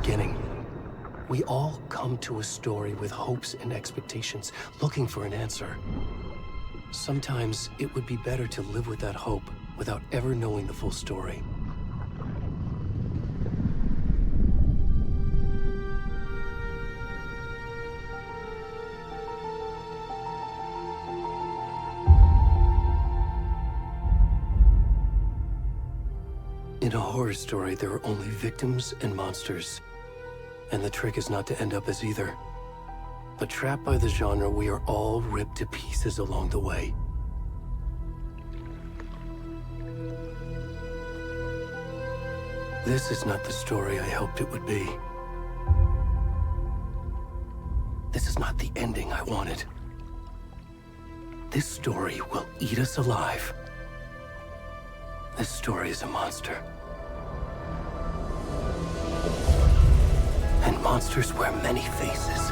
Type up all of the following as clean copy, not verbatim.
beginning. We all come to a story with hopes and expectations, looking for an answer. Sometimes it would be better to live with that hope without ever knowing the full story. In a horror story, there are only victims and monsters. And the trick is not to end up as either. But trapped by the genre, we are all ripped to pieces along the way. This is not the story I hoped it would be. This is not the ending I wanted. This story will eat us alive. This story is a monster. And monsters wear many faces.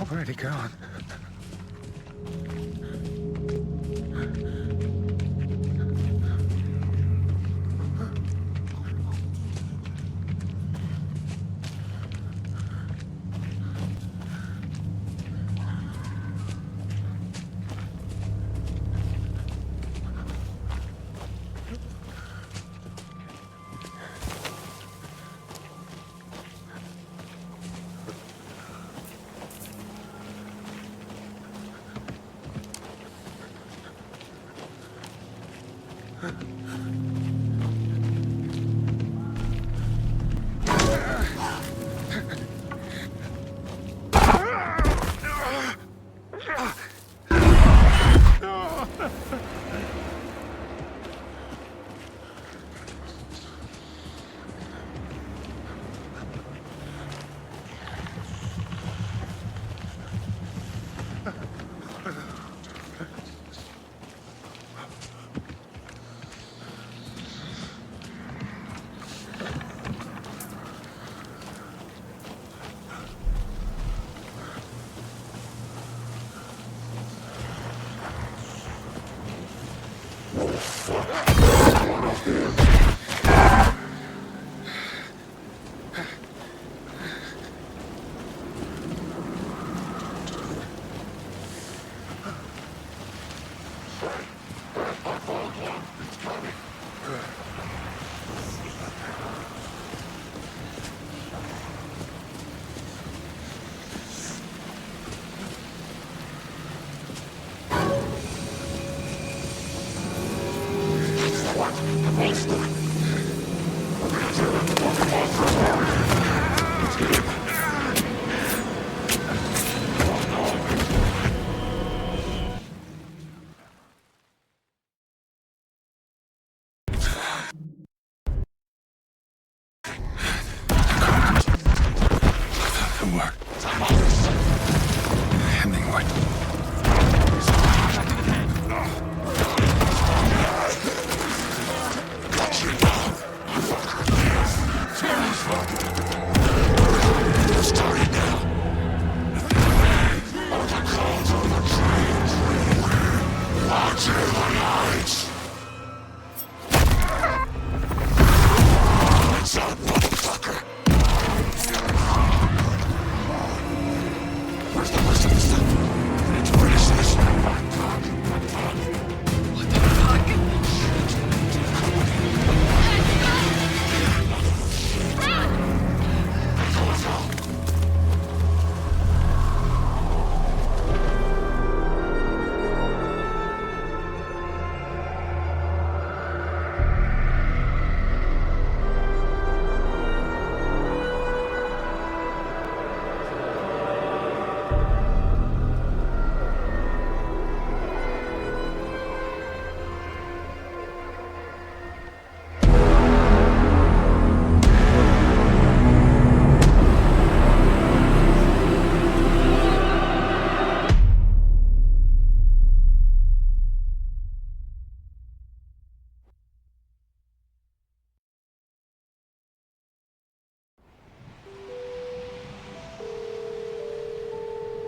Where'd he gone?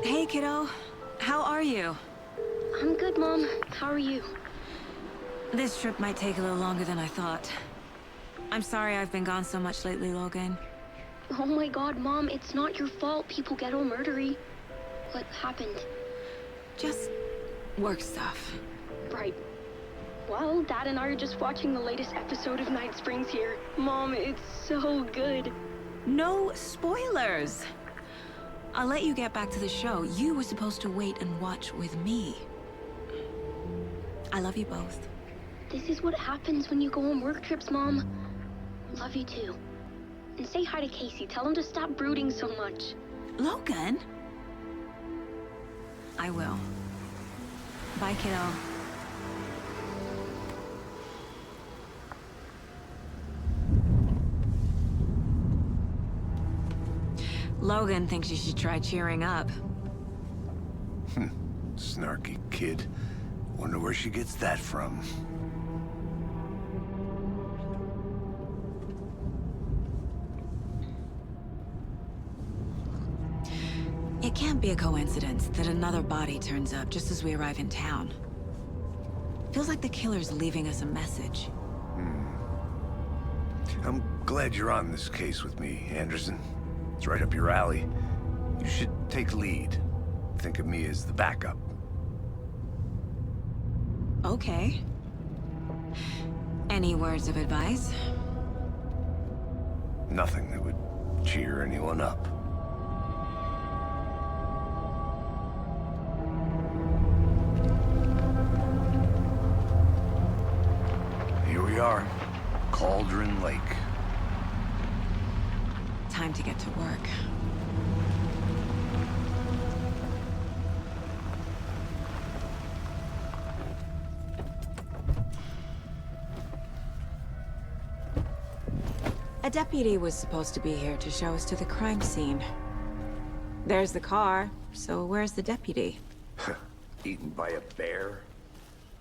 Hey, kiddo. How are you? I'm good, Mom. How are you? This trip might take a little longer than I thought. I'm sorry I've been gone so much lately, Logan. Oh my god, Mom, it's not your fault people get all murdery. What happened? Just work stuff. Right. Well, Dad and I are just watching the latest episode of Night Springs here. Mom, it's so good. No spoilers! I'll let you get back to the show. You were supposed to wait and watch with me. I love you both. This is what happens when you go on work trips, Mom. Love you too. And say hi to Casey. Tell him to stop brooding so much. Logan? I will. Bye, kiddo. Logan thinks you should try cheering up. Snarky kid. Wonder where she gets that from. It can't be a coincidence that another body turns up just as we arrive in town. Feels like the killer's leaving us a message. I'm glad you're on this case with me, Anderson. It's right up your alley. You should take lead. Think of me as the backup. Okay. Any words of advice? Nothing that would cheer anyone up. Here we are. Cauldron Lake. Time to get to work. A deputy was supposed to be here to show us to the crime scene. There's the car, so where's the deputy? Eaten by a bear?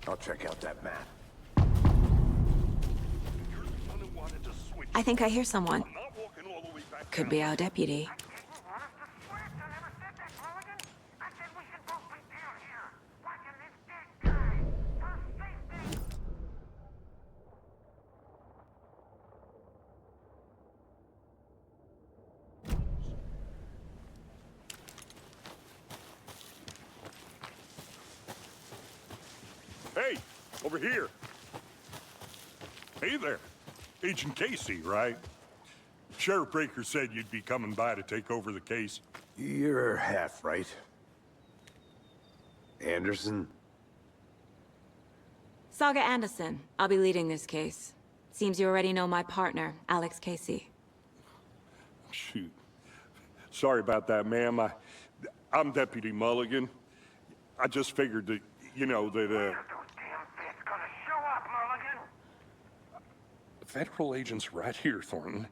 I'll check out that map. I think I hear someone. Could be our deputy. Hey, over here. Hey there. Agent Casey, right? Sheriff Breaker said you'd be coming by to take over the case. You're half right. Anderson? Saga Anderson. I'll be leading this case. Seems you already know my partner, Alex Casey. Shoot. Sorry about that, ma'am. I'm Deputy Mulligan. I just figured that, you know, that, When are those damn fists gonna show up, Mulligan? federal agent's right here, Thornton.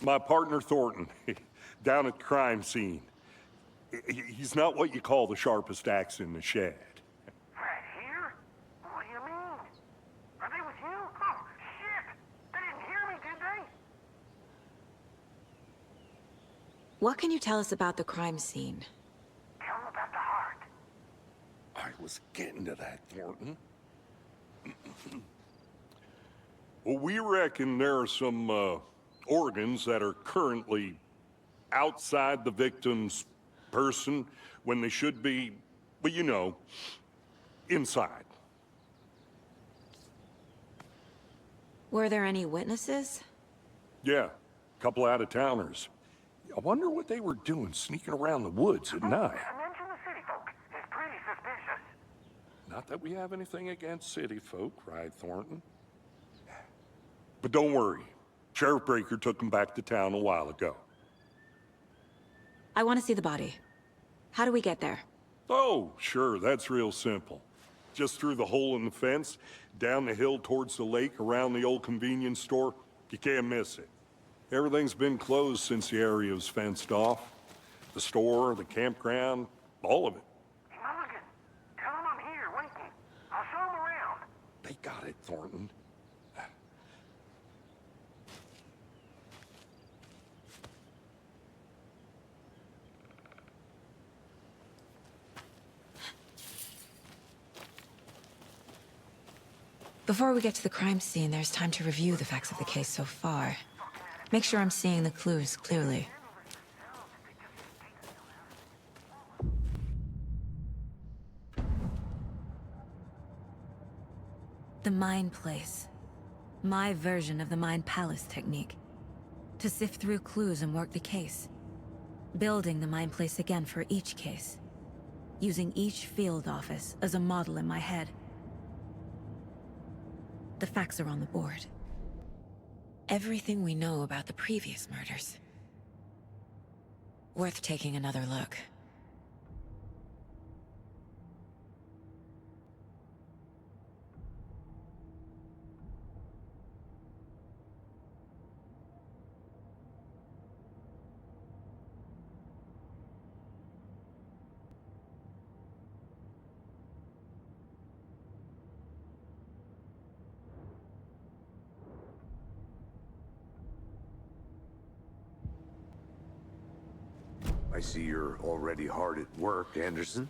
My partner, Thornton, down at the crime scene. He's not what you call the sharpest axe in the shed. Right here? What do you mean? Are they with you? Oh, shit! They didn't hear me, did they? What can you tell us about the crime scene? Tell them about the heart. I was getting to that, Thornton. Well, we reckon there are some, organs that are currently outside the victim's person when they should be, well, you know, inside. Were there any witnesses? Yeah, a couple out-of-towners. I wonder what they were doing sneaking around the woods at night. Mention the city folk. It's pretty suspicious. Not that we have anything against city folk, right, Thornton? But don't worry. Sheriff Breaker took him back to town a while ago. I want to see the body. How do we get there? Oh, sure, that's real simple. Just through the hole in the fence, down the hill towards the lake, around the old convenience store. You can't miss it. Everything's been closed since the area was fenced off. The store, the campground, all of it. Hey, Mulligan, tell them I'm here, waiting. I'll show them around. They got it, Thornton. Before we get to the crime scene, there's time to review the facts of the case so far. Make sure I'm seeing the clues clearly. The Mind Place. My version of the Mind Palace technique. To sift through clues and work the case. Building the Mind Place again for each case. Using each field office as a model in my head. The facts are on the board. Everything we know about the previous murders. Worth taking another look. I see you're already hard at work, Anderson.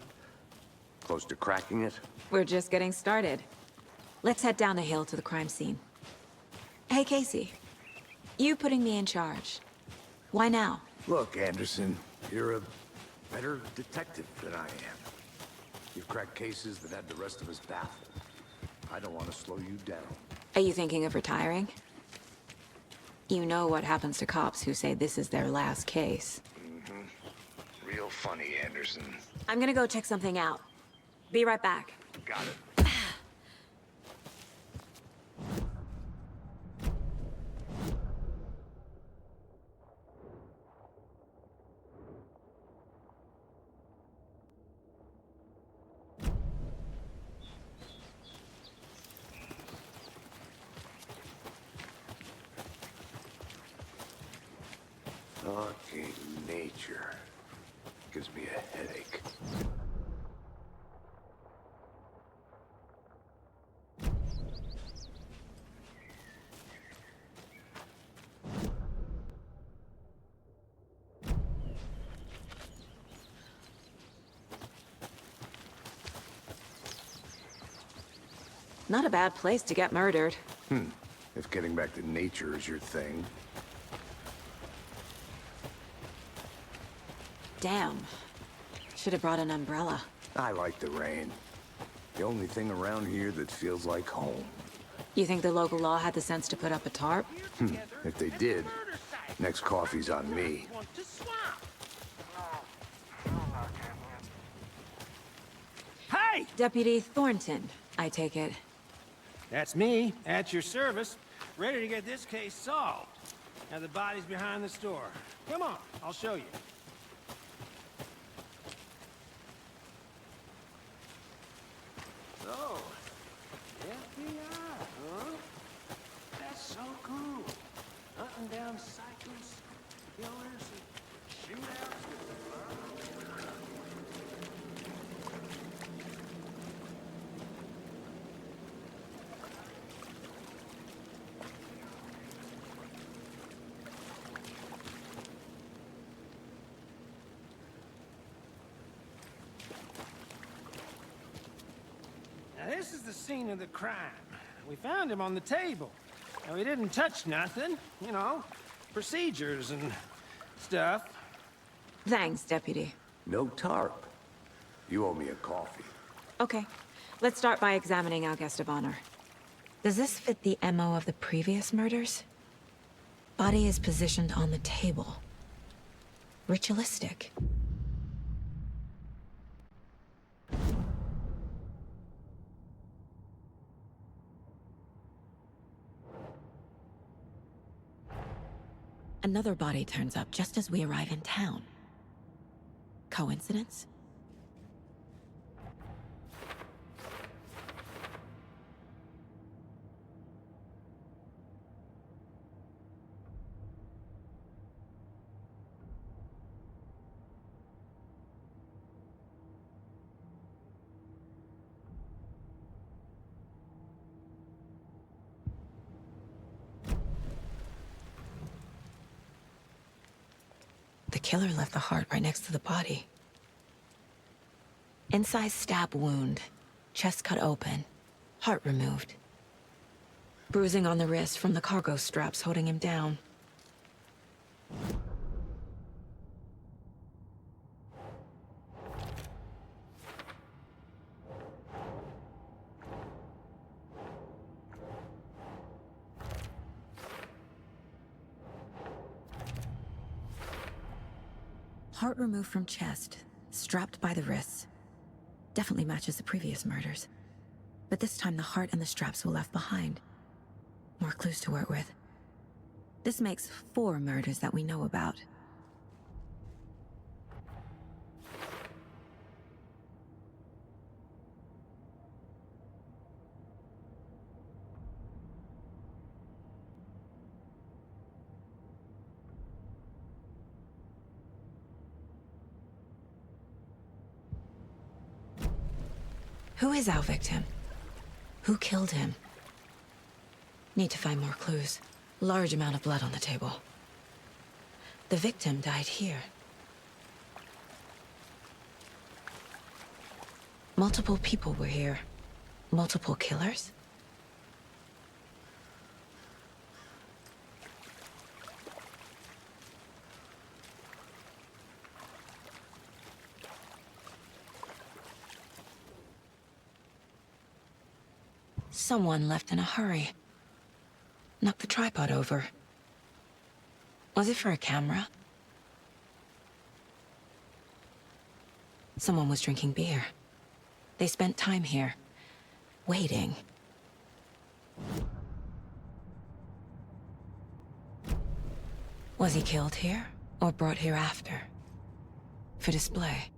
Close to cracking it? We're just getting started. Let's head down the hill to the crime scene. Hey, Casey. You putting me in charge. Why now? Look, Anderson, you're a better detective than I am. You've cracked cases that had the rest of us baffled. I don't want to slow you down. Are you thinking of retiring? You know what happens to cops who say this is their last case. Real funny, Anderson. I'm gonna go check something out. Be right back. Got it. Fucking nature. Gives me a headache. Not a bad place to get murdered. If getting back to nature is your thing. Damn. Should have brought an umbrella. I like the rain. The only thing around here that feels like home. You think the local law had the sense to put up a tarp? If they did, next coffee's on me. Hey! Deputy Thornton, I take it. That's me, at your service, ready to get this case solved. Now the body's behind the store. Come on, I'll show you. So, FBI, huh? That's so cool. Hunting down psychos, killers, and shootouts. Now this is the scene of the crime. We found him on the table. And we didn't touch nothing, you know, procedures and stuff. Thanks, Deputy. No tarp. You owe me a coffee. Okay. Let's start by examining our guest of honor. Does this fit the MO of the previous murders? Body is positioned on the table. Ritualistic. Another body turns up just as we arrive in town. Coincidence? The killer left the heart right next to the body. Incised stab wound, chest cut open, heart removed. Bruising on the wrist from the cargo straps holding him down. Heart removed from chest, strapped by the wrists. Definitely matches the previous murders. But this time the heart and the straps were left behind. More clues to work with. This makes 4 murders that we know about. Who is our victim? Who killed him? Need to find more clues. Large amount of blood on the table. The victim died here. Multiple people were here. Multiple killers? Someone left in a hurry. Knocked the tripod over. Was it for a camera? Someone was drinking beer. They spent time here, waiting. Was he killed here, or brought here after? For display?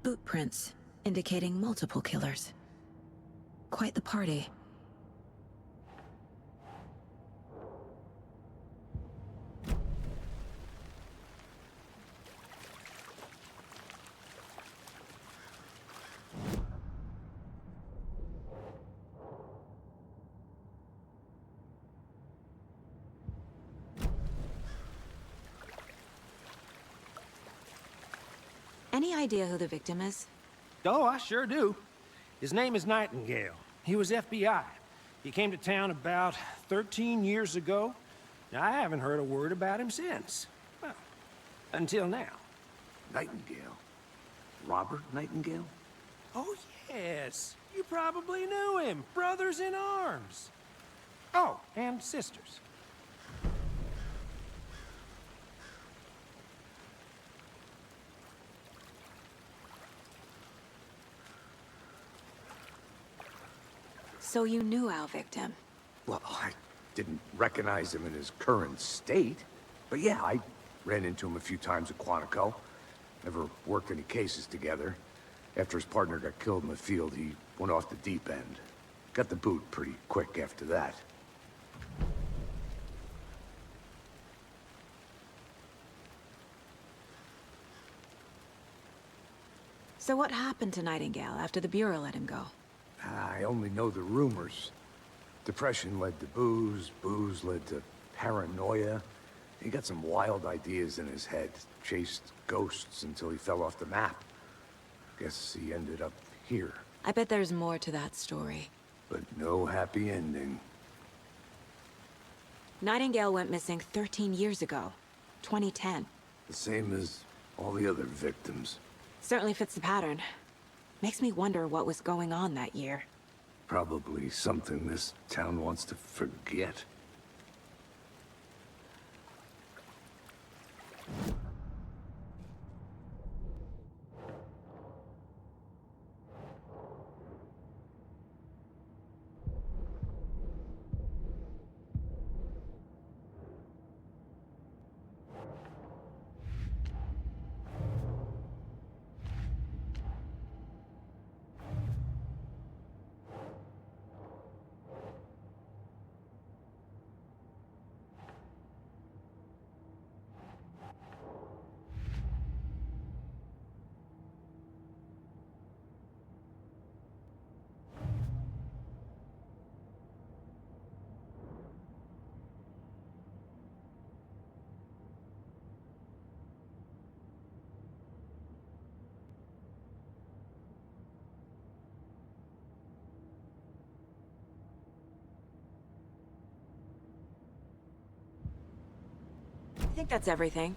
Boot prints, indicating multiple killers. Quite the party. Any idea who the victim is? Oh, I sure do. His name is Nightingale. He was FBI. He came to town about 13 years ago. Now, I haven't heard a word about him since. Well, until now. Nightingale? Robert Nightingale? Oh, yes. You probably knew him. Brothers in arms. Oh, and sisters. So you knew our victim? Well, I didn't recognize him in his current state. But yeah, I ran into him a few times at Quantico. Never worked any cases together. After his partner got killed in the field, he went off the deep end. Got the boot pretty quick after that. So what happened to Nightingale after the Bureau let him go? I only know the rumors. Depression led to booze, booze led to paranoia. He got some wild ideas in his head, chased ghosts until he fell off the map. Guess he ended up here. I bet there's more to that story. But no happy ending. Nightingale went missing 13 years ago. 2010. The same as all the other victims. Certainly fits the pattern. Makes me wonder what was going on that year. Probably something this town wants to forget. I think that's everything.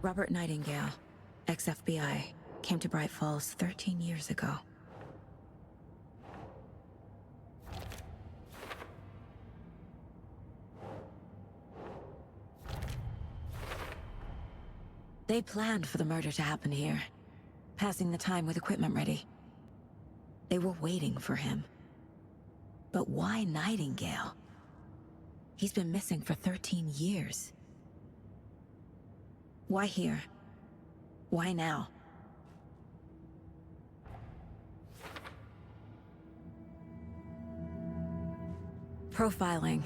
Robert Nightingale, ex-FBI, came to Bright Falls 13 years ago. They planned for the murder to happen here, passing the time with equipment ready. They were waiting for him. But why Nightingale? He's been missing for 13 years. Why here? Why now? Profiling.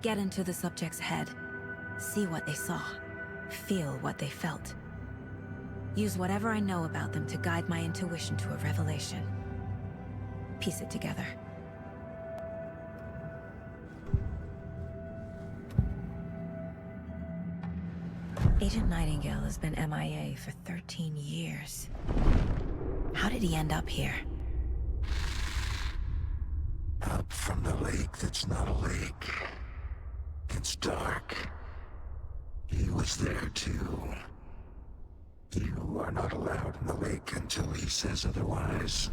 Get into the subject's head. See what they saw. Feel what they felt. Use whatever I know about them to guide my intuition to a revelation. Piece it together. Agent Nightingale has been MIA for 13 years. How did he end up here? Up from the lake that's not a lake. It's dark. He was there too. You are not allowed in the lake until he says otherwise.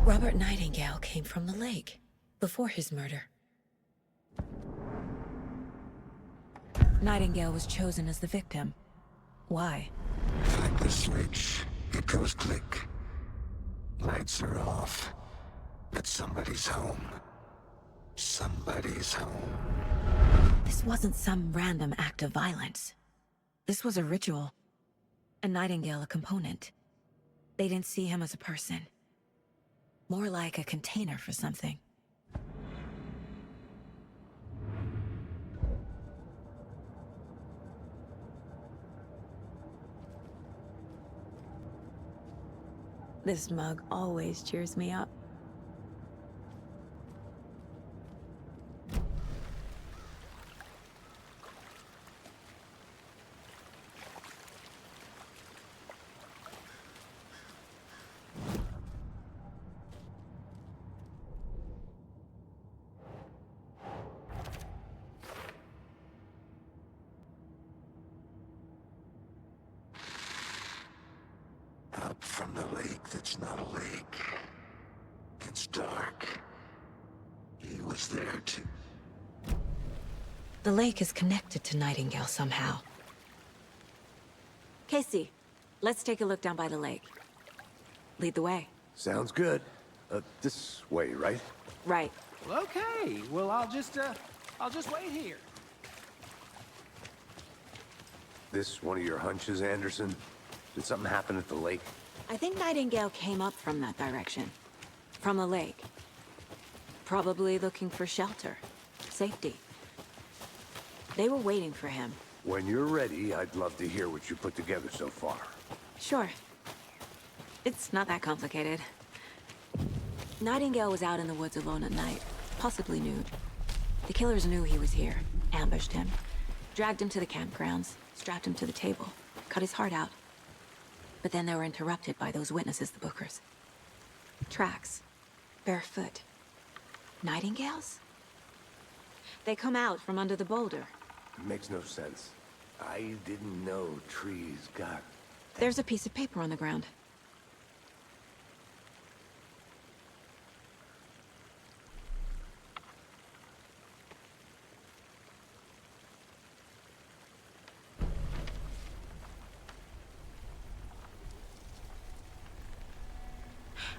Robert Nightingale came from the lake, before his murder. Nightingale was chosen as the victim. Why? Flick the switch. It goes click. Lights are off. But somebody's home. Somebody's home. This wasn't some random act of violence. This was a ritual. And Nightingale a component. They didn't see him as a person. More like a container for something. This mug always cheers me up. Up from the lake that's not a lake. It's dark. He was there too. The lake is connected to Nightingale somehow. Casey, let's take a look down by the lake. Lead the way. Sounds good. This way, right? Right. Well, okay. Well, I'll just wait here. This one of your hunches, Anderson? Did something happen at the lake? I think Nightingale came up from that direction. From the lake. Probably looking for shelter. Safety. They were waiting for him. When you're ready, I'd love to hear what you put together so far. Sure. It's not that complicated. Nightingale was out in the woods alone at night, possibly nude. The killers knew he was here, ambushed him, dragged him to the campgrounds, strapped him to the table, cut his heart out. But then they were interrupted by those witnesses, the Bookers. Tracks. Barefoot. Nightingales? They come out from under the boulder. Makes no sense. I didn't know trees got... There's a piece of paper on the ground.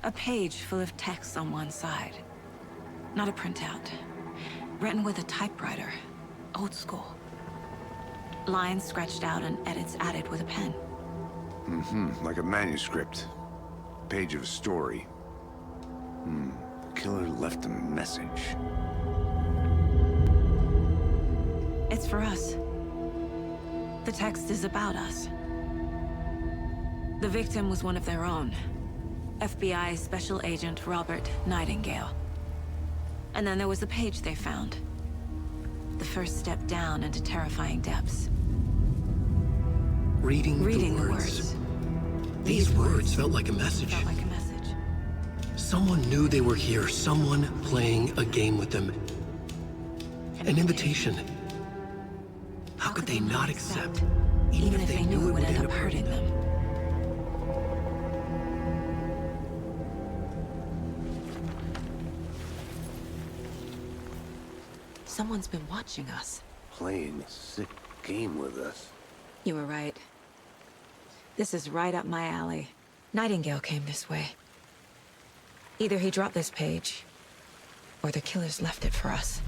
A page full of text on one side. Not a printout. Written with a typewriter. Old school. Lines scratched out and edits added with a pen. Like a manuscript. Page of a story. The killer left a message. A It's for us. The text is about us. The victim was one of their own. FBI Special Agent Robert Nightingale. And then there was the page they found. The first step down into terrifying depths. Reading Reading the words. These words felt like a message. Felt like a message. Someone knew they were here, someone playing a game with them. An invitation. How could they not accept, even if they knew it would end up hurting them? Someone's been watching us. Playing a sick game with us. You were right. This is right up my alley. Nightingale came this way. Either he dropped this page, or the killers left it for us.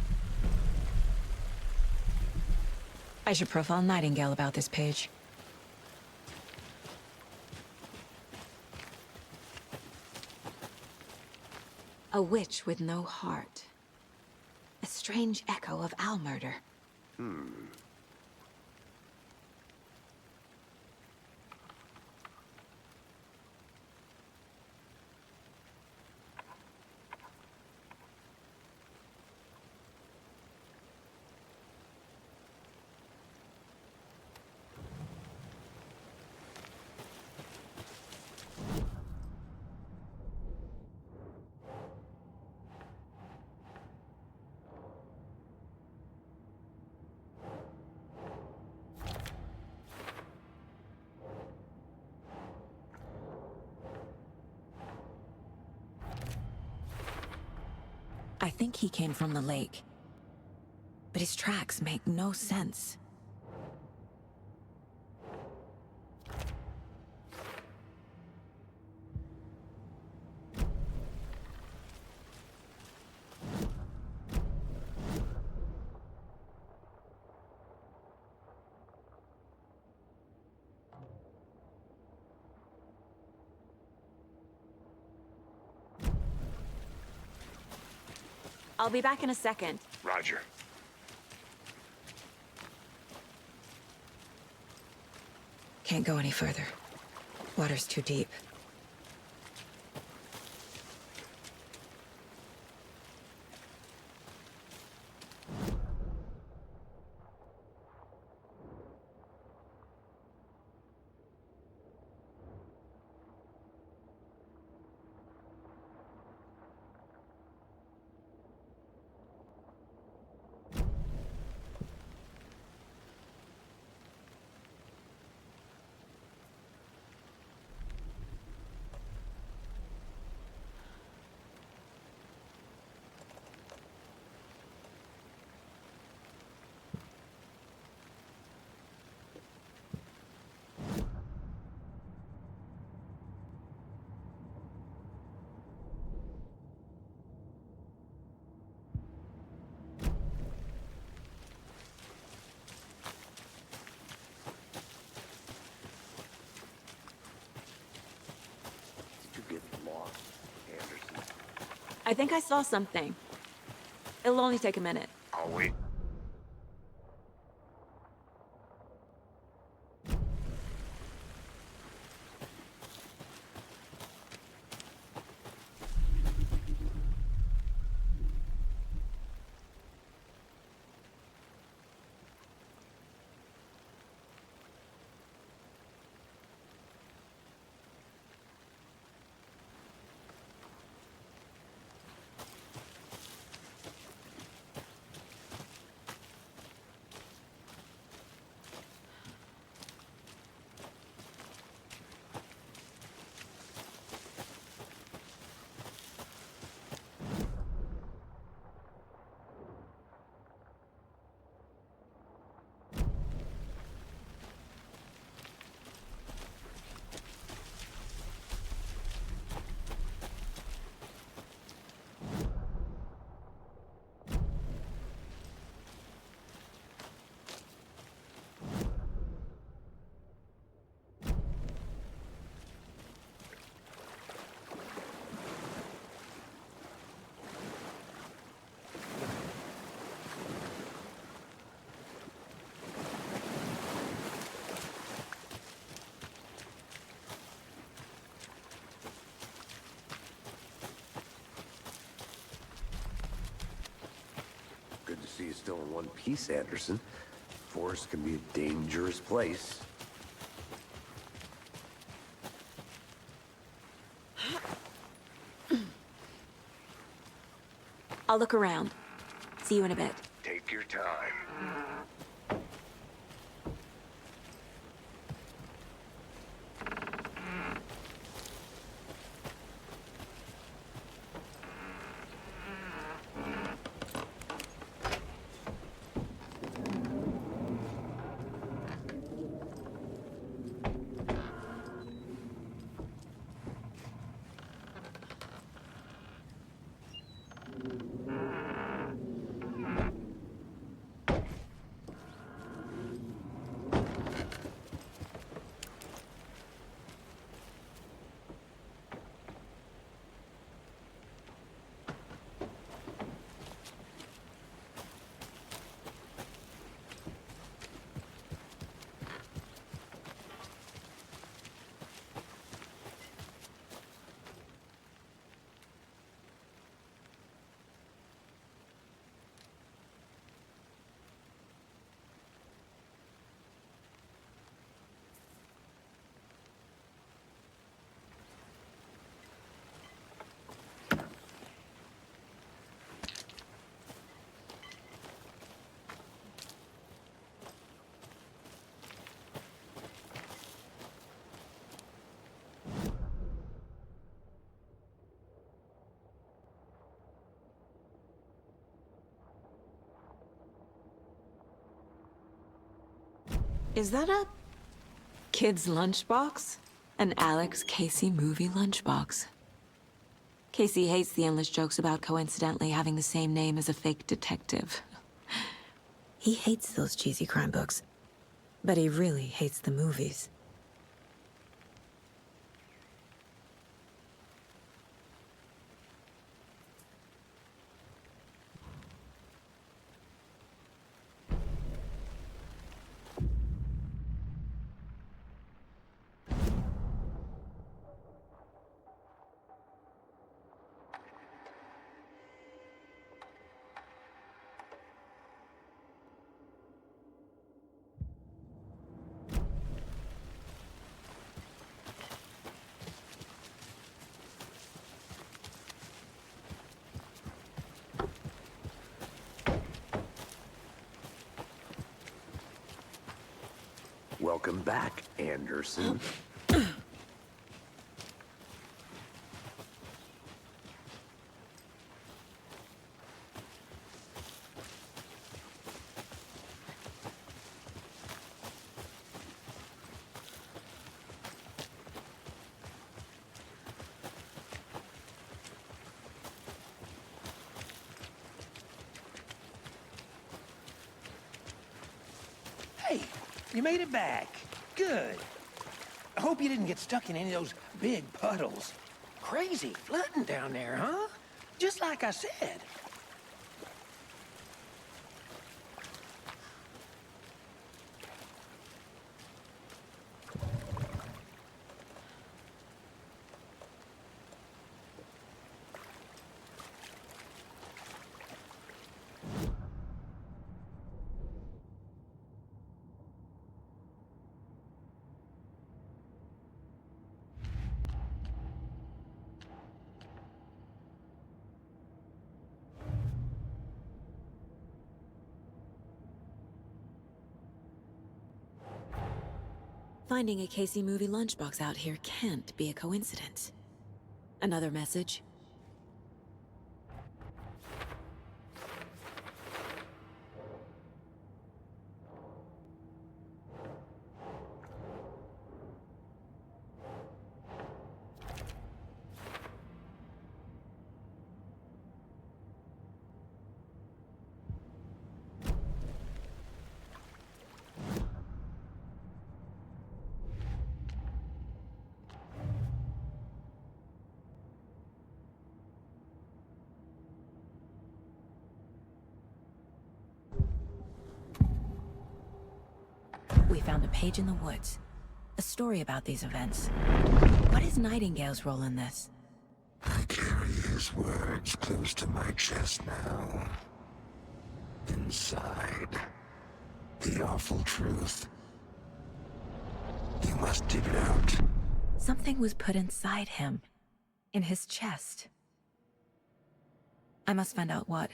I should profile Nightingale about this page. A witch with no heart. A strange echo of owl murder. I think he came from the lake. But his tracks make no sense. I'll be back in a second. Roger. Can't go any further. Water's too deep. I think I saw something. It'll only take a minute. I'll wait. is still in one piece, Anderson. Forest can be a dangerous place. I'll look around. See you in a bit. Take your time. Is that a kid's lunchbox? An Alex Casey movie lunchbox. Casey hates the endless jokes about coincidentally having the same name as a fake detective. He hates those cheesy crime books, but he really hates the movies. Welcome back, Anderson. Hey, you made it back. Good. I hope you didn't get stuck in any of those big puddles. Crazy flooding down there, huh? Just like I said. Finding a Casey movie lunchbox out here can't be a coincidence. Another message? We found a page in the woods. A story about these events. What is Nightingale's role in this? I carry his words close to my chest now. Inside. The awful truth. You must dig it out. Something was put inside him. In his chest. I must find out what.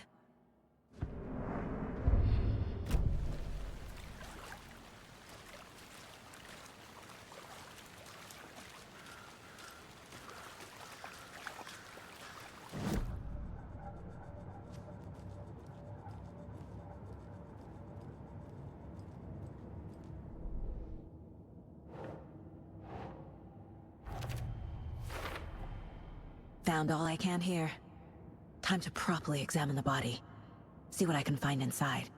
Found all I can here. Time to properly examine the body. See what I can find inside.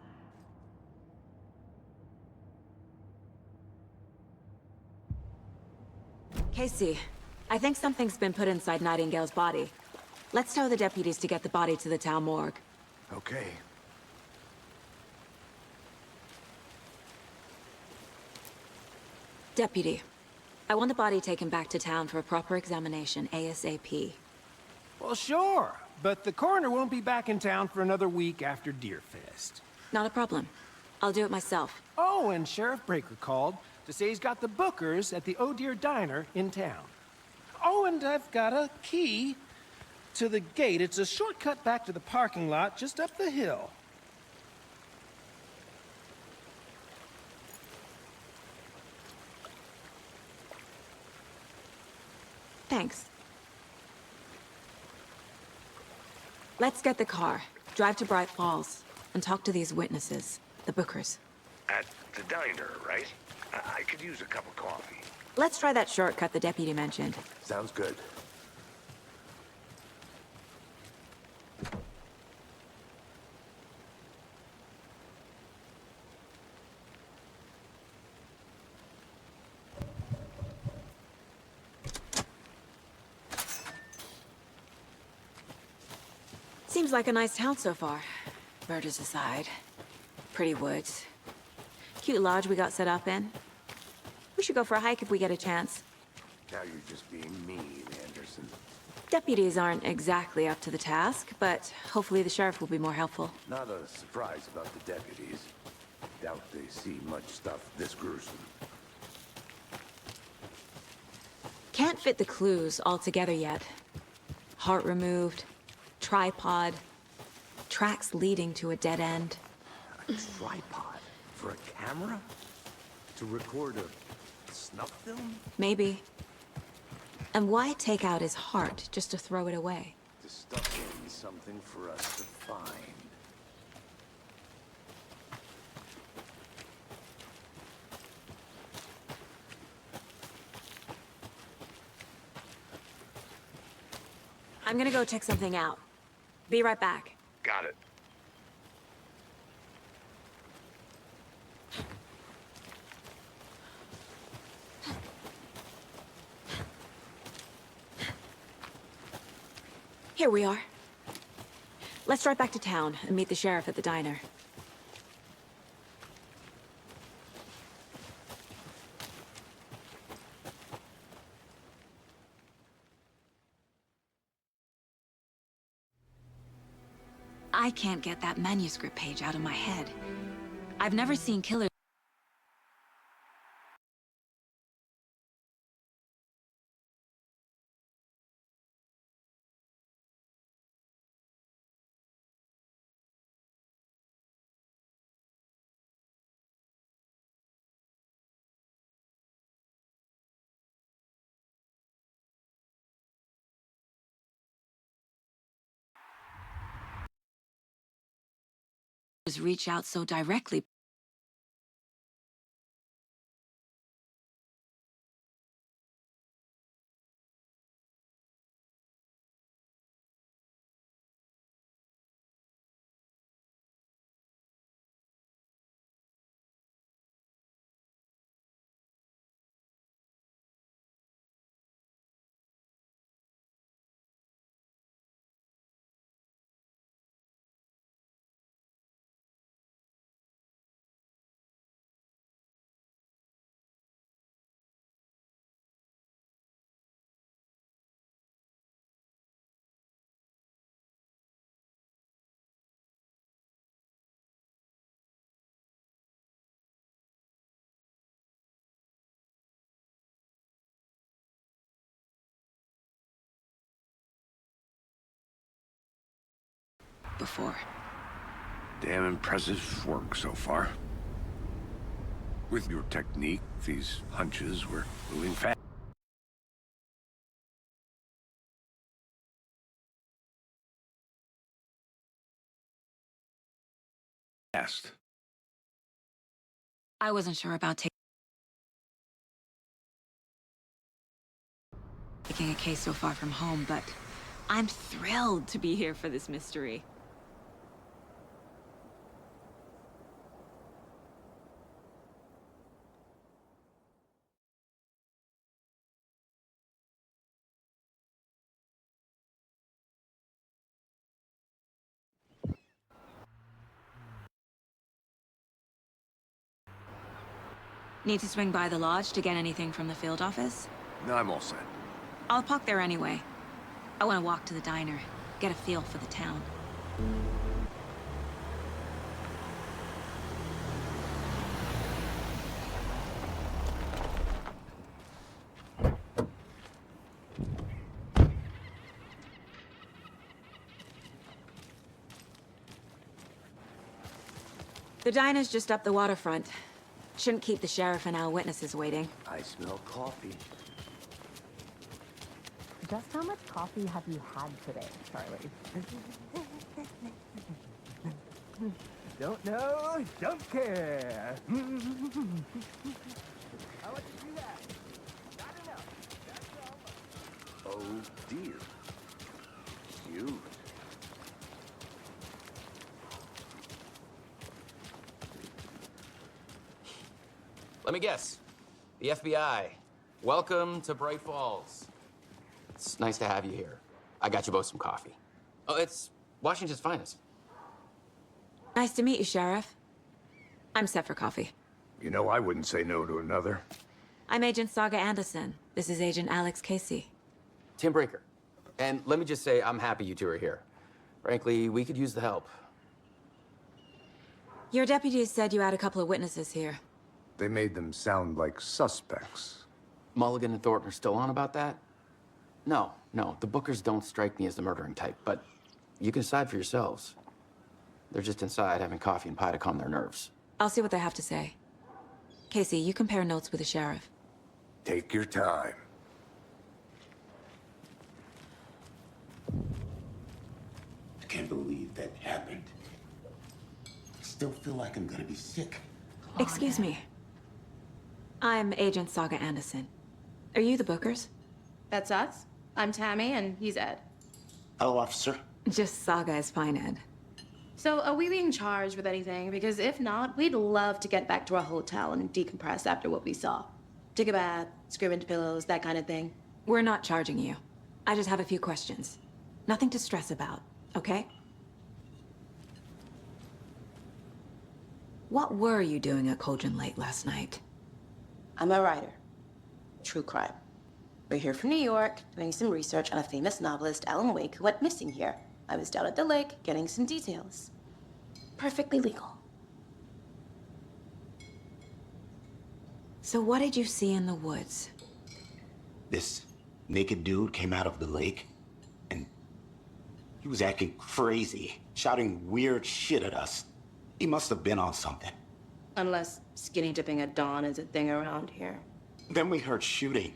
Casey, I think something's been put inside Nightingale's body. Let's tell the deputies to get the body to the town morgue. Okay. Deputy, I want the body taken back to town for a proper examination, ASAP. Well, sure, but the coroner won't be back in town for another week after Deerfest. Not a problem. I'll do it myself. Oh, and Sheriff Breaker called to say he's got the Bookers at the Oh Dear Diner in town. Oh, and I've got a key to the gate. It's a shortcut back to the parking lot just up the hill. Thanks. Let's get the car, drive to Bright Falls, and talk to these witnesses, the Bookers. At the diner, right? I could use a cup of coffee. Let's try that shortcut the deputy mentioned. Sounds good. Seems like a nice town so far. Murders aside. Pretty woods. Cute lodge we got set up in. We should go for a hike if we get a chance. Now you're just being mean, Anderson. Deputies aren't exactly up to the task, but hopefully the sheriff will be more helpful. Not a surprise about the deputies. Doubt they see much stuff this gruesome. Can't fit the clues all together yet. Heart removed, tripod, tracks leading to a dead end. A tripod? For a camera? To record a snuff film? Maybe. And why take out his heart just to throw it away? To stuff in something for us to find. I'm gonna go check something out. Be right back. Got it. Here we are. Let's drive back to town and meet the sheriff at the diner. I can't get that manuscript page out of my head. I've never seen killers reach out so directly. before. Damn impressive work so far. With your technique, these hunches were moving fast. I wasn't sure about taking a case so far from home, but I'm thrilled to be here for this mystery. Need to swing by the lodge to get anything from the field office? No, I'm all set. I'll park there anyway. I want to walk to the diner, get a feel for the town. The diner's just up the waterfront. Shouldn't keep the sheriff and our witnesses waiting. I smell coffee. Just how much coffee have you had today, Charlie? Don't know, don't care. I'll let you do that. Not enough. That's all. Oh dear. Cute. Let me guess. The FBI. Welcome to Bright Falls. It's nice to have you here. I got you both some coffee. Oh, it's Washington's finest. Nice to meet you, Sheriff. I'm set for coffee. You know, I wouldn't say no to another. I'm Agent Saga Anderson. This is Agent Alex Casey. Tim Breaker. And let me just say, I'm happy you two are here. Frankly, we could use the help. Your deputies said you had a couple of witnesses here. They made them sound like suspects. Mulligan and Thornton are still on about that? No, the Bookers don't strike me as the murdering type, but you can decide for yourselves. They're just inside having coffee and pie to calm their nerves. I'll see what they have to say. Casey, you compare notes with the sheriff. Take your time. I can't believe that happened. I still feel like I'm gonna be sick. Excuse me. I'm Agent Saga Anderson. Are you the Bookers? That's us. I'm Tammy, and he's Ed. Hello, officer. Just Saga is fine, Ed. So, are we being charged with anything? Because if not, we'd love to get back to our hotel and decompress after what we saw. Take a bath, scream into pillows, that kind of thing. We're not charging you. I just have a few questions. Nothing to stress about, okay? What were you doing at Cauldron Lake last night? I'm a writer. True crime. We're here from New York, doing some research on a famous novelist, Alan Wake, who went missing here. I was down at the lake, getting some details. Perfectly legal. So what did you see in the woods? This naked dude came out of the lake, and he was acting crazy, shouting weird shit at us. He must have been on something. Unless skinny dipping at dawn is a thing around here. Then we heard shooting.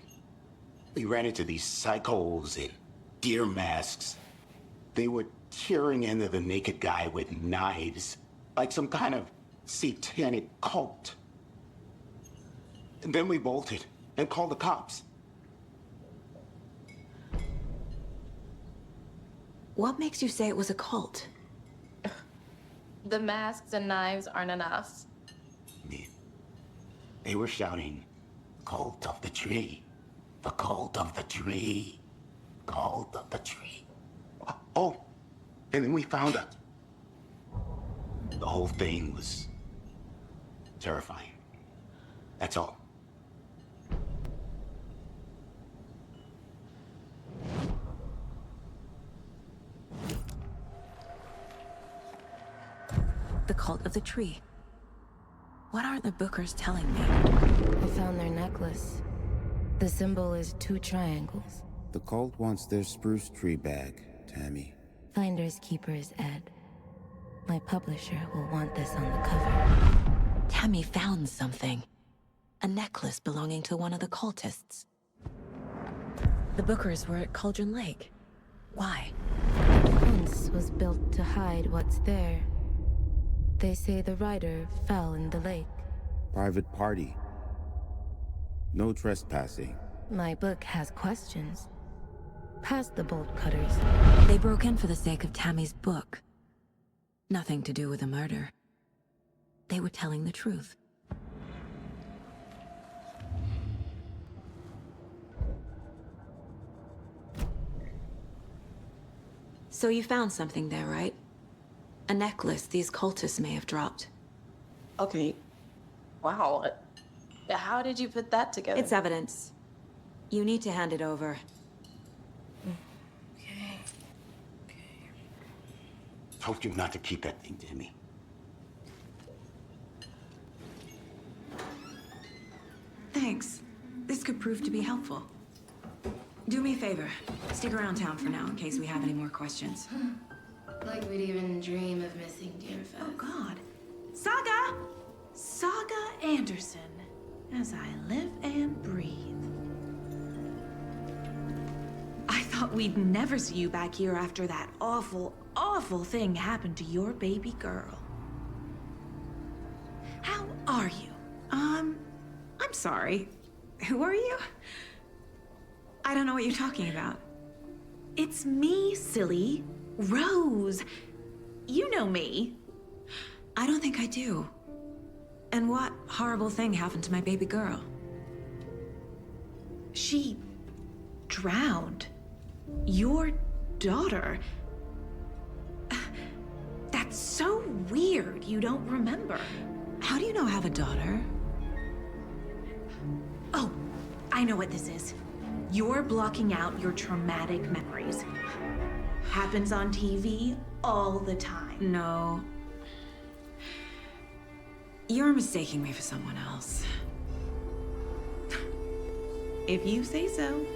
We ran into these psychos in deer masks. They were tearing into the naked guy with knives, like some kind of satanic cult. And then we bolted and called the cops. What makes you say it was a cult? The masks and knives aren't enough. They were shouting, "Cult of the tree, the cult of the tree, cult of the tree." Oh, and then we found it. The whole thing was terrifying. That's all. The cult of the tree. What are the Bookers telling me? I found their necklace. The symbol is 2 triangles. The cult wants their spruce tree back, Tammy. Finders keepers, Ed. My publisher will want this on the cover. Tammy found something. A necklace belonging to one of the cultists. The Bookers were at Cauldron Lake. Why? Once was built to hide what's there. They say the rider fell in the lake. Private party. No trespassing. My book has questions. Past the bolt cutters. They broke in for the sake of Tammy's book. Nothing to do with a murder. They were telling the truth. So you found something there, right? A necklace these cultists may have dropped. Okay. Wow. How did you put that together? It's evidence. You need to hand it over. Okay. Told you not to keep that thing to me. Thanks. This could prove to be helpful. Do me a favor. Stick around town for now in case we have any more questions. Like we'd even dream of missing Deerfest. Oh, God. Saga! Saga Anderson. As I live and breathe. I thought we'd never see you back here after that awful, awful thing happened to your baby girl. How are you? I'm sorry. Who are you? I don't know what you're talking about. It's me, silly. Rose. You know me. I don't think I do. And what horrible thing happened to my baby girl? She drowned. Your daughter. That's so weird you don't remember. How do you know I have a daughter? Oh, I know what this is. You're blocking out your traumatic memories. Happens on TV all the time. No. You're mistaking me for someone else. If you say so.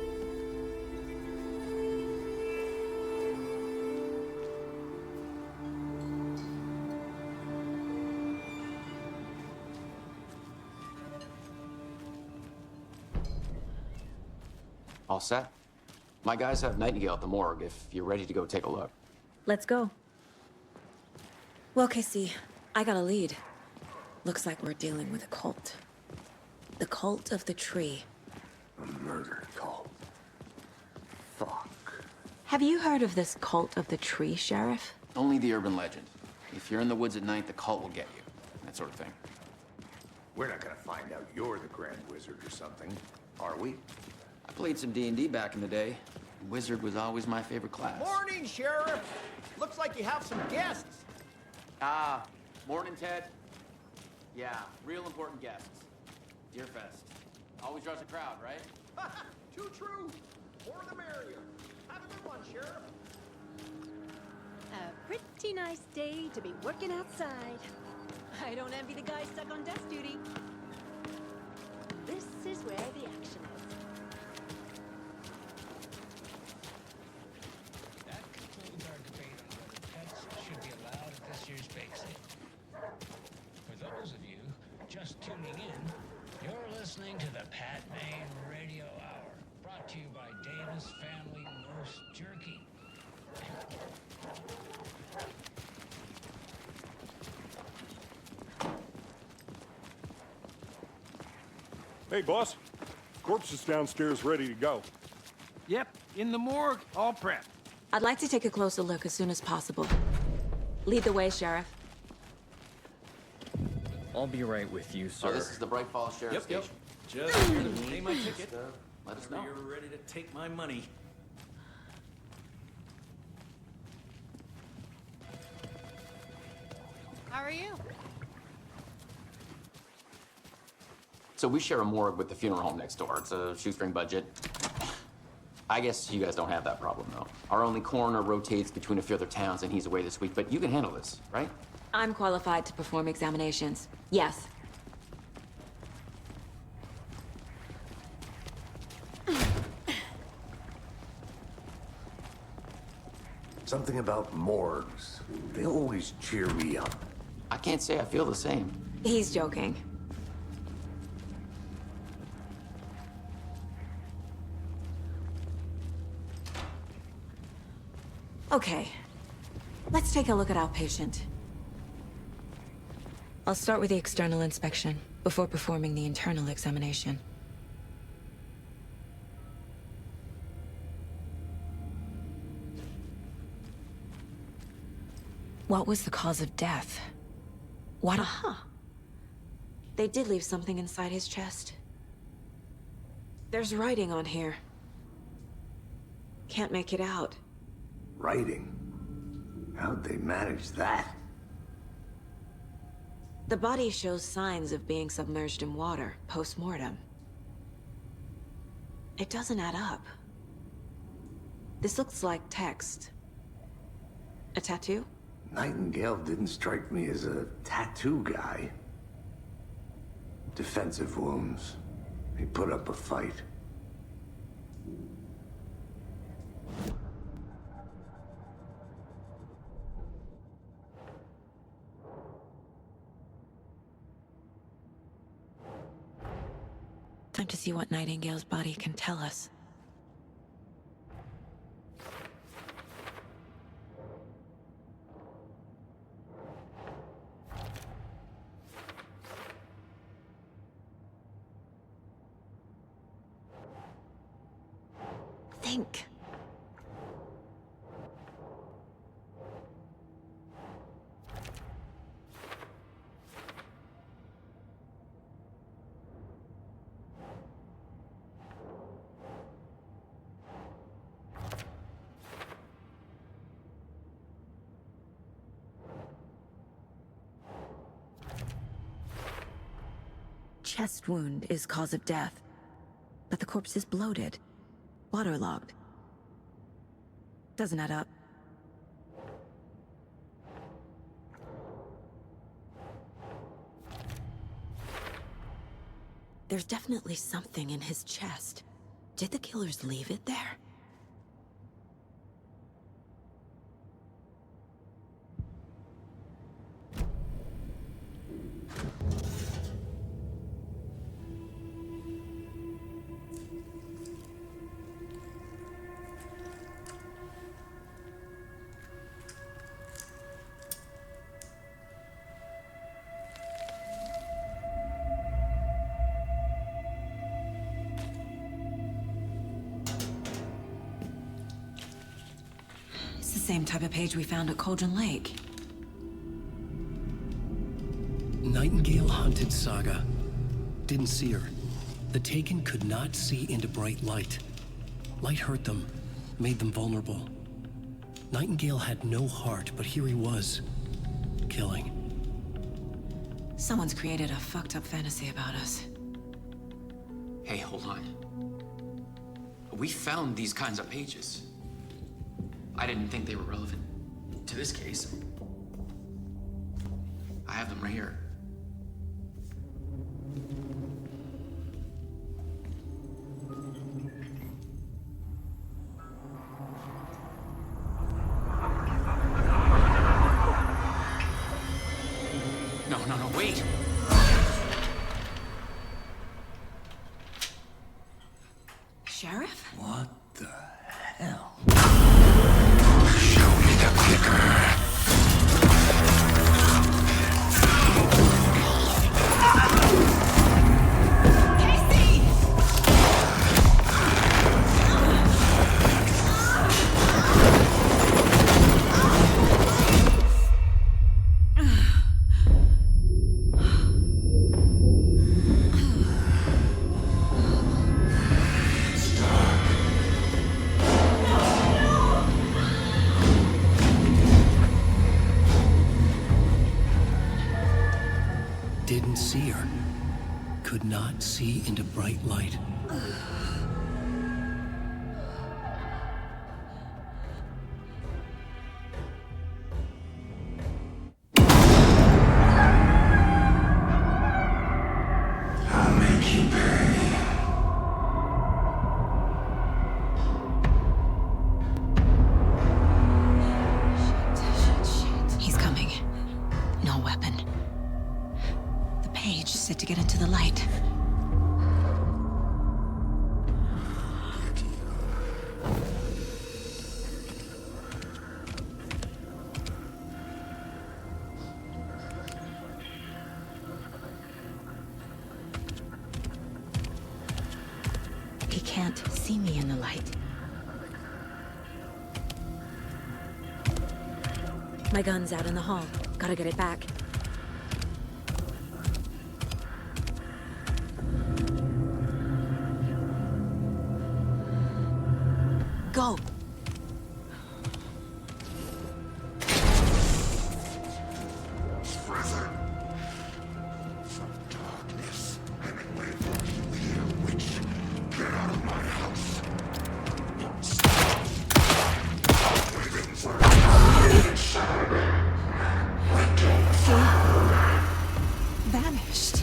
All set? My guys have Nightingale at the morgue if you're ready to go take a look. Let's go. Well, Casey, I got a lead. Looks like we're dealing with a cult. The cult of the tree. A murder cult. Fuck. Have you heard of this cult of the tree, Sheriff? Only the urban legend. If you're in the woods at night, the cult will get you. That sort of thing. We're not gonna find out you're the Grand Wizard or something, are we? I played some D&D back in the day. Wizard was always my favorite class. Morning, Sheriff. Looks like you have some guests. Morning, Ted. Yeah, real important guests. Deerfest. Always draws a crowd, right? Too true. More the merrier. Have a good one, Sheriff. A pretty nice day to be working outside. I don't envy the guy stuck on desk duty. This is where the action is. That concludes our debate on whether pets should be allowed at this year's bake sale. For those of you just tuning in, you're listening to the Pat Maine Radio Hour, brought to you by Davis Family Nurse Jerky. Hey, boss. Corpse is downstairs ready to go. Yep, in the morgue, all prepped. I'd like to take a closer look as soon as possible. Lead the way, Sheriff. I'll be right with you, sir. Oh, this is the Bright Falls Sheriff Yep. Station. Just here to pay my ticket. Let us know. You're ready to take my money. How are you? So we share a morgue with the funeral home next door. It's a shoestring budget. I guess you guys don't have that problem, though. Our only coroner rotates between a few other towns, and he's away this week, but you can handle this, right? I'm qualified to perform examinations. Yes. Something about morgues. They always cheer me up. I can't say I feel the same. He's joking. Okay. Let's take a look at our patient. I'll start with the external inspection before performing the internal examination. What was the cause of death? What? Aha! They did leave something inside his chest. There's writing on here. Can't make it out. Writing? How'd they manage that? The body shows signs of being submerged in water post-mortem. It doesn't add up. This looks like text. A tattoo? Nightingale didn't strike me as a tattoo guy. Defensive wounds. He put up a fight. Time to see what Nightingale's body can tell us. Think. Chest wound is cause of death, but the corpse is bloated, waterlogged. Doesn't add up. There's definitely something in his chest. Did the killers leave it there? Same type of page we found at Cauldron Lake. Nightingale hunted Saga. Didn't see her. The Taken could not see into bright light. Light hurt them, made them vulnerable. Nightingale had no heart, but here he was, killing. Someone's created a fucked up fantasy about us. Hey, hold on. We found these kinds of pages. I didn't think they were relevant to this case. I have them right here. No, wait! Sheriff? What the hell? Show me the clicker. Didn't see her. Could not see into bright light. I'll make you pay. the light. He can't see me in the light. My gun's out in the hall. Gotta get it back. Go! Vanished.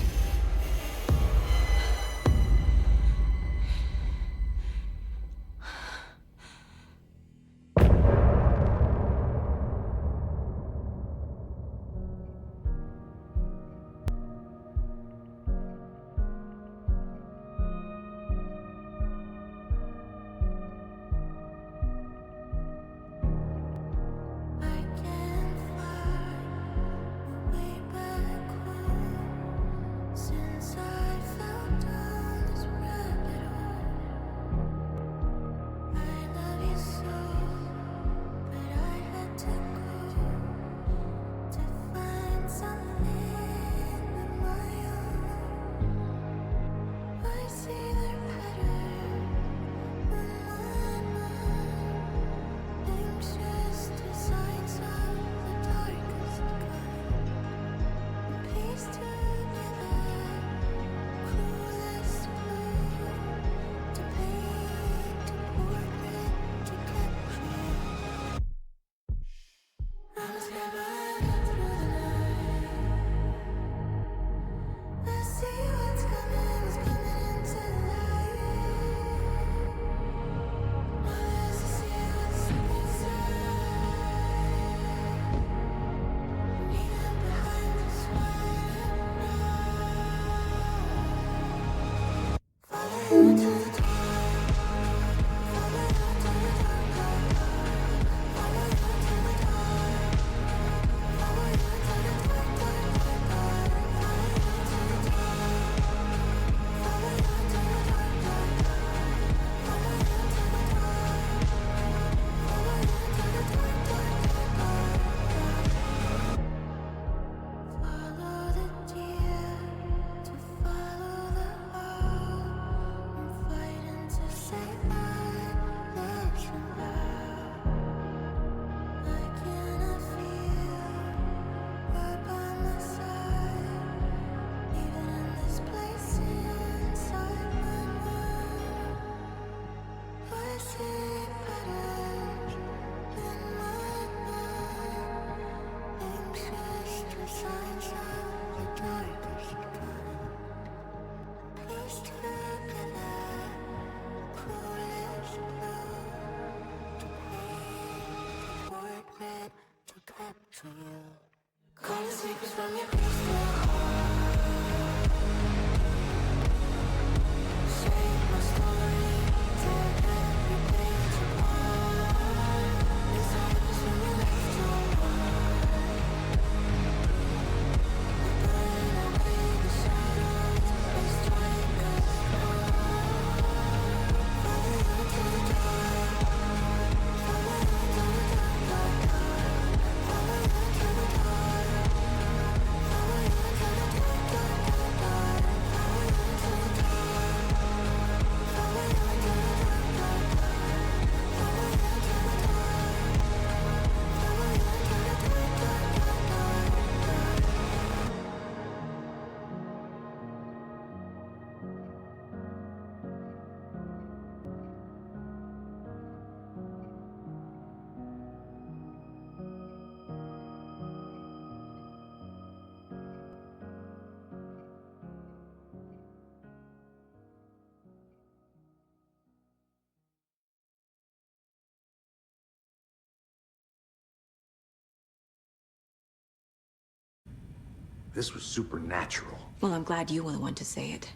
This was supernatural. Well, I'm glad you were the one to say it.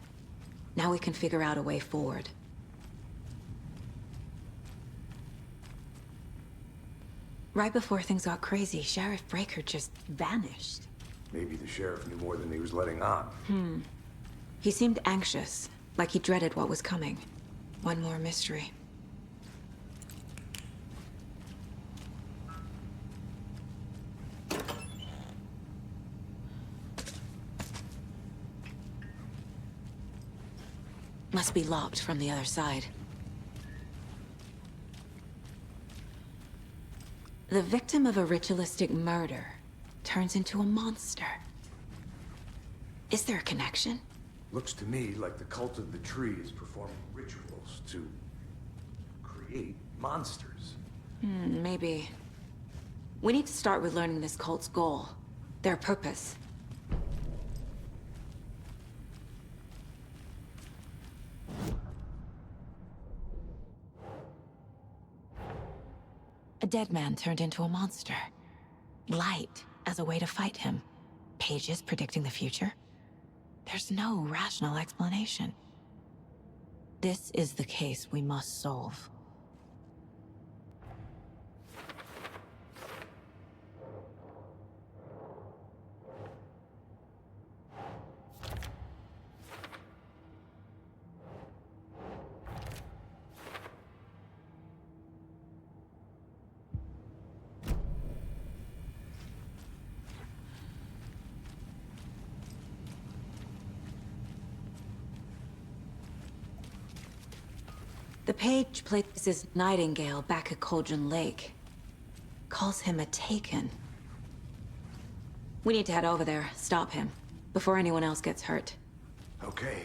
Now we can figure out a way forward. Right before things got crazy, Sheriff Breaker just vanished. Maybe the sheriff knew more than he was letting on. He seemed anxious, like he dreaded what was coming. One more mystery. Must be locked from the other side. The victim of a ritualistic murder turns into a monster. Is there a connection? Looks to me like the cult of the tree is performing rituals to create monsters. Maybe. We need to start with learning this cult's goal. Their purpose. A dead man turned into a monster. Light as a way to fight him. Pages predicting the future. There's no rational explanation. This is the case we must solve. The page places Nightingale back at Cauldron Lake. Calls him a Taken. We need to head over there, stop him, before anyone else gets hurt. Okay.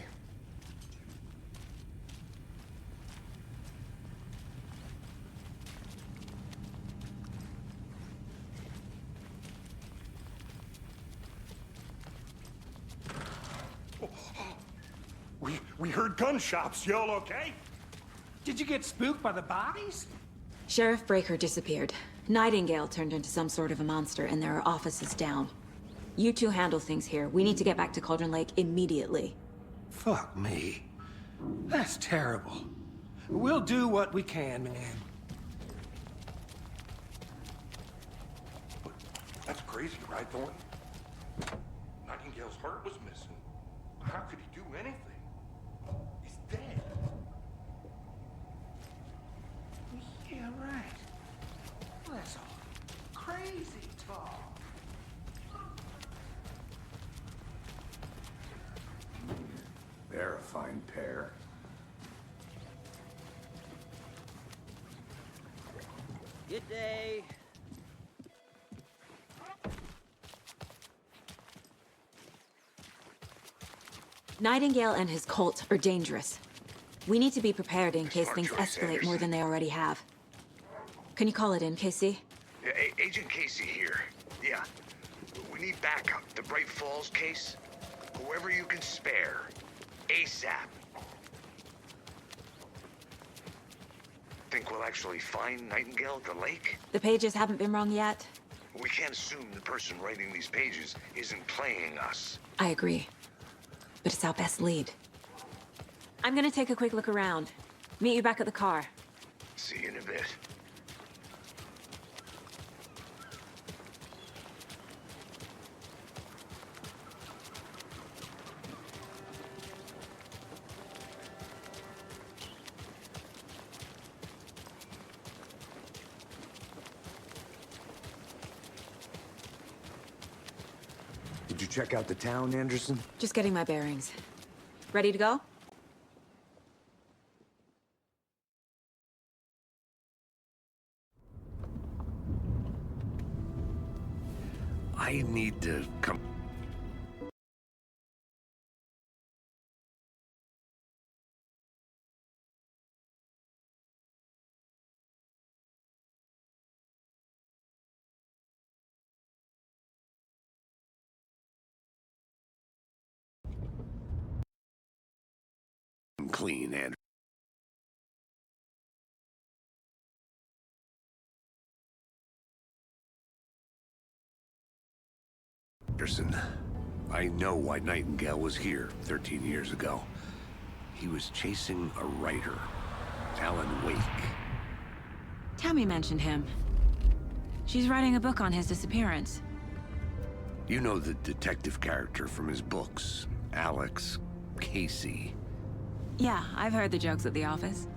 We heard gunshots. Y'all okay? Did you get spooked by the bodies? Sheriff Breaker disappeared. Nightingale turned into some sort of a monster, and there are offices down. You two handle things here. We need to get back to Cauldron Lake immediately. Fuck me. That's terrible. We'll do what we can, man. That's crazy, right, Thornton? Nightingale's heart was missing. How could he do anything? He's dead. Yeah, right. That's all crazy talk. They're a fine pair. Good day. Nightingale and his cult are dangerous. We need to be prepared in case things escalate more than they already have. Can you call it in, Casey? Yeah, Agent Casey here. Yeah. We need backup. The Bright Falls case. Whoever you can spare. ASAP. Think we'll actually find Nightingale at the lake? The pages haven't been wrong yet? We can't assume the person writing these pages isn't playing us. I agree. But it's our best lead. I'm gonna take a quick look around. Meet you back at the car. See you in a bit. Did you check out the town, Anderson? Just getting my bearings. Ready to go? I need to come... clean, Anderson. I know why Nightingale was here 13 years ago. He was chasing a writer, Alan Wake. Tammy mentioned him. She's writing a book on his disappearance. You know the detective character from his books, Alex Casey. Yeah, I've heard the jokes at the office.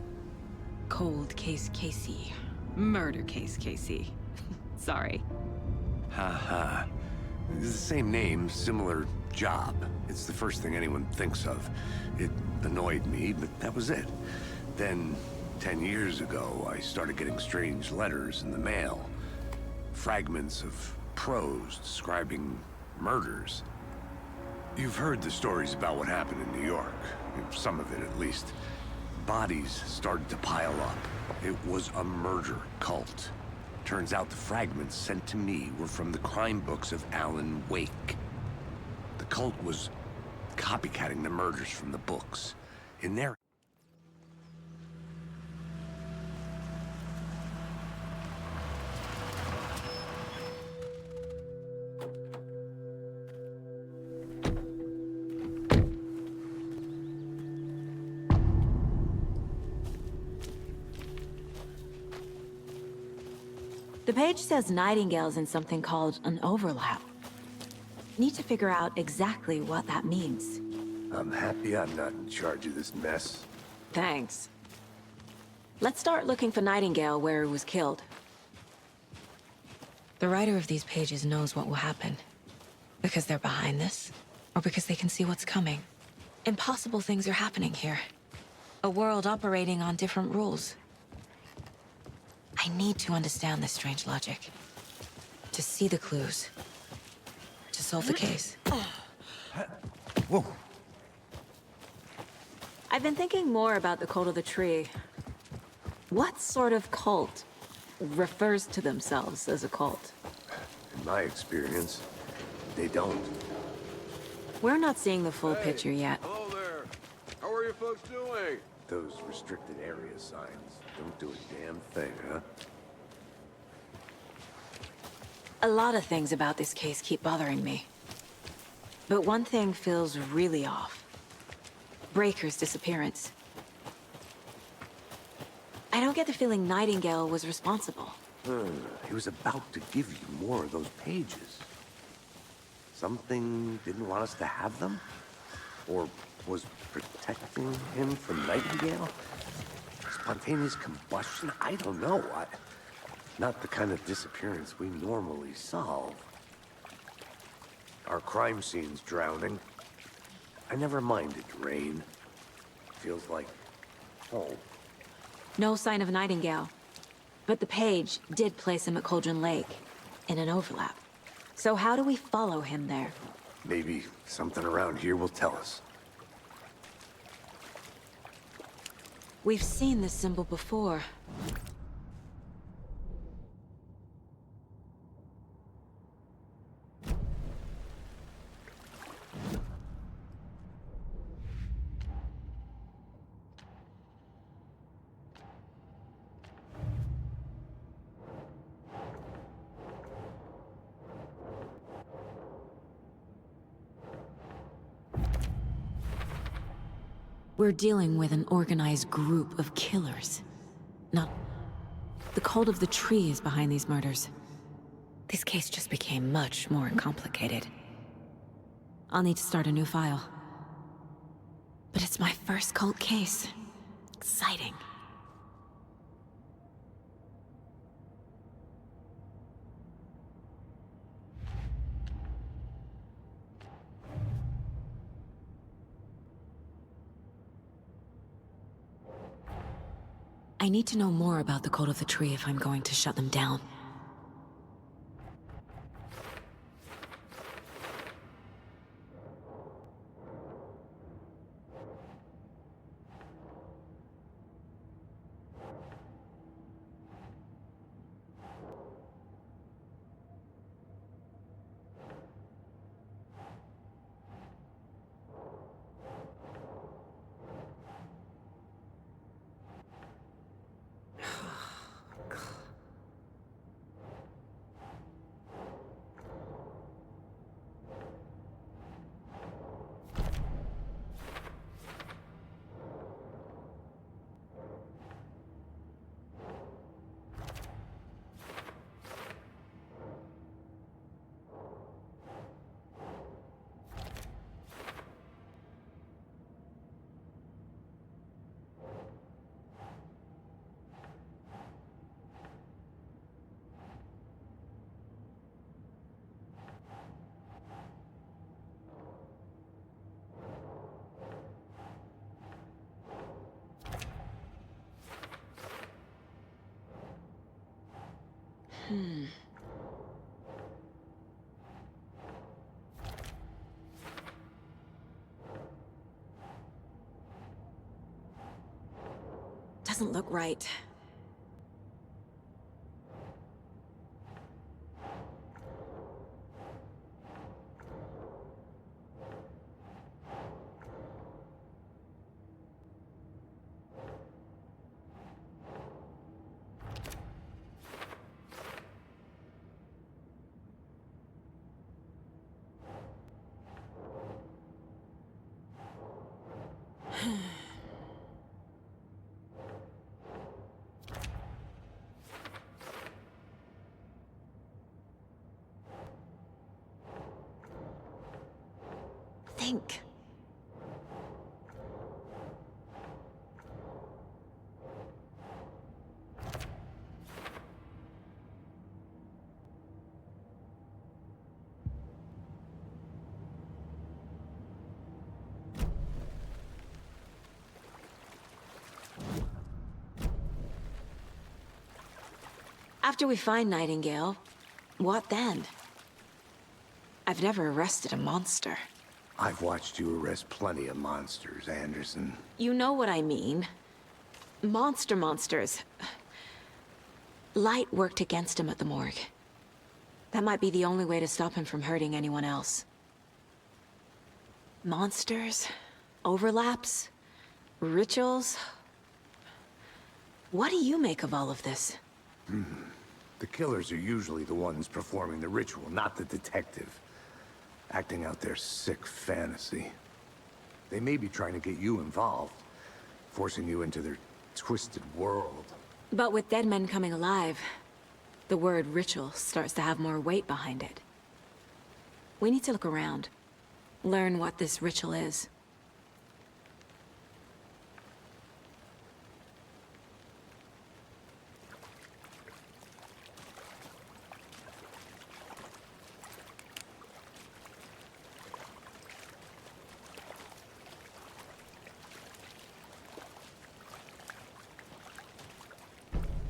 Cold case Casey. Murder case Casey. Sorry. Ha. It's the same name, similar job. It's the first thing anyone thinks of. It annoyed me, but that was it. Then, 10 years ago, I started getting strange letters in the mail. Fragments of prose describing murders. You've heard the stories about what happened in New York. Some of it, at least. Bodies started to pile up. It was a murder cult. Turns out the fragments sent to me were from the crime books of Alan Wake. The cult was copycatting the murders from the books. In their... The page says Nightingale's in something called an overlap. Need to figure out exactly what that means. I'm happy I'm not in charge of this mess. Thanks. Let's start looking for Nightingale where he was killed. The writer of these pages knows what will happen. Because they're behind this, or because they can see what's coming. Impossible things are happening here. A world operating on different rules. I need to understand this strange logic. To see the clues. To solve the case. Whoa. I've been thinking more about the cult of the tree. What sort of cult refers to themselves as a cult? In my experience, they don't. We're not seeing the full picture yet. Hello there. How are you folks doing? Those restricted area signs don't do a damn thing, huh? A lot of things about this case keep bothering me. But one thing feels really off. Breaker's disappearance. I don't get the feeling Nightingale was responsible. He was about to give you more of those pages. Something didn't want us to have them? Or was protecting him from Nightingale? Spontaneous combustion? I don't know. Not the kind of disappearance we normally solve. Our crime scene's drowning. I never minded rain. Feels like home. No sign of Nightingale. But the page did place him at Cauldron Lake, in an overlap. So how do we follow him there? Maybe something around here will tell us. We've seen this symbol before. We're dealing with an organized group of killers. Not... The cult of the tree is behind these murders. This case just became much more complicated. I'll need to start a new file. But it's my first cult case. Exciting. I need to know more about the cult of the tree if I'm going to shut them down. Doesn't look right. Think. After we find Nightingale, what then? I've never arrested a monster. I've watched you arrest plenty of monsters, Anderson. You know what I mean. Monsters. Light worked against him at the morgue. That might be the only way to stop him from hurting anyone else. Monsters? Overlaps? Rituals? What do you make of all of this? The killers are usually the ones performing the ritual, not the detective. Acting out their sick fantasy. They may be trying to get you involved, forcing you into their twisted world. But with dead men coming alive, the word ritual starts to have more weight behind it. We need to look around, learn what this ritual is.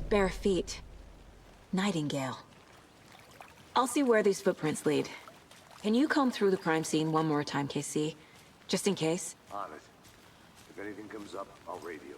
Bare feet. Nightingale. I'll see where these footprints lead. Can you comb through the crime scene one more time, KC? Just in case? On it. If anything comes up, I'll radio you.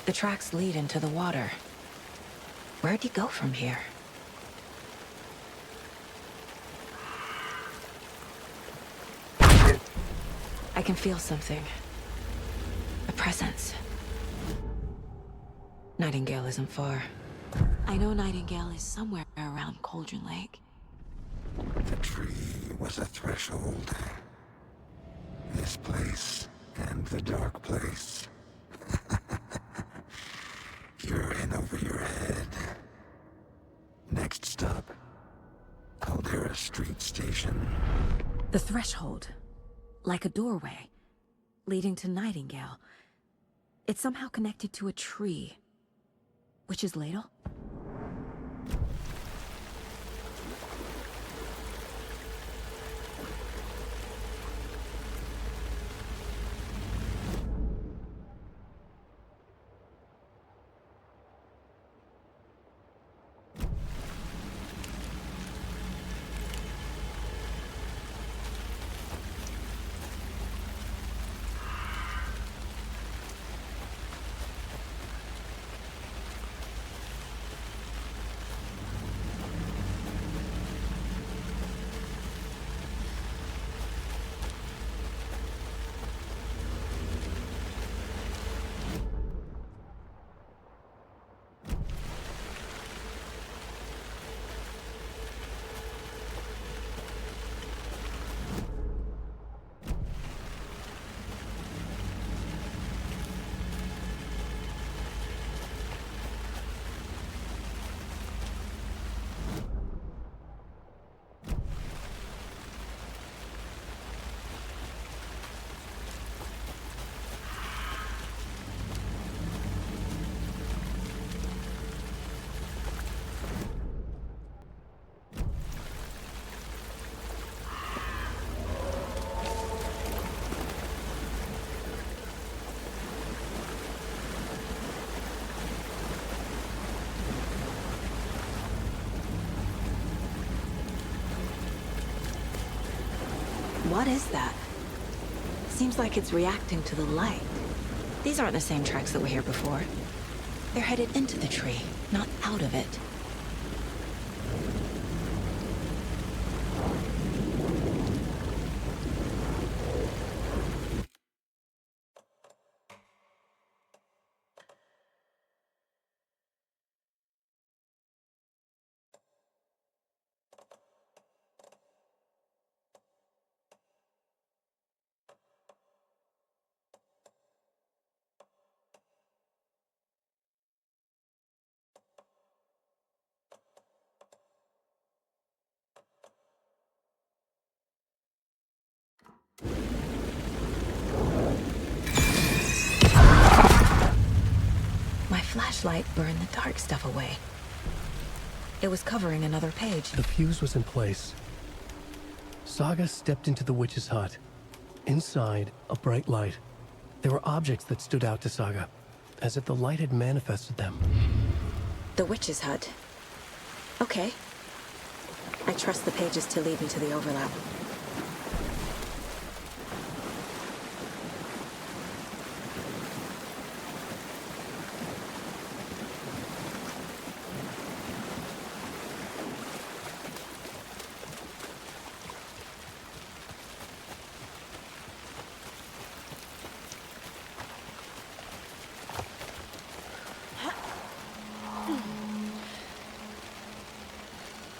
The tracks lead into the water. Where'd he go from here? I can feel something. A presence. Nightingale isn't far. I know Nightingale is somewhere around Cauldron Lake. The tree was a threshold. This place and the dark place. You're in over your head. Next stop, Caldera Street Station. The threshold. Like a doorway. Leading to Nightingale. It's somehow connected to a tree. Witch's Ladle? What is that? Seems like it's reacting to the light. These aren't the same tracks that were here before. They're headed into the tree, not out of it. My flashlight burned the dark stuff away. It was covering another page. The fuse was in place. Saga stepped into the witch's hut. Inside, a bright light. There were objects that stood out to Saga, as if the light had manifested them. The witch's hut. Okay. I trust the pages to lead me to the overlap.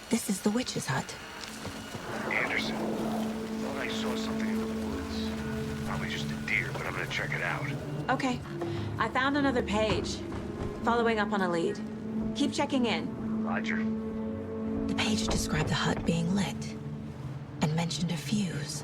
This is the witch's hut. Anderson, thought I saw something in the woods. Probably just a deer, but I'm gonna check it out. Okay. I found another page. Following up on a lead. Keep checking in. Roger. The page described the hut being lit and mentioned a fuse.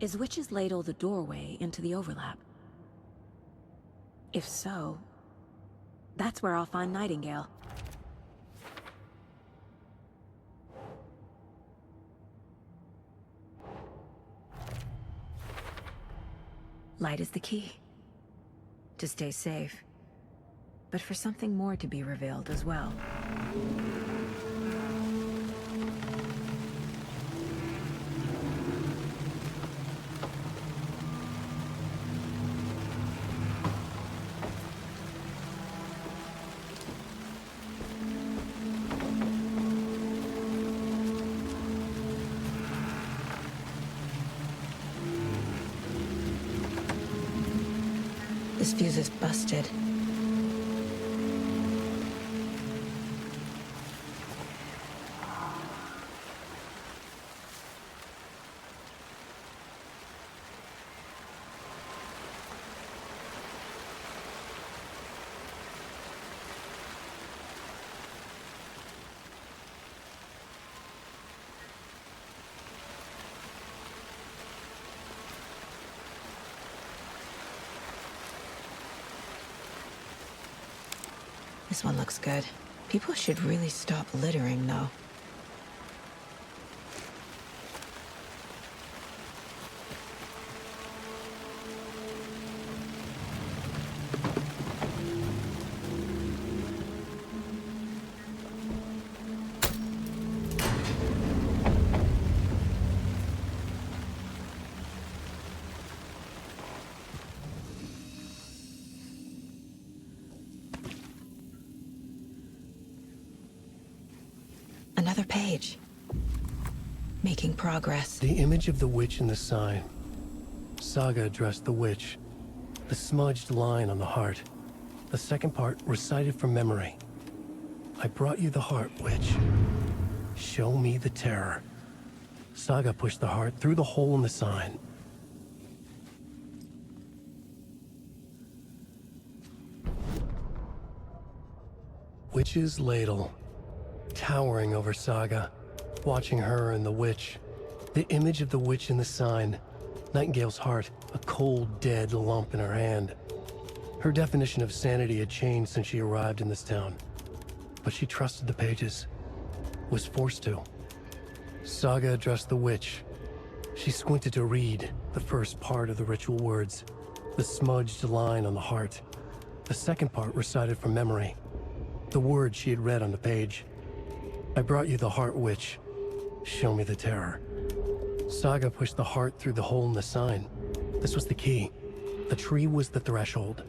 Is Witch's Ladle the doorway into the overlap? If so, that's where I'll find Nightingale. Light is the key. To stay safe. But for something more to be revealed as well. This fuse is busted. This one looks good. People should really stop littering, though. Another page. Making progress. The image of the witch in the sign. Saga addressed the witch. The smudged line on the heart. The second part recited from memory. I brought you the heart, witch. Show me the terror. Saga pushed the heart through the hole in the sign. Witch's ladle. Towering over Saga. Watching her and the witch. The image of the witch in the sign. Nightingale's heart, a cold, dead lump in her hand. Her definition of sanity had changed since she arrived in this town. But she trusted the pages. Was forced to. Saga addressed the witch. She squinted to read the first part of the ritual words. The smudged line on the heart. The second part recited from memory. The words she had read on the page. I brought you the heart, witch. Show me the terror. Saga pushed the heart through the hole in the sign. This was the key. The tree was the threshold.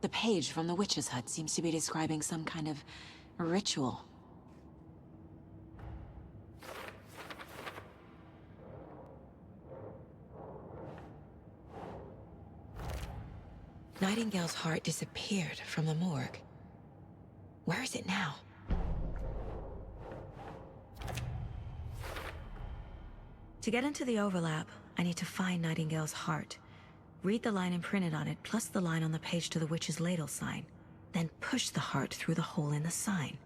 The page from the witch's hut seems to be describing some kind of ritual. Nightingale's heart disappeared from the morgue. Where is it now? To get into the overlap, I need to find Nightingale's heart. Read the line imprinted on it, plus the line on the page to the witch's ladle sign. Then push the heart through the hole in the sign.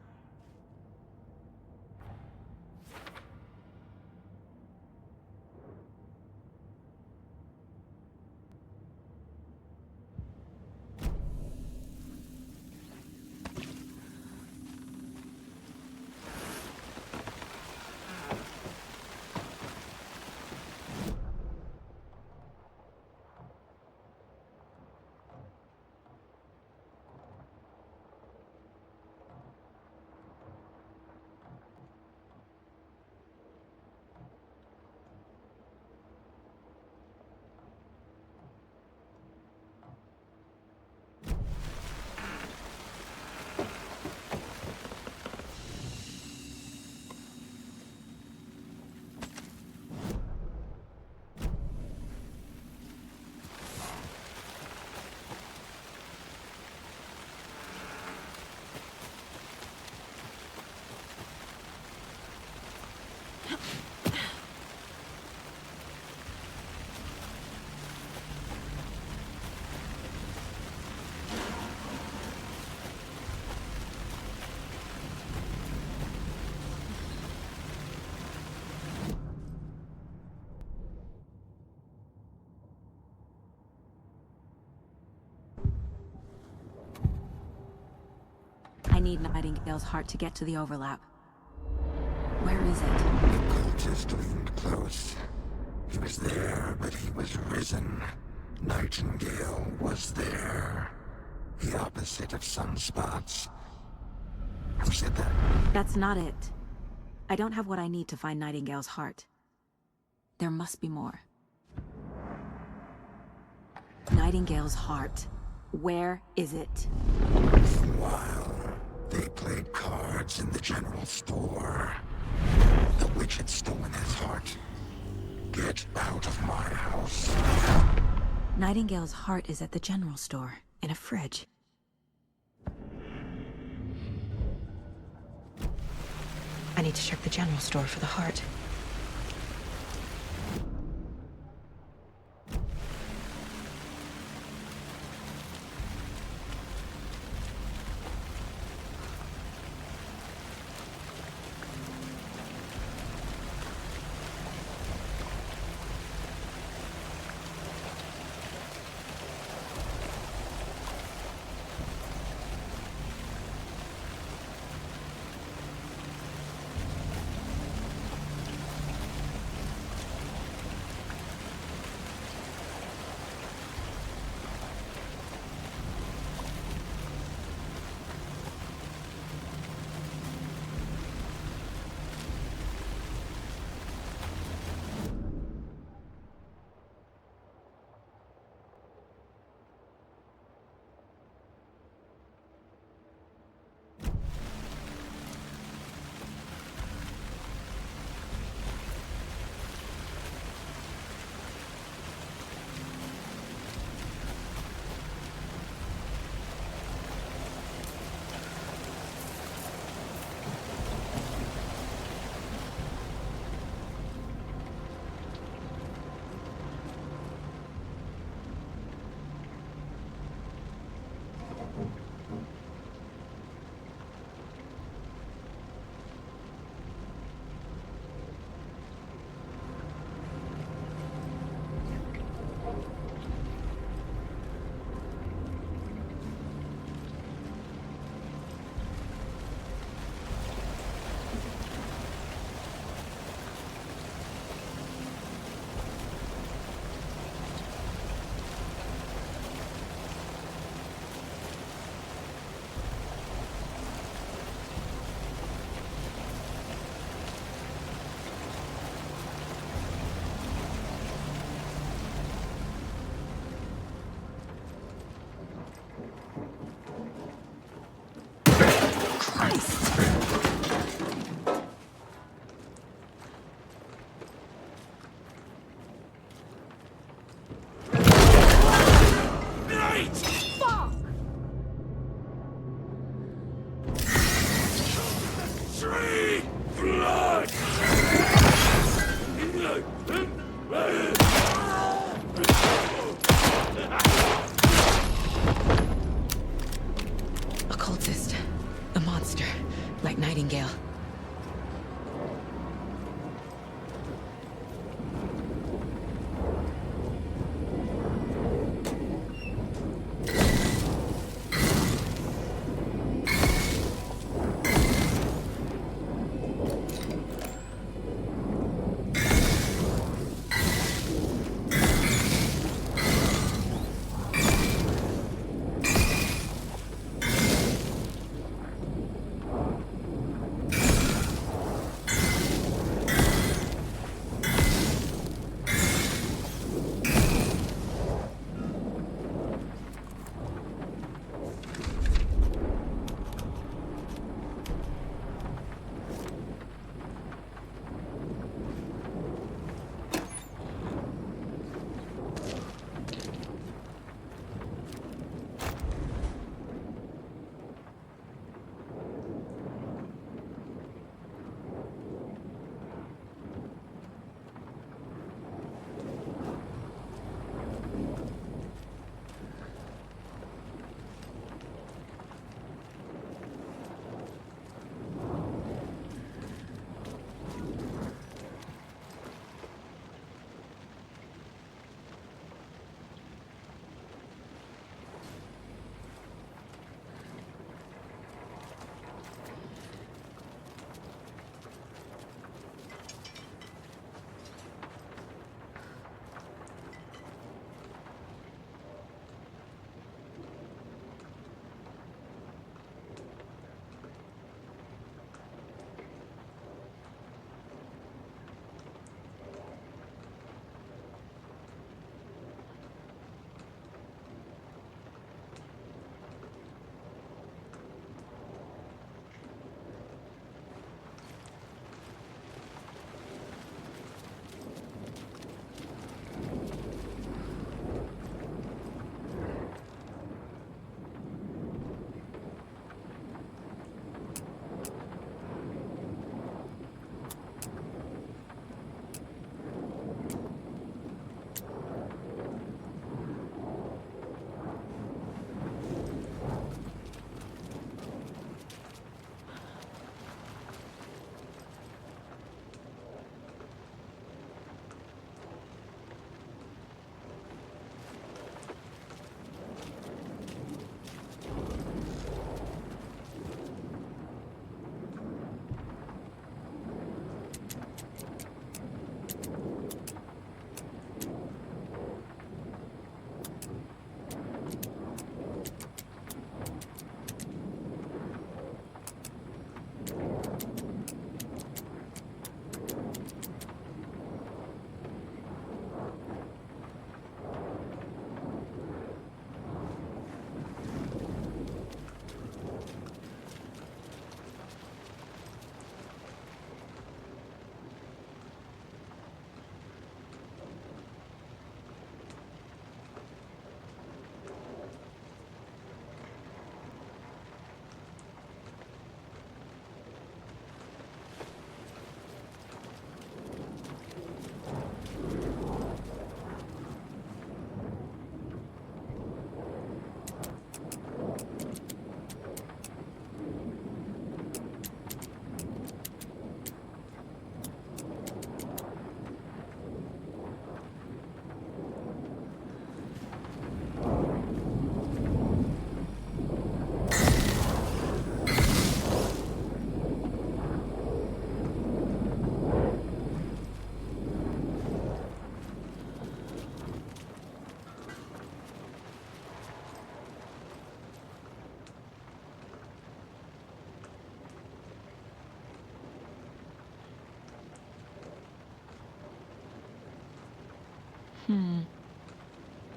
I need Nightingale's heart to get to the overlap. Where is it? The cultist leaned close. He was there, but he was risen. Nightingale was there. The opposite of sunspots. Who said that? That's not it. I don't have what I need to find Nightingale's heart. There must be more. Nightingale's heart. Where is it? Meanwhile, they played cards in the general store. The witch had stolen his heart. Get out of my house. Nightingale's heart is at the general store, in a fridge. I need to check the general store for the heart. monster, like Nightingale.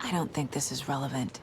I don't think this is relevant.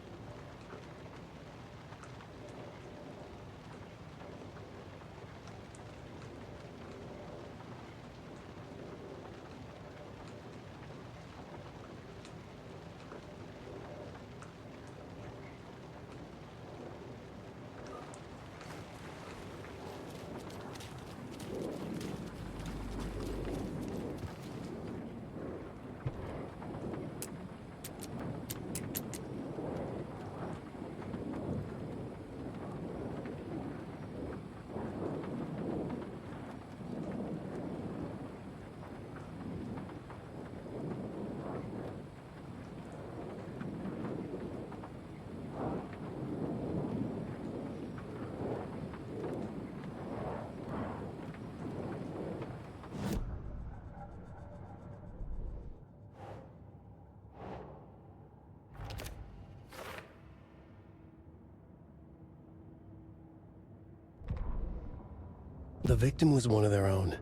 The victim was one of their own.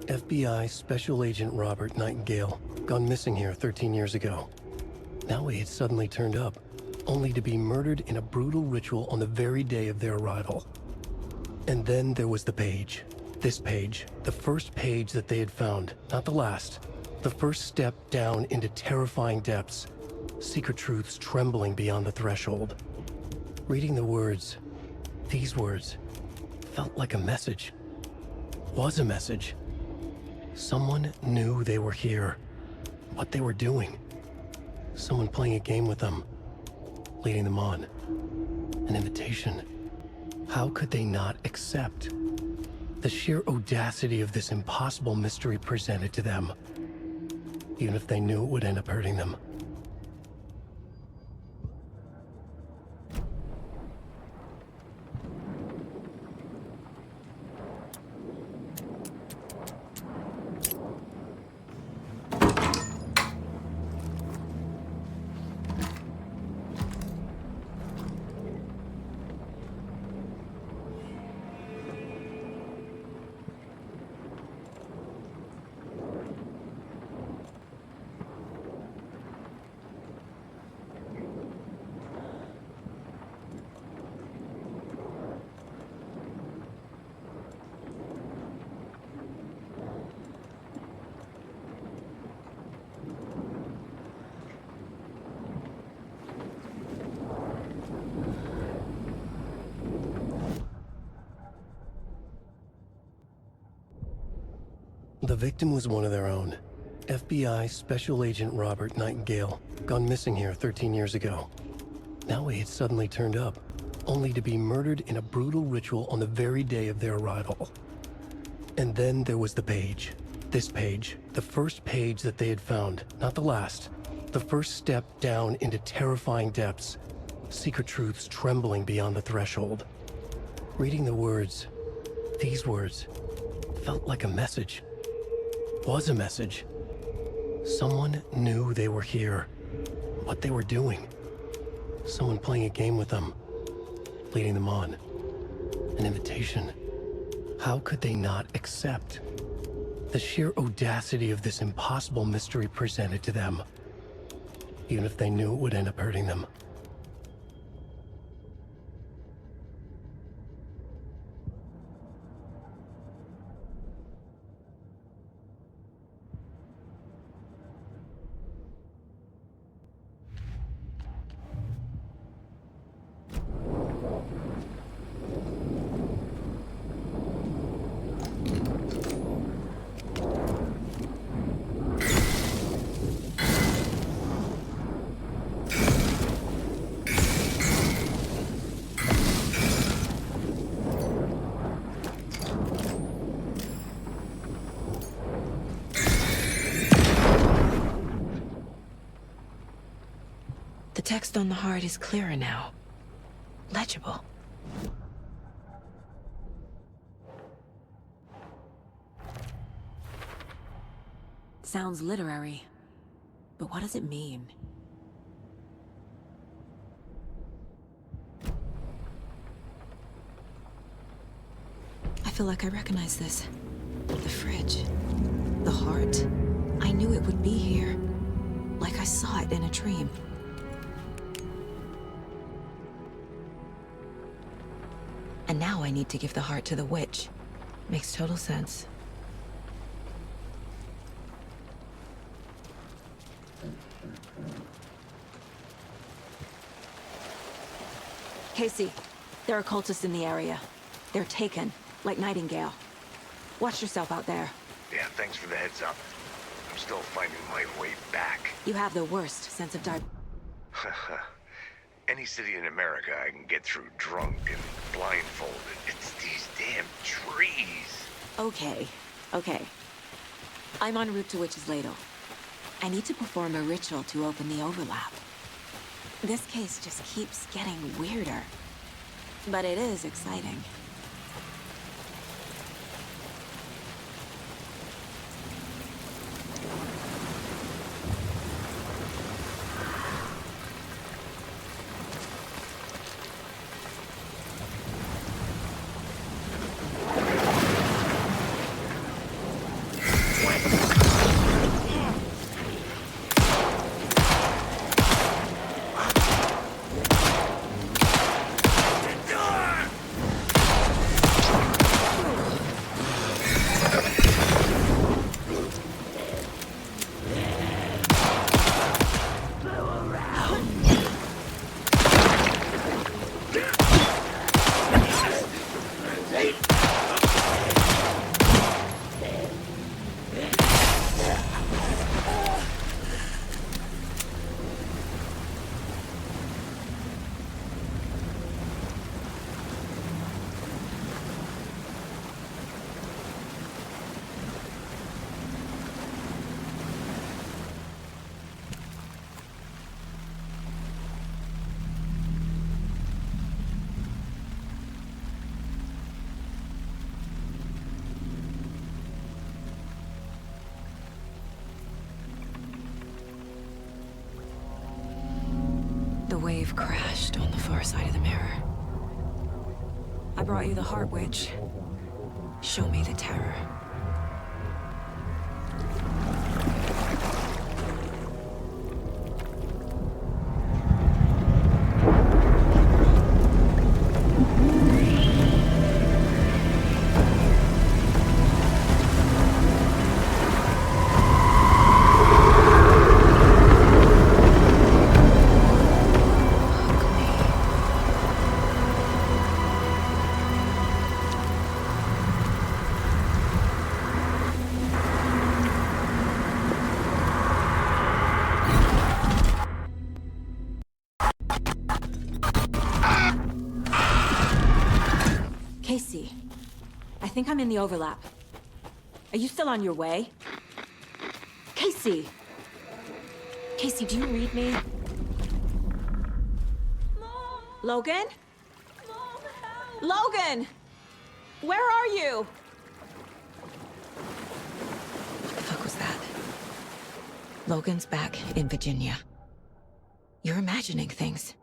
FBI Special Agent Robert Nightingale, gone missing here 13 years ago. Now he had suddenly turned up, only to be murdered in a brutal ritual on the very day of their arrival. And then there was the page. This page, the first page that they had found, not the last. The first step down into terrifying depths, secret truths trembling beyond the threshold. Reading the words, these words, felt like a message. Was a message. Someone knew they were here, what they were doing. Someone playing a game with them, leading them on. An invitation. How could they not accept? The sheer audacity of this impossible mystery presented to them, even if they knew it would end up hurting them. The victim was one of their own. FBI Special Agent Robert Nightingale, gone missing here 13 years ago. Now he had suddenly turned up, only to be murdered in a brutal ritual on the very day of their arrival. And then there was the page. This page, the first page that they had found, not the last. The first step down into terrifying depths, secret truths trembling beyond the threshold. Reading the words, these words, felt like a message. Was a message. Someone knew they were here, what they were doing. Someone playing a game with them, leading them on. An invitation. How could they not accept? The sheer audacity of this impossible mystery presented to them, even if they knew it would end up hurting them. The text on the heart is clearer now. Legible. Sounds literary, but what does it mean? I feel like I recognize this. The fridge. The heart. I knew it would be here. Like I saw it in a dream. And now I need to give the heart to the witch. Makes total sense. Casey, there are cultists in the area. They're taken, like Nightingale. Watch yourself out there. Yeah, thanks for the heads up. I'm still finding my way back. You have the worst sense of Any city in America I can get through drunk and blindfolded. It's these damn trees. Okay. I'm en route to Witch's Ladle. I need to perform a ritual to open the overlap. This case just keeps getting weirder. But it is exciting. wave crashed on the far side of the mirror. I brought you the heart witch. Show me the terror. Casey, I think I'm in the overlap. Are you still on your way? Casey! Casey, do you read me? Mom! Logan? Mom, help! Logan! Where are you? What the fuck was that? Logan's back in Virginia. You're imagining things.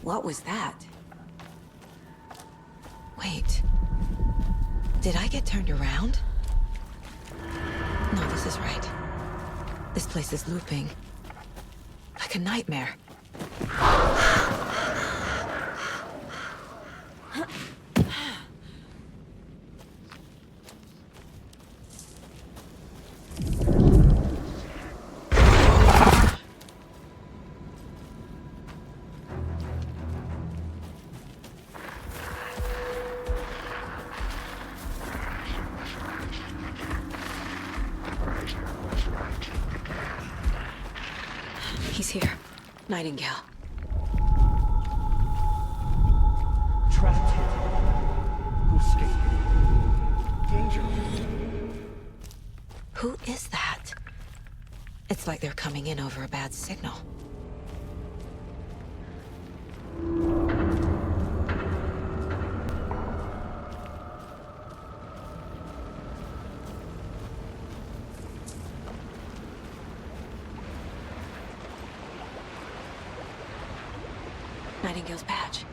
What was that? Wait. Did I get turned around? No, this is right. This place is looping. Like a nightmare. He's here. Nightingale. Trapped. Who escaped? Danger. Who is that? It's like they're coming in over a bad signal. Nightingale's badge.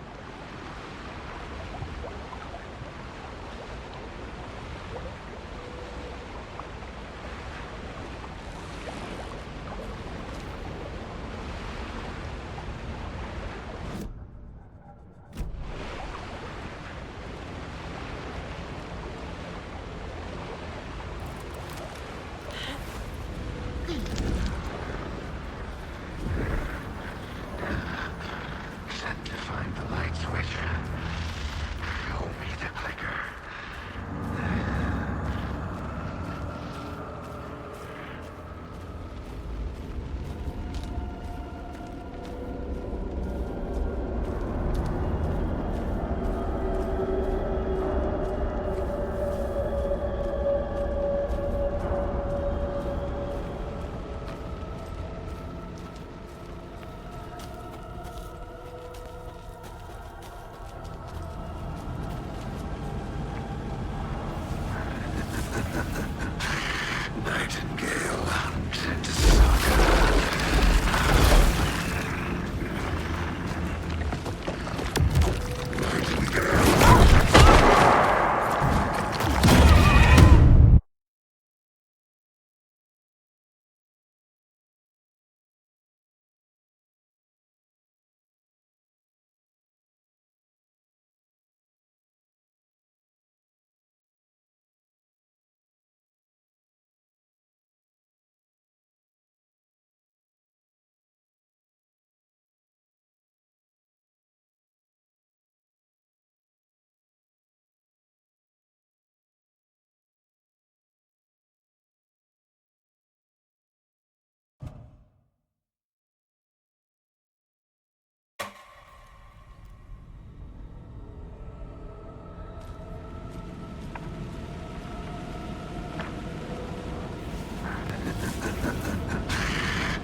Nightingale hunted Saga.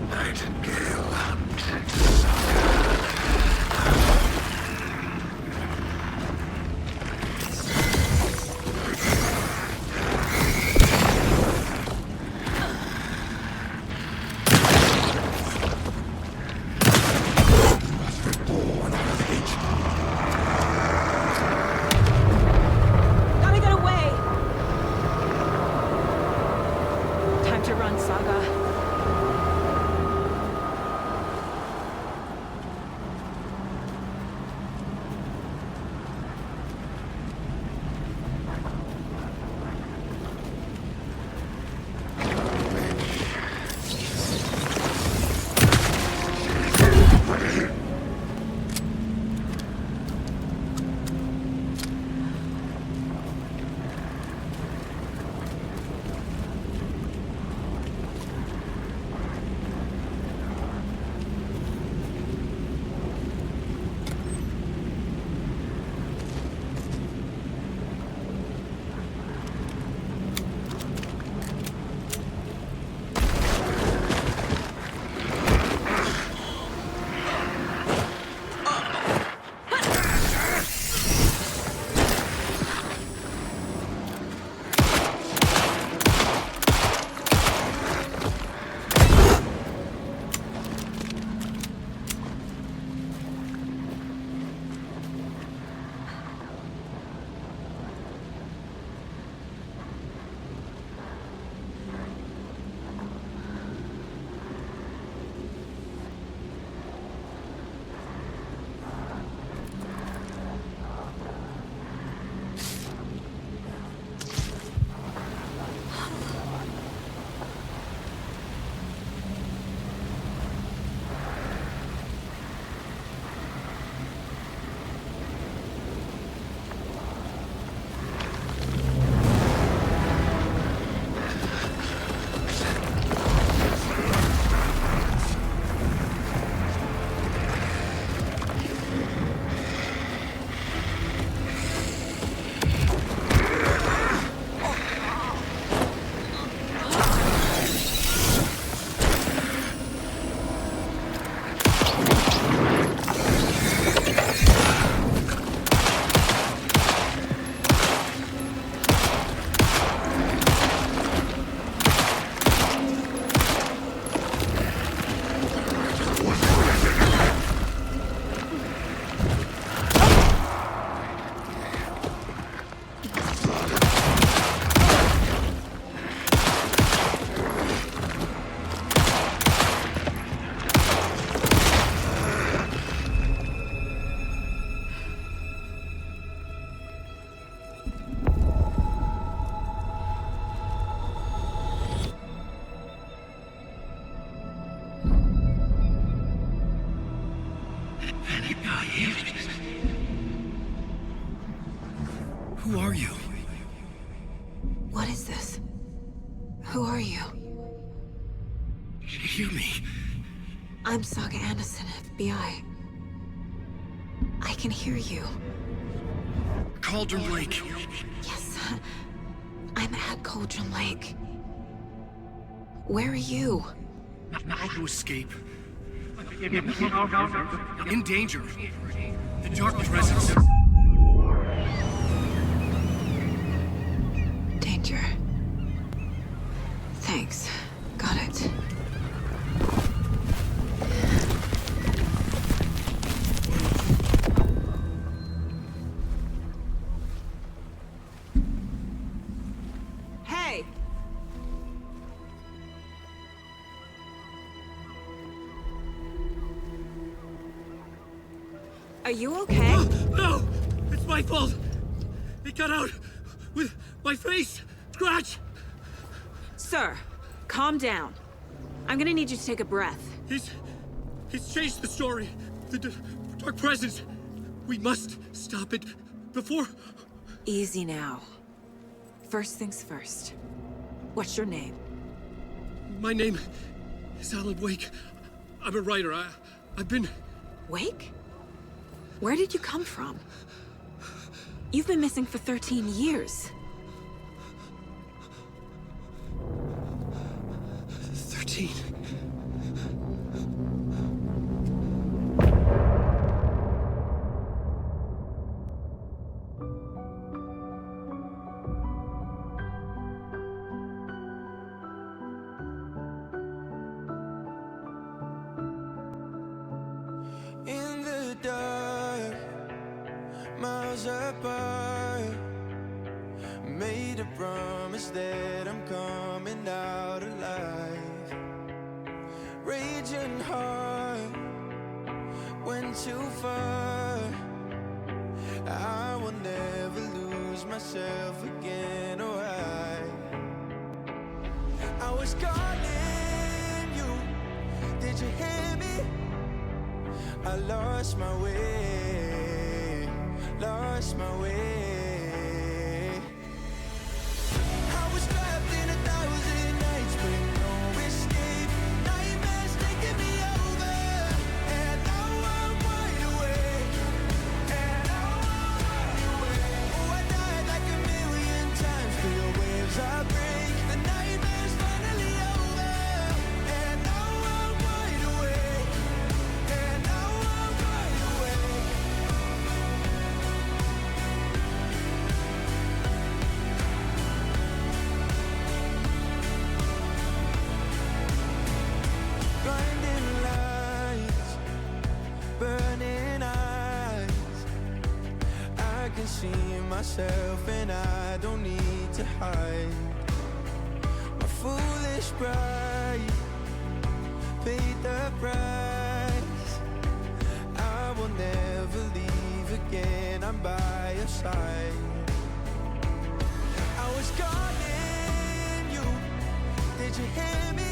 Nightingale hunted Saga. Gotta get away! Time to run, Saga. Who are you? What is this? Who are you? Hear me. I'm Saga Anderson, FBI. I can hear you. Cauldron Lake. Yes, I'm at Cauldron Lake. Where are you? How to escape. In danger. The dark presence. Danger. Thanks. Got it. Hey! Are you okay? No! It's my fault! It got out with my face! Scratch! Sir, calm down. I'm gonna need you to take a breath. He's changed the story. The dark presence. We must stop it before... Easy now. First things first. What's your name? My name is Alan Wake. I'm a writer. I've been... Wake? Where did you come from? You've been missing for 13 years. 13. In the dark, miles apart, made a promise that I'm coming out alive. Raging heart, went too far. I will never lose myself again, or I was calling you, did you hear me? I lost my way, lost my way. I was trapped in 1,000 nights with no escape. Nightmares taking me over, and now I'm wide awake. And now I'm wide awake. Oh, I died like 1,000,000 times. Feel waves I break. The nightmare's finally over, and now I'm wide awake. And now I'm wide awake. Blinding lights, burning eyes. I can see myself and I don't need to hide. My foolish pride paid the price. I will never leave again, I'm by your side. I was calling you, did you hear me?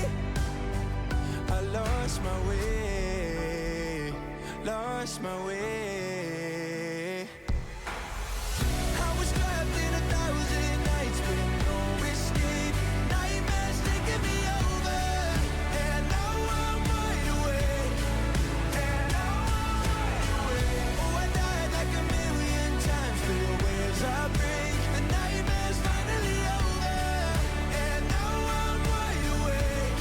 I lost my way, lost my way. I was trapped in 1,000 nights with no escape. Nightmares taking me over, and now I'm wide awake. And now I'm wide awake. Oh, I died like 1,000,000 times. Feel waves I break. The nightmare's finally over, and now I'm wide awake.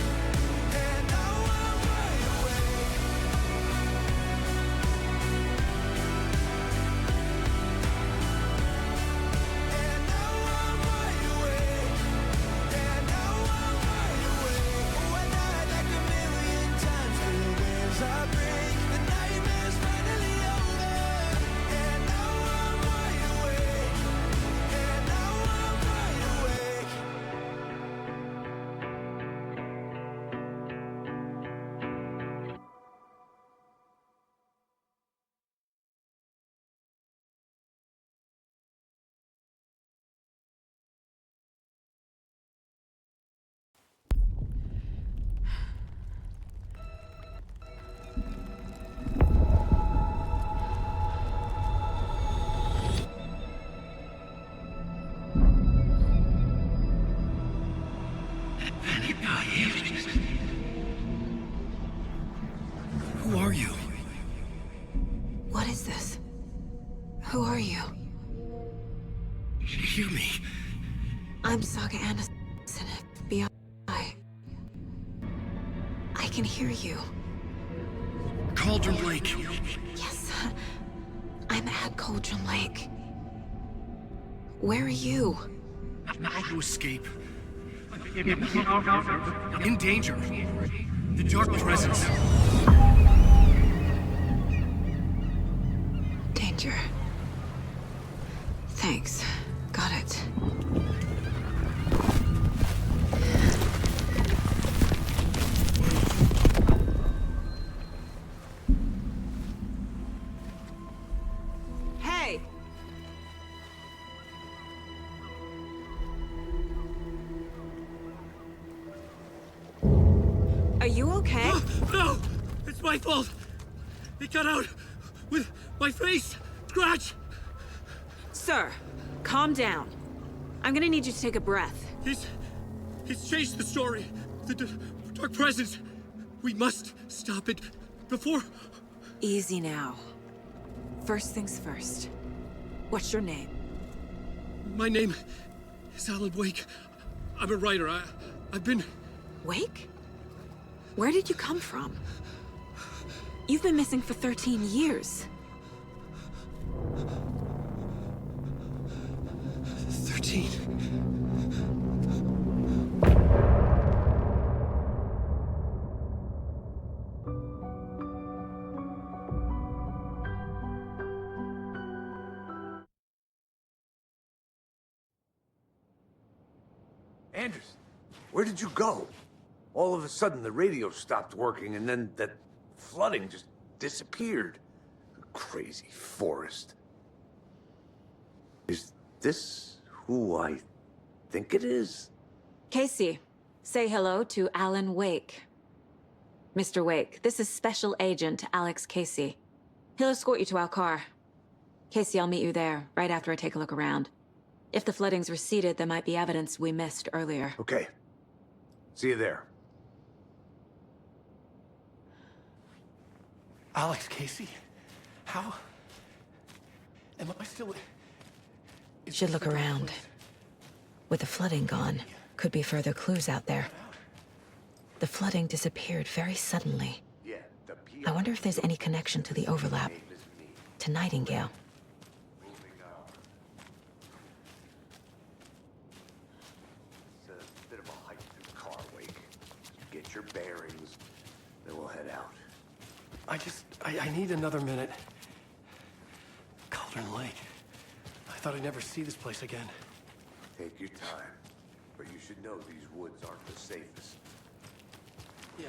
And now I'm wide awake. And now I'm wide awake. And now I'm wide awake. Oh, I died like 1,000,000 times. Feel waves I break. The nightmare's finally over, and now I'm wide awake. And now I'm wide awake. Who are you? What is this? Who are you? Hear me. I'm Saga Anderson, FBI. I can hear you. Cauldron Lake. Yes, I'm at Cauldron Lake. Where are you? How to escape. In danger. The dark presence. Danger. Thanks. Got it. Hey! Are you okay? No! It's my fault! It got out with my face! Scratch! Sir, calm down. I'm gonna need you to take a breath. He's changed the story. The dark presence. We must stop it before... Easy now. First things first. What's your name? My name is Alan Wake. I'm a writer. I've been... Wake? Where did you come from? You've been missing for 13 years. 13. Anders, where did you go? All of a sudden, the radio stopped working, and then that flooding just disappeared. Crazy forest. Is this who I think it is? Casey, say hello to Alan Wake. Mr. Wake, this is Special Agent Alex Casey. He'll escort you to our car. Casey, I'll meet you there, right after I take a look around. If the flooding's receded, there might be evidence we missed earlier. Okay. See you there. Alex Casey? How? Am I still... Should look around. With the flooding gone, could be further clues out there. The flooding disappeared very suddenly. I wonder if there's any connection to the overlap. To Nightingale. It's a bit of a hike through car, Wake. Get your bearings, then we'll head out. I need another minute. Cauldron Lake. I thought I'd never see this place again. Take your time. But you should know these woods aren't the safest. Yeah.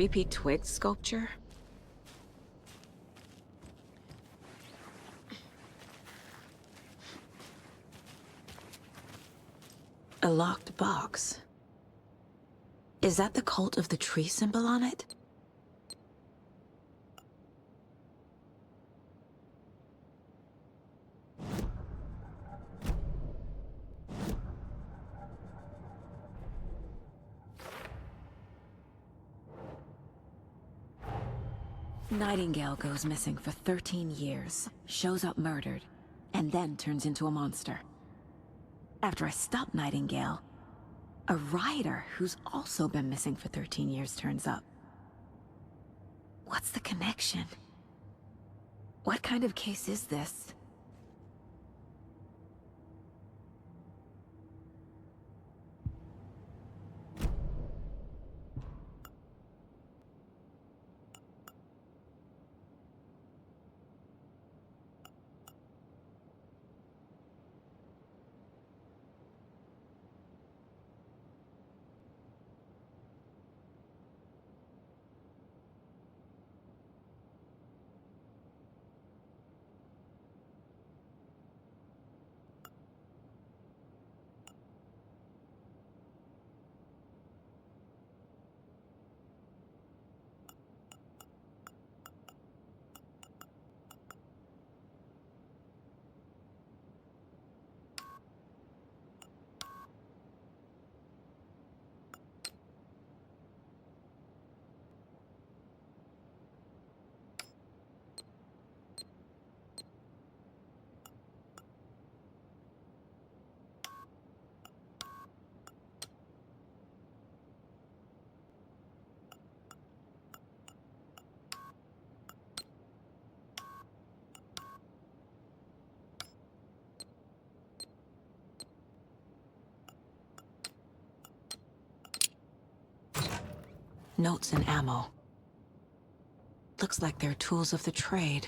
creepy twig sculpture? A locked box. Is that the cult of the tree symbol on it? Nightingale goes missing for 13 years, shows up murdered, and then turns into a monster. After I stop Nightingale, a rider who's also been missing for 13 years turns up. What's the connection? What kind of case is this? Notes and ammo. Looks like they're tools of the trade.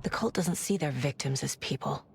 The cult doesn't see their victims as people.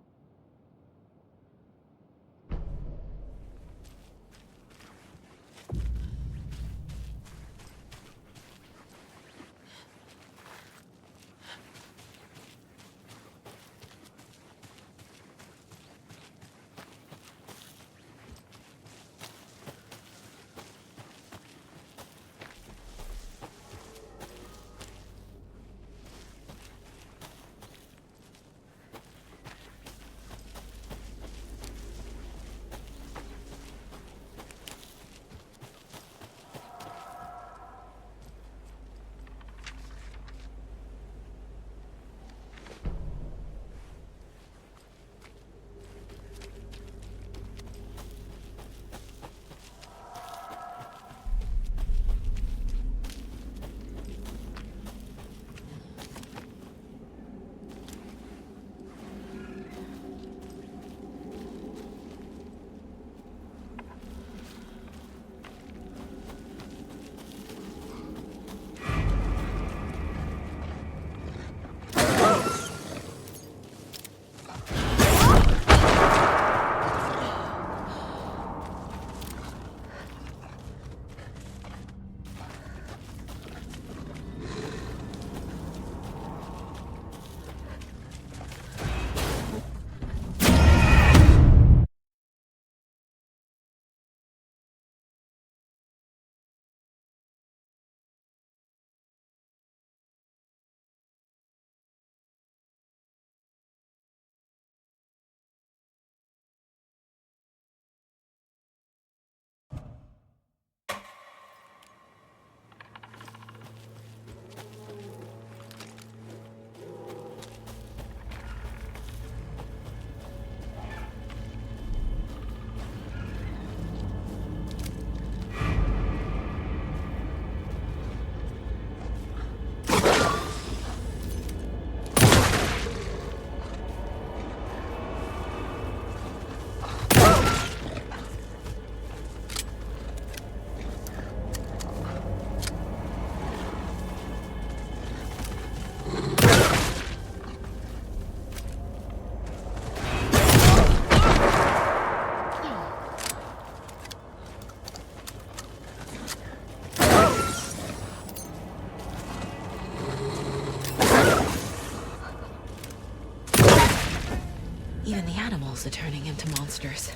Even the animals are turning into monsters.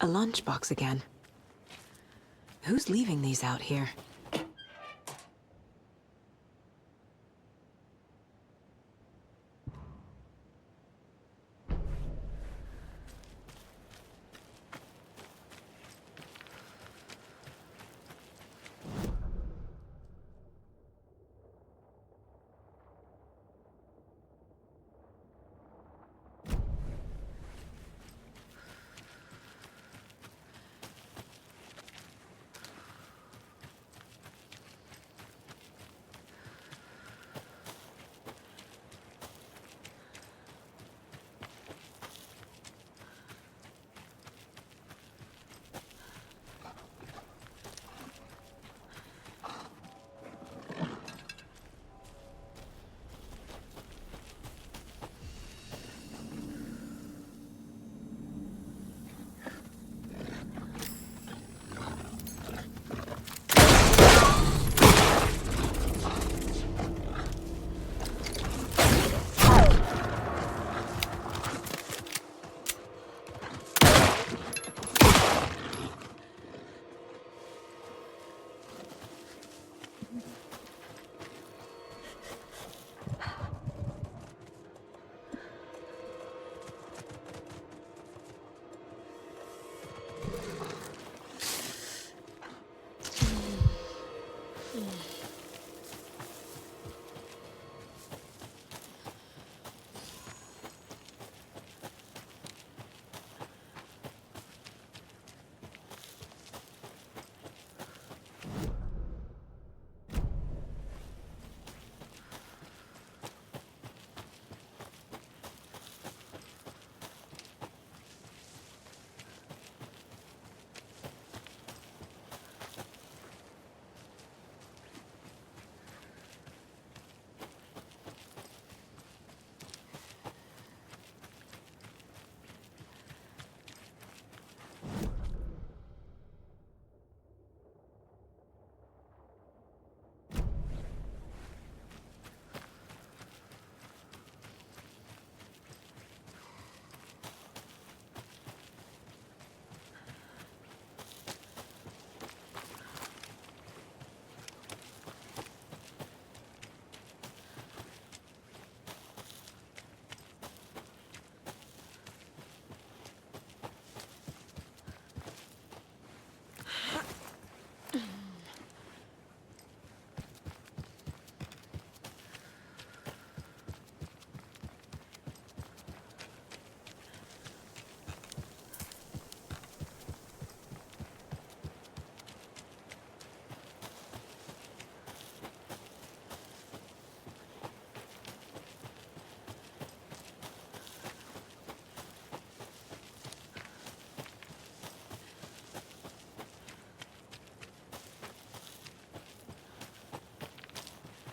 A lunchbox again. Who's leaving these out here?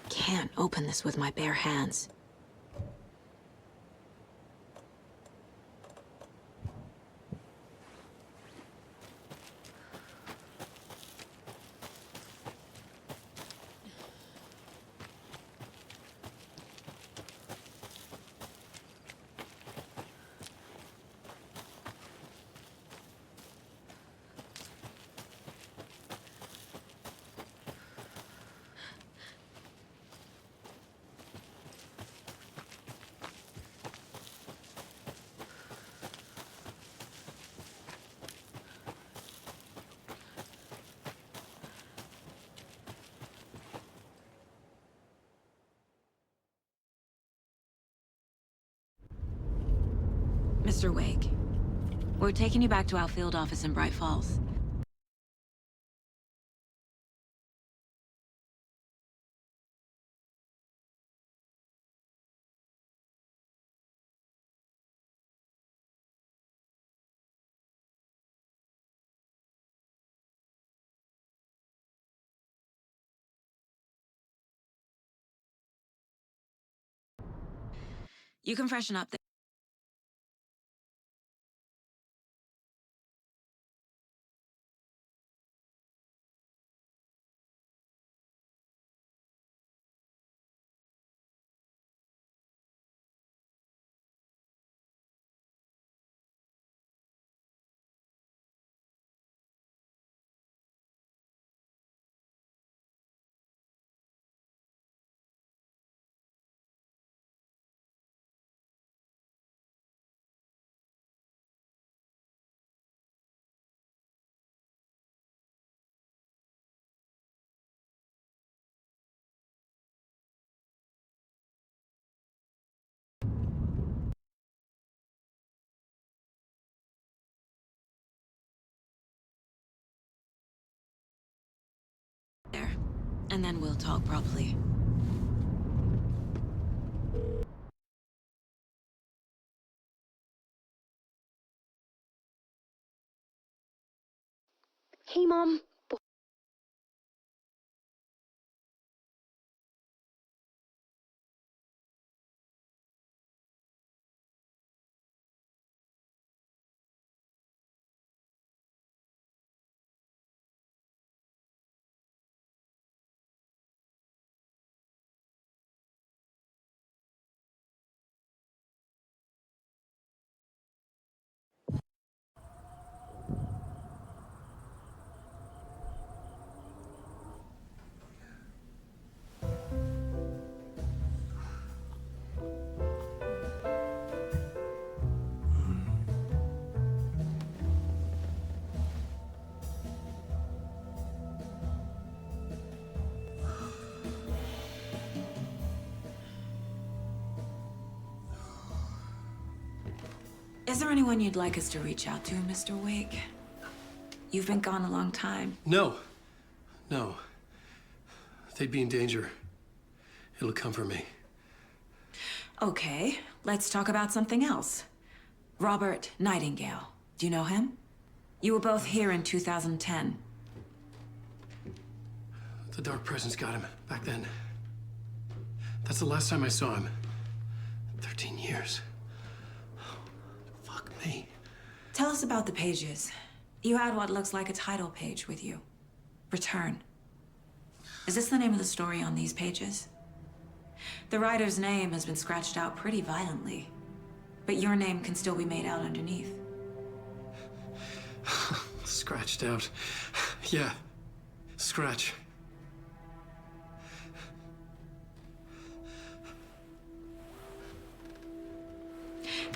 Can't open this with my bare hands. Mr. Wake, we're taking you back to our field office in Bright Falls. You can freshen up there. And then we'll talk properly. Hey, Mom. Is there anyone you'd like us to reach out to, Mr. Wake? You've been gone a long time. No. No. They'd be in danger. It'll come for me. Okay, let's talk about something else. Robert Nightingale. Do you know him? You were both here in 2010. The Dark Presence got him back then. That's the last time I saw him. 13 years. Fuck me. Tell us about the pages. You had what looks like a title page with you. Return. Is this the name of the story on these pages? The writer's name has been scratched out pretty violently, but your name can still be made out underneath. Scratched out. Yeah. Scratch.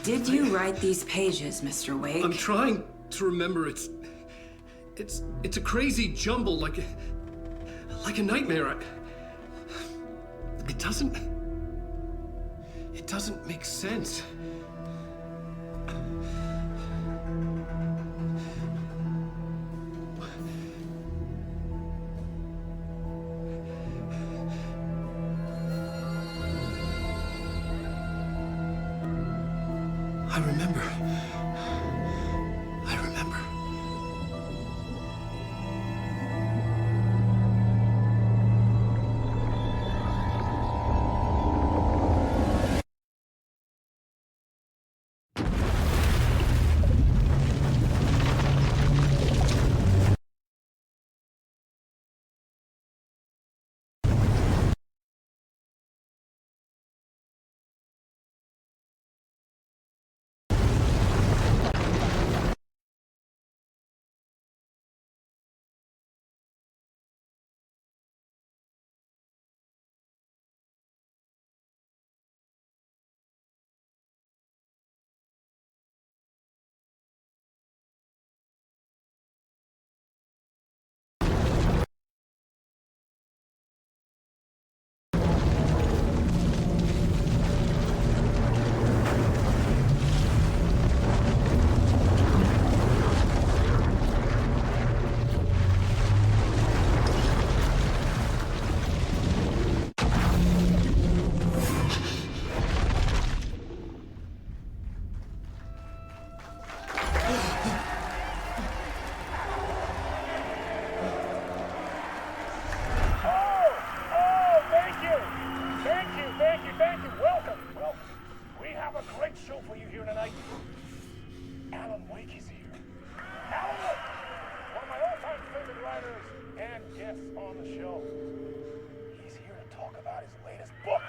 Did you write these pages, Mr. Wake? I'm trying to remember. It's a crazy jumble, like a nightmare. It doesn't make sense. I remember. Alan Wake is here. Alan Wake, one of my all-time favorite writers and guests on the show. He's here to talk about his latest book.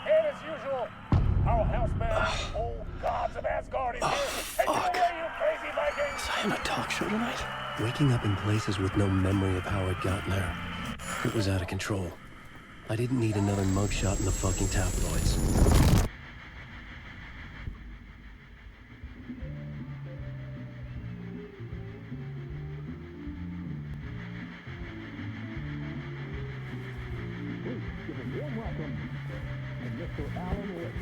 And as usual, our house band, Old Gods of Asgard, is here. Take it away, you crazy Vikings! Was I on a talk show tonight? Waking up in places with no memory of how I'd gotten there. It was out of control. I didn't need another mugshot in the fucking tabloids. Give a warm welcome to Mr. Alan Wake.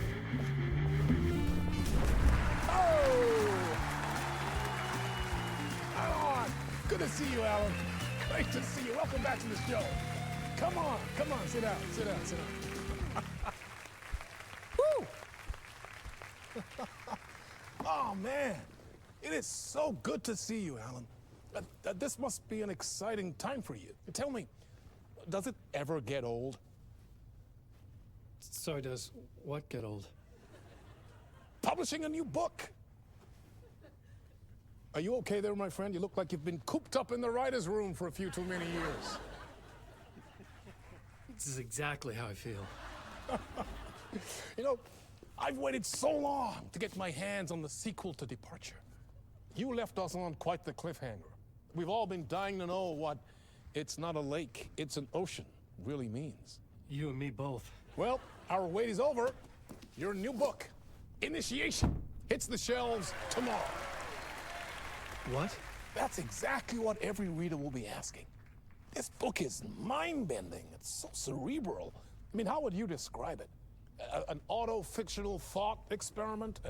Alan! Good to see you, Alan. Great to see you. Welcome back to the show. Come on, sit down. Woo! Oh, man. It is so good to see you, Alan. This must be an exciting time for you. Tell me, does it ever get old? Sorry, does what get old? Publishing a new book. Are you okay there, my friend? You look like you've been cooped up in the writer's room for a few too many years. This is exactly how I feel. You know, I've waited so long to get my hands on the sequel to Departure. You left us on quite the cliffhanger. We've all been dying to know what "it's not a lake, it's an ocean" really means. You and me both. Well, our wait is over. Your new book, Initiation, hits the shelves tomorrow. What? That's exactly what every reader will be asking. This book is mind-bending. It's so cerebral. I mean, how would you describe it? An auto-fictional thought experiment?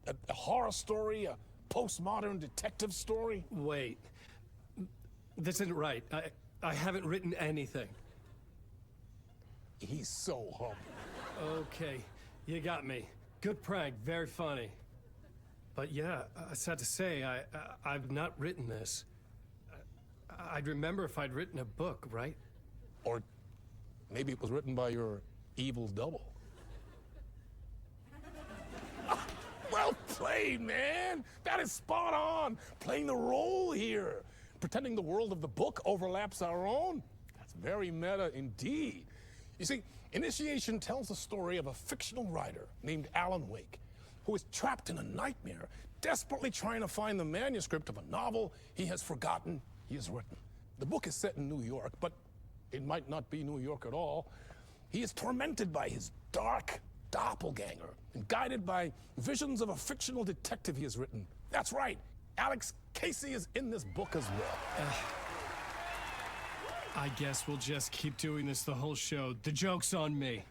A horror story? A postmodern detective story? Wait. This isn't right. I haven't written anything. He's so humble. Okay, you got me. Good prank, very funny. But yeah, sad to say, I've not written this. I'd remember if I'd written a book, right? Or maybe it was written by your evil double. Well played, man! That is spot on! Playing the role here. Pretending the world of the book overlaps our own. That's very meta indeed. You see, Initiation tells the story of a fictional writer named Alan Wake, who is trapped in a nightmare, desperately trying to find the manuscript of a novel he has forgotten he has written. The book is set in New York, but it might not be New York at all. He is tormented by his dark doppelganger and guided by visions of a fictional detective he has written. That's right, Alex Casey is in this book as well. I guess we'll just keep doing this the whole show. The joke's on me.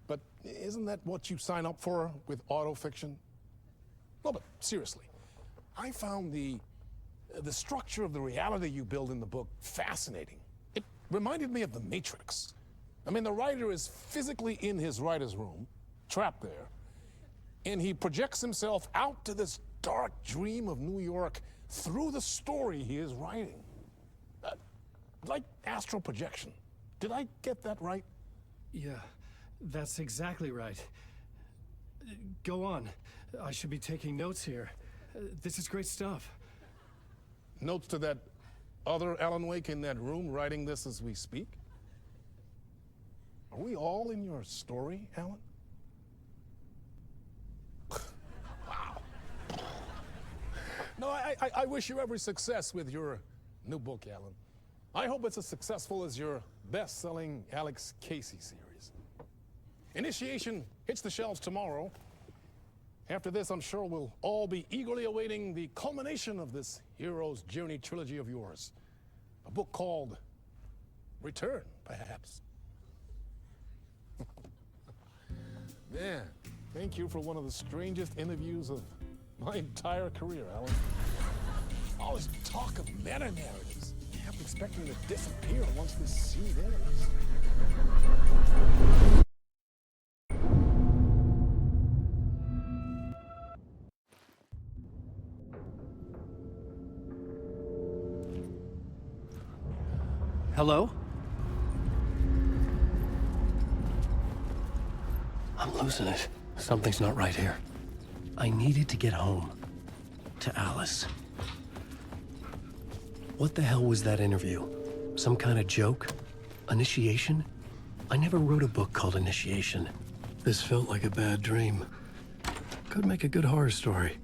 But isn't that what you sign up for with autofiction? No, but seriously, I found the structure of the reality you build in the book fascinating. It reminded me of The Matrix. I mean, the writer is physically in his writer's room, trapped there, and he projects himself out to this dark dream of New York through the story he is writing. Like astral projection. Did I get that right? Yeah, that's exactly right. Go on. I should be taking notes here. This is great stuff. Notes to that other Alan Wake in that room writing this as we speak? Are we all in your story, Alan? Wow. No, I wish you every success with your new book, Alan. I hope it's as successful as your best-selling Alex Casey series. Initiation hits the shelves tomorrow. After this, I'm sure we'll all be eagerly awaiting the culmination of this hero's journey trilogy of yours. A book called Return, perhaps. Man, thank you for one of the strangest interviews of my entire career, Alan. All this talk of meta-narratives. I kept expecting to disappear once this scene ends. Hello? I'm losing it. Something's not right here. I needed to get home. To Alice. What the hell was that interview? Some kind of joke? Initiation? I never wrote a book called Initiation. This felt like a bad dream. Could make a good horror story.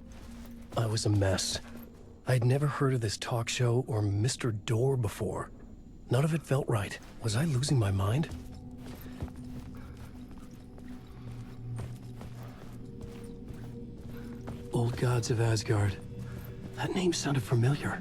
I was a mess. I'd never heard of this talk show or Mr. Door before. None of it felt right. Was I losing my mind? Old Gods of Asgard. That name sounded familiar.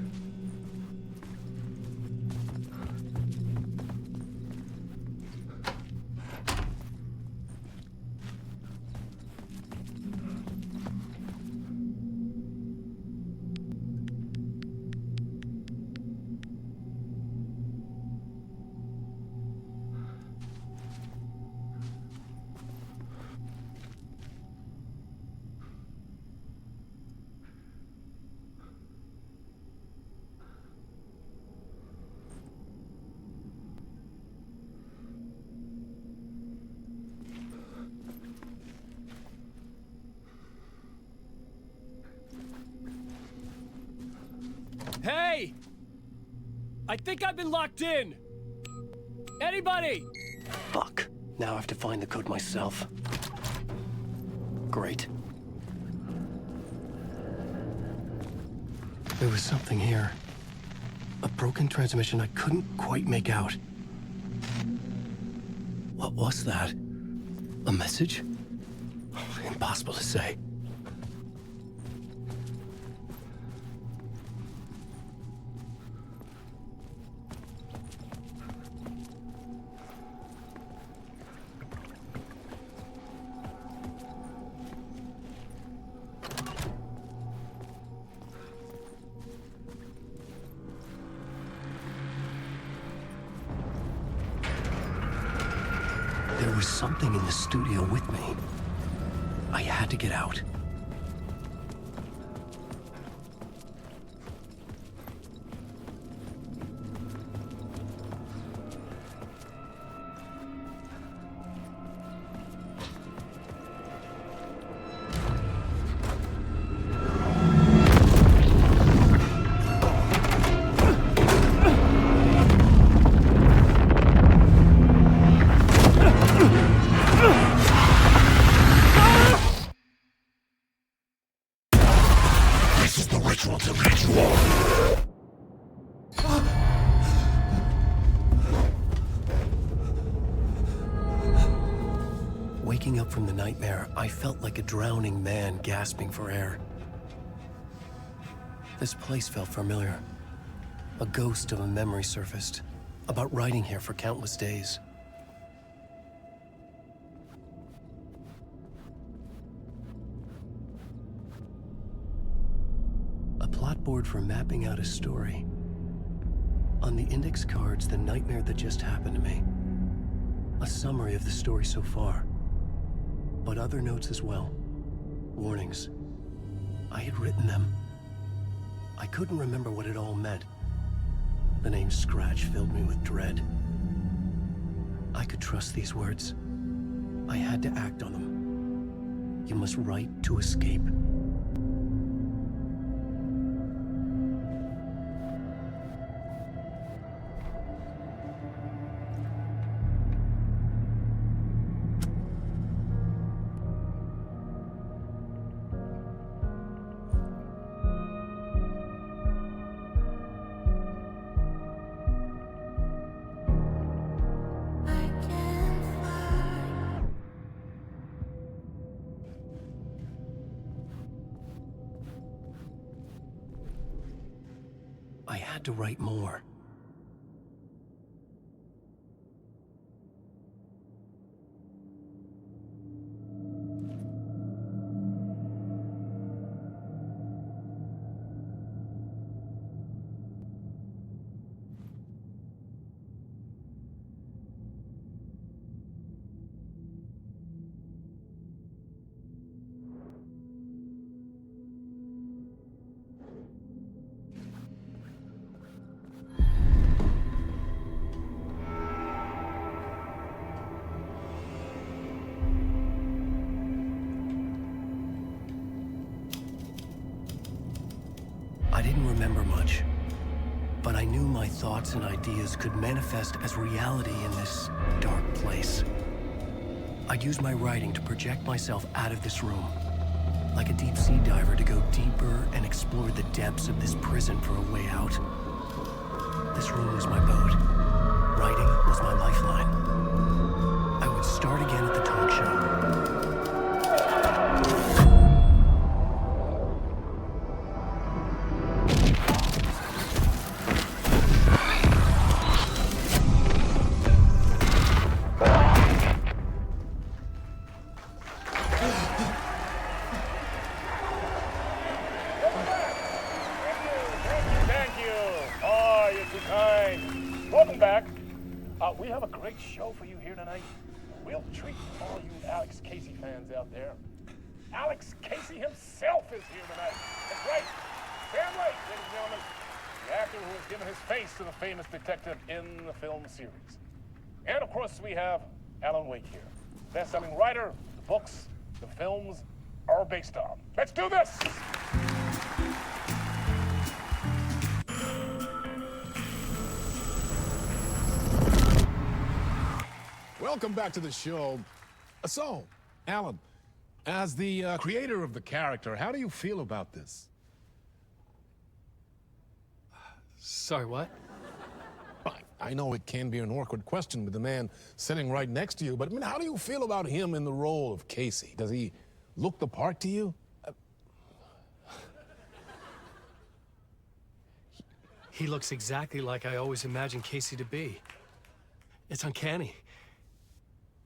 Hey! I think I've been locked in! Anybody? Fuck. Now I have to find the code myself. Great. There was something here. A broken transmission I couldn't quite make out. What was that? A message? Impossible to say. There was something in the studio with me. I had to get out. This is the ritual to lead you on. Waking up from the nightmare, I felt like a drowning man gasping for air. This place felt familiar. A ghost of a memory surfaced, about riding here for countless days. A plot board for mapping out a story. On the index cards, the nightmare that just happened to me. A summary of the story so far. But other notes as well. Warnings. I had written them. I couldn't remember what it all meant. The name Scratch filled me with dread. I could trust these words. I had to act on them. You must write to escape. I had to write more. didn't remember much, but I knew my thoughts and ideas could manifest as reality in this dark place. I'd use my writing to project myself out of this room, like a deep-sea diver to go deeper and explore the depths of this prison for a way out. This room was my boat. Writing was my lifeline. I would start again at the talk show. We have a great show for you here tonight. We'll treat all you Alex Casey fans out there. Alex Casey himself is here tonight. That's right. Sam Lake, ladies and gentlemen. The actor who has given his face to the famous detective in the film series. And of course, we have Alan Wake here. Best-selling writer, the books, the films are based on. Let's do this! Welcome back to the show. So, Alan, as the creator of the character, how do you feel about this? Sorry, what? I know it can be an awkward question with the man sitting right next to you, but I mean, how do you feel about him in the role of Casey? Does he look the part to you? He looks exactly like I always imagined Casey to be. It's uncanny.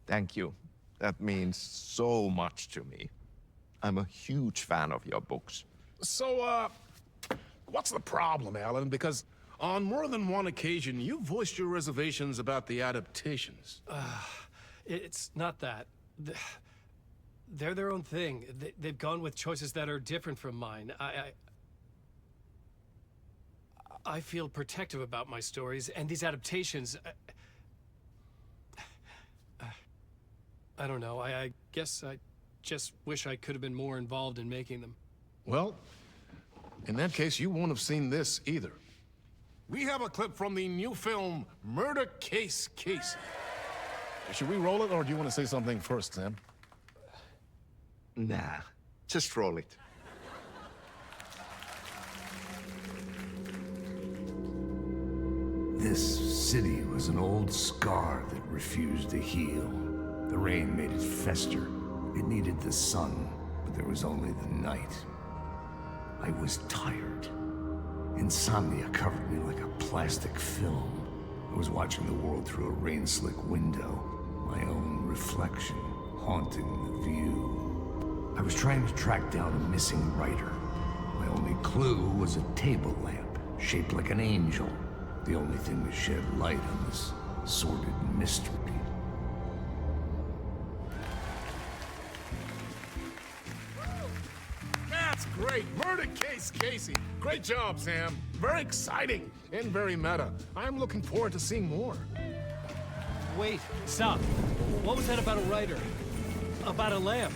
Thank you. That means so much to me. I'm a huge fan of your books. So, what's the problem, Alan? Because on more than one occasion, you voiced your reservations about the adaptations. It's not that. They're their own thing. They've gone with choices that are different from mine. I feel protective about my stories, and these adaptations... I don't know. I guess I just wish I could have been more involved in making them. Well, in that case, you won't have seen this either. We have a clip from the new film, Murder Case Casey. Should we roll it, or do you want to say something first, Sam? Nah, just roll it. This city was an old scar that refused to heal. The rain made it fester. It needed the sun, but there was only the night. I was tired. Insomnia covered me like a plastic film. I was watching the world through a rain-slick window, my own reflection haunting the view. I was trying to track down a missing writer. My only clue was a table lamp, shaped like an angel. The only thing that shed light on this sordid mystery. That's great. Murder Case Casey. Great job, Sam. Very exciting and very meta. I'm looking forward to seeing more. Wait, stop. What was that about a writer? About a lamp?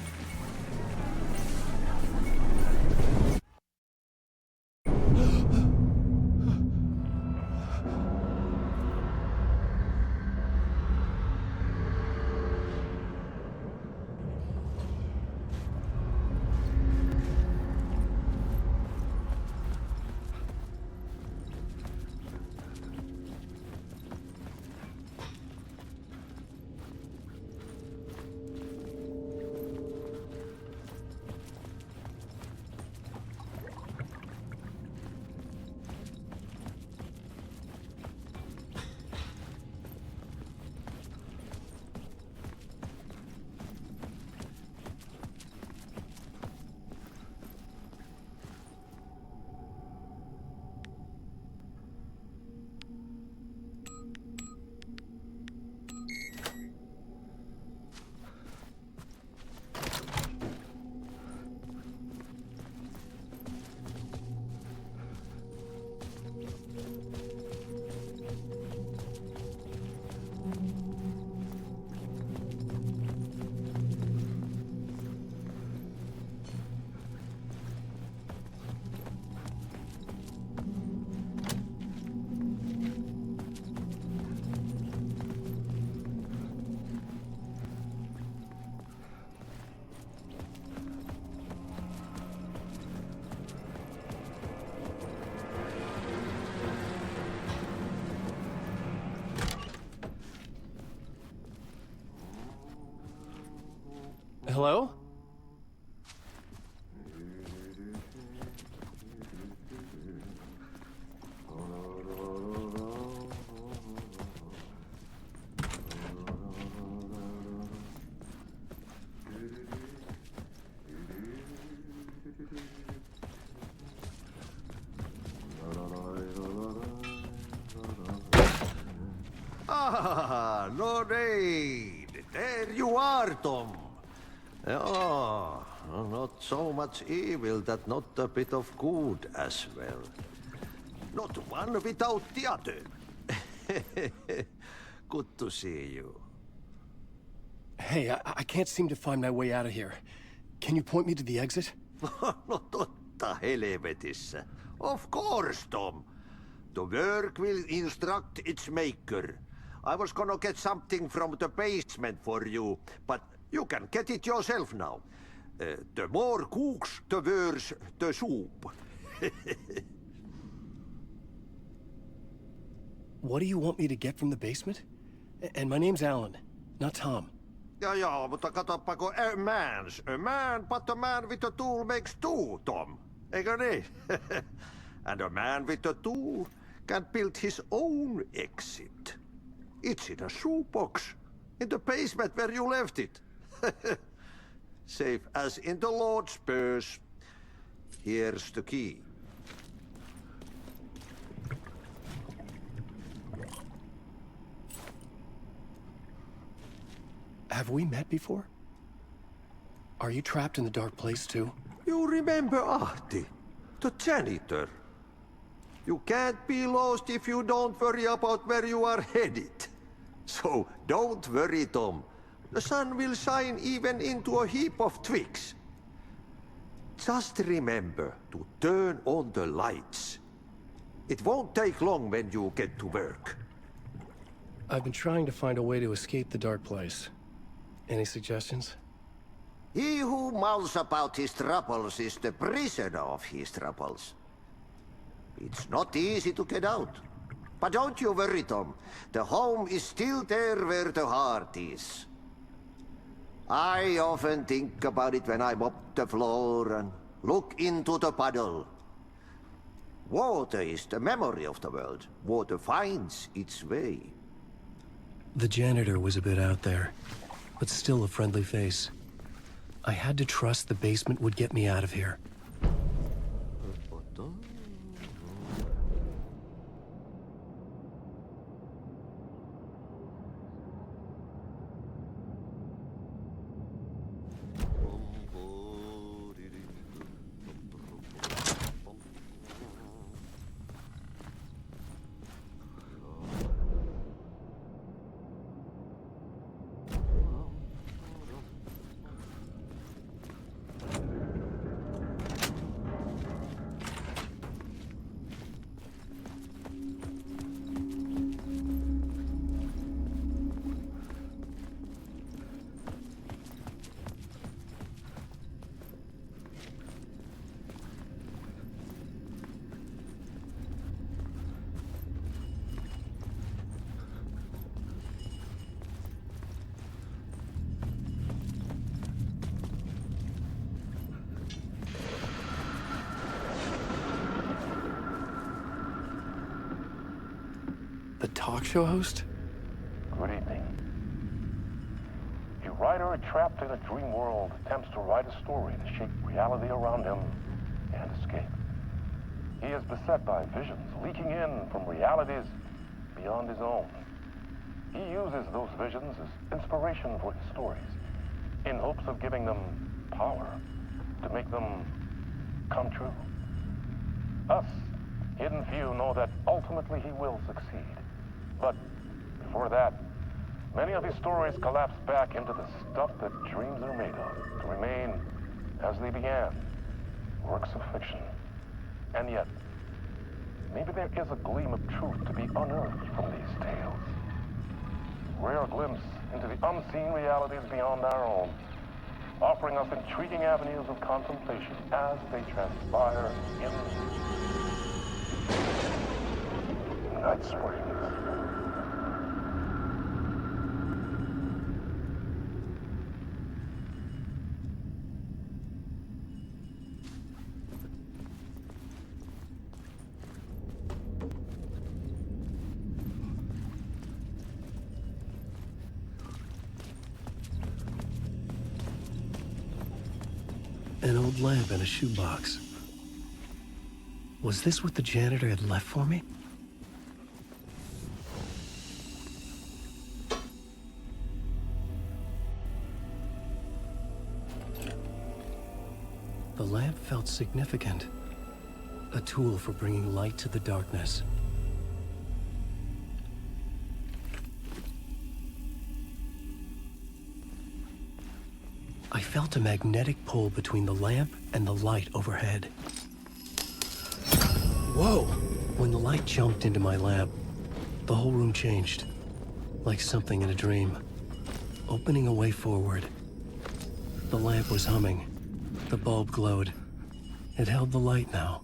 Hello? Ah, no need. There you are, Tom. Oh, not so much evil that not a bit of good as well. Not one without the other. Good to see you. Hey, I can't seem to find my way out of here. Can you point me to the exit? No totta helvetissä. Of course, Tom. The work will instruct its maker. I was gonna get something from the basement for you, but you can get it yourself now. The more cooks, the worse the soup. What do you want me to get from the basement? And my name's Alan, not Tom. Ja, mutta katsopako, a man, but a man with a tool makes two, Tom. Eikö niin? And a man with a tool can build his own exit. It's in a shoebox, in the basement where you left it. Safe as in the Lord's purse. Here's the key. Have we met before? Are you trapped in the dark place too? You remember Ahti, the janitor. You can't be lost if you don't worry about where you are headed. So don't worry, Tom. The sun will shine even into a heap of twigs. Just remember to turn on the lights. It won't take long when you get to work. I've been trying to find a way to escape the dark place. Any suggestions? He who mouths about his troubles is the prisoner of his troubles. It's not easy to get out. But don't you worry, Tom. The home is still there where the heart is. I often think about it when I mop the floor and look into the puddle. Water is the memory of the world. Water finds its way. The janitor was a bit out there, but still a friendly face. I had to trust the basement would get me out of here. The talk show host? Good evening. A writer trapped in a dream world attempts to write a story to shape reality around him and escape. He is beset by visions leaking in from realities beyond his own. He uses those visions as inspiration for his stories, in hopes of giving them power, to make them come true. Us, hidden few, know that ultimately he will succeed. But before that, many of his stories collapse back into the stuff that dreams are made of, to remain as they began, works of fiction. And yet, maybe there is a gleam of truth to be unearthed from these tales. Rare glimpse into the unseen realities beyond our own, offering us intriguing avenues of contemplation as they transpire in Night Springs. An old lamp in a shoebox. Was this what the janitor had left for me? The lamp felt significant. A tool for bringing light to the darkness. I felt a magnetic pull between the lamp and the light overhead. Whoa! When the light jumped into my lamp, the whole room changed. Like something in a dream. Opening a way forward. The lamp was humming. The bulb glowed. It held the light now.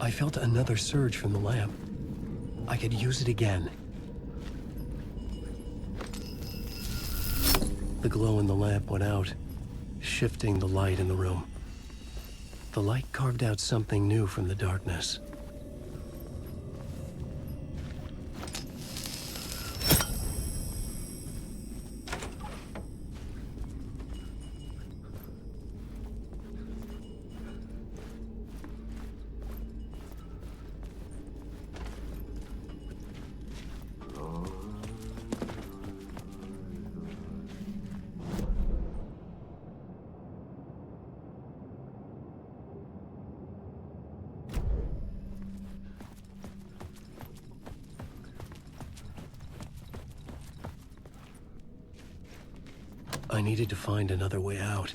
I felt another surge from the lamp. I could use it again. The glow in the lamp went out, shifting the light in the room. The light carved out something new from the darkness. I needed to find another way out.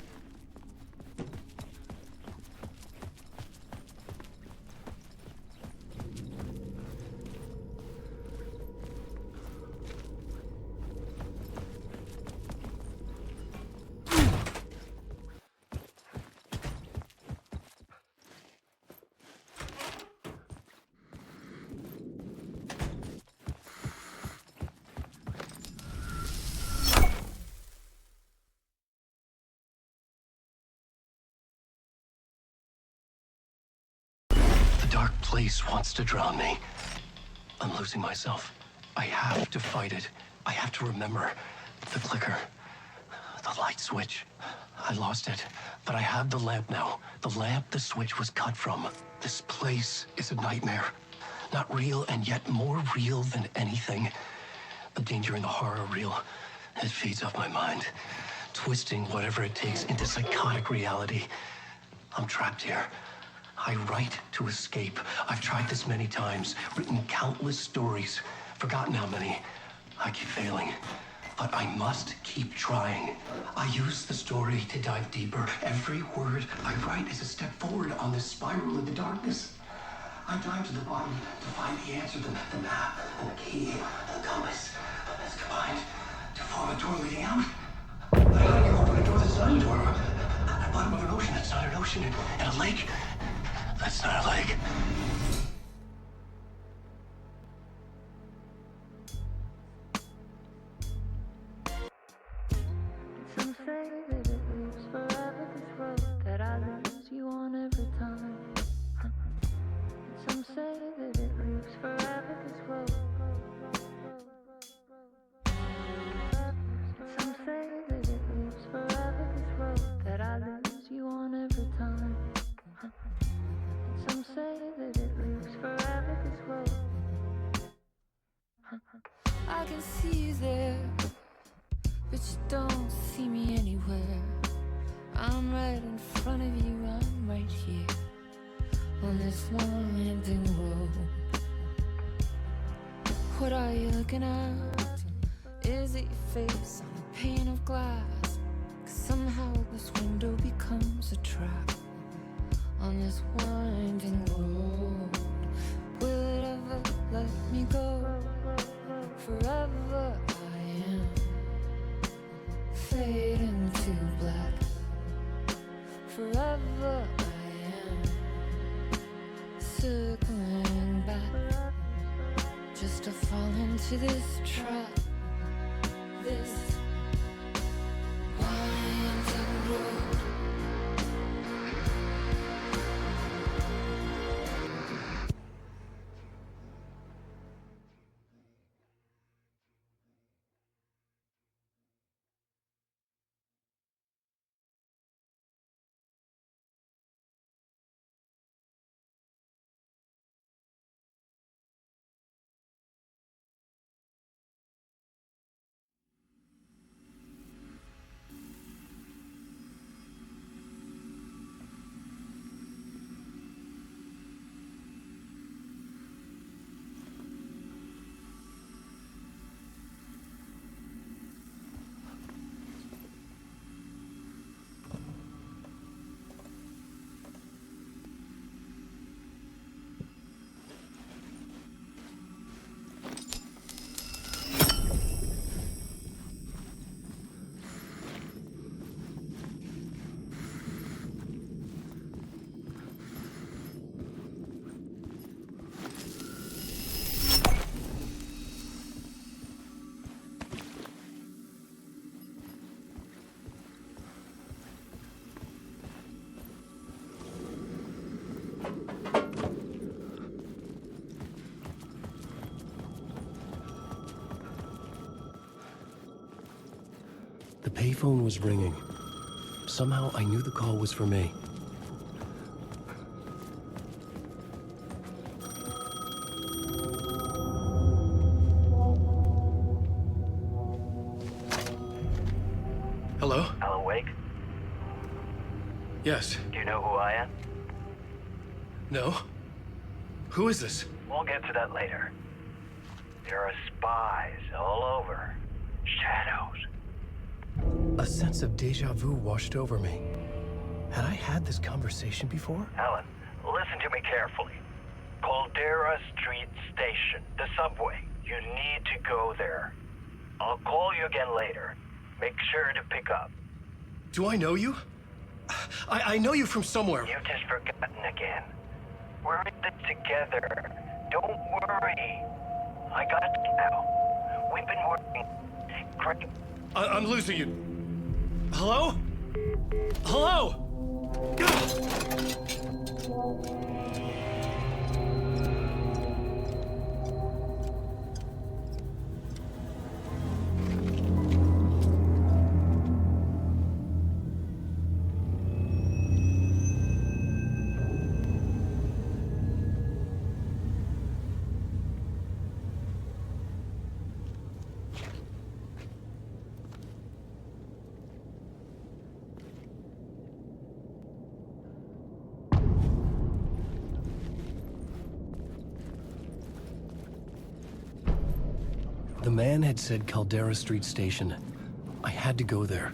Dark place wants to drown me. I'm losing myself. I have to fight it. I have to remember. The clicker. The light switch. I lost it. But I have the lamp now. The lamp the switch was cut from. This place is a nightmare. Not real, and yet more real than anything. The danger and the horror are real. It feeds off my mind. Twisting whatever it takes into psychotic reality. I'm trapped here. I write to escape. I've tried this many times, written countless stories, forgotten how many. I keep failing, but I must keep trying. I use the story to dive deeper. Every word I write is a step forward on this spiral of the darkness. I dive to the bottom to find the answer, the map, and the key, and the compass. That's combined to form a door leading out. But how do you open a door that's not a door? At the bottom of an ocean that's not an ocean, and a lake that's not a lake. Some say that it lives forever, this road that I lose you on every time. Some say that it lives forever. I can see you there, but you don't see me anywhere. I'm right in front of you, I'm right here on this winding road. What are you looking at? Is it your face on a pane of glass? 'Cause somehow this window becomes a trap on this winding road. Will it ever let me go? Forever I am fading to black. Forever I am circling back, just to fall into this trap. This winding road. The payphone was ringing. Somehow I knew the call was for me. Hello? Alan Wake? Yes. Do you know who I am? No? Who is this? We'll get to that later. There are spies all over. Shadows. A sense of deja vu washed over me. Had I had this conversation before? Alan, listen to me carefully. Caldera Street Station, the subway. You need to go there. I'll call you again later. Make sure to pick up. Do I know you? I know you from somewhere. You've just forgotten again. We're in this together. Don't worry. I got you now. We've been working. Great. I'm losing you. Hello? Hello? The man had said Caldera Street Station. I had to go there.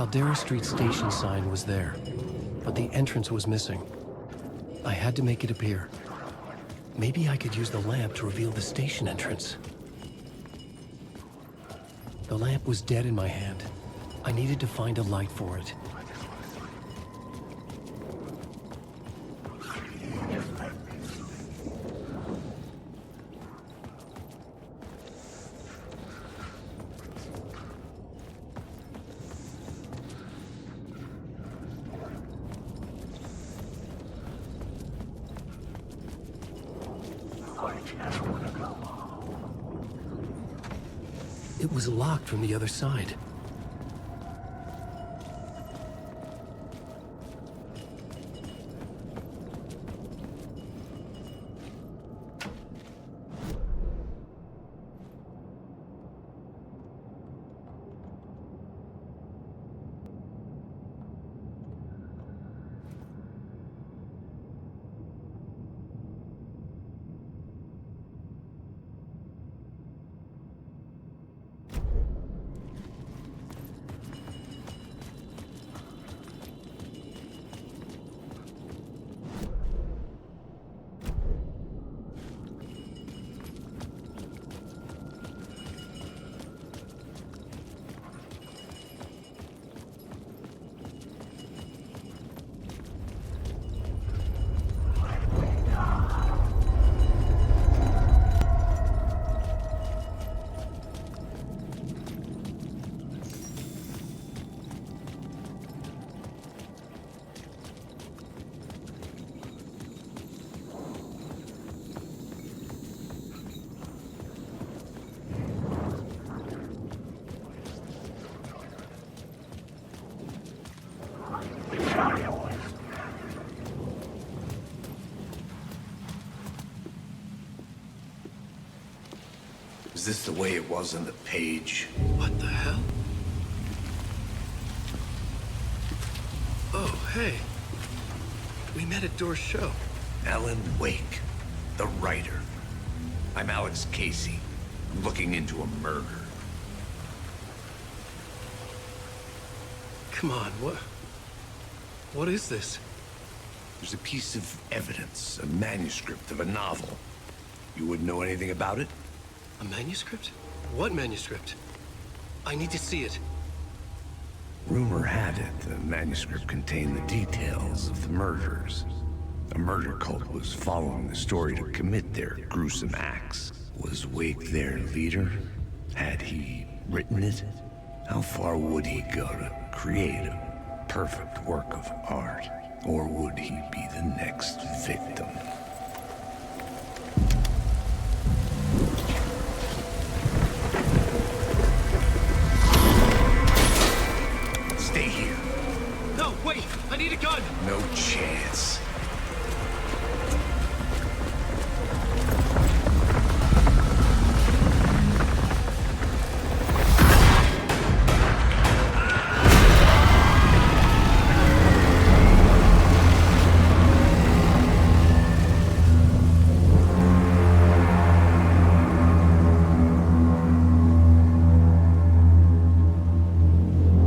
Caldera Street station sign was there, but the entrance was missing. I had to make it appear. Maybe I could use the lamp to reveal the station entrance. The lamp was dead in my hand. I needed to find a light for it. It was locked from the other side. Is this the way it was on the page? What the hell? Oh, hey. We met at Door's show. Alan Wake, the writer. I'm Alex Casey. I'm looking into a murder. Come on, what is this? There's a piece of evidence, a manuscript of a novel. You wouldn't know anything about it? A manuscript? What manuscript? I need to see it. Rumor had it the manuscript contained the details of the murders. A murder cult was following the story to commit their gruesome acts. Was Wake their leader? Had he written it? How far would he go to create a perfect work of art? Or would he be the next victim? Stay here. No, wait! I need a gun! No chance.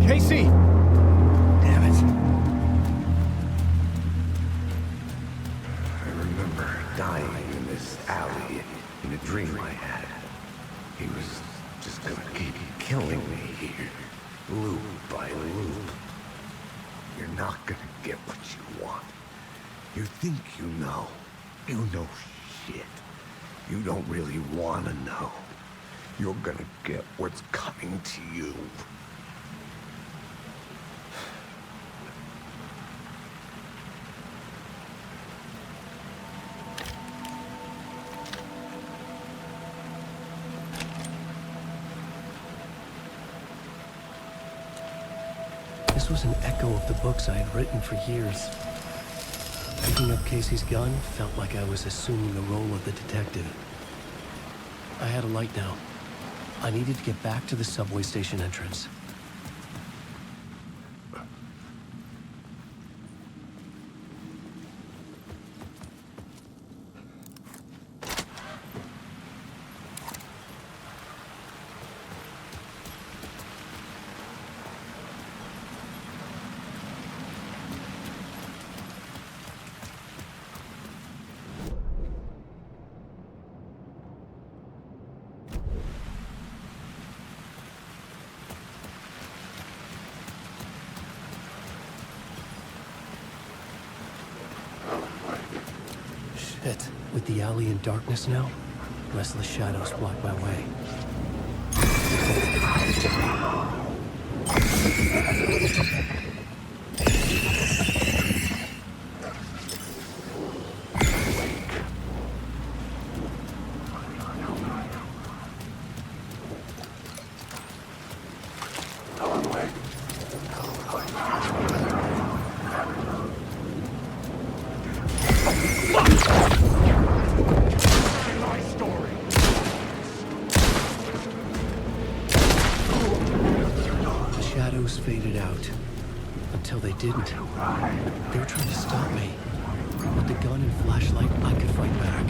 Casey! Damn it. I remember dying in this alley in a dream I had. He was just gonna keep killing me here, loop by loop. You're not gonna get what you want. You think you know. You know shit. You don't really wanna know. You're gonna get what's coming to you. This was an echo of the books I had written for years. Picking up Casey's gun felt like I was assuming the role of the detective. I had a light now. I needed to get back to the subway station entrance. pit. With the alley in darkness now, restless shadows block my way. Faded out. Until they didn't. They were trying to stop me. With the gun and flashlight, I could fight back.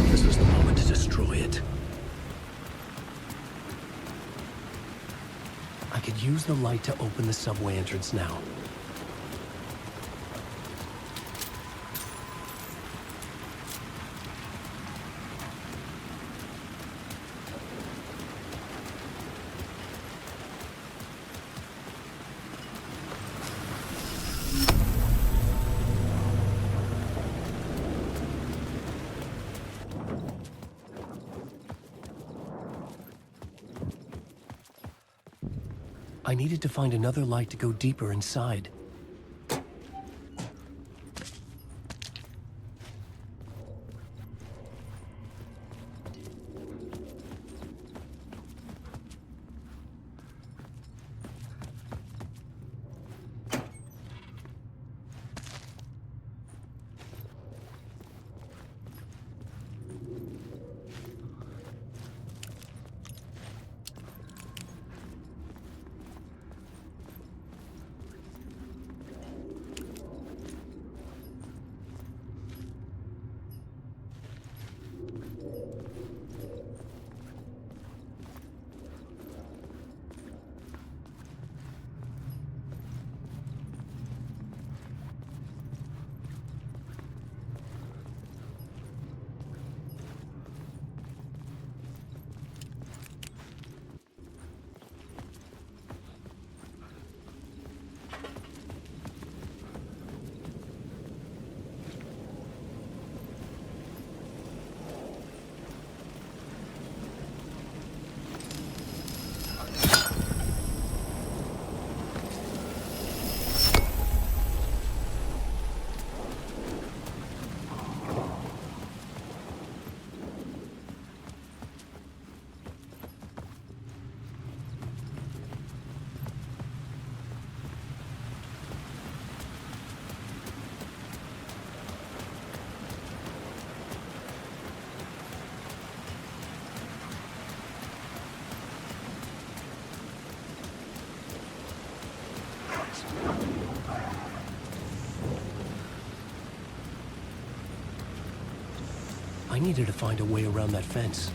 This was the moment to destroy it. I could use the light to open the subway entrance now. I needed to find another light to go deeper inside. I needed to find a way around that fence.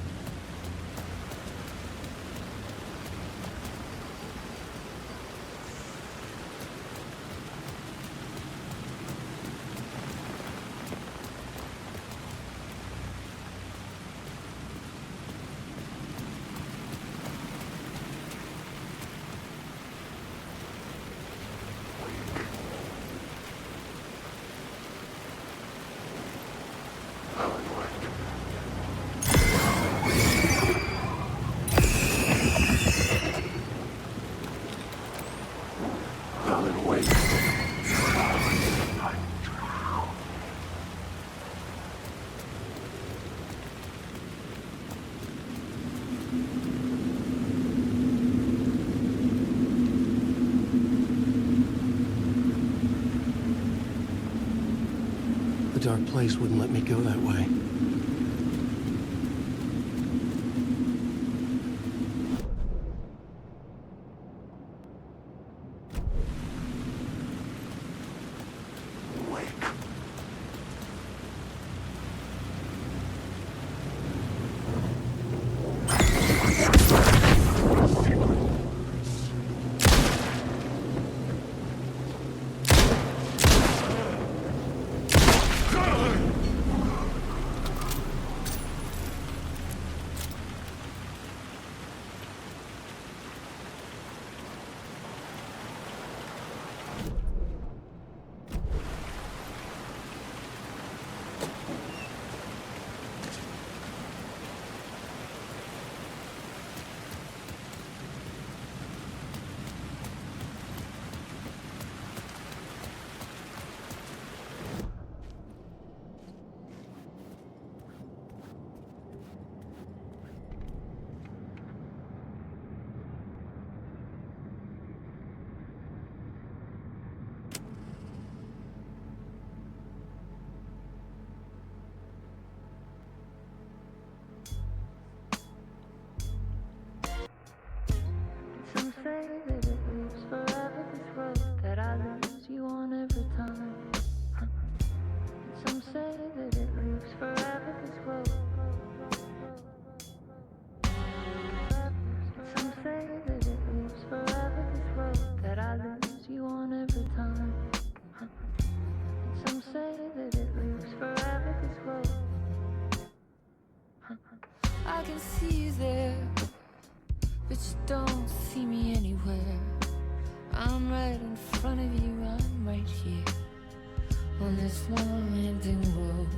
The dark place wouldn't let me go that way. say that it lives forever, this road that I lose you on every time. And some say that it lives forever, this road. And some say that it lives forever, this road that I lose you on every time. And some say that it lives forever, this road. I can see you there, but you don't see me anywhere. I'm right in front of you, I'm right here on this winding road.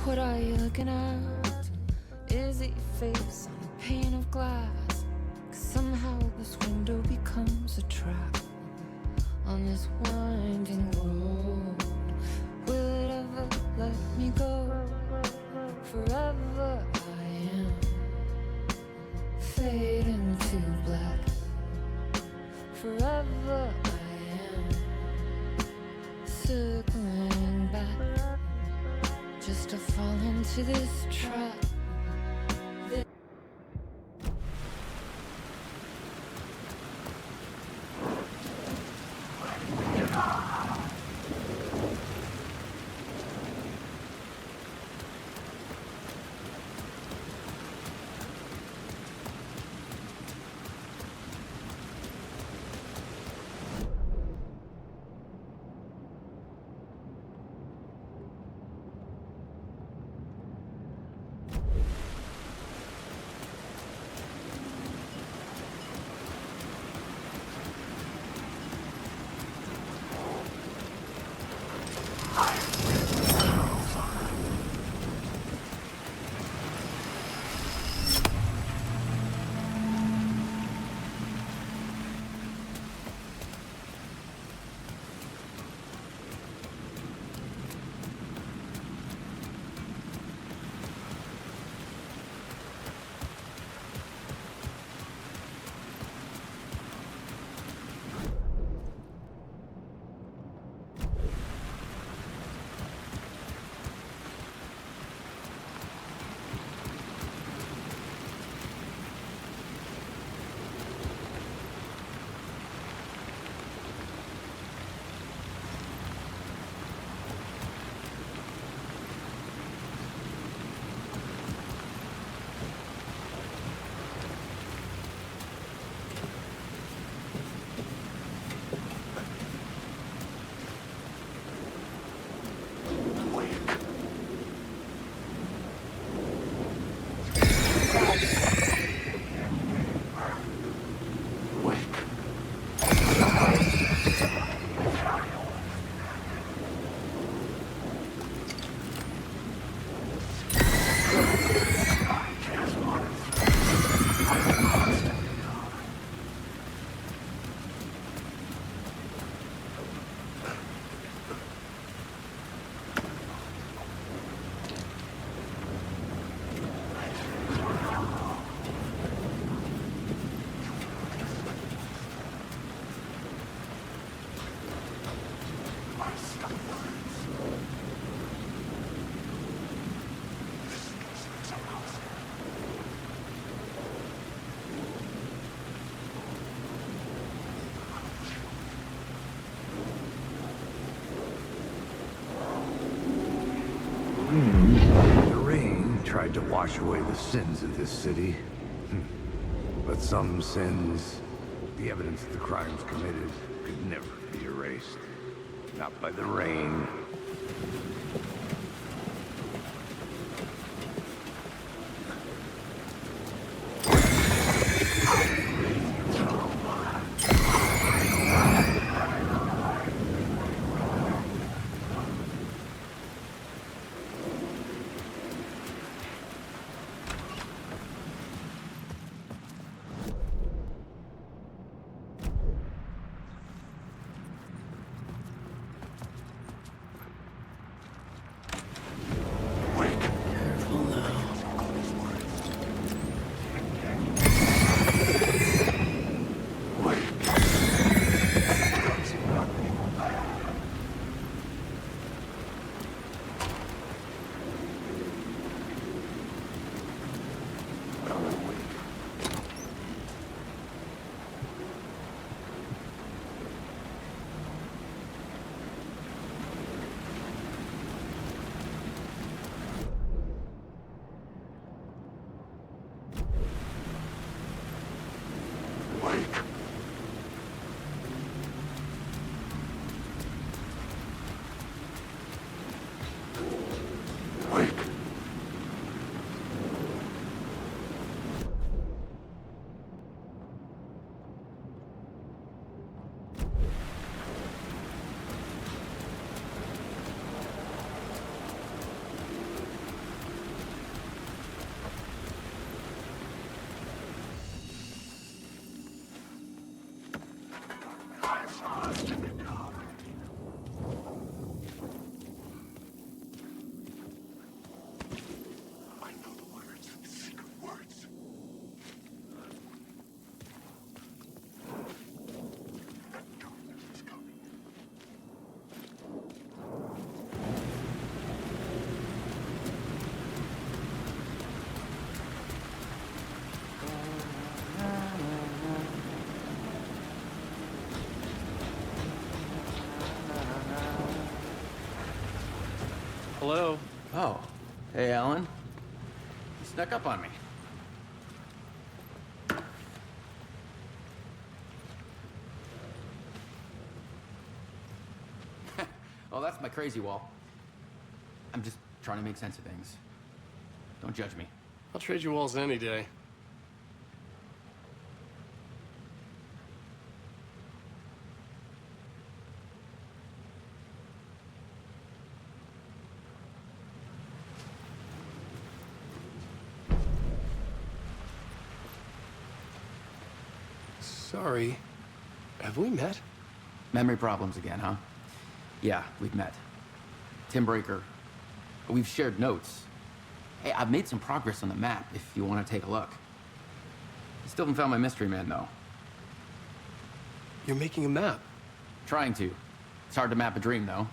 What are you looking at? Is it your face on a pane of glass? 'Cause somehow this window becomes a trap on this winding road. Will it ever let me go? Forever I am fading to black. Forever I am circling back, just to fall into this trap. The rain tried to wash away the sins of this city. But some sins, the evidence of the crimes committed, could never be erased. Not by the rain. Hello. Oh. Hey, Alan. You snuck up on me. Oh, that's my crazy wall. I'm just trying to make sense of things. Don't judge me. I'll trade you walls any day. Sorry. Have we met? Memory problems again, huh? Yeah, we've met. Tim Breaker. We've shared notes. Hey, I've made some progress on the map if you want to take a look. Still haven't found my mystery man, though. You're making a map? Trying to. It's hard to map a dream, though.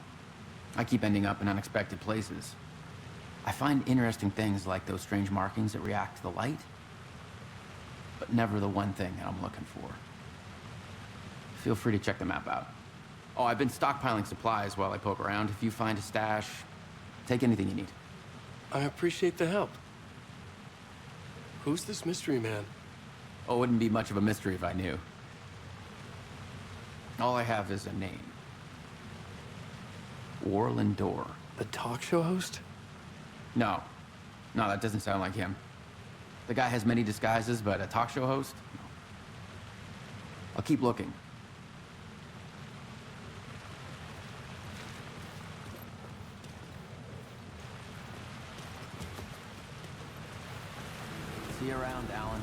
I keep ending up in unexpected places. I find interesting things like those strange markings that react to the light, but never the one thing that I'm looking for. Feel free to check the map out. Oh, I've been stockpiling supplies while I poke around. If you find a stash, take anything you need. I appreciate the help. Who's this mystery man? Oh, it wouldn't be much of a mystery if I knew. All I have is a name. Warlin Dorr. The talk show host? No. No, that doesn't sound like him. The guy has many disguises, but a talk show host? No. I'll keep looking. See you around, Alan.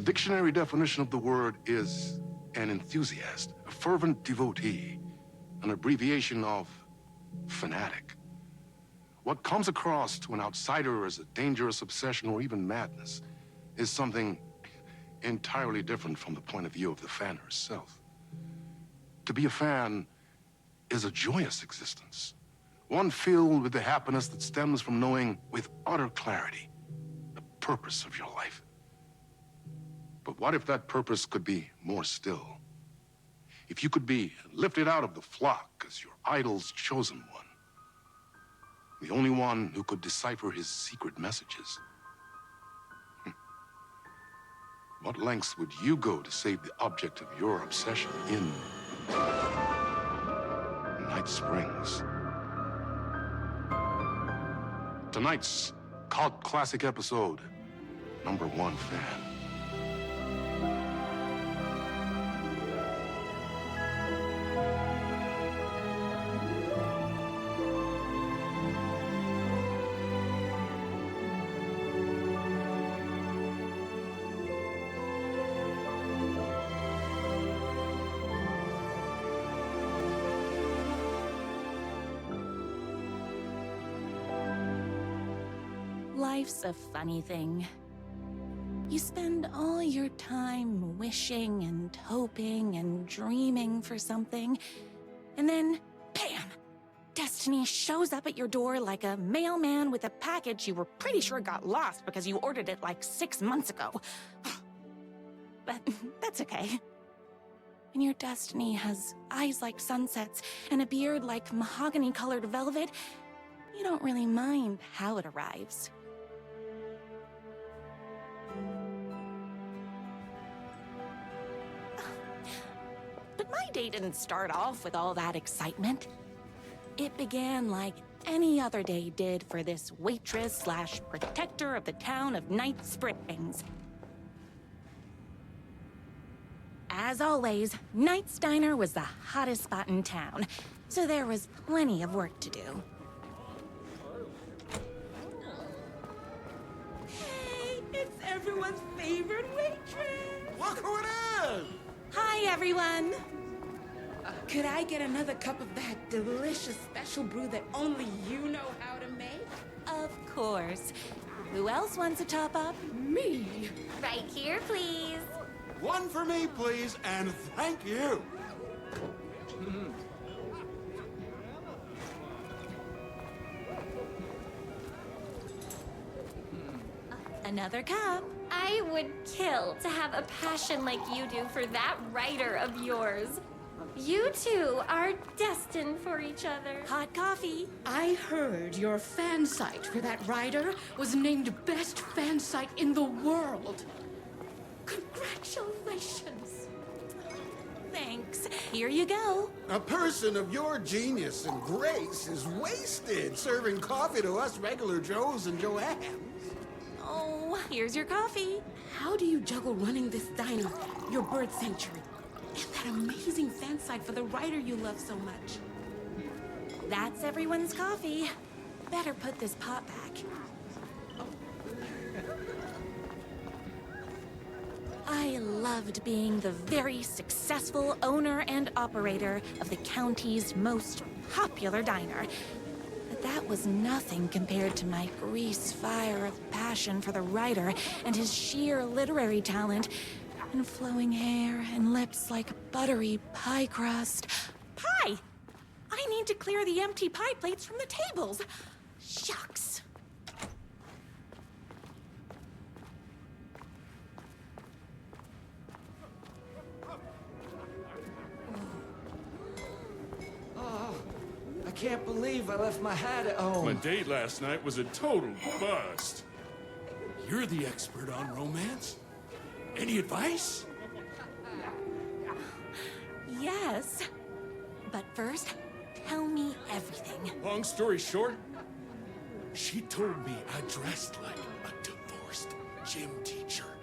dictionary definition of the word is an enthusiast, a fervent devotee, an abbreviation of fanatic. What comes across to an outsider as a dangerous obsession or even madness is something entirely different from the point of view of the fan herself. To be a fan is a joyous existence, one filled with the happiness that stems from knowing with utter clarity the purpose of your life. But what if that purpose could be more still? If you could be lifted out of the flock as your idol's chosen one, the only one who could decipher his secret messages. What lengths would you go to save the object of your obsession in Night Springs? Tonight's cult classic episode, #1 fan. Life's a funny thing. You spend all your time wishing and hoping and dreaming for something, and then, bam! Destiny shows up at your door like a mailman with a package you were pretty sure got lost because you ordered it like 6 months ago. But that's okay. When your destiny has eyes like sunsets and a beard like mahogany-colored velvet, you don't really mind how it arrives. But my day didn't start off with all that excitement. It began like any other day did for this waitress/protector of the town of Night Springs. As always, Knight's Diner was the hottest spot in town, so there was plenty of work to do. Hey, it's everyone's favorite waitress! Look who it is! Hi, everyone! Could I get another cup of that delicious special brew that only you know how to make? Of course. Who else wants a top-up? Me! Right here, please. One for me, please, and thank you. Another cup. I would kill to have a passion like you do for that writer of yours. You two are destined for each other. Hot coffee. I heard your fan site for that writer was named best fan site in the world. Congratulations. Thanks. Here you go. A person of your genius and grace is wasted serving coffee to us regular Joes and Joannes. Oh, here's your coffee. How do you juggle running this diner, your bird sanctuary, and that amazing fan site for the writer you love so much? That's everyone's coffee. Better put this pot back. I loved being the very successful owner and operator of the county's most popular diner. But that was nothing compared to my grease fire of passion for the writer and his sheer literary talent, and flowing hair and lips like buttery pie crust. Pie! I need to clear the empty pie plates from the tables. Shucks. I can't believe I left my hat at home. My date last night was a total bust. You're the expert on romance. Any advice? Yes. But first, tell me everything. Long story short, she told me I dressed like a divorced gym teacher.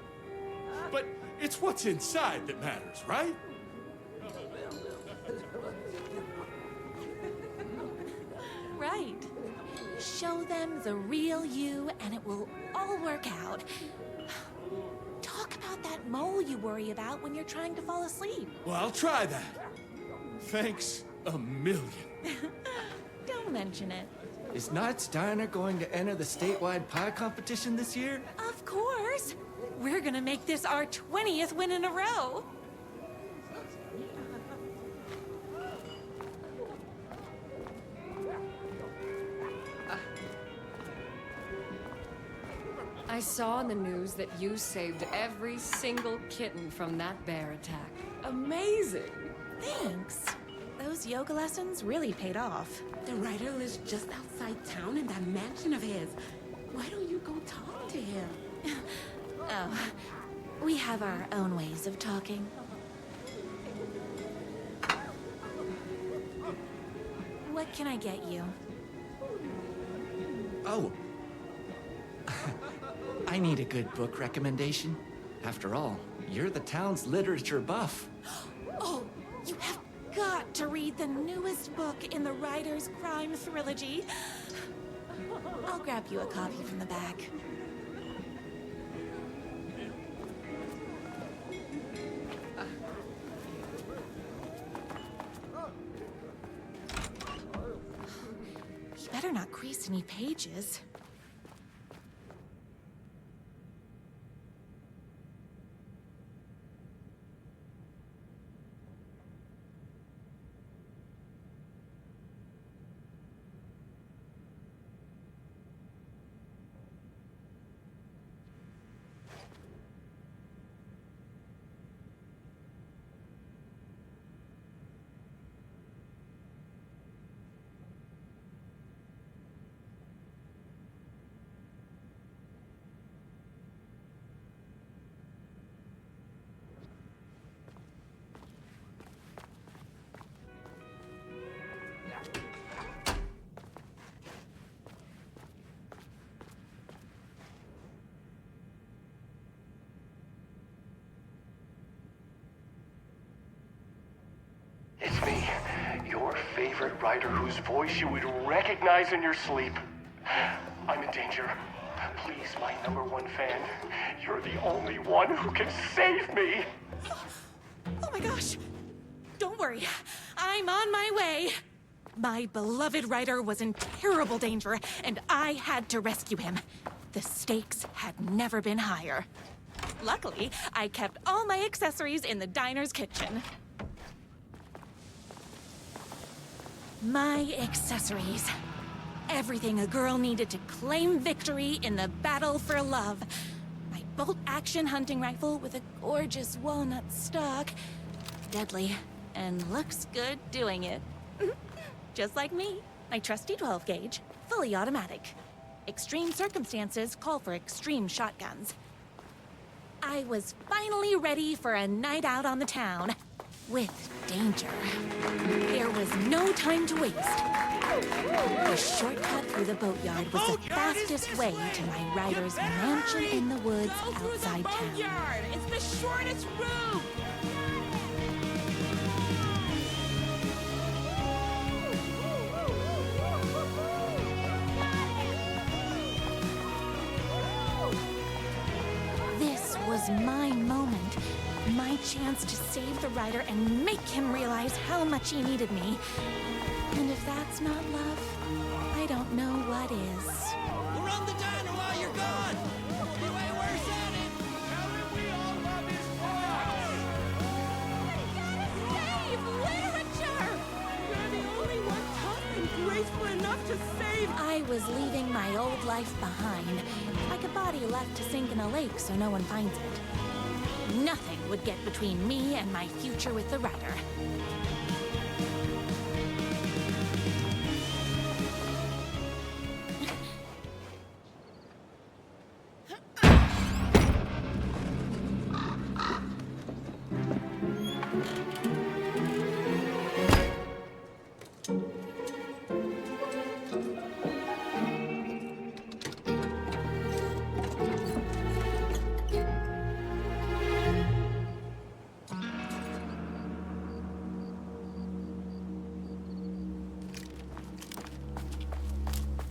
But it's what's inside that matters, right? Right. Show them the real you, and it will all work out. Talk about that that mole you worry about when you're trying to fall asleep. Well, I'll try that. Thanks a million. Don't mention it. Is Knight's Diner going to enter the statewide pie competition this year? Of course. We're gonna make this our 20th win in a row. I saw in the news that you saved every single kitten from that bear attack. Amazing! Thanks. Those yoga lessons really paid off. The writer lives just outside town in that mansion of his. Why don't you go talk to him? Oh, we have our own ways of talking. What can I get you? Oh. I need a good book recommendation. After all, you're the town's literature buff. Oh, you have got to read the newest book in the Writer's Crime Trilogy. I'll grab you a copy from the back. You better not crease any pages. It's me, your favorite writer whose voice you would recognize in your sleep. I'm in danger. Please, my #1 fan, you're the only one who can save me. Oh my gosh! Don't worry, I'm on my way. My beloved writer was in terrible danger, and I had to rescue him. The stakes had never been higher. Luckily, I kept all my accessories in the diner's kitchen. My accessories. Everything a girl needed to claim victory in the battle for love. My bolt-action hunting rifle with a gorgeous walnut stock. Deadly, and looks good doing it. Just like me. My trusty 12-gauge, fully automatic. Extreme circumstances call for extreme shotguns. I was finally ready for a night out on the town. With danger. There was no time to waste. The shortcut through the boatyard was the fastest way to my writer's mansion in the woods outside town. Boatyard! It's the shortest route! This was my moment. My chance to save the writer and make him realize how much he needed me. And if that's not love, I don't know what is. We'll run the diner while you're gone! Be way worse at it! Tell him we all love his Save literature! You're the only one tough and graceful enough to save. I was leaving my old life behind, like a body left to sink in a lake so no one finds it. Nothing would get between me and my future with the writer.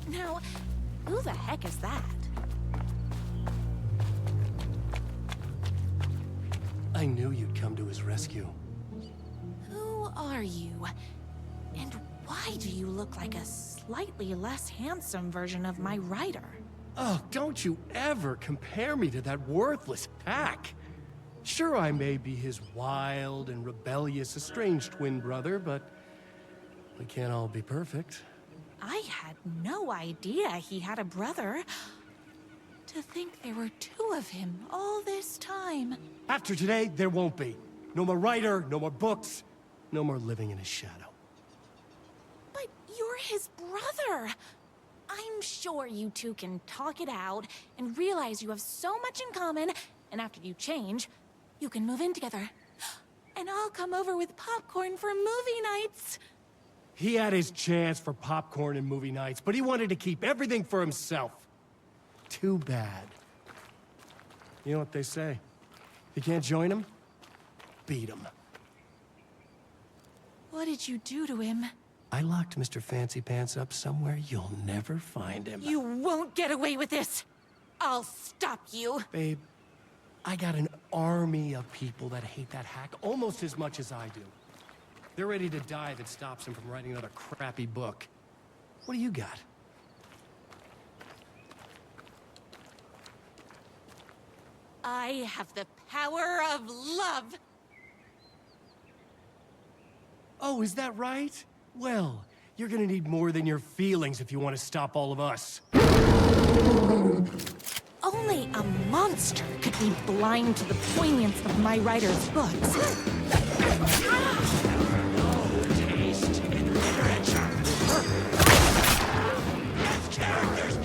Now, who the heck is that? I knew you'd come to his rescue. Who are you? And why do you look like a slightly less handsome version of my rider? Oh, don't you ever compare me to that worthless hack. Sure, I may be his wild and rebellious estranged twin brother, but we can't all be perfect. I had no idea he had a brother. To think there were two of him all this time. After today, there won't be. No more writer, no more books, no more living in his shadow. But you're his brother. I'm sure you two can talk it out and realize you have so much in common, and after you change, you can move in together. And I'll come over with popcorn for movie nights. He had his chance for popcorn and movie nights, but he wanted to keep everything for himself. Too bad. You know what they say? If you can't join him, beat him. What did you do to him? I locked Mr. Fancy Pants up somewhere you'll never find him. You won't get away with this. I'll stop you. Babe, I got an army of people that hate that hack almost as much as I do. They're ready to die if it stops him from writing another crappy book. What do you got? I have the power of love. Oh, is that right? Well, you're gonna need more than your feelings if you want to stop all of us. Only a monster could be blind to the poignance of my writer's books. Taste in literature. Yes, characters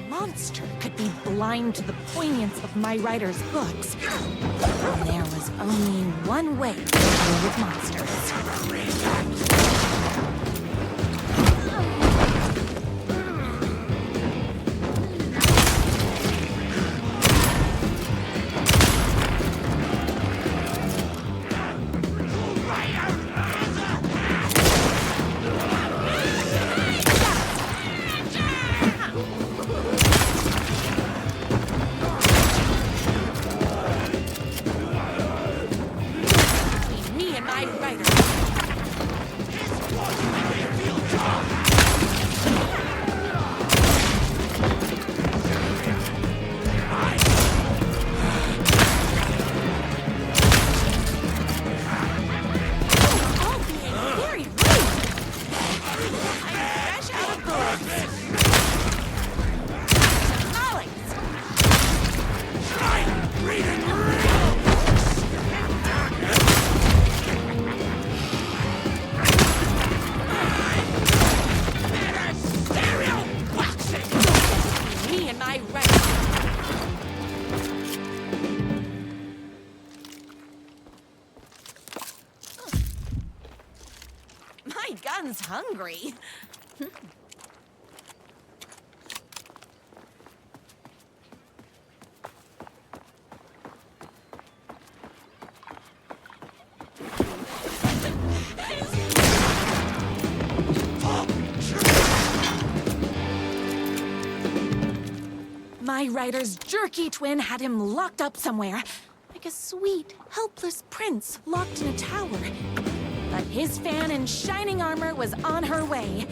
Monster could be blind to the poignance of my writer's books. And there was only one way to deal with monsters. My gun's hungry. my writer's jerky twin had him locked up somewhere, like a sweet, helpless prince locked in a tower. But his fan in shining armor was on her way.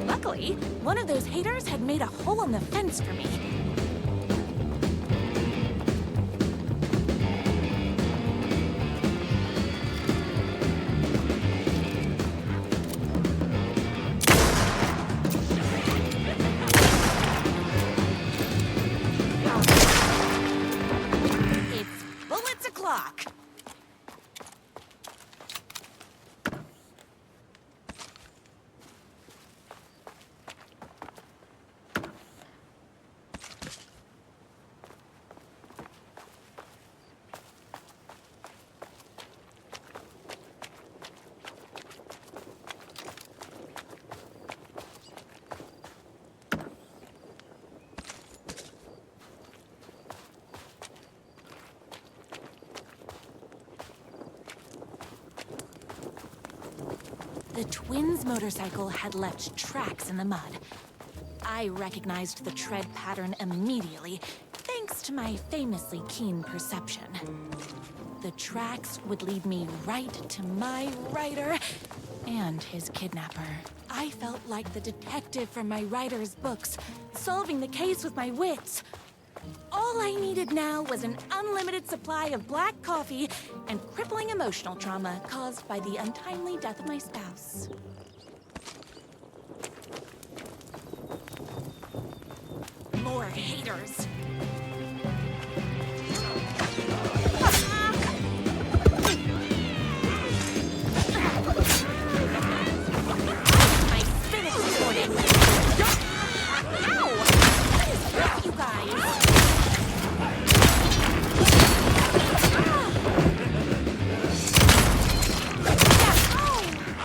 Luckily, one of those haters had made a hole in the fence for me. The twins' motorcycle had left tracks in the mud. I recognized the tread pattern immediately, thanks to my famously keen perception. The tracks would lead me right to my writer and his kidnapper. I felt like the detective from my writer's books, solving the case with my wits. All I needed now was an unlimited supply of black coffee and crippling emotional trauma caused by the untimely death of my spouse. More haters. My spinach recording. Ow! What is with you guys?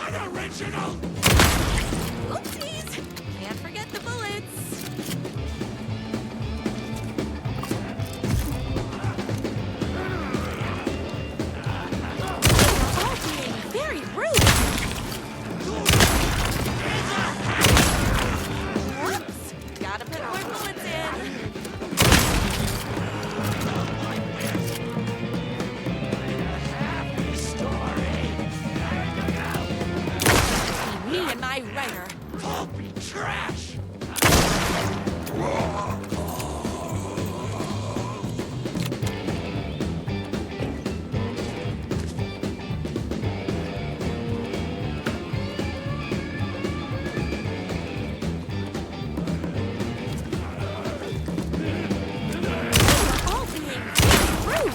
Unoriginal! Oopsies! Can't forget the bullets. All being very rude. Whoops! Gotta put more bullets in. Me and my writer. Copy trash! All being rude.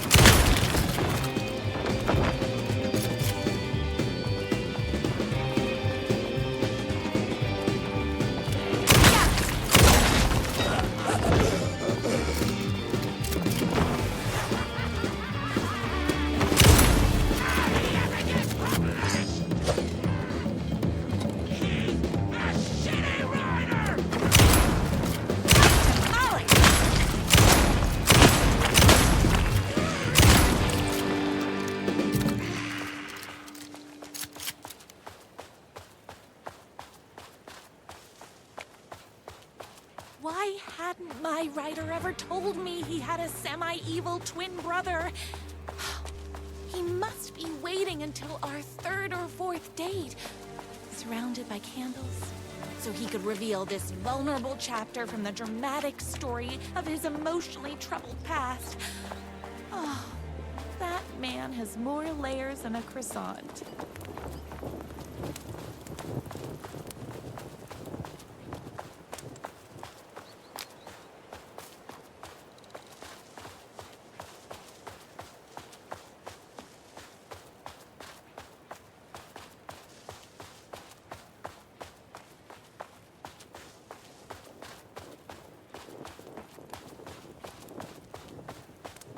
Why hadn't my writer ever told me he had a semi-evil twin brother? He must be waiting until our third or fourth date, surrounded by candles, so he could reveal this vulnerable chapter from the dramatic story of his emotionally troubled past. Oh, that man has more layers than a croissant.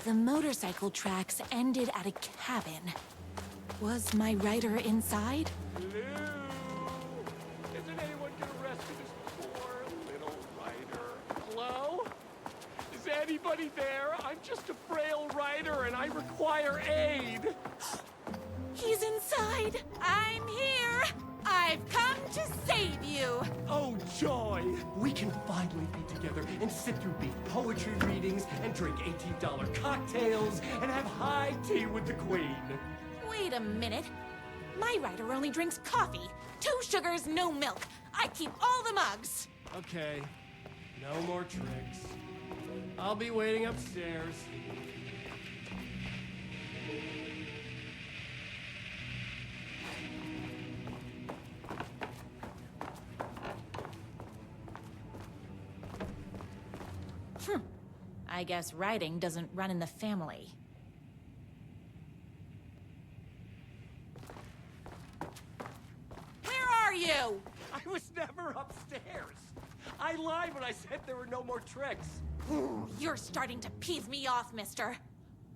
The motorcycle tracks ended at a cabin. Was my writer inside? Hello? Isn't anyone gonna rescue this poor little writer? Hello? Is anybody there? I'm just a frail writer and I require aid. He's inside. I'm here. I've come to save you. Oh, joy. We can find gladly be together and sit through big poetry readings and drink $18 cocktails and have high tea with the Queen. Wait a minute. My rider only drinks coffee. 2 sugars, no milk. I keep all the mugs. Okay, no more tricks. I'll be waiting upstairs. I guess riding doesn't run in the family. Where are you? I was never upstairs. I lied when I said there were no more tricks. You're starting to piss me off, mister.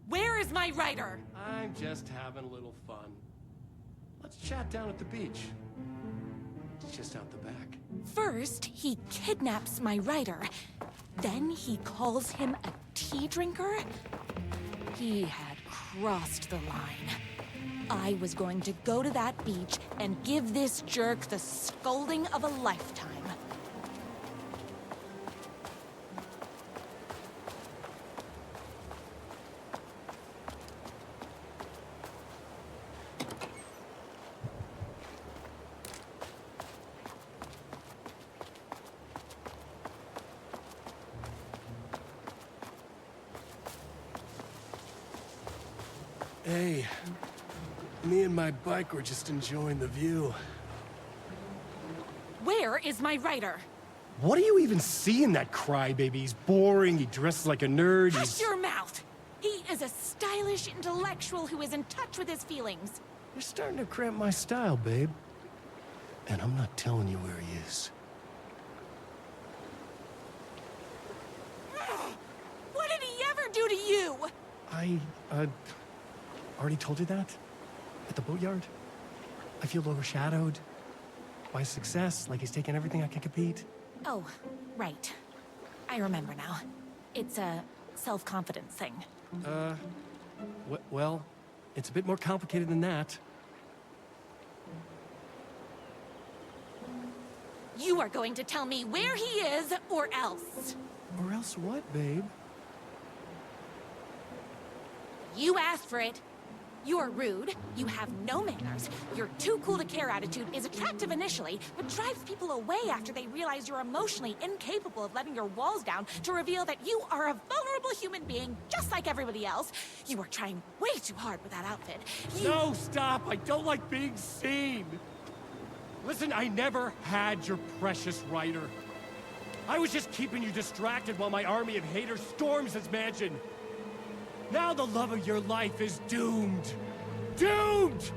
Where is my rider? I'm just having a little fun. Let's chat down at the beach. It's just out the back. First, he kidnaps my rider. Then he calls him a tea drinker? He had crossed the line. I was going to go to that beach and give this jerk the scolding of a lifetime. Hey, me and my bike were just enjoying the view. Where is my rider? What do you even see in that crybaby? He's boring, he dresses like a nerd, Hush your mouth! He is a stylish intellectual who is in touch with his feelings. You're starting to cramp my style, babe. And I'm not telling you where he is. What did he ever do to you? I already told you that? At the boatyard? I feel overshadowed by success, like he's taking everything I can compete. Oh, right. I remember now. It's a self-confidence thing. Well, it's a bit more complicated than that. You are going to tell me where he is, or else. Or else what, babe? You asked for it. You're rude, you have no manners, your too cool to care attitude is attractive initially, but drives people away after they realize you're emotionally incapable of letting your walls down to reveal that you are a vulnerable human being just like everybody else. You are trying way too hard with that outfit. No, stop! I don't like being seen! Listen, I never had your precious rider. I was just keeping you distracted while my army of haters storms his mansion. Now the love of your life is doomed. Doomed!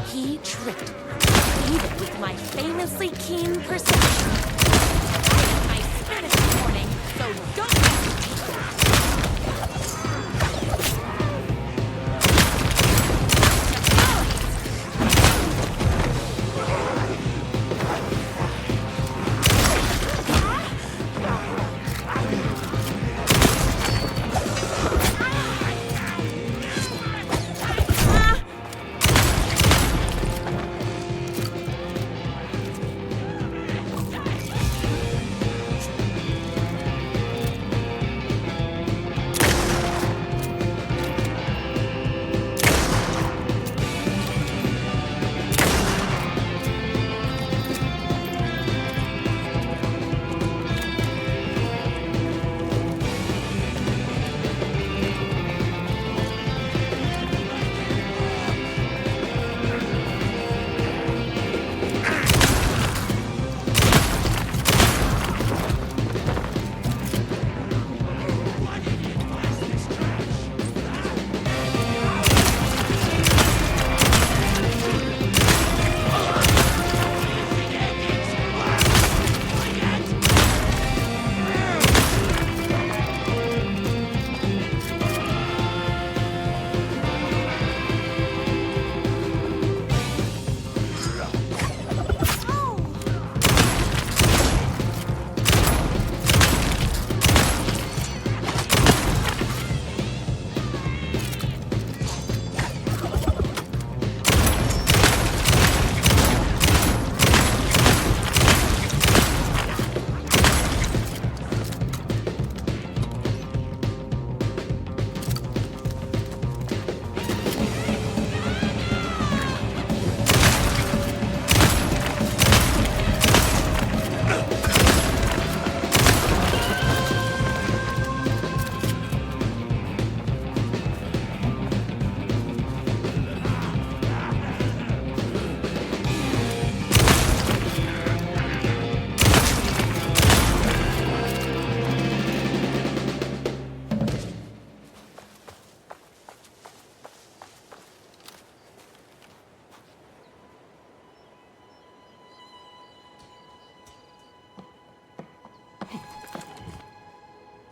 He tricked me, even with my famously keen perception. I have my Spanish this morning, so don't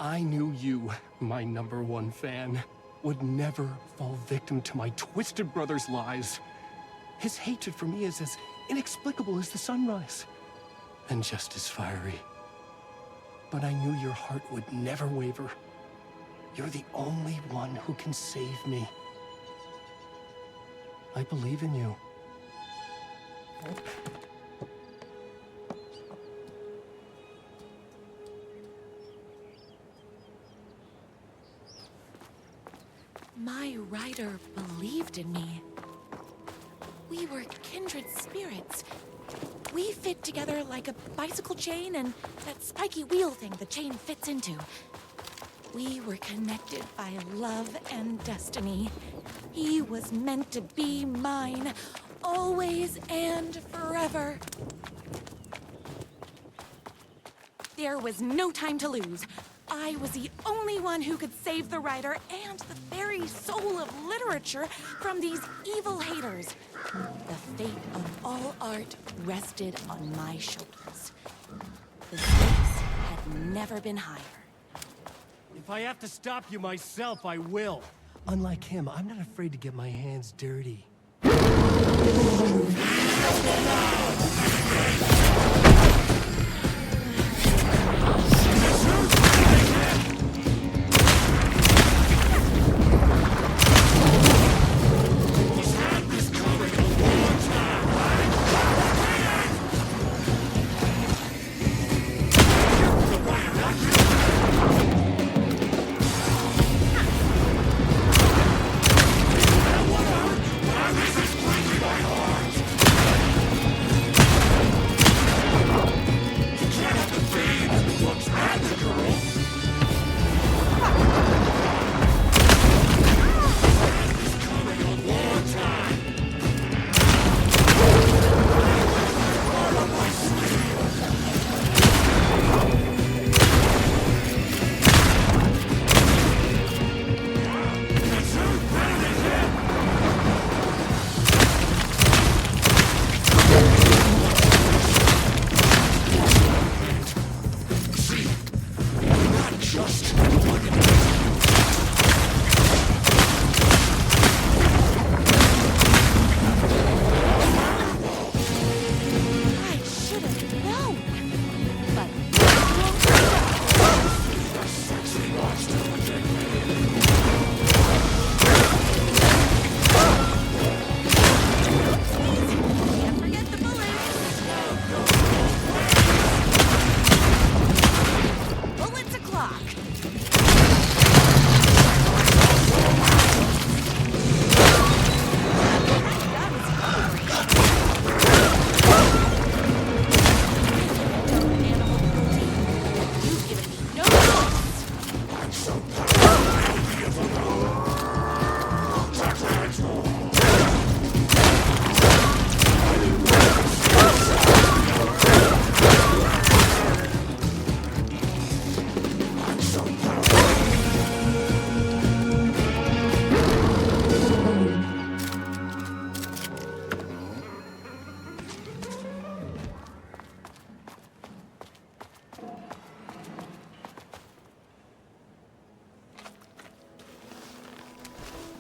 I knew you, my #1 fan, would never fall victim to my twisted brother's lies. His hatred for me is as inexplicable as the sunrise, and just as fiery. But I knew your heart would never waver. You're the only one who can save me. I believe in you. My rider believed in me. We were kindred spirits. We fit together like a bicycle chain and that spiky wheel thing the chain fits into. We were connected by love and destiny. He was meant to be mine, always and forever. There was no time to lose. I was the only one who could save the writer and the very soul of literature from these evil haters. The fate of all art rested on my shoulders. The stakes had never been higher. If I have to stop you myself, I will. Unlike him, I'm not afraid to get my hands dirty.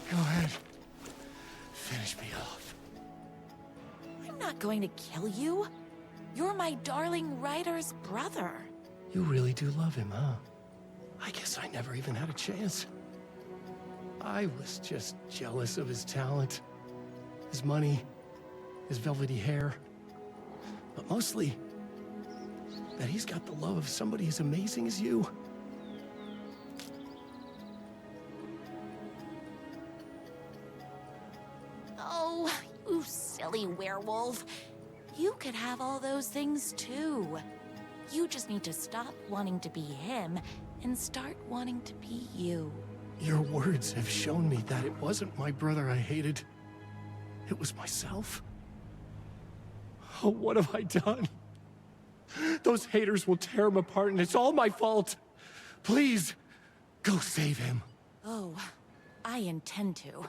Go ahead. Finish me off. I'm not going to kill you. You're my darling writer's brother. You really do love him, huh? I guess I never even had a chance. I was just jealous of his talent, his money, his velvety hair. But mostly, that he's got the love of somebody as amazing as you. Oh, you silly werewolf. You could have all those things too. You just need to stop wanting to be him and start wanting to be you. Your words have shown me that it wasn't my brother I hated. It was myself. Oh, what have I done? Those haters will tear him apart, and it's all my fault. Please, go save him. Oh, I intend to.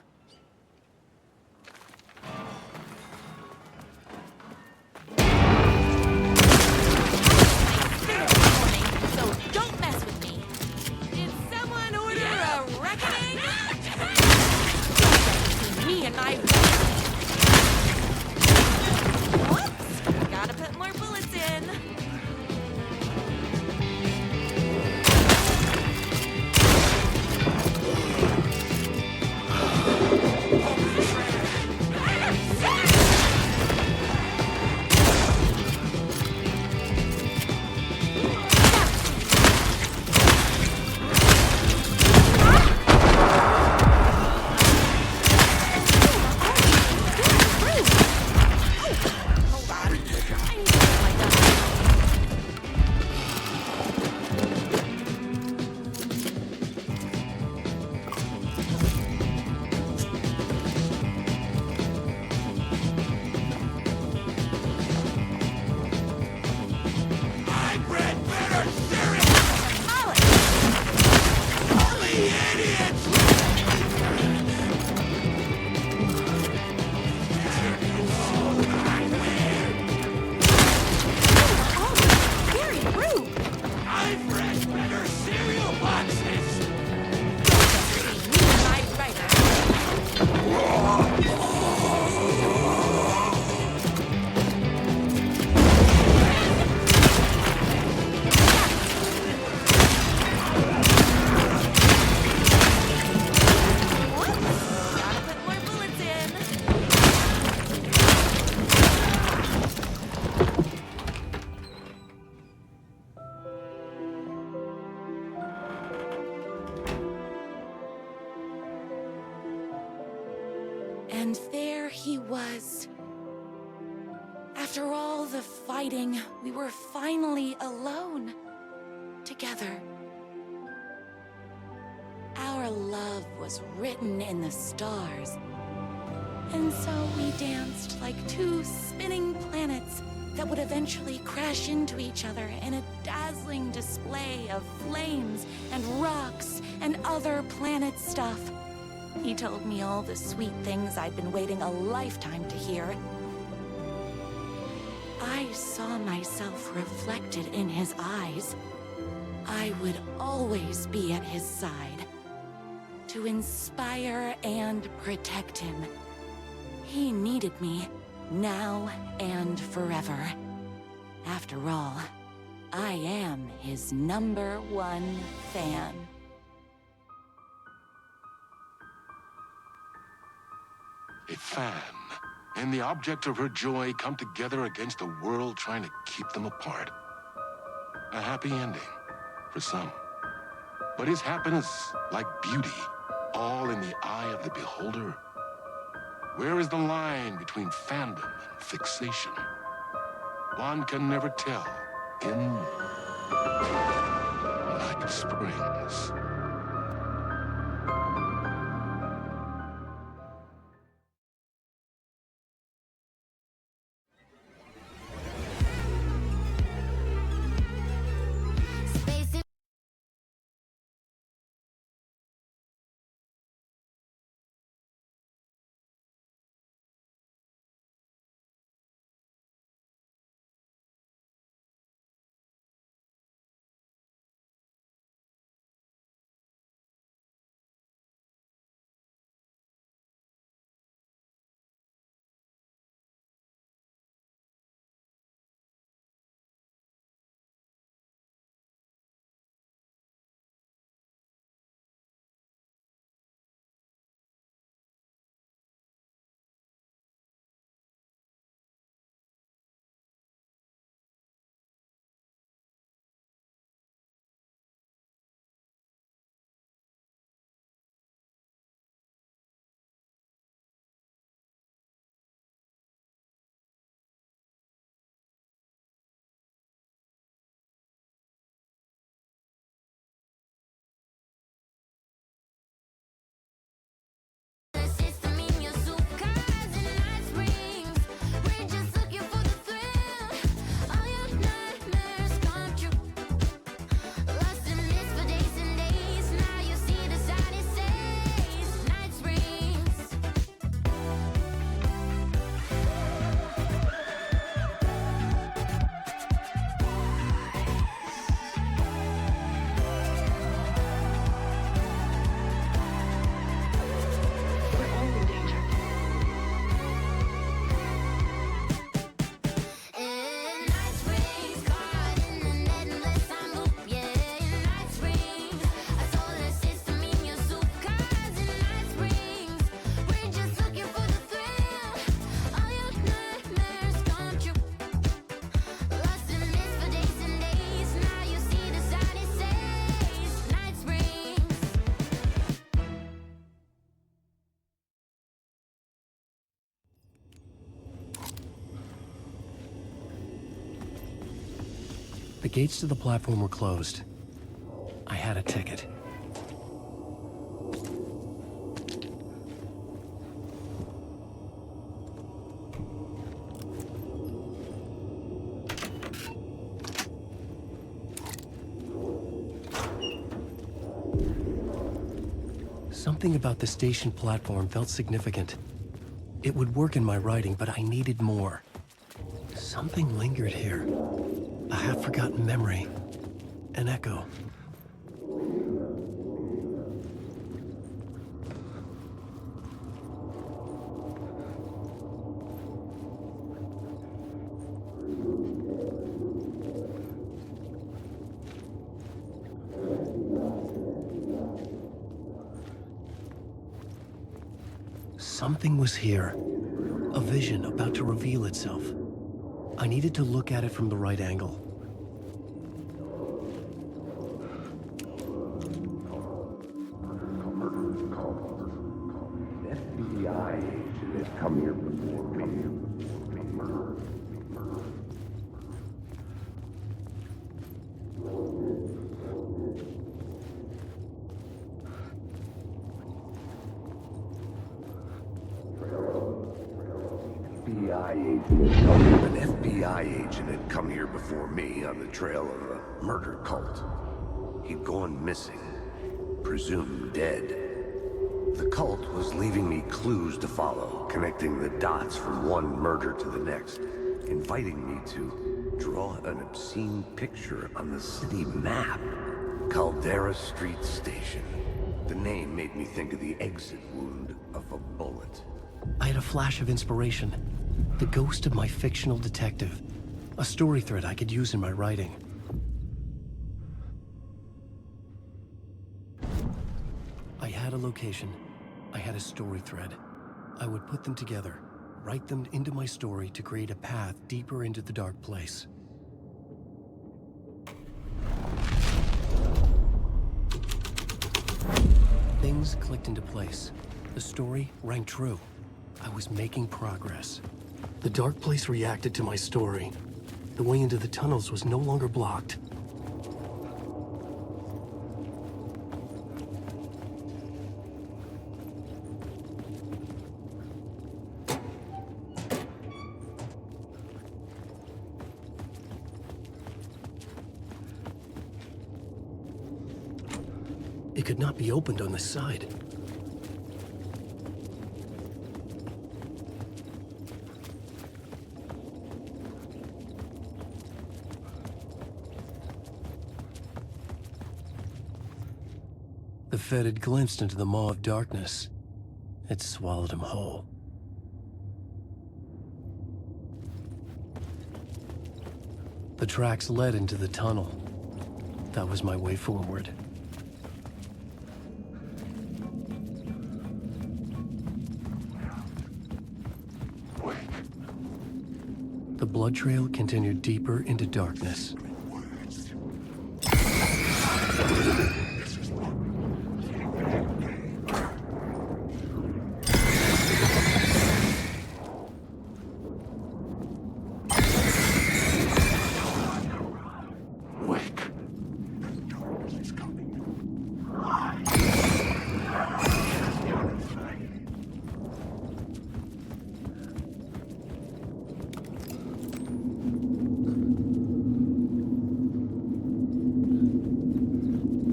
So don't mess with me. And there he was. After all the fighting, we were finally alone. Together. Our love was written in the stars. And so we danced like two spinning planets that would eventually crash into each other in a dazzling display of flames and rocks and other planet stuff. He told me all the sweet things I'd been waiting a lifetime to hear. I saw myself reflected in his eyes. I would always be at his side, to inspire and protect him. He needed me, now and forever. After all, I am his #1 fan. A fan and the object of her joy come together against a world trying to keep them apart. A happy ending for some. But is happiness, like beauty, all in the eye of the beholder? Where is the line between fandom and fixation? One can never tell in Night Springs. The gates to the platform were closed. I had a ticket. Something about the station platform felt significant. It would work in my writing, but I needed more. Something lingered here. A half-forgotten memory. An echo. Something was here. A vision about to reveal itself. I needed to look at it from the right angle. FBI agent. had come here before me. An FBI agent had come here before me on the trail of a murder cult. He'd gone missing, presumed dead. The cult was leaving me clues to follow, connecting the dots from one murder to the next, inviting me to draw an obscene picture on the city map. Caldera Street Station. The name made me think of the exit wound of a bullet. I had a flash of inspiration. The ghost of my fictional detective. A story thread I could use in my writing. I had a location. I had a story thread. I would put them together, write them into my story to create a path deeper into the dark place. Things clicked into place. The story rang true. I was making progress. The dark place reacted to my story. The way into the tunnels was no longer blocked. It could not be opened on this side. The Fed had glimpsed into the maw of darkness. It swallowed him whole. The tracks led into the tunnel. That was my way forward. The blood trail continued deeper into darkness.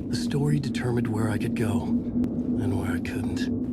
The story determined where I could go, and where I couldn't.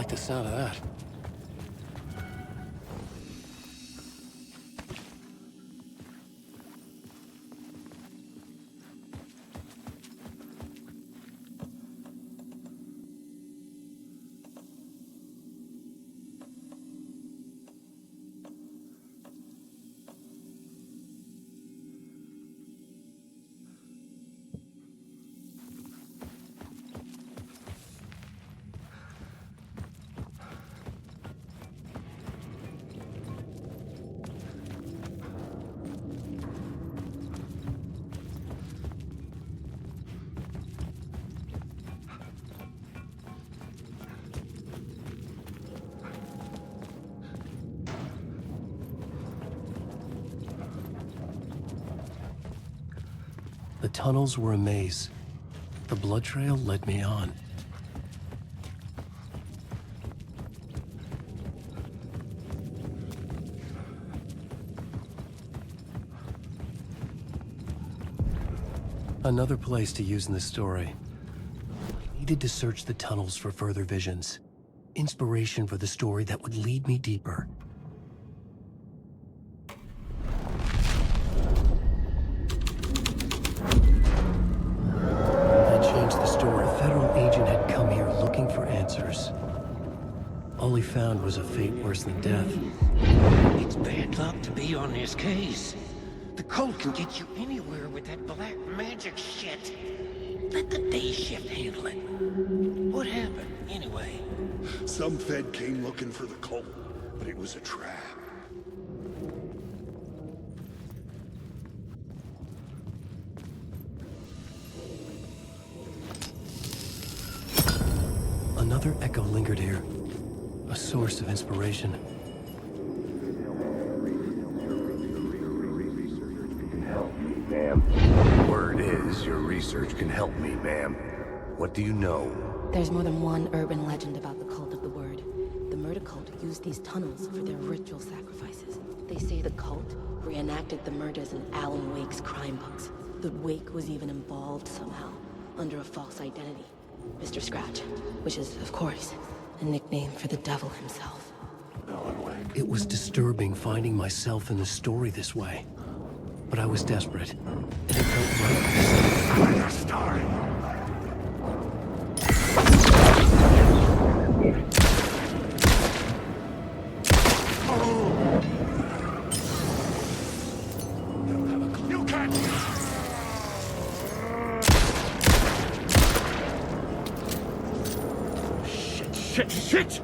The sound of that. The tunnels were a maze. The blood trail led me on. Another place to use in the story. I needed to search the tunnels for further visions. Inspiration for the story that would lead me deeper. I changed the story. A federal agent had come here looking for answers. All he found was a fate worse than death. It's bad luck to be on this case. The cult can get you anywhere with that black magic shit. Let the day shift handle it. What happened, anyway? Some Fed came looking for the cult, but it was a trap. Another echo lingered here, a source of inspiration. Ma'am. Word is, your research can help me, ma'am. What do you know? There's more than one urban legend about the Cult of the Word. The murder cult used these tunnels for their ritual sacrifices. They say the cult reenacted the murders in Alan Wake's crime books. The Wake was even involved somehow, under a false identity. Mr. Scratch, which is, of course, a nickname for the devil himself. It was disturbing finding myself in the story this way. But I was desperate, and it felt right. Your story. You can't! Shit!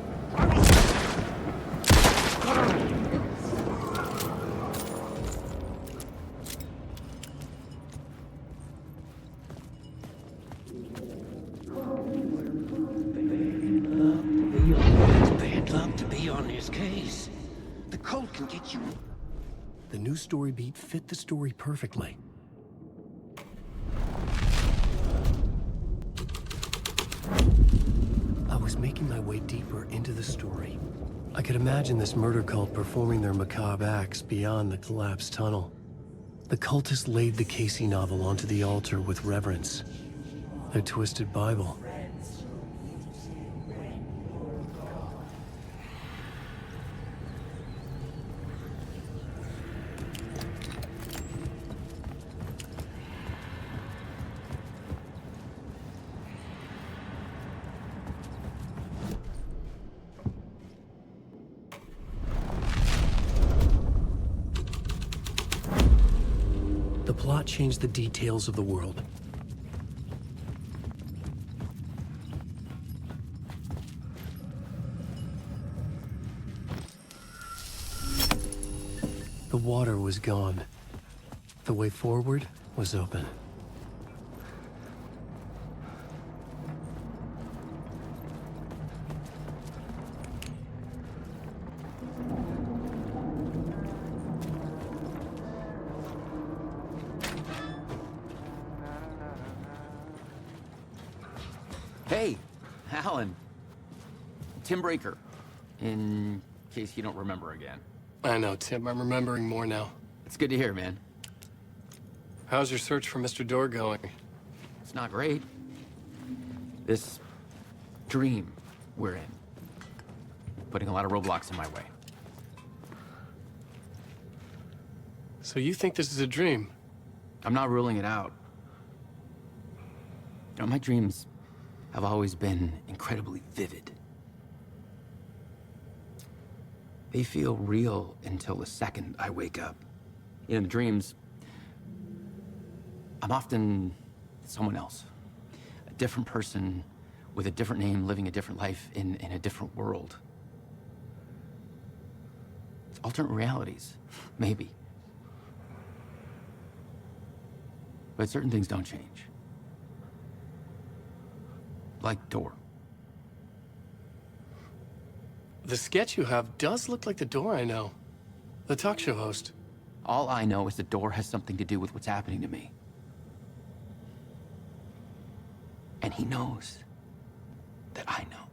It's bad luck to be on this case. The cult can get you. The new story beat fit the story perfectly. I was making my way deeper into the story. I could imagine this murder cult performing their macabre acts beyond the collapsed tunnel. The cultists laid the Casey novel onto the altar with reverence. Their twisted Bible. The plot changed the details of the world. The water was gone. The way forward was open. Hey, Alan. Tim Breaker, in case you don't remember again. I know, Tim. I'm remembering more now. It's good to hear, man. How's your search for Mr. Door going? It's not great. This dream we're in, putting a lot of roadblocks in my way. So you think this is a dream? I'm not ruling it out. You know, my dreams have always been incredibly vivid. They feel real until the second I wake up. In dreams, I'm often someone else. A different person with a different name, living a different life in a different world. It's alternate realities, maybe. But certain things don't change. Like Door. The sketch you have does look like the Door I know. The talk show host. All I know is the Door has something to do with what's happening to me. And he knows that I know.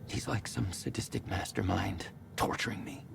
He's like some sadistic mastermind torturing me.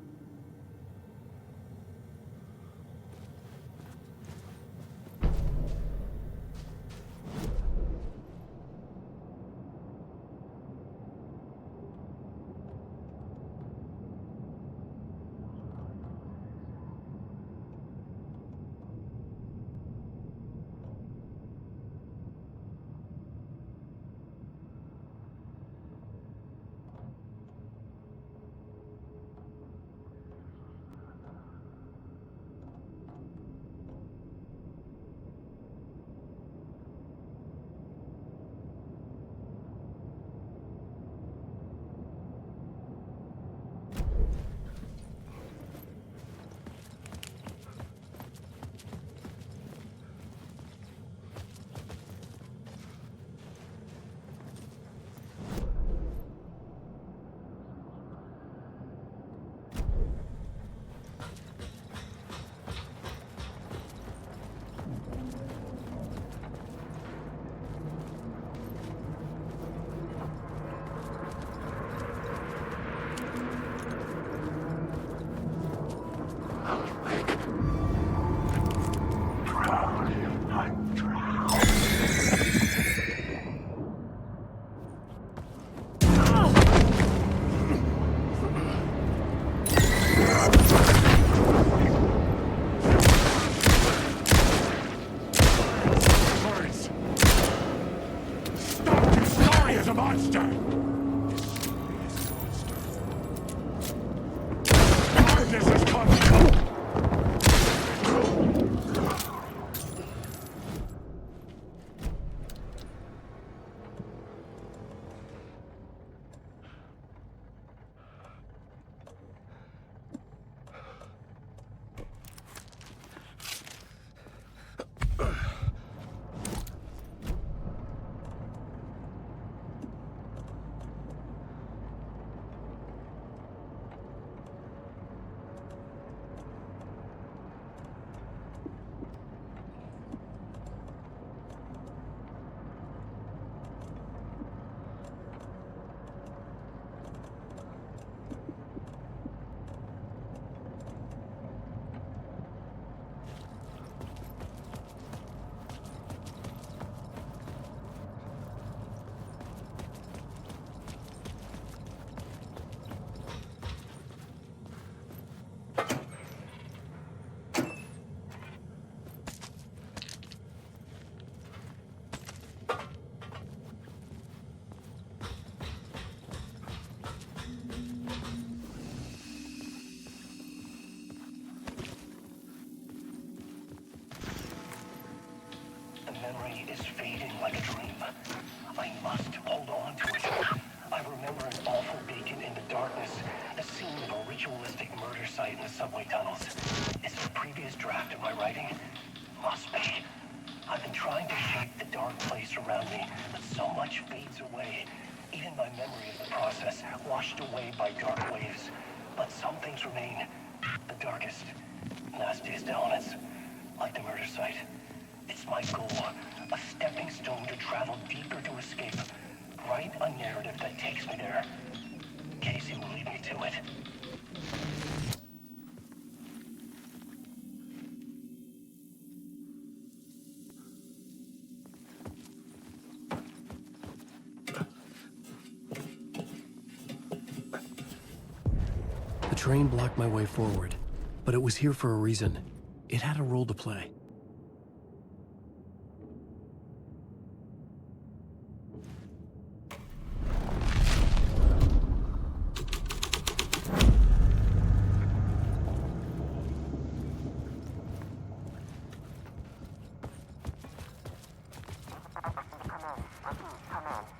subway tunnels. Is it a previous draft of my writing? Must be. I've been trying to shape the dark place around me, but so much fades away. Even my memory of the process, washed away by dark waves. But some things remain. The darkest, nastiest elements, like the murder site. It's my goal, a stepping stone to travel deeper to escape. Write a narrative that takes me there. Casey will lead me to it. The train blocked my way forward, but it was here for a reason. It had a role to play.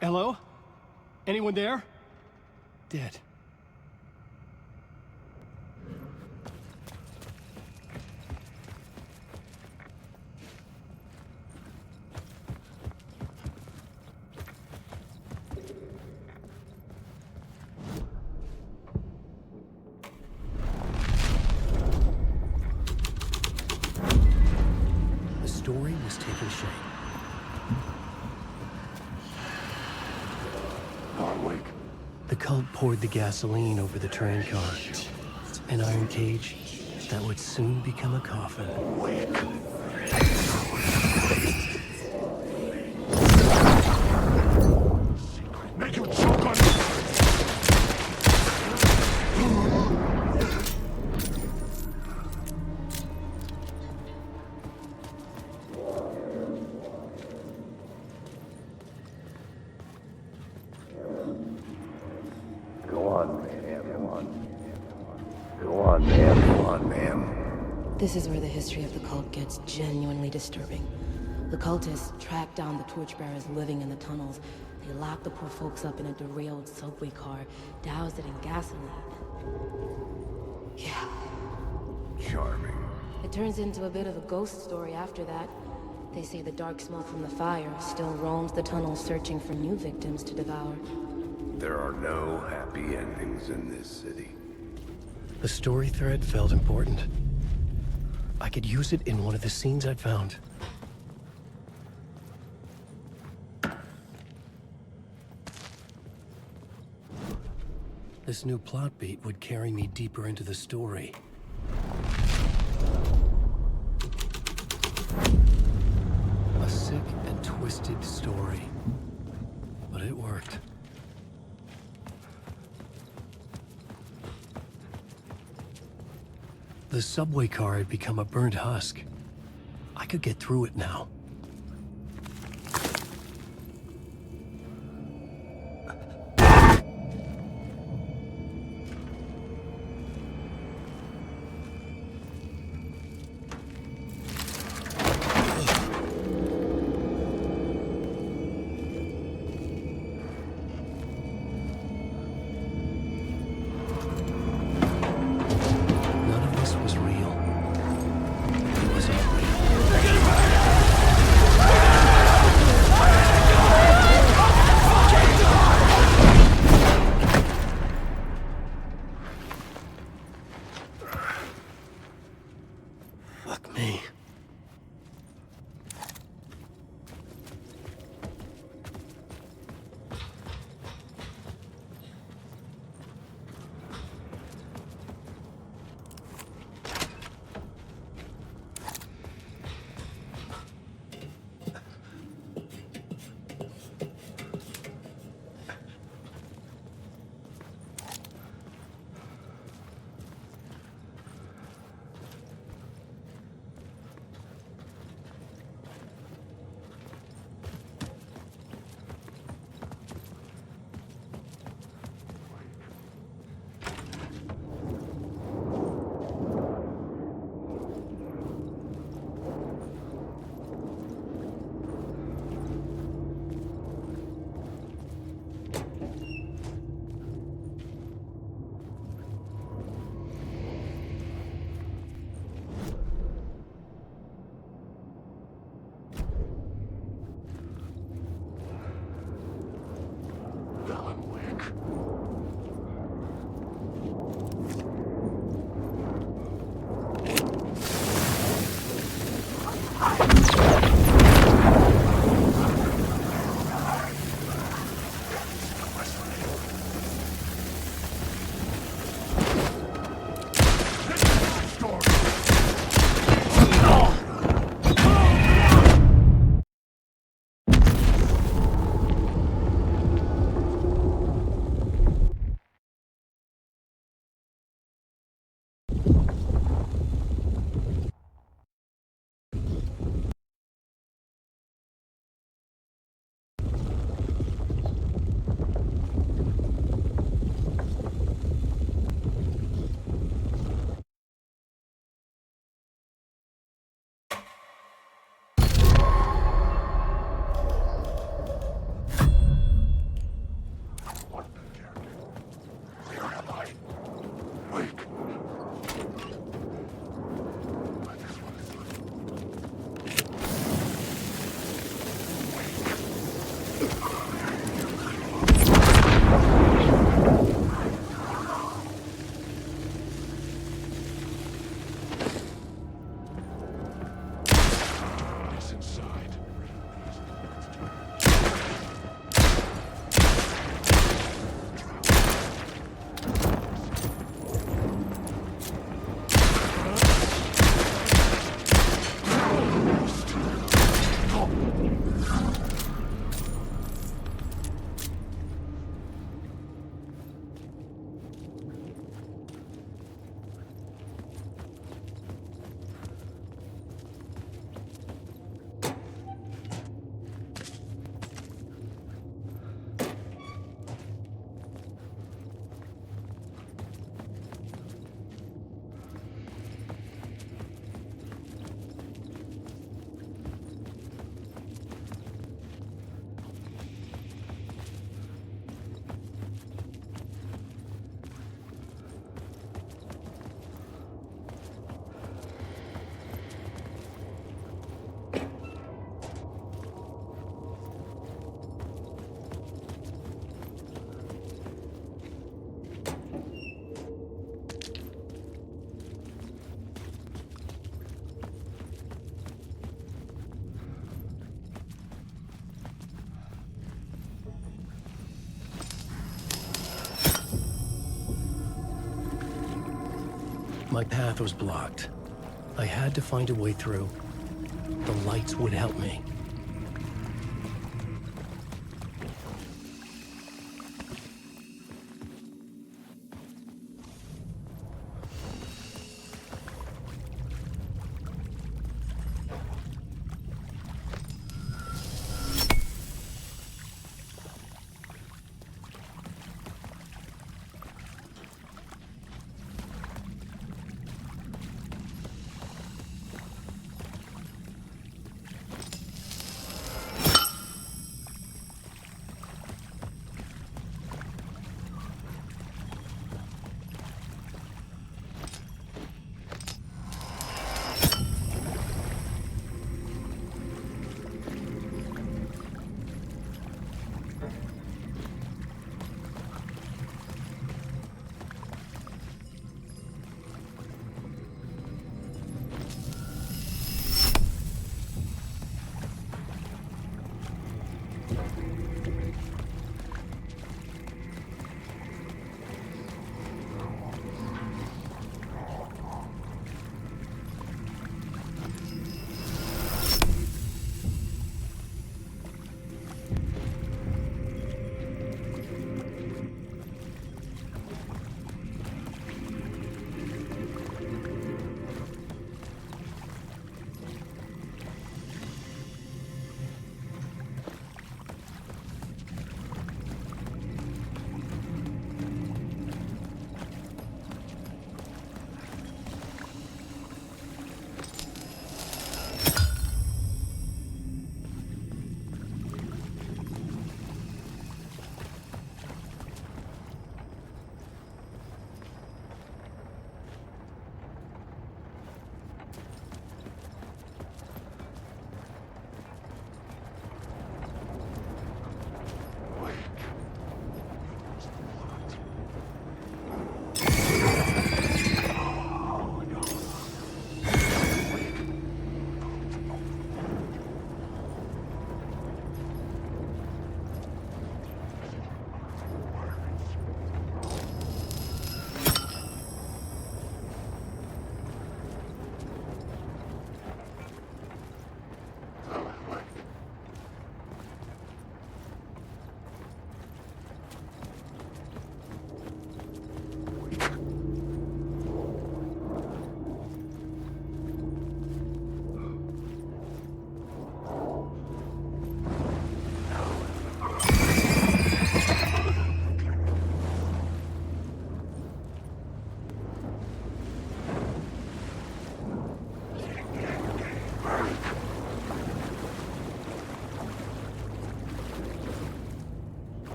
Hello? Anyone there? Dead. The story was taking shape. The cult poured the gasoline over the train car. An iron cage that would soon become a coffin. Make you choke on This is where the history of the cult gets genuinely disturbing. The cultists tracked down the torchbearers living in the tunnels. They locked the poor folks up in a derailed subway car, doused it in gasoline. Yeah. Charming. It turns into a bit of a ghost story after that. They say the dark smoke from the fire still roams the tunnels searching for new victims to devour. There are no happy endings in this city. The story thread felt important. I could use it in one of the scenes I'd found. This new plot beat would carry me deeper into the story. A sick and twisted story. But it worked. The subway car had become a burnt husk. I could get through it now. None of this was real. It was all real. My path was blocked. I had to find a way through. The lights would help me.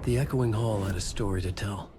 The echoing hall had a story to tell.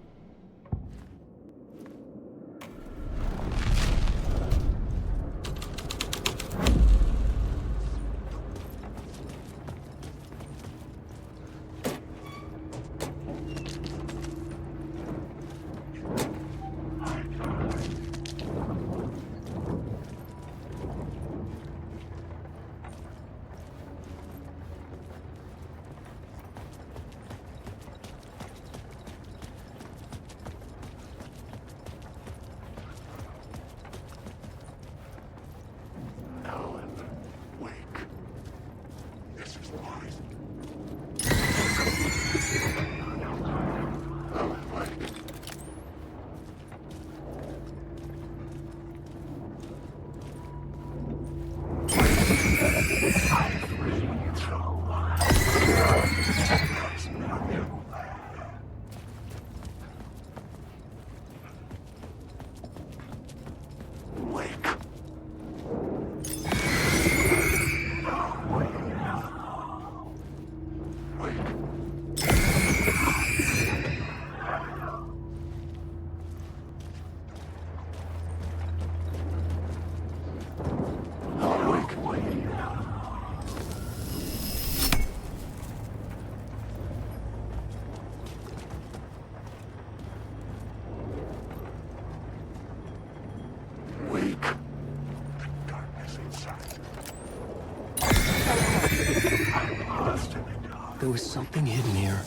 There was something hidden here.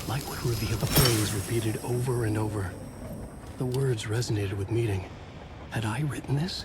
Light would reveal the phrase repeated over and over. The words resonated with meaning. Had I written this?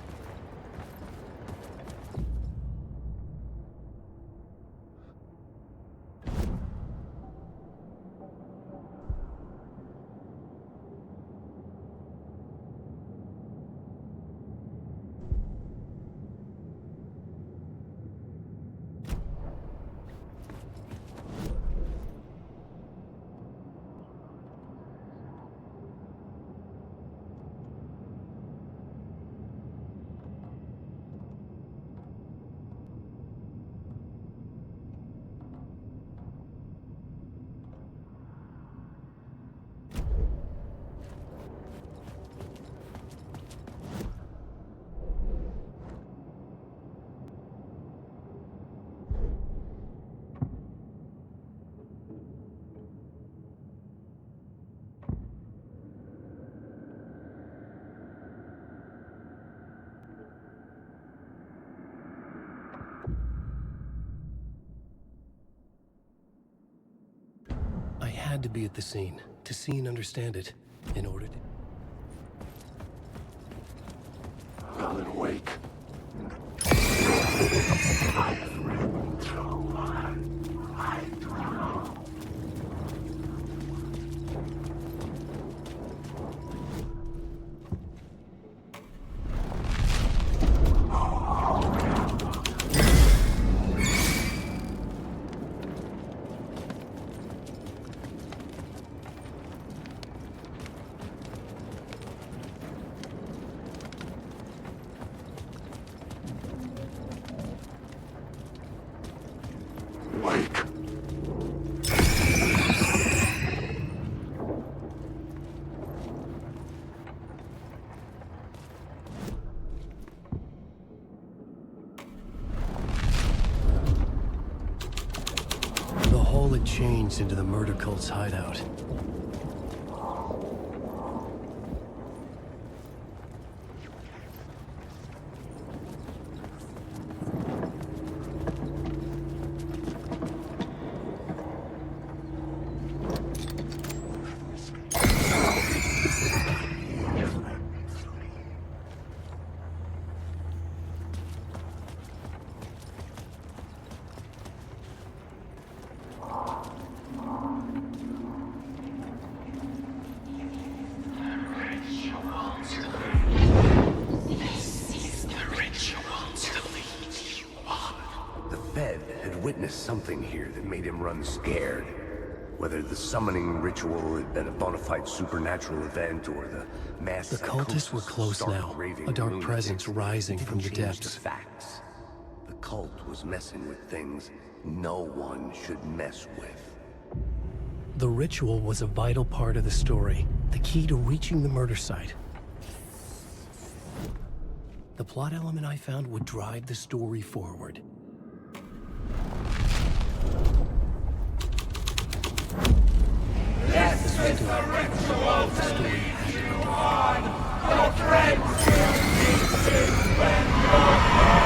I had to be at the scene, to see and understand it, in order to... Alan Wake. The hall had changed into the murder cult's hideout. Witnessed something here that made him run scared. Whether the summoning ritual had been a bona fide supernatural event or the mass The cultists were close now, a dark presence rising from the depths. The facts. The cult was messing with things no one should mess with. The ritual was a vital part of the story, the key to reaching the murder site. The plot element I found would drive the story forward. This is the ritual to lead you on. Your friends will be sins when you're gone.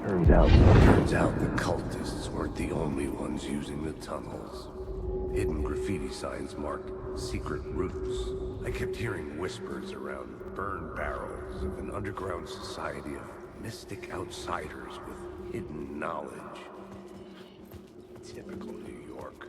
Turns out the cultists weren't the only ones using the tunnels. Hidden graffiti signs marked secret routes. I kept hearing whispers around burned barrels of an underground society of mystic outsiders with hidden knowledge. Typical New York.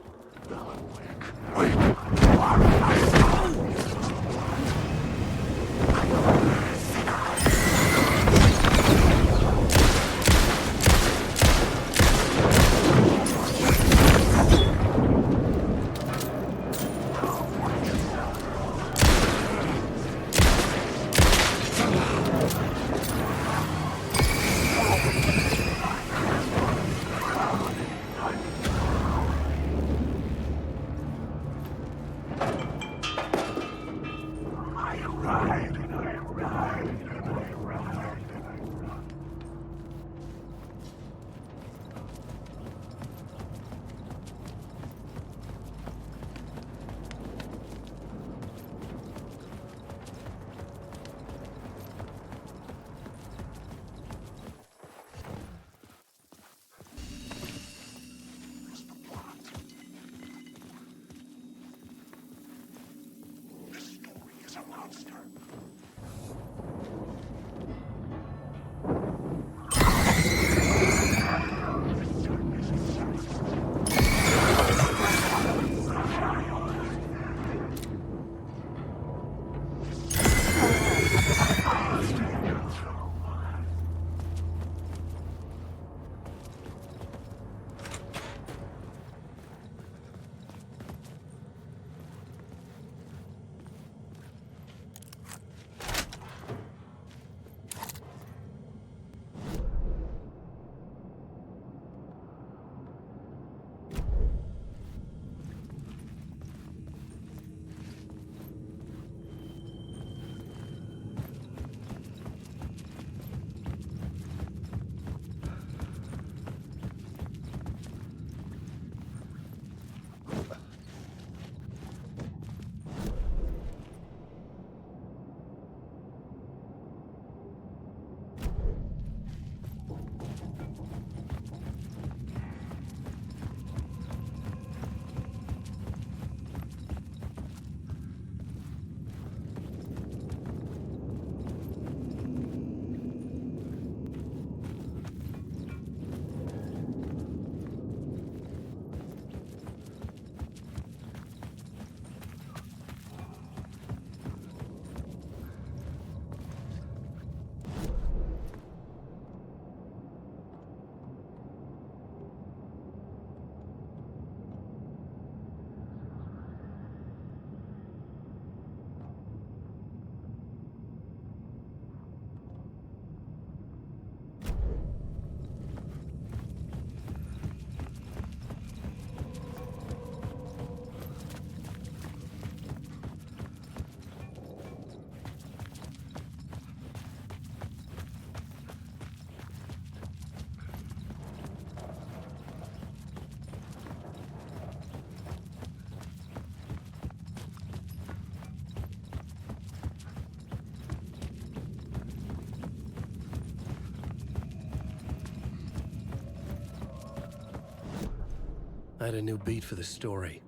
I had a new beat for the story.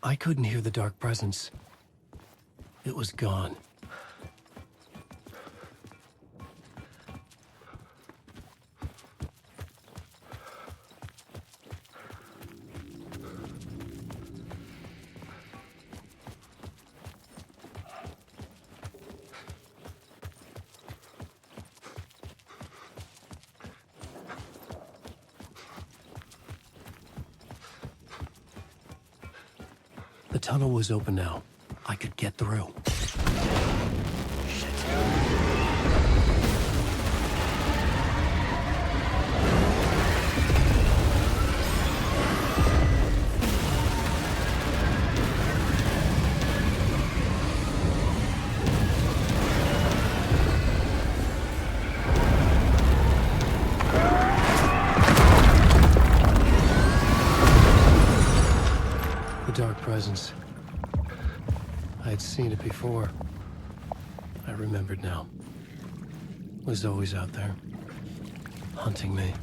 I couldn't hear the dark presence. It was gone. The tunnel was open now. I could get through. The dark presence. I had seen it before. I remembered now. It was always out there, hunting me.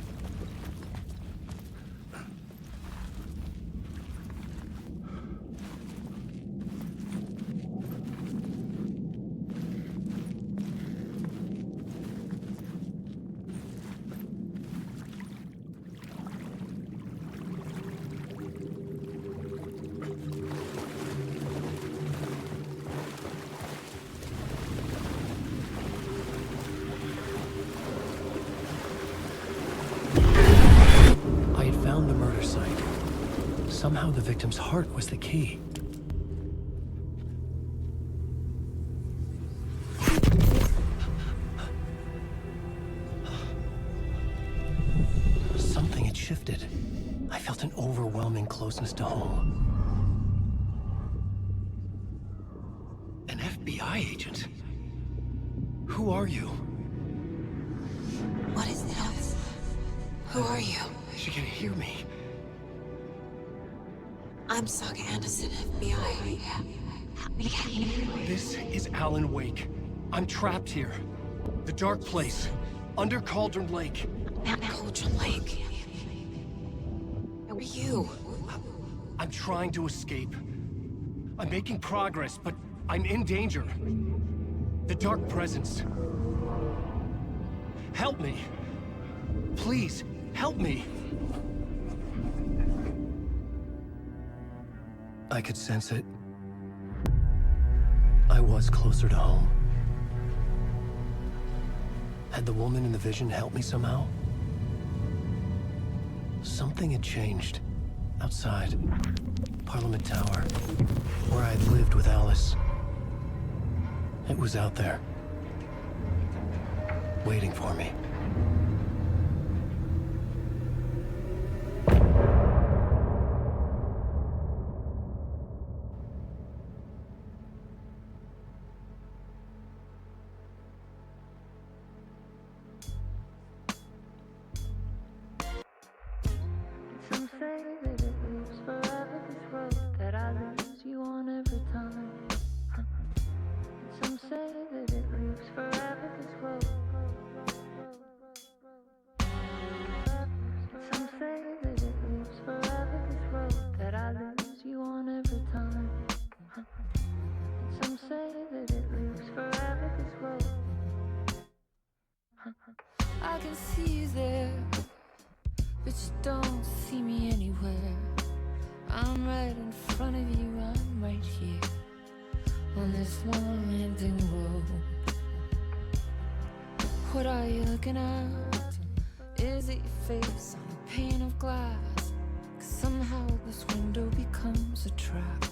I had found the murder site. Somehow the victim's heart was the key. Something had shifted. I felt an overwhelming closeness to home. An FBI agent? Who are you? What is this? Who are you? She can hear me. I'm Saga Anderson, FBI. This is Alan Wake. I'm trapped here. The dark place. Under Cauldron Lake. Cauldron Lake. Who are you? I'm trying to escape. I'm making progress, but I'm in danger. The dark presence. Help me. Please, help me. I could sense it. I was closer to home. Had the woman in the vision helped me somehow? Something had changed. Outside. Parliament Tower. Where I'd lived with Alice. It was out there. Waiting for me. Some say that it lives forever, this road that I lose you on every time. Some say that it lives forever, this road. Some say that it lives forever, this road that I lose you on every time. Some say that it lives forever, this road. I can see you there, but you don't see me anywhere. I'm right in front of you, I'm right here on this winding road. What are you looking at? Is it your face on a pane of glass? 'Cause somehow this window becomes a trap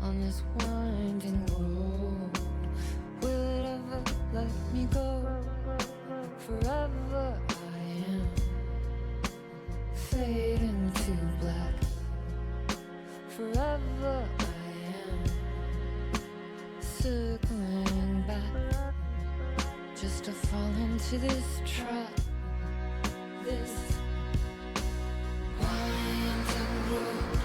on this winding road. Will it ever let me go? Forever I am fading to black. Forever I am circling back, just to fall into this trap, this winding road.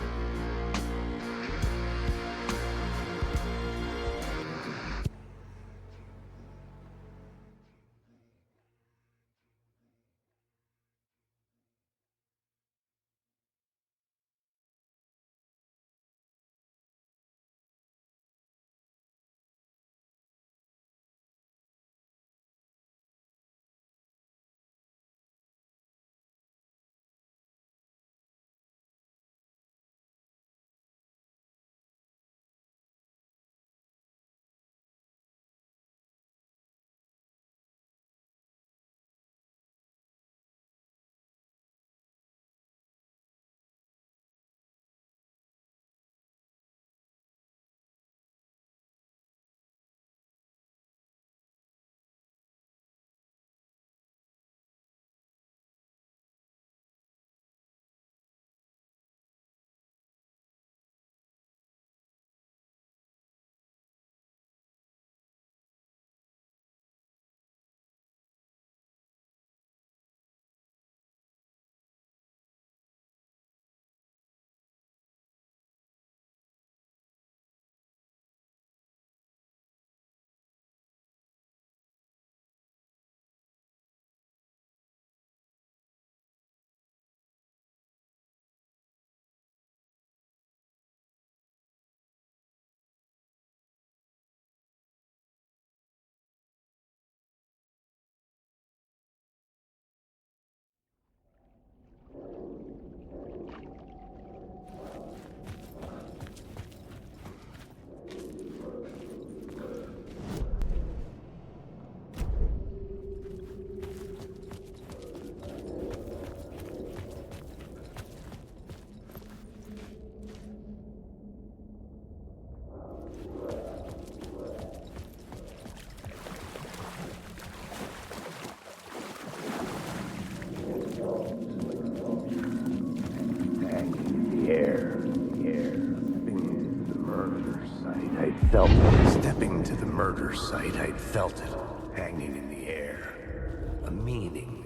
site, I'd felt it, hanging in the air. A meaning.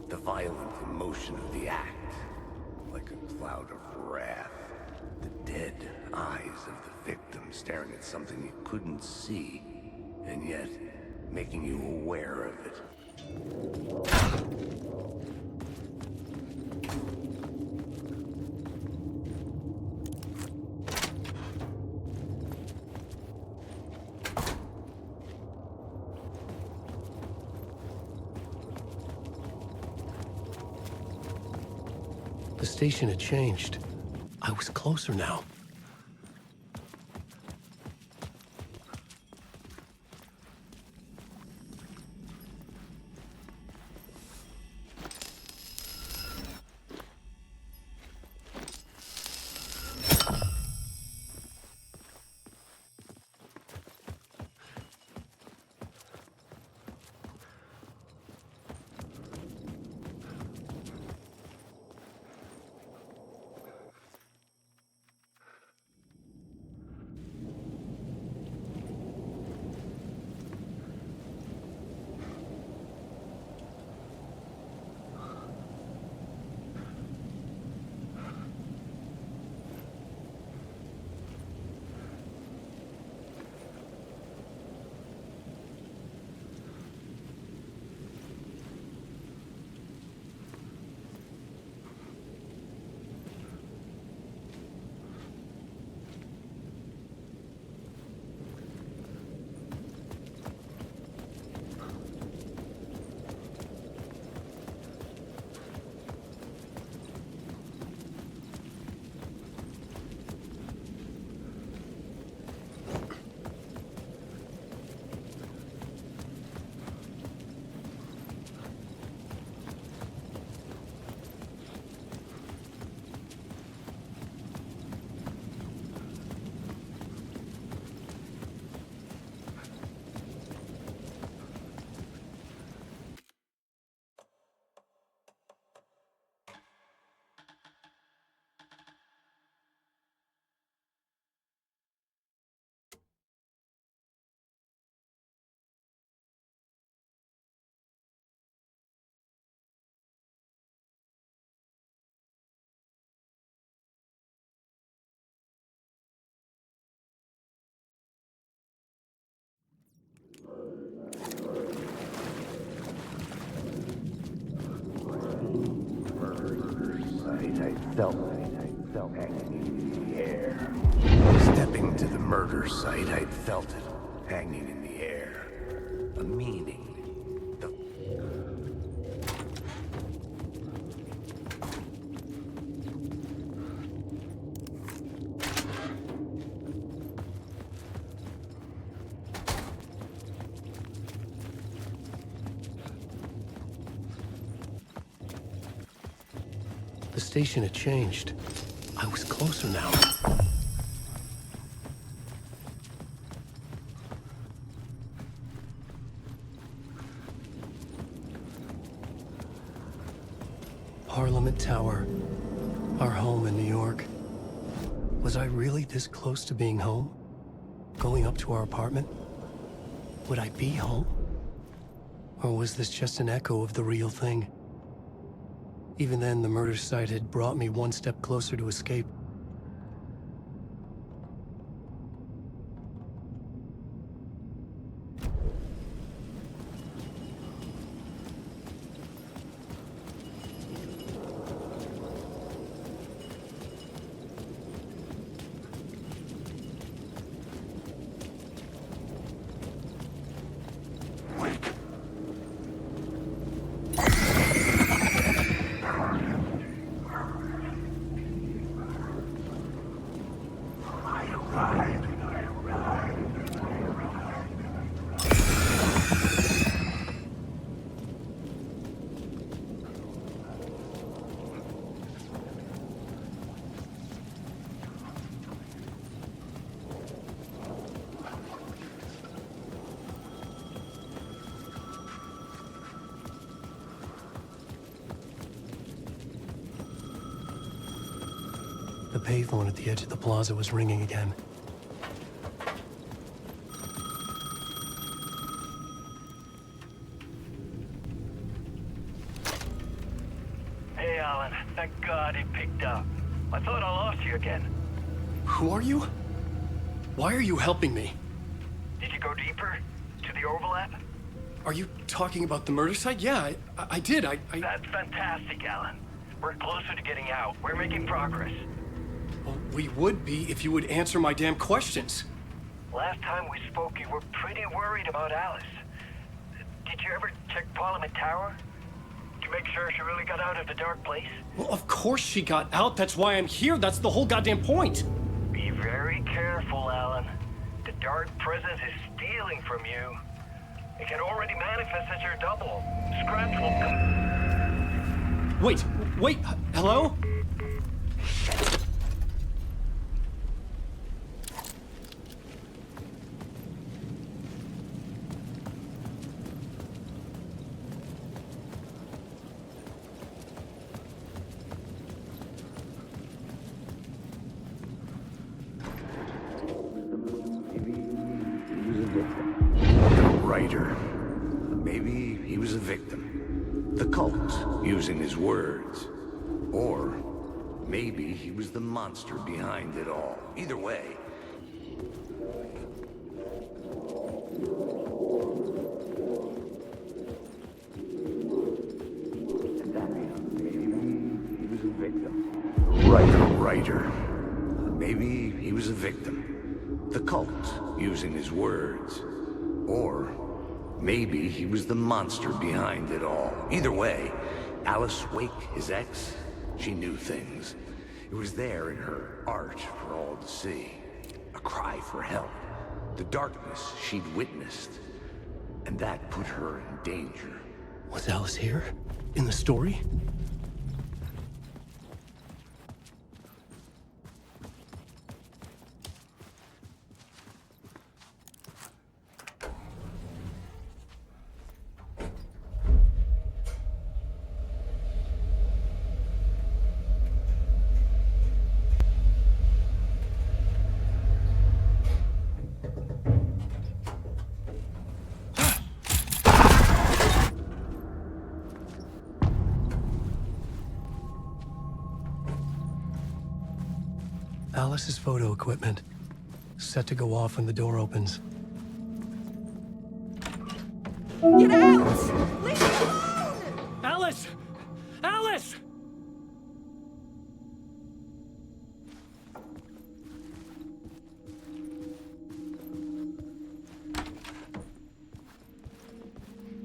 The violent emotion of the act. Like a cloud of wrath. The dead eyes of the victim staring at something you couldn't see, and yet making you aware of it. The station had changed. I was closer now. I felt hanging in the air. Stepping to the murder site, I'd felt it hanging in the air. A meaning. The station had changed. I was closer now. Parliament Tower. Our home in New York. Was I really this close to being home? Going up to our apartment? Would I be home? Or was this just an echo of the real thing? Even then, the murder site had brought me one step closer to escape. The payphone at the edge of the plaza was ringing again. Thank God it picked up. I thought I lost you again. Who are you? Why are you helping me? Did you go deeper? To the overlap? Are you talking about the murder site? Yeah, I did. That's fantastic, Alan. We're closer to getting out. We're making progress. Well, we would be if you would answer my damn questions. Last time we spoke, you were pretty worried about Alice. Did you ever check Parliament Tower? Did you make sure she really got out of the dark place? Well, of course she got out. That's why I'm here. That's the whole goddamn point. Be very careful, Alan. The dark presence is stealing from you. It can already manifest as your double. Scratch will come. Wait, hello? Maybe he was a victim. The cult, using his words. Or maybe he was the monster behind it all. Either way. Maybe he was a victim. Writer. Maybe he was a victim. The cult, using his words. Or maybe he was the monster behind it all. Either way, Alice Wake, his ex, she knew things. It was there in her art for all to see. A cry for help. The darkness she'd witnessed. And that put her in danger. Was Alice here? In the story? Alice's photo equipment. Set to go off when the door opens. Get out! Leave me alone! Alice! Alice!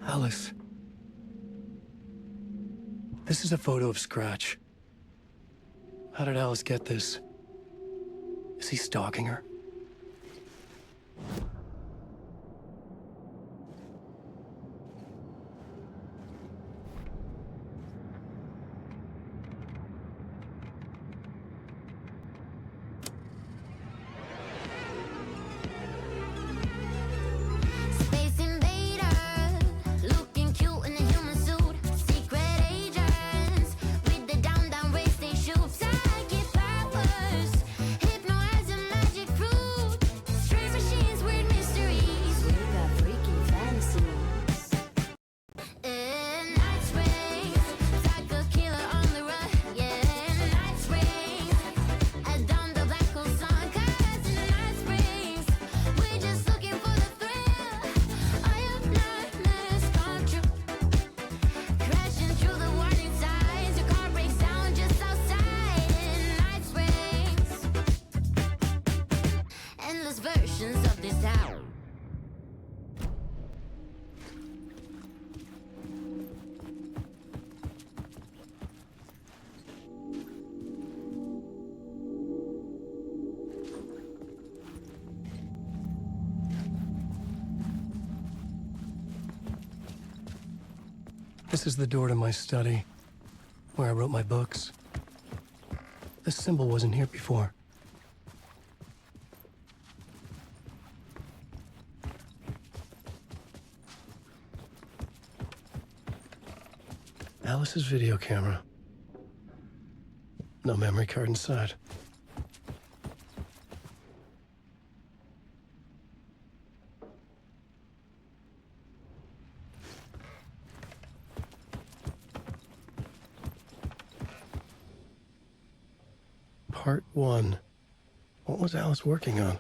Alice. This is a photo of Scratch. How did Alice get this? Is he stalking her? Space invader, looking cute in a human suit. Secret agents with the down race they shoot. Psychic powers, hypnotizing magic fruit. Strange machines, weird mysteries. We got freaky fantasies. Night springs, like a killer on the run. Yeah, night springs, down the black hole sun. 'Cause in the night springs, we're just looking for the thrill. I have nightmares come true. Crashing through the warning signs. Your car breaks down just outside. In night springs, endless versions of this town. This is the door to my study, where I wrote my books. This symbol wasn't here before. Alice's video camera. No memory card inside. Part 1. What was Alice working on?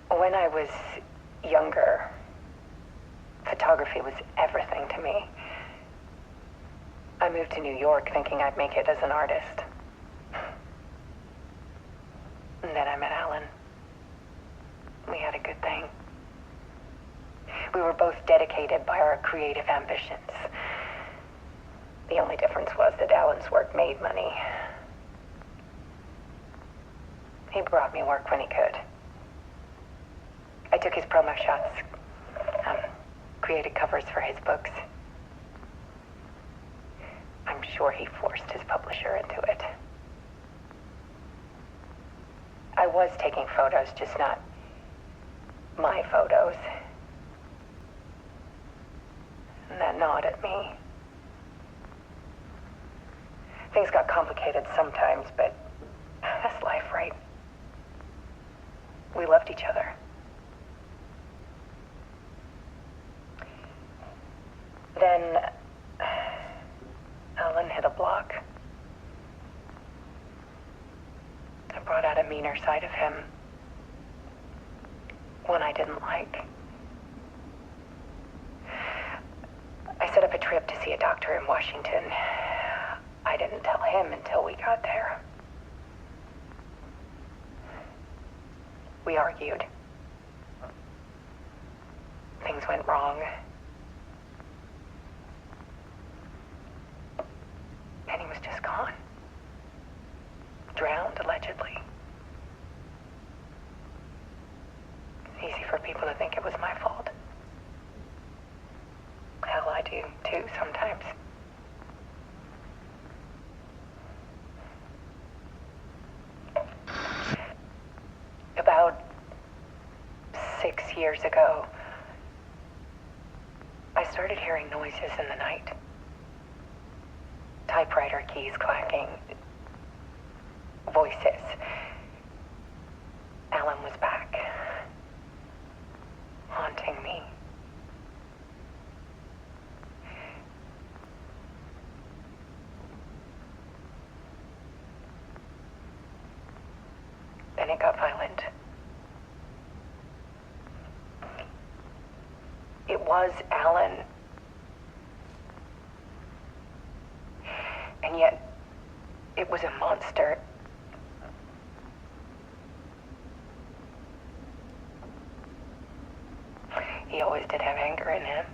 When I was younger, photography was everything to me. I moved to New York thinking I'd make it as an artist. And then I met Alan. We had a good thing. We were both dedicated by our creative ambitions. The only difference was that Alan's work made money. He brought me work when he could. I took his promo shots, created covers for his books. I'm sure he forced his publisher into it. I was taking photos, just not my photos. And that gnawed at me. Things got complicated sometimes, but that's life, right? We loved each other. Then Alan hit a block. I brought out a meaner side of him. One I didn't like. I set up a trip to see a doctor in Washington. I didn't tell him until we got there. We argued. Things went wrong. And he was just gone. Drowned, allegedly. It's easy for people to think it was my fault. Hell, I do too sometimes. About 6 years ago, I started hearing noises in the night. Typewriter keys clacking. Voices. Alan was back. Haunting me. Then it got violent. It was Alan. And yet, it was a monster. He always did have anger in him.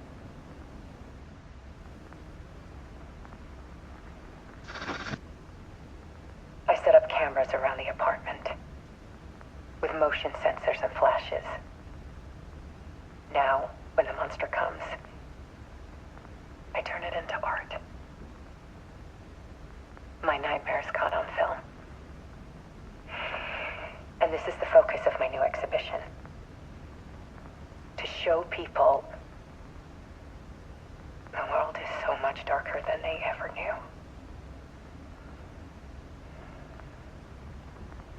I set up cameras around the apartment with motion sensors and flashes. Now, when the monster comes, I turn it into art. My nightmares caught on film. And this is the focus of my new exhibition. To show people the world is so much darker than they ever knew.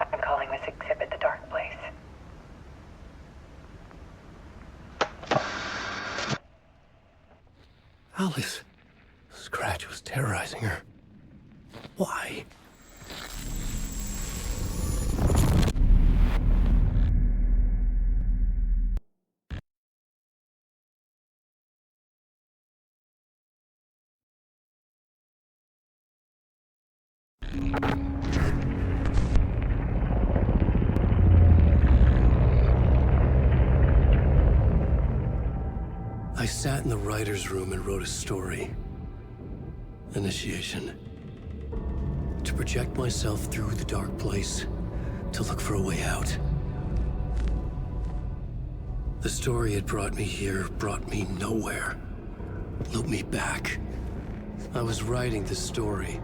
I'm calling this exhibit The Dark Place. Alice. Scratch was terrorizing her. Why? I sat in the writer's room and wrote a story. Initiation. To project myself through the dark place, to look for a way out. The story had brought me here, brought me nowhere. Looped me back. I was writing the story.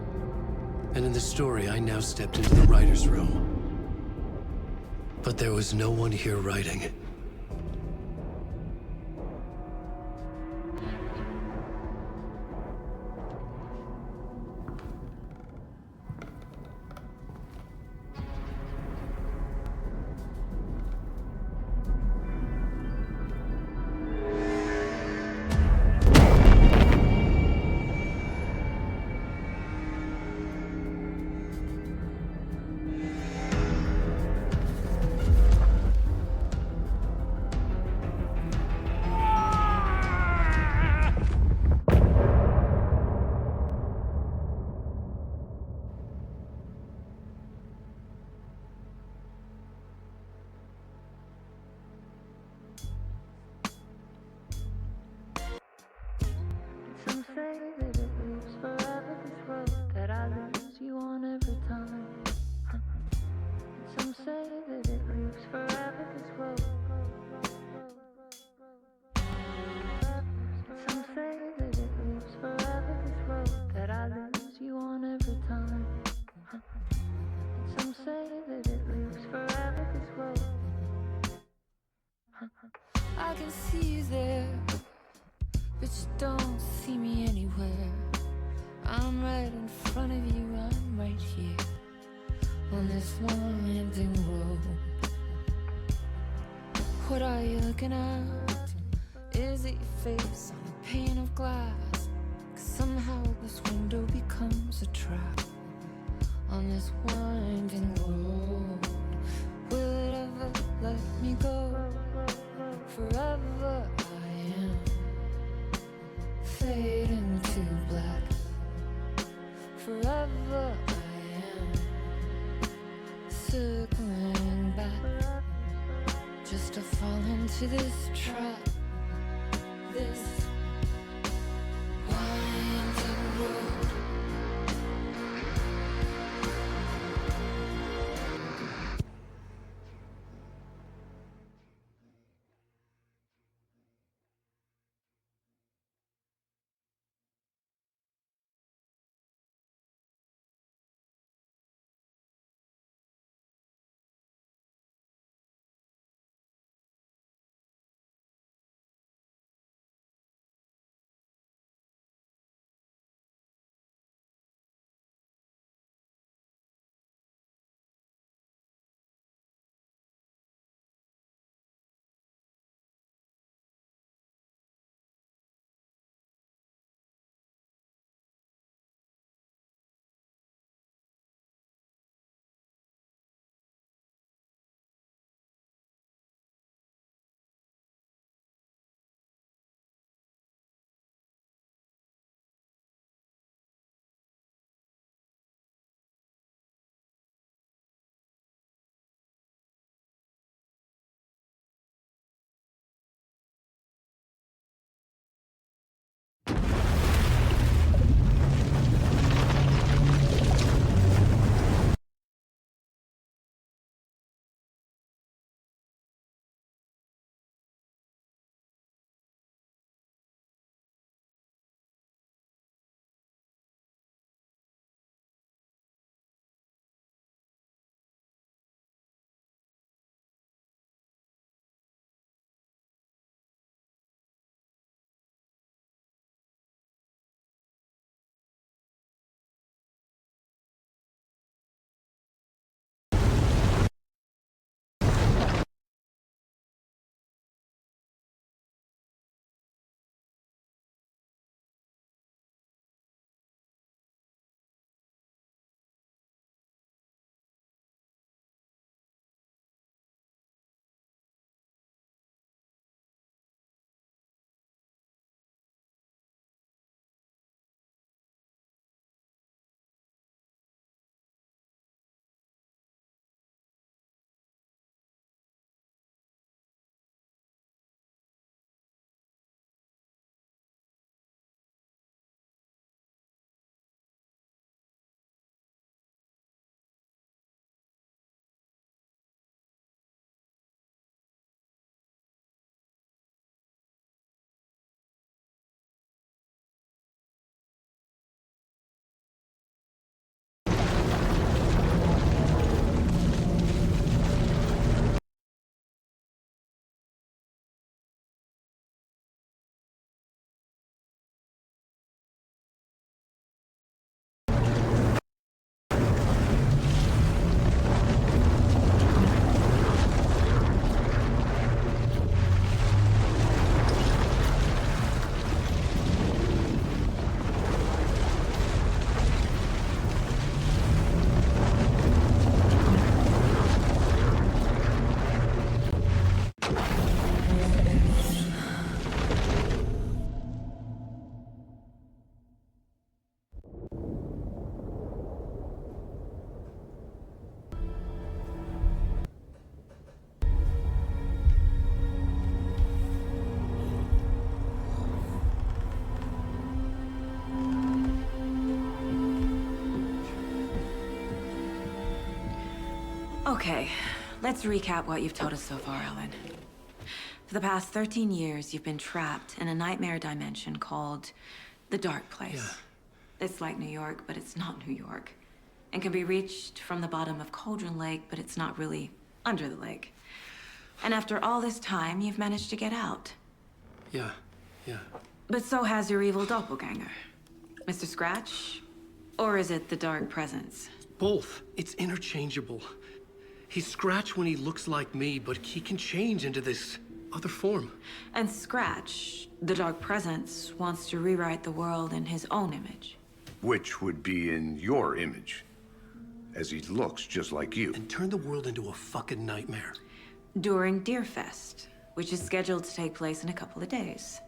And in the story, I now stepped into the writer's room. But there was no one here writing. can see you there, but you don't see me anywhere. I'm right in front of you, I'm right here on this winding road. What are you looking at? Is it your face on a pane of glass? 'Cause somehow this window becomes a trap on this winding road. Will it ever let me go? Forever I am fading to black. Forever I am circling back, just to fall into this trap, this winding road. Okay, let's recap what you've told us so far, Alan. For the past 13 years, you've been trapped in a nightmare dimension called the Dark Place. It's like New York, but it's not New York. And can be reached from the bottom of Cauldron Lake, but it's not really under the lake. And after all this time, you've managed to get out. Yeah. But so has your evil doppelganger. Mr. Scratch? Or is it the Dark Presence? Both. It's interchangeable. He's Scratch when he looks like me, but he can change into this other form. And Scratch, the Dark Presence, wants to rewrite the world in his own image. Which would be in your image, as he looks just like you. And turn the world into a fucking nightmare. During Deerfest, which is scheduled to take place in a couple of days.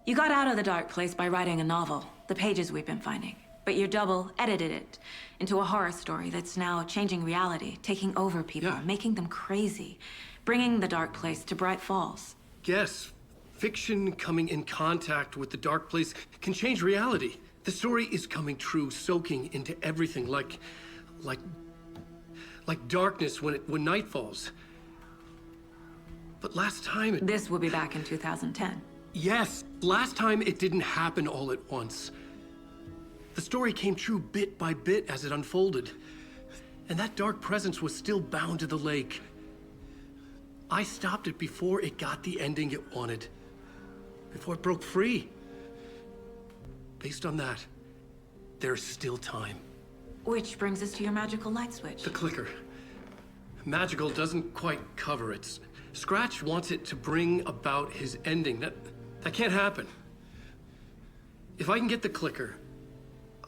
You got out of the dark place by writing a novel, the pages we've been finding. But your double edited it into a horror story that's now changing reality, taking over people, making them crazy, bringing the dark place to Bright Falls. Yes, fiction coming in contact with the dark place can change reality. The story is coming true, soaking into everything like darkness when night falls. But last time This will be back in 2010. Yes, last time it didn't happen all at once. The story came true bit by bit as it unfolded. And that dark presence was still bound to the lake. I stopped it before it got the ending it wanted. Before it broke free. Based on that, there's still time. Which brings us to your magical light switch. The clicker. Magical doesn't quite cover it. Scratch wants it to bring about his ending. That can't happen. If I can get the clicker,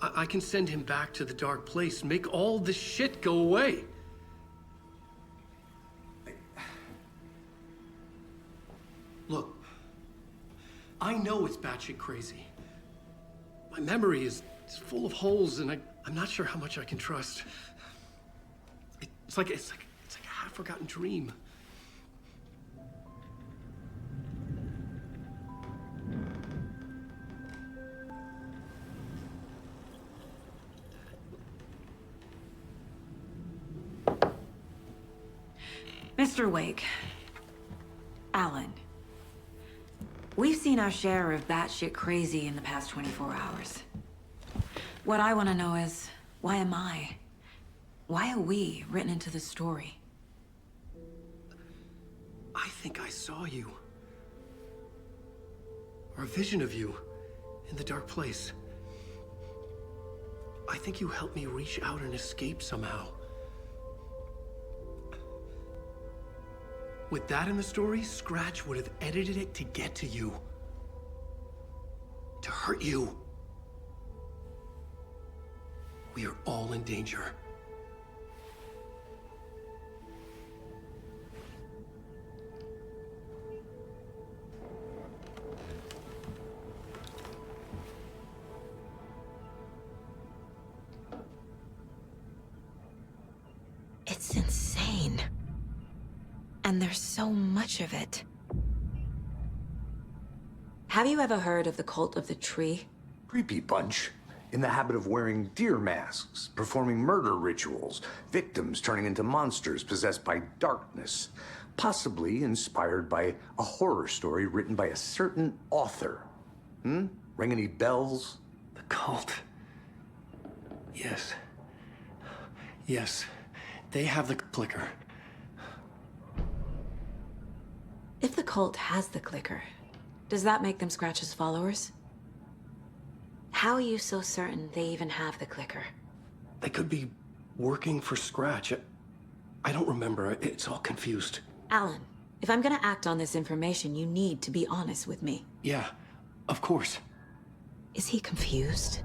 I can send him back to the dark place, make all this shit go away. Look, I know it's batshit crazy. My memory is full of holes, and I'm not sure how much I can trust. It's like a half-forgotten dream. Mr. Wake, Alan, we've seen our share of batshit crazy in the past 24 hours. What I want to know is, why am I? Why are we written into the story? I think I saw you. Or a vision of you in the dark place. I think you helped me reach out and escape somehow. With that in the story, Scratch would have edited it to get to you. To hurt you. We are all in danger. It's insane. And there's so much of it. Have you ever heard of the cult of the tree? Creepy bunch. In the habit of wearing deer masks, performing murder rituals, victims turning into monsters possessed by darkness, possibly inspired by a horror story written by a certain author. Ring any bells? The cult. Yes. Yes. They have the clicker. If the cult has the clicker, does that make them Scratch's followers? How are you so certain they even have the clicker? They could be working for Scratch. I don't remember. It's all confused. Alan, if I'm gonna act on this information, you need to be honest with me. Yeah, of course. Is he confused?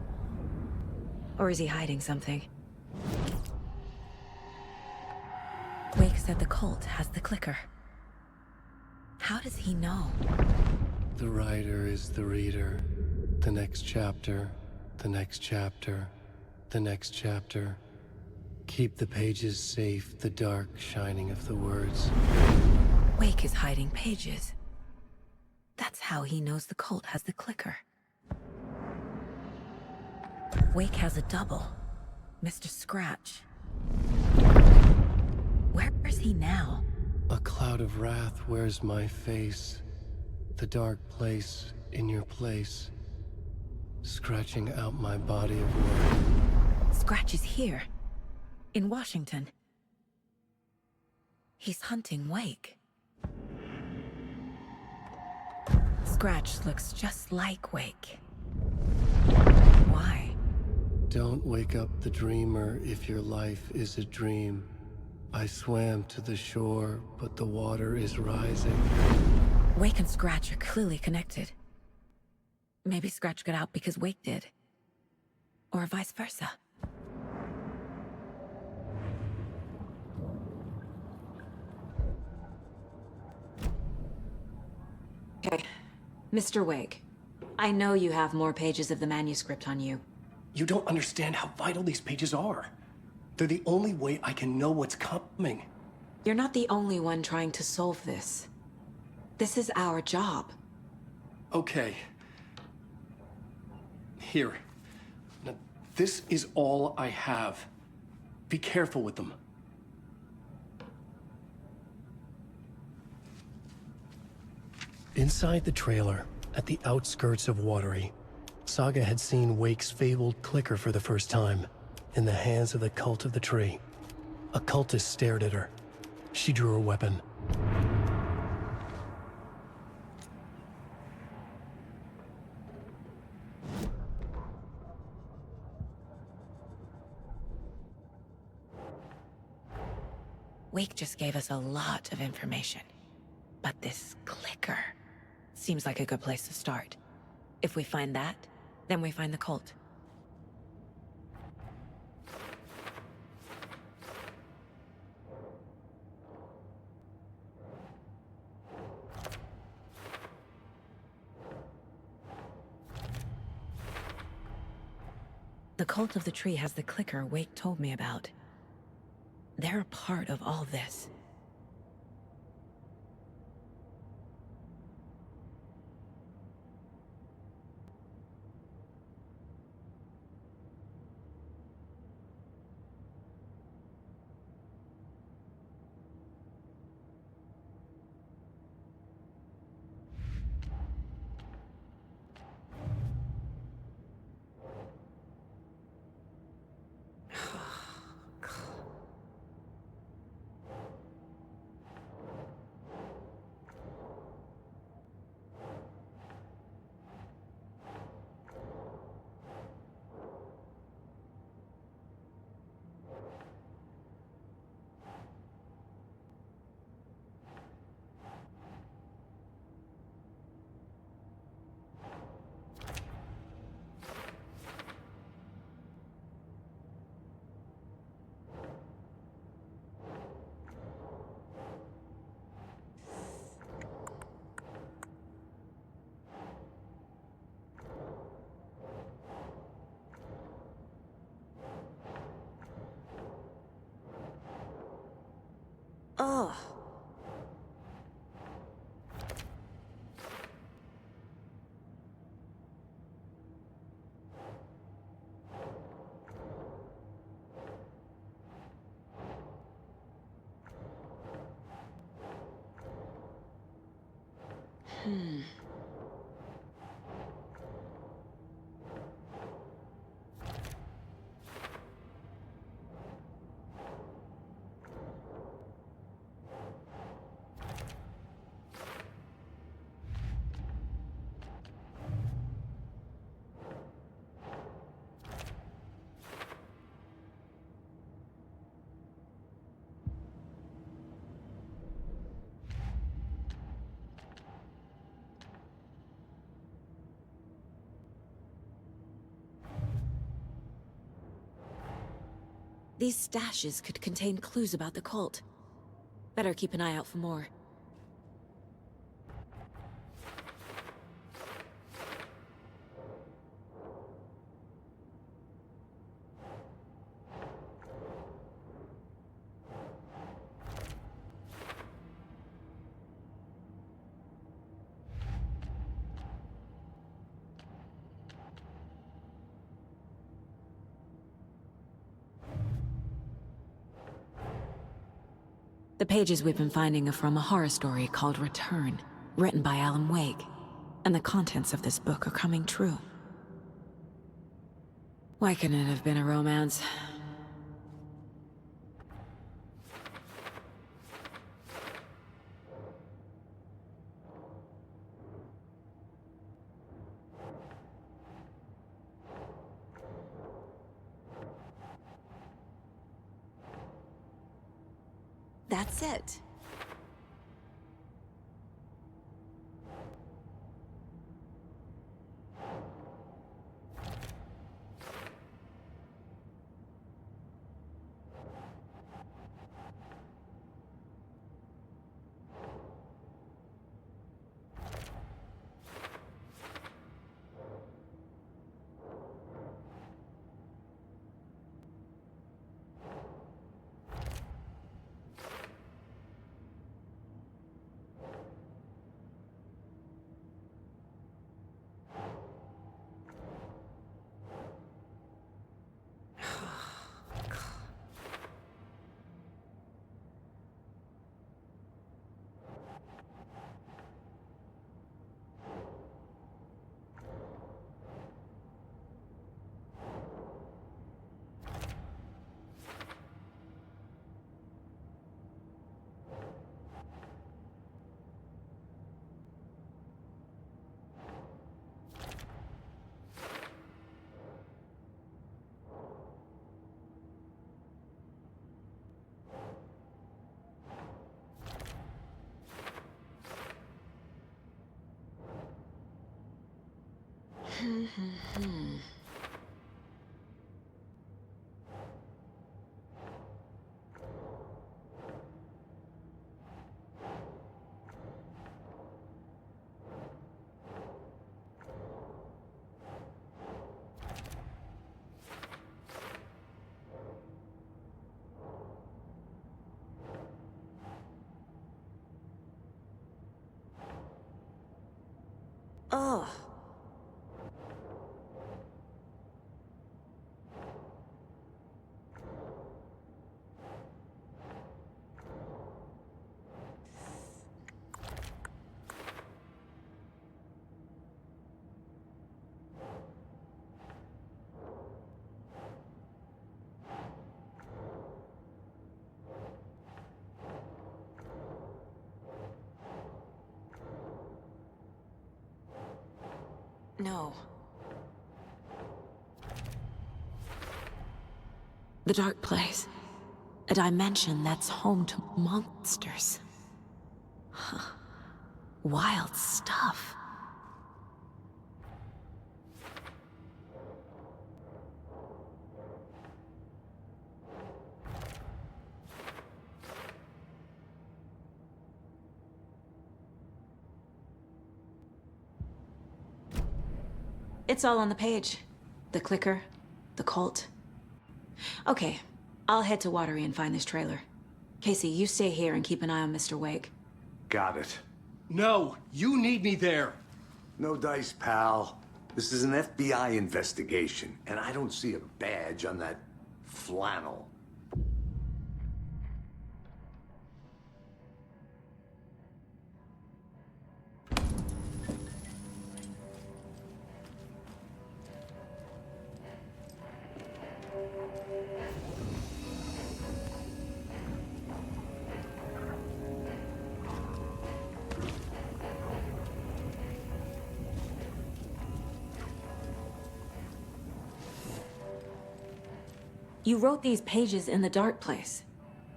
Or is he hiding something? Wake said the cult has the clicker. How does he know? The writer is the reader. The next chapter, the next chapter, the next chapter. Keep the pages safe, the dark shining of the words. Wake is hiding pages. That's how he knows the cult has the clicker. Wake has a double. Mr. Scratch. Where is he now? A cloud of wrath wears my face. The dark place in your place. Scratching out my body of work. Scratch is here. In Washington. He's hunting Wake. Scratch looks just like Wake. Why? Don't wake up the dreamer if your life is a dream. I swam to the shore, but the water is rising. Wake and Scratch are clearly connected. Maybe Scratch got out because Wake did. Or vice versa. Okay. Mr. Wake, I know you have more pages of the manuscript on you. You don't understand how vital these pages are. They're the only way I can know what's coming. You're not the only one trying to solve this. This is our job. Okay. Here. Now, this is all I have. Be careful with them. Inside the trailer, at the outskirts of Watery, Saga had seen Wake's fabled clicker for the first time, in the hands of the Cult of the Tree. A cultist stared at her. She drew her weapon. Wake just gave us a lot of information. But this clicker seems like a good place to start. If we find that, then we find the cult. The Cult of the Tree has the clicker Wake told me about. They're a part of all this. Ugh. These stashes could contain clues about the cult. Better keep an eye out for more. The pages we've been finding are from a horror story called Return, written by Alan Wake. And the contents of this book are coming true. Why couldn't it have been a romance? That's it. Ugh. No. The dark place. A dimension that's home to monsters. Huh. Wild stuff. It's all on the page. The clicker, the cult. Okay, I'll head to Watery and find this trailer. Casey, you stay here and keep an eye on Mr. Wake. Got it. No, you need me there. No dice, pal. This is an FBI investigation, and I don't see a badge on that flannel. You wrote these pages in the dark place.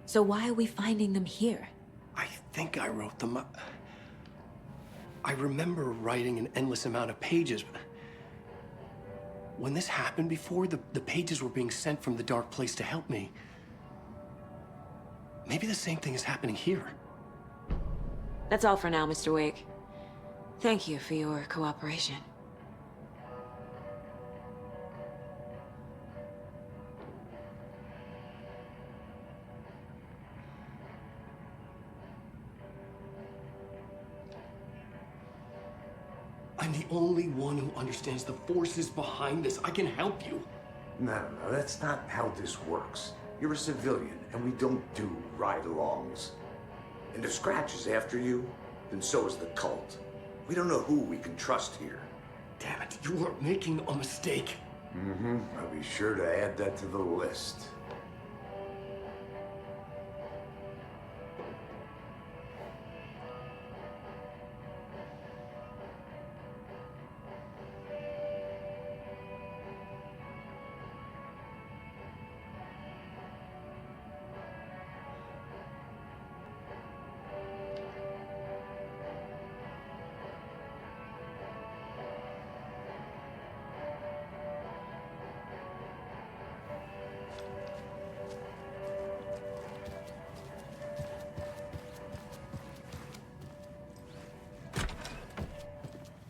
So why are we finding them here? I think I wrote them. I remember writing an endless amount of pages. When this happened before, the pages were being sent from the dark place to help me. Maybe the same thing is happening here. That's all for now, Mr. Wake. Thank you for your cooperation. I'm the only one who understands the forces behind this. I can help you. No, that's not how this works. You're a civilian, and we don't do ride-alongs. And if Scratch is after you, then so is the cult. We don't know who we can trust here. Damn it, you are making a mistake. Mm-hmm. I'll be sure to add that to the list.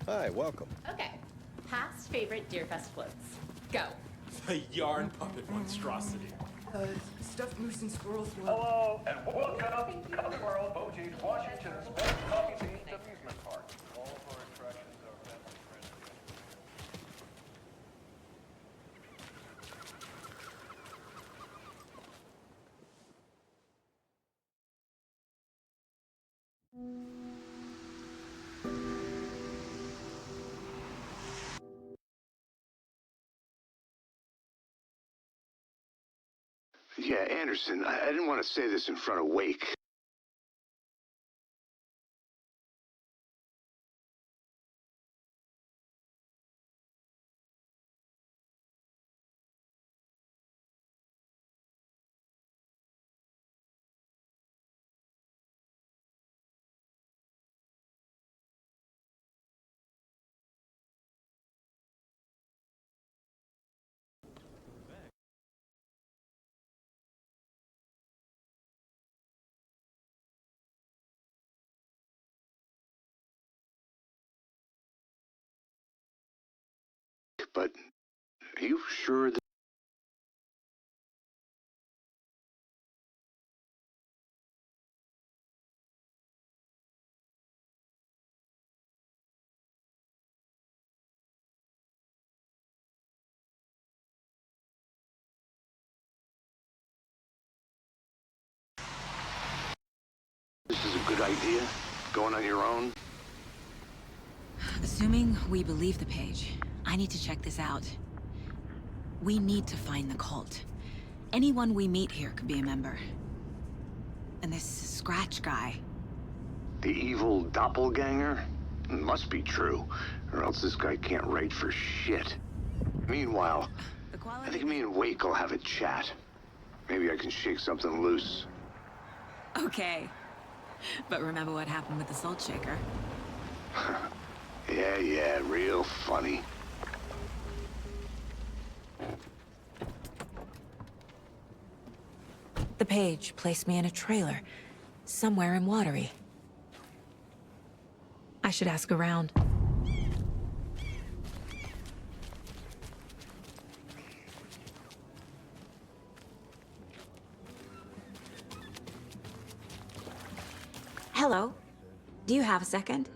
Hi, welcome. Okay. Past favorite Deerfest floats. Go. The yarn puppet monstrosity. Stuffed moose and squirrels. Hello, and welcome to Cover World, Bogey's, Washington's best coffee-themed amusement park. All of our attractions are family-friendly. Yeah, Anderson, I didn't want to say this in front of Wake. But are you sure that this is a good idea? Going on your own? Assuming we believe the page, I need to check this out. We need to find the cult. Anyone we meet here could be a member. And this Scratch guy. The evil doppelganger? Must be true, or else this guy can't write for shit. Meanwhile, I think me and Wake will have a chat. Maybe I can shake something loose. Okay. But remember what happened with the Salt Shaker? Yeah, real funny. The page placed me in a trailer, somewhere in Watery. I should ask around. Hello. Do you have a second?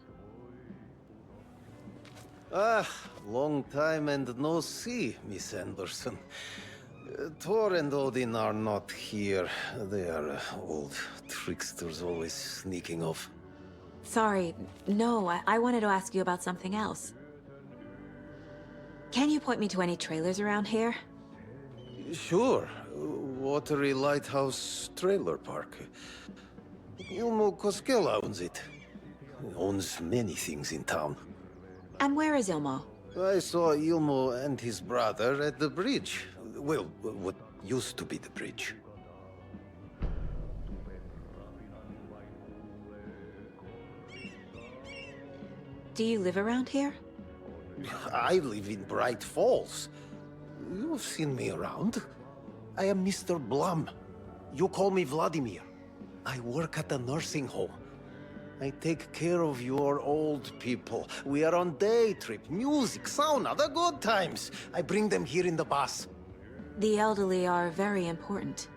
Ah, long time and no see, Miss Anderson. Thor and Odin are not here. They are old tricksters always sneaking off. Sorry, no, I wanted to ask you about something else. Can you point me to any trailers around here? Sure. Watery Lighthouse Trailer Park. Ilmo Koskela owns it. He owns many things in town. And where is Ilmo? I saw Ilmo and his brother at the bridge. Well, what used to be the bridge. Do you live around here? I live in Bright Falls. You've seen me around. I am Mr. Blum. You call me Vladimir. I work at a nursing home. I take care of your old people. We are on day trip, music, sauna, the good times. I bring them here in the bus. The elderly are very important.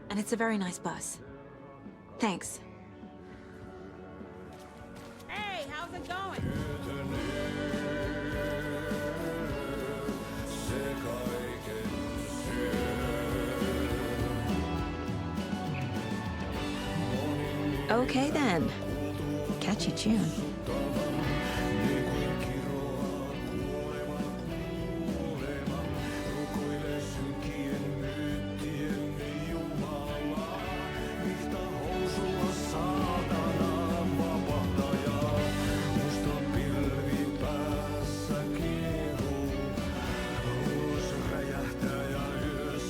And it's a very nice bus. Thanks. Hey, how's it going? Okay then. Catchy tune.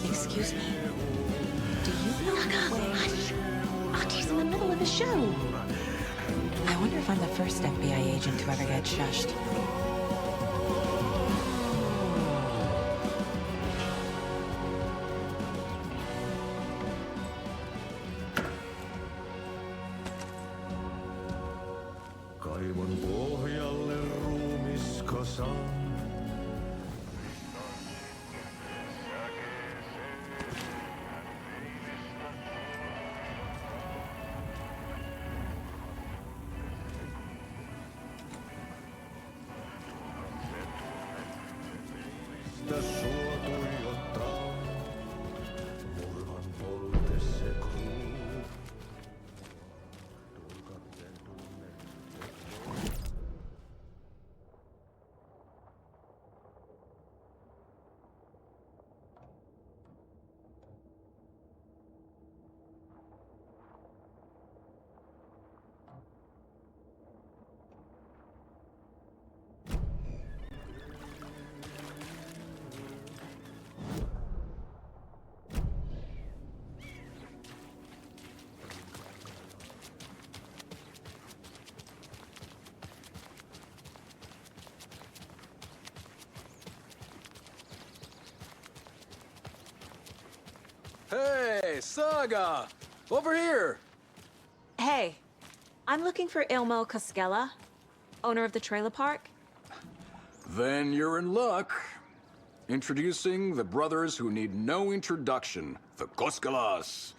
Excuse me. Do you look up? Hush! Auntie in the middle of a show. I wonder if I'm the first FBI agent to ever get shushed. Kaivon pohjalle Hey, Saga! Over here! Hey, I'm looking for Ilmo Koskela, owner of the trailer park. Then you're in luck. Introducing the brothers who need no introduction, the Koskelas.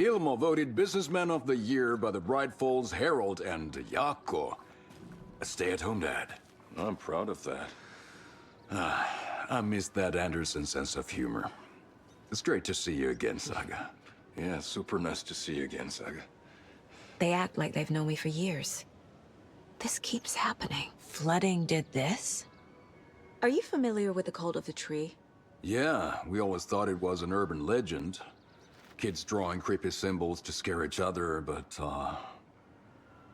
Ilmo voted Businessman of the Year by the Bright Falls Herald, and Jaakko, a stay-at-home dad. I'm proud of that. I miss that Anderson sense of humor. It's great to see you again, Saga. Yeah, super nice to see you again, Saga. They act like they've known me for years. This keeps happening. Flooding did this? Are you familiar with the cult of the tree? Yeah, we always thought it was an urban legend. Kids drawing creepy symbols to scare each other, but,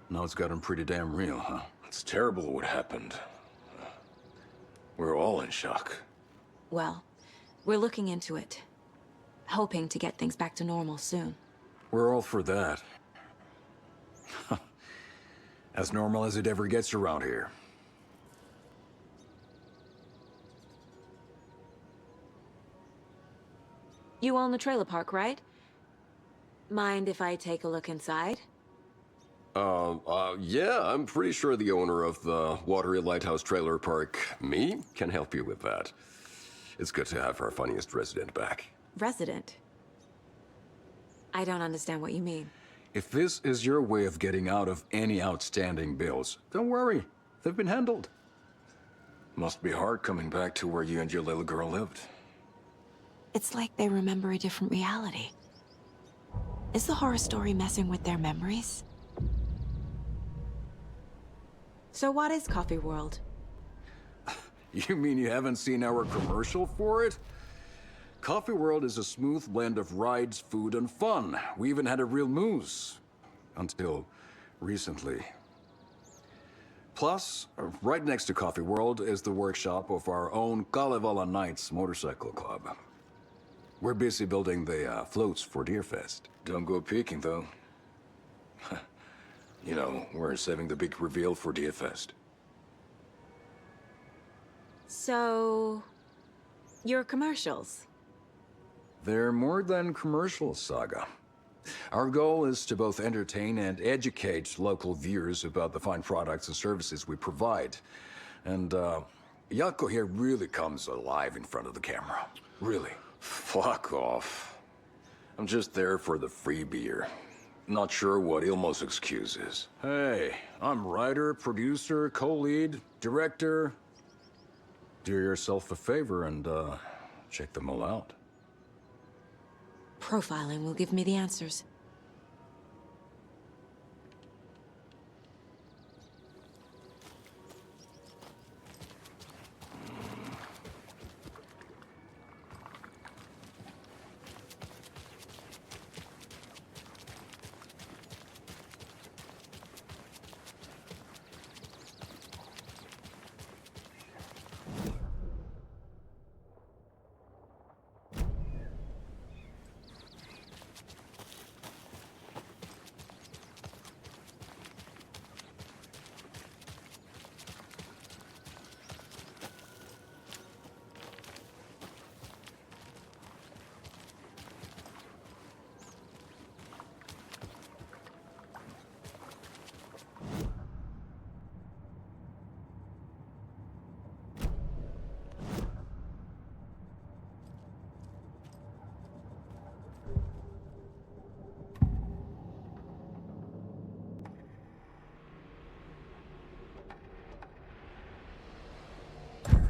now it's gotten pretty damn real, huh? It's terrible what happened. We're all in shock. Well, we're looking into it. Hoping to get things back to normal soon. We're all for that. As normal as it ever gets around here. You own the trailer park, right? Mind if I take a look inside? Yeah, I'm pretty sure the owner of the Watery Lighthouse Trailer Park, me, can help you with that. It's good to have our funniest resident back. Resident? I don't understand what you mean. If this is your way of getting out of any outstanding bills, don't worry. They've been handled. Must be hard coming back to where you and your little girl lived. It's like they remember a different reality. Is the horror story messing with their memories? So what is Coffee World? You mean you haven't seen our commercial for it? Coffee World is a smooth blend of rides, food, and fun. We even had a real moose. Until recently. Plus, right next to Coffee World is the workshop of our own Kalevala Knights Motorcycle Club. We're busy building the floats for Deerfest. Don't go peeking, though. You know, we're saving the big reveal for Deerfest. So... your commercials? They're more than commercials, Saga. Our goal is to both entertain and educate local viewers about the fine products and services we provide. And, Jaakko here really comes alive in front of the camera. Really. Fuck off. I'm just there for the free beer. Not sure what Ilmo's excuse is. Hey, I'm writer, producer, co-lead, director. Do yourself a favor and, check them all out. Profiling will give me the answers.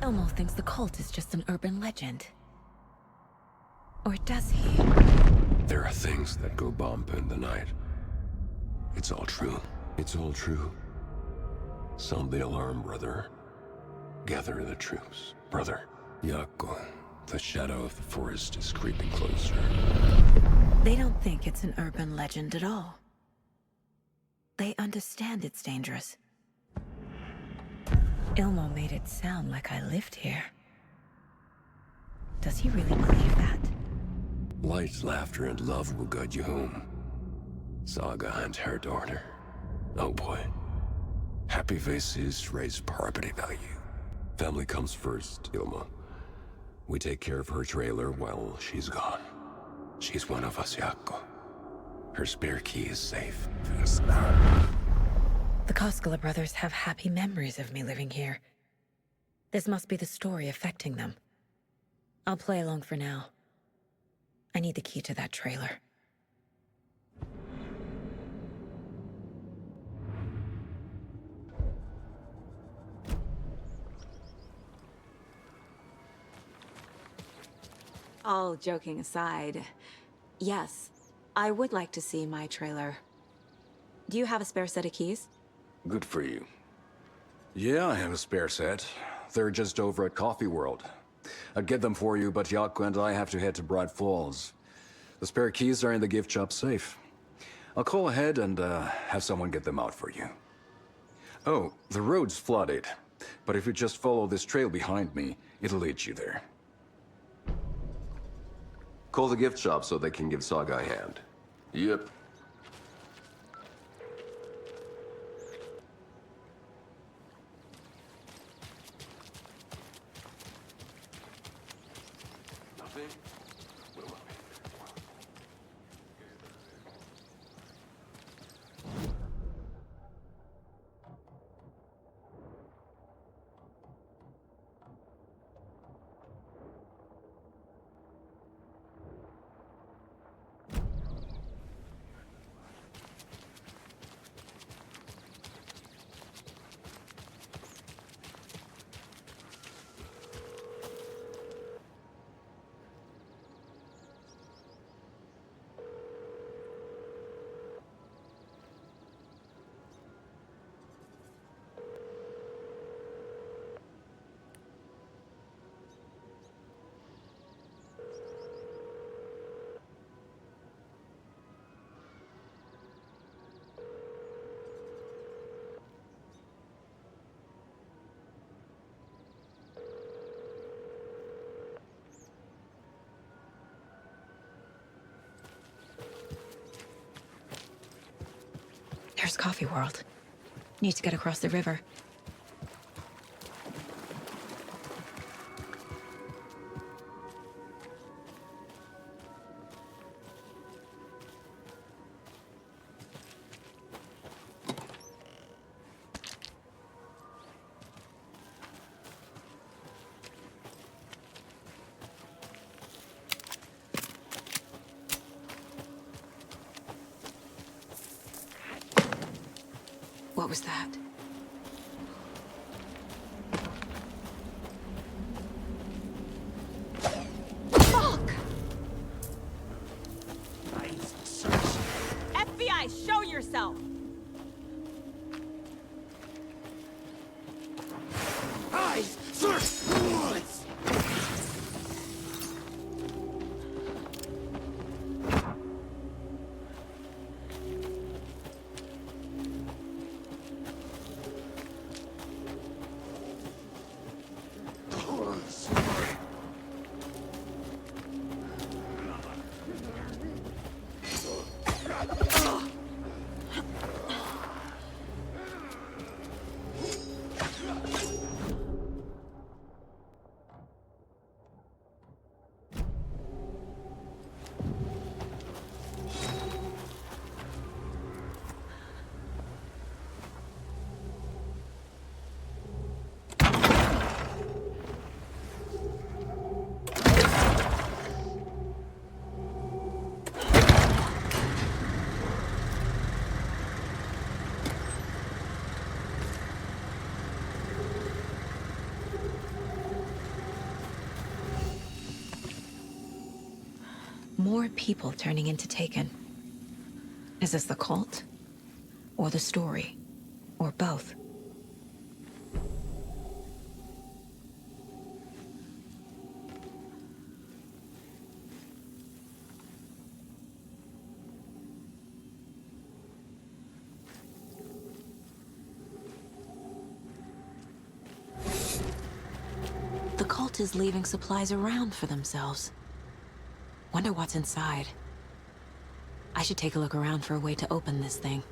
Elmo thinks the cult is just an urban legend. Or does he? There are things that go bump in the night. It's all true. It's all true. Sound the alarm, brother. Gather the troops, brother. Yako, the shadow of the forest is creeping closer. They don't think it's an urban legend at all. They understand it's dangerous. Ilmo made it sound like I lived here. Does he really believe that? Light, laughter, and love will guide you home. Saga and her daughter. Oh boy. Happy faces raise property value. Family comes first, Ilma. We take care of her trailer while she's gone. She's one of us, Yako. Her spare key is safe. The Koskela brothers have happy memories of me living here. This must be the story affecting them. I'll play along for now. I need the key to that trailer. All joking aside, yes, I would like to see my trailer. Do you have a spare set of keys? Good for you. Yeah, I have a spare set. They're just over at Coffee World. I'd get them for you, but Yako and I have to head to Bright Falls. The spare keys are in the gift shop safe. I'll call ahead and have someone get them out for you. Oh, the road's flooded, but if you just follow this trail behind me, it'll lead you there. Call the gift shop so they can give Saga a hand. Yep. There's Coffee World. Need to get across the river. What was that? Fuck! FBI, show yourself! Eyes, search warrants! more people turning into Taken. Is this the cult? Or the story? Or both? The cult is leaving supplies around for themselves. Wonder what's inside. I should take a look around for a way to open this thing.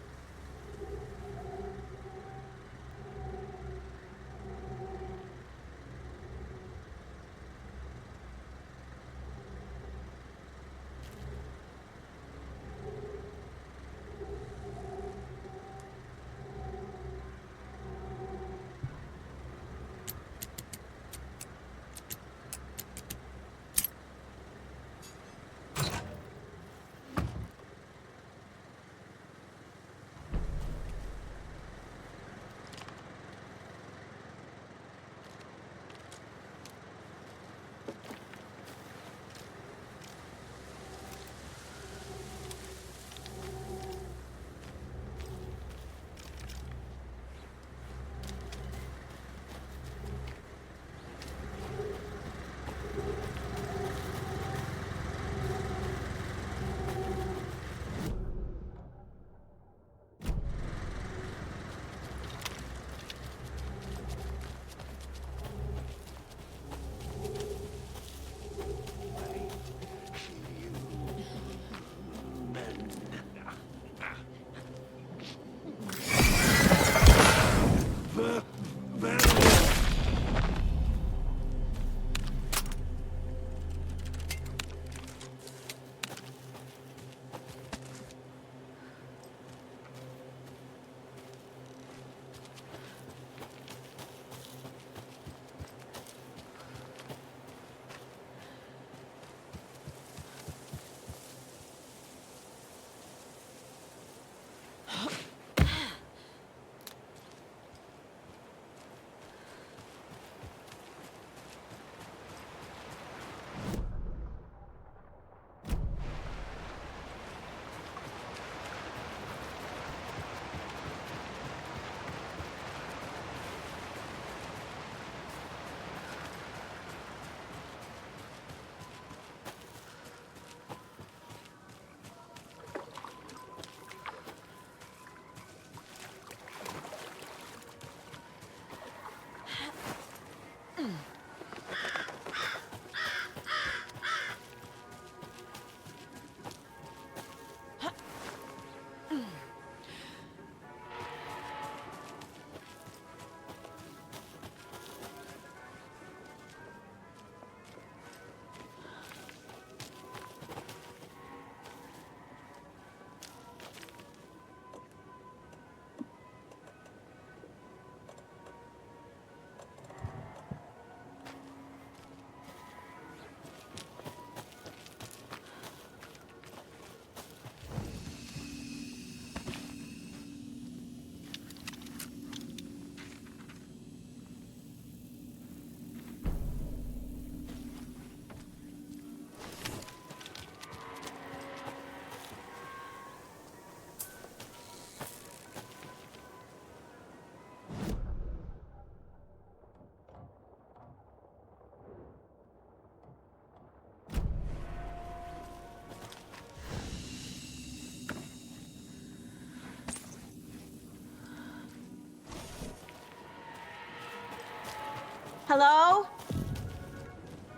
Hello?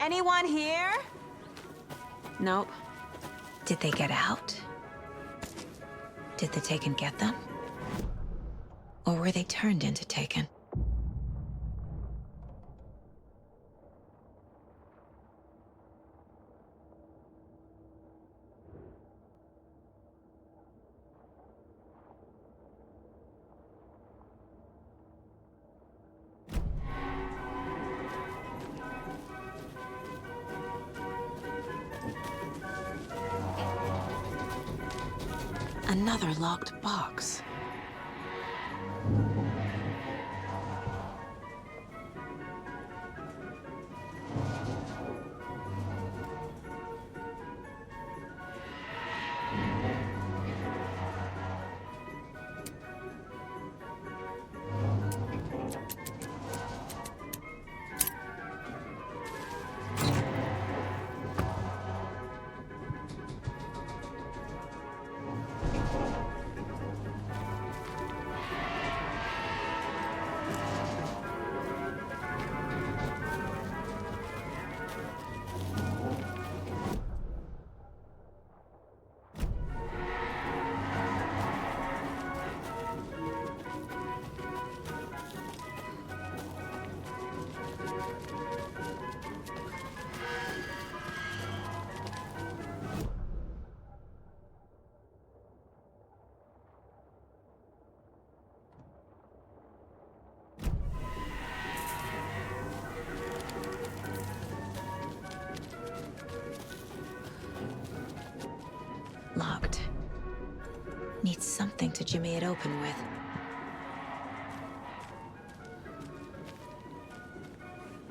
Anyone here? Nope. Did they get out? Did the Taken get them? Or were they turned into Taken? Another locked box. something to jimmy it open with.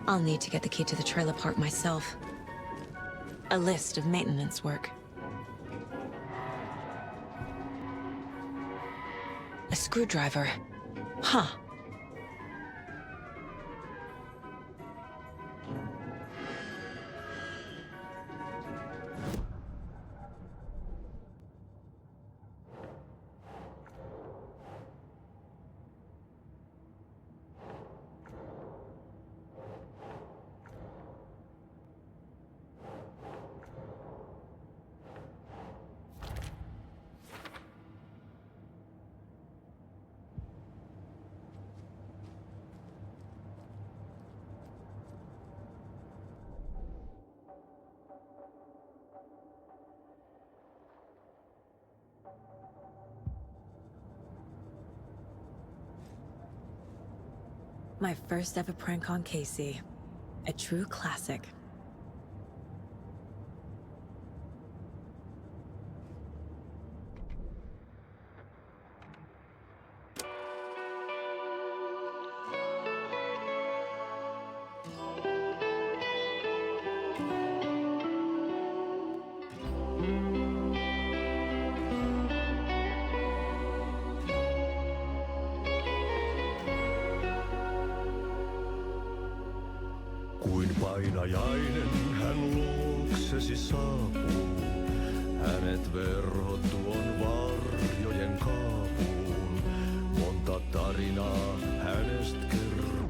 I'll need to get the key to the trailer park myself. A list of maintenance work. A screwdriver. Huh. My first ever prank on Casey. A true classic. Kuin painajainen hän luoksesi saapuu, hänet verhot tuon varjojen kaapuun, monta tarinaa hänestä kerro.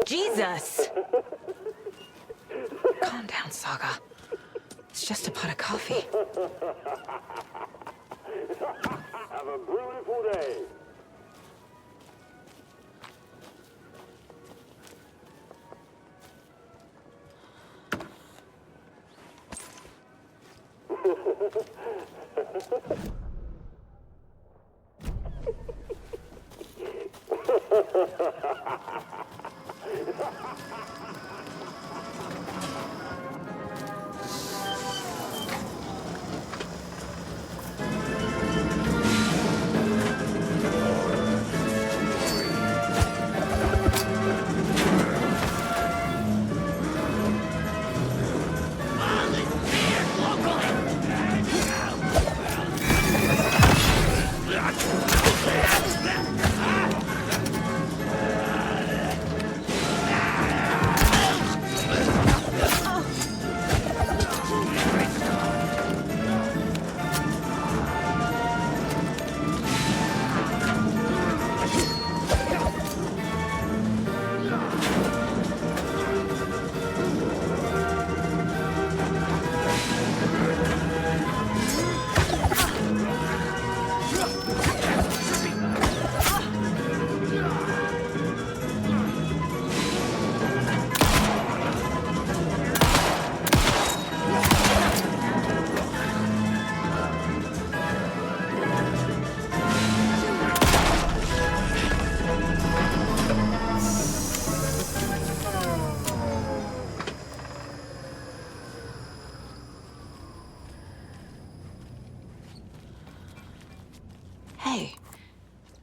Jesus! Calm down, Saga. It's just a pot of coffee. Have a beautiful day.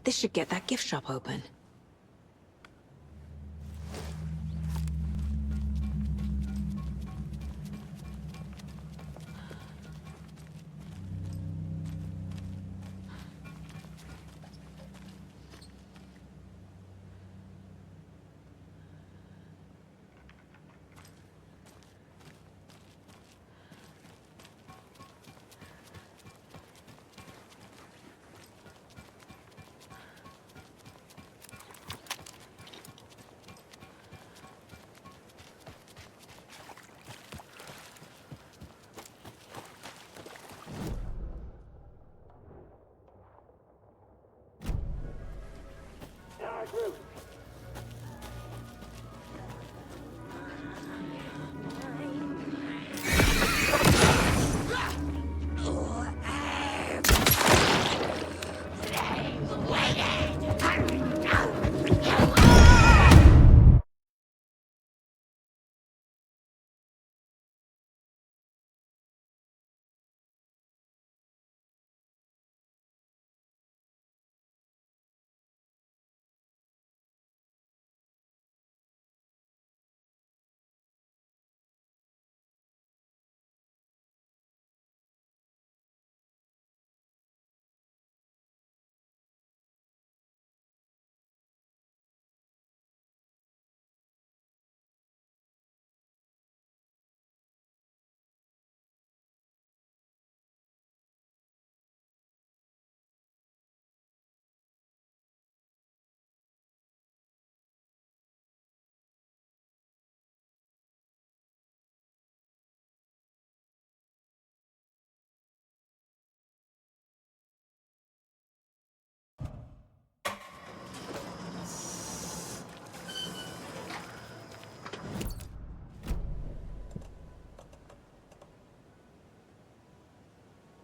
This should get that gift shop open.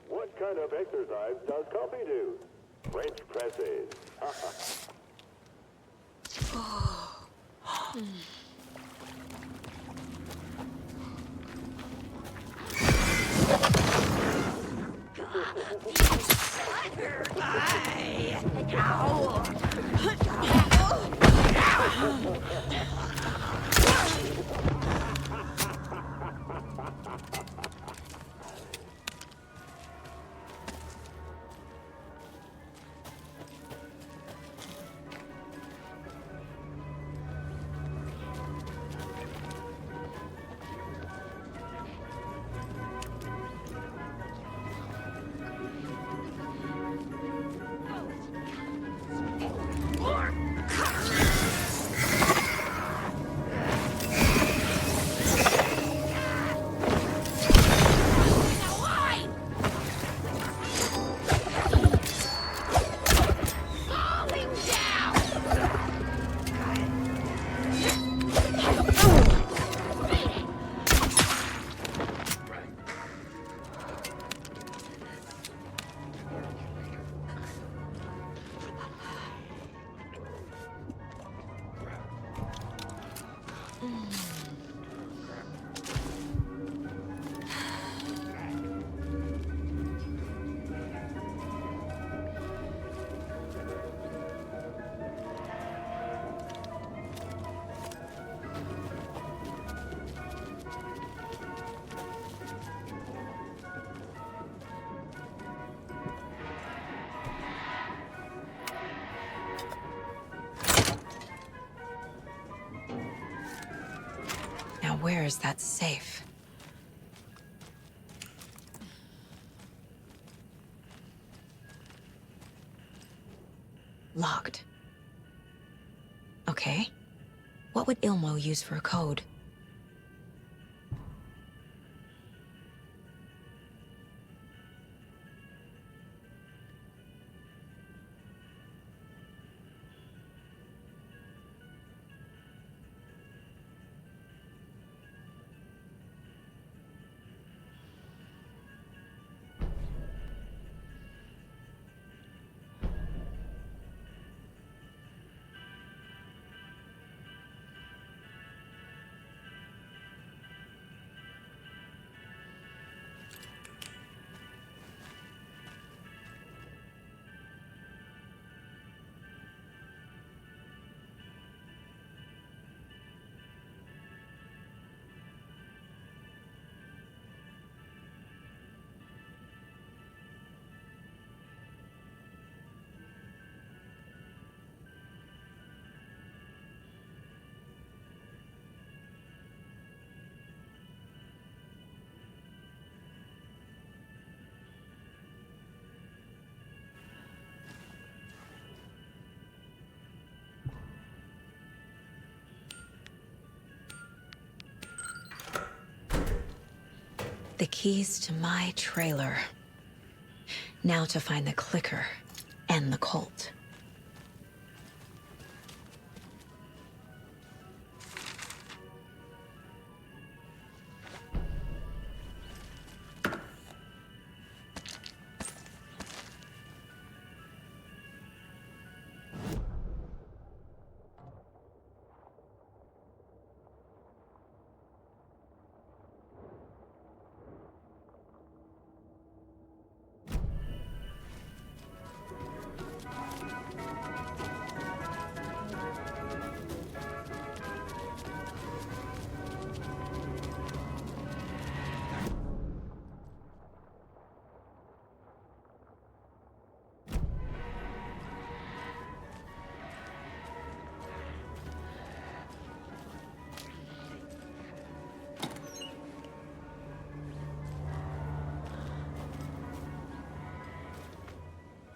What kind of exercise does Coffee do? French presses. Now where is that safe? Locked. Okay. What would Ilmo use for a code? The keys to my trailer. Now to find the clicker and the cult.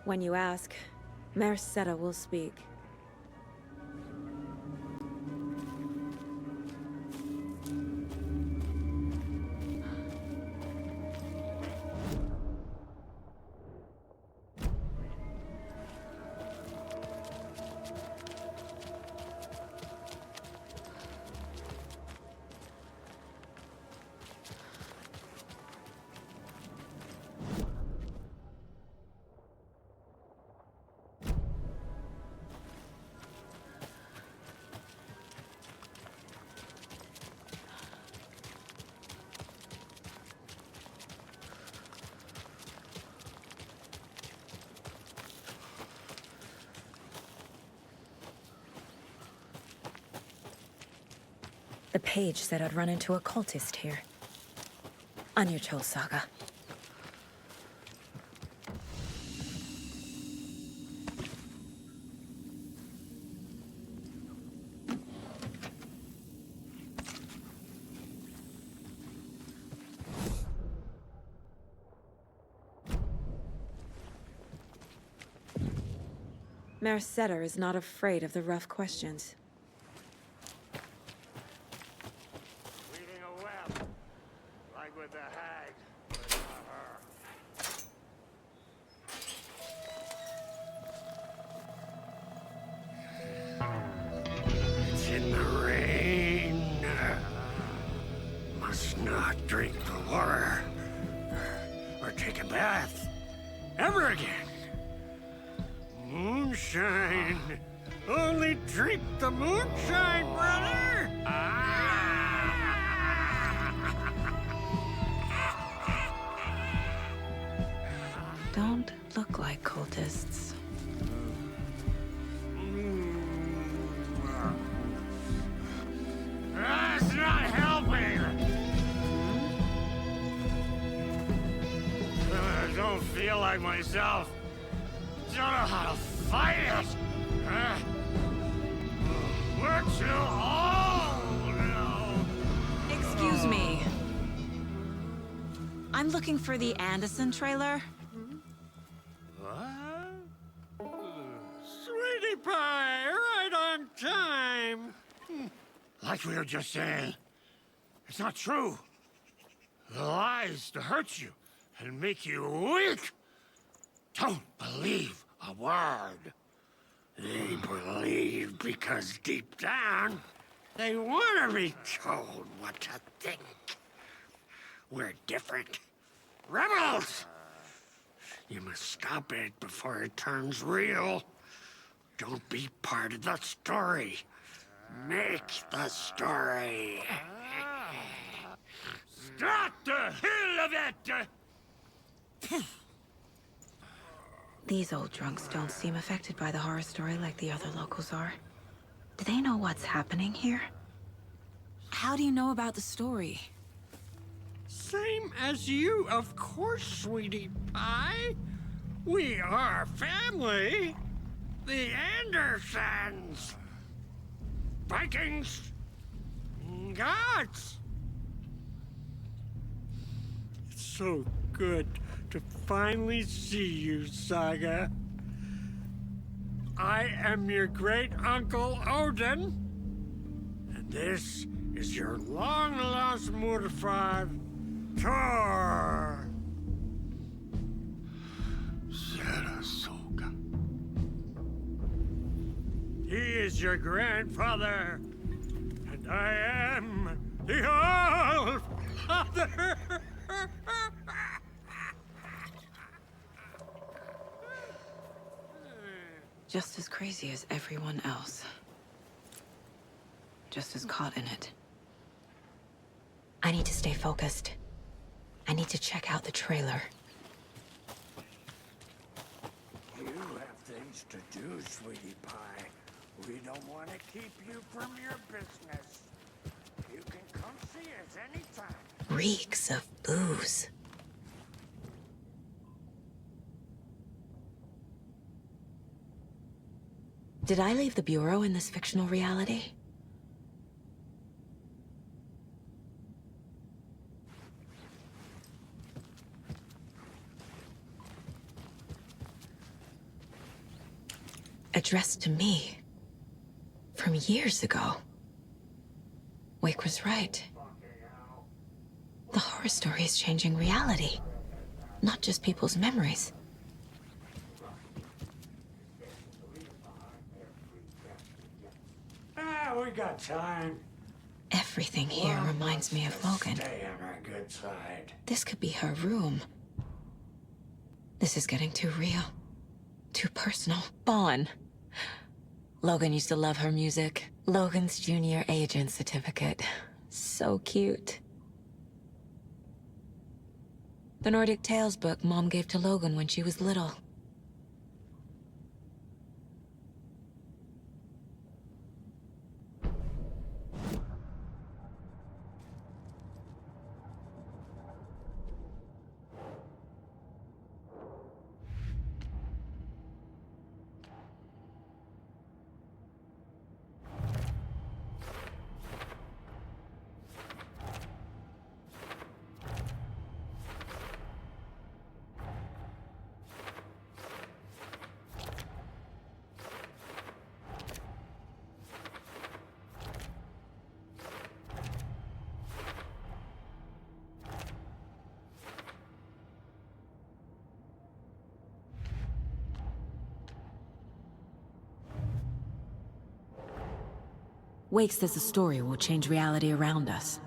When you ask, Merceda will speak. The page said I'd run into a cultist here. On your Cho saga. Merceda is not afraid of the rough questions. Weaving a web, like with the hag, but not her. It's in the rain. Must not drink the water. Or take a bath. Ever again. Moonshine. Only drink the moonshine, brother! Don't look like cultists. That's not helping! I don't feel like myself. Don't know how to fight it! We're too old now! Excuse me. I'm looking for the Anderson trailer. What? Sweetie pie, right on time! Like we were just saying, it's not true. The lies to hurt you and make you weak. Don't believe a word. They believe because deep down, they want to be told what to think. We're different. Rebels! You must stop it before it turns real. Don't be part of the story. Make the story. Start the hell of it! These old drunks don't seem affected by the horror story like the other locals are. Do they know what's happening here? How do you know about the story? Same as you, of course, sweetie pie. We are family. The Andersons. Vikings. Gods. It's so good to finally see you, Saga. I am your great uncle Odin, and this is your long-lost motherfather, Tor! Saratoga. He is your grandfather, and I am the All-Father! Just as crazy as everyone else. Just as caught in it. I need to stay focused. I need to check out the trailer. You have things to do, sweetie pie. We don't want to keep you from your business. You can come see us anytime. Reeks of booze. Did I leave the Bureau in this fictional reality? Addressed to me. From years ago. Wake was right. The horror story is changing reality. Not just people's memories. We got time. Everything here reminds me of Logan. Stay on our good side. This could be her room. This is getting too real. Too personal. Vaughn. Logan used to love her music. Logan's junior agent certificate. So cute. The Nordic Tales book Mom gave to Logan when she was little. Wake says the story will change reality around us.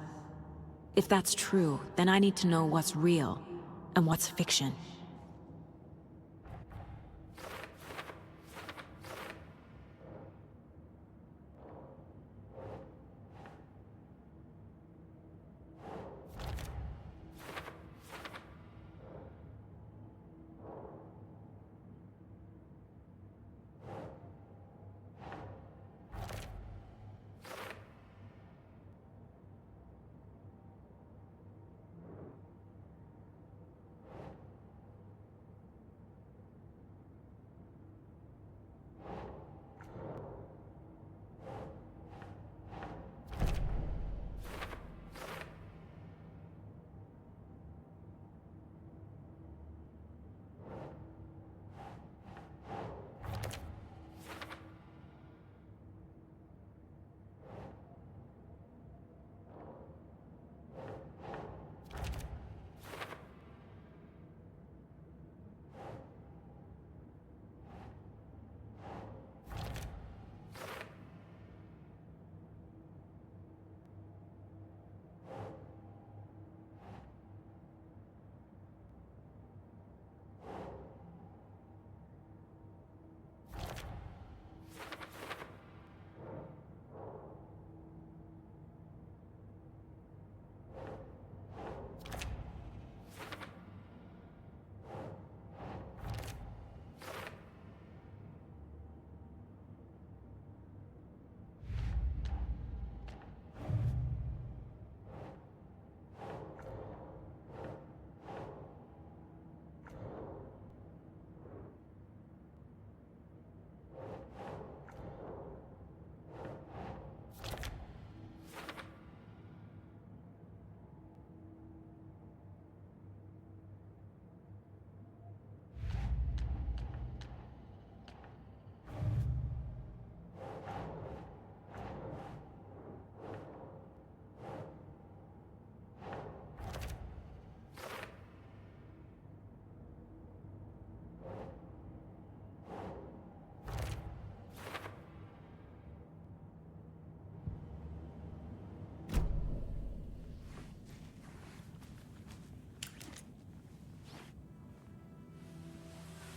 If that's true, then I need to know what's real and what's fiction.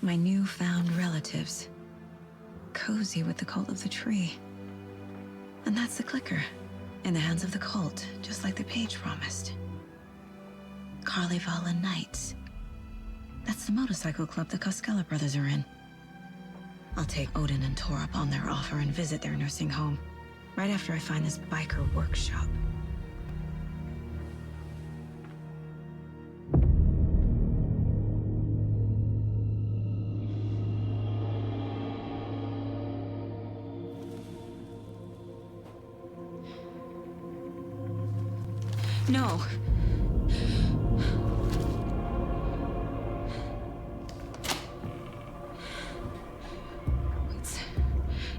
My newfound relatives. Cozy with the cult of the tree. And that's the clicker. In the hands of the cult, just like the page promised. Carnival Knights. That's the motorcycle club the Koskela brothers are in. I'll take Odin and Tor up on their offer and visit their nursing home. Right after I find this biker workshop. No.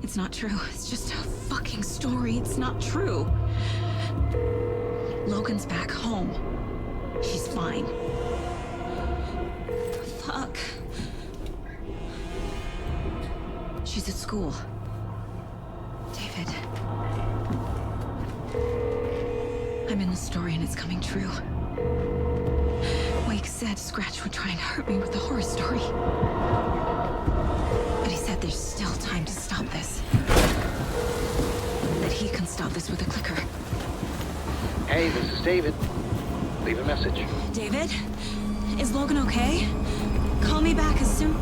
It's not true. It's just a fucking story. It's not true. Logan's back home. She's fine. Fuck. She's at school. David. I'm in the story and it's coming true. Wake said Scratch would try and hurt me with the horror story. But he said there's still time to stop this. That he can stop this with a clicker. Hey, this is David. Leave a message. David? Is Logan okay? Call me back as soon...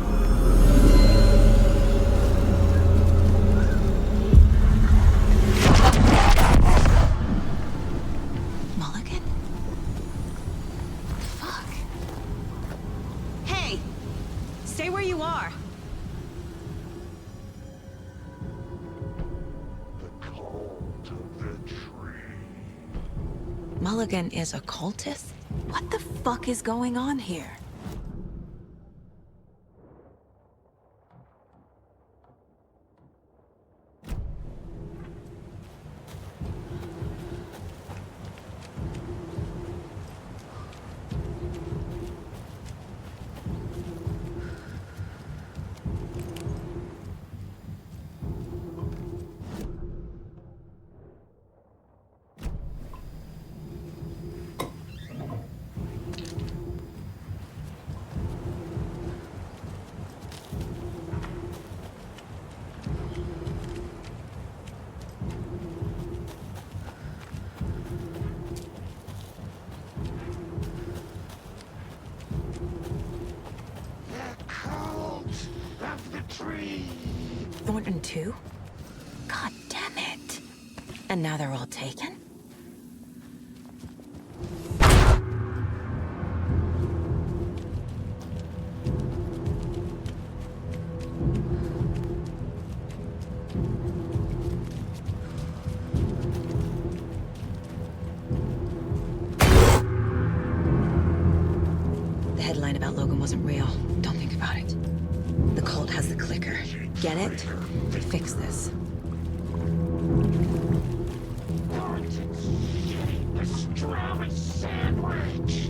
Mulligan? Fuck. Hey! Stay where you are. Mulligan is a cultist? What the fuck is going on here? Thornton too? God damn it. And now they're all taken? The headline about Logan wasn't real. Don't think about it. The cult has the clicker. Get it? Fix this. The strawberry sandwich!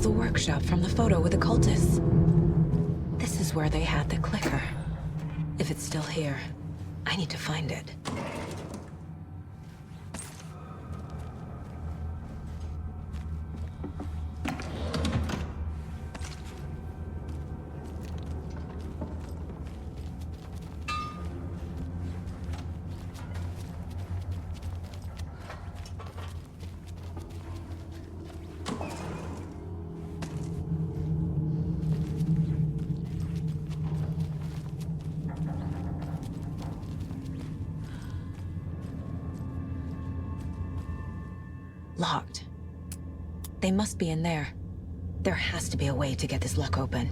Workshop from the photo with the cultists. This is where they had the clicker. If it's still here, I need to find it. Locked. They must be in there. There has to be a way to get this lock open.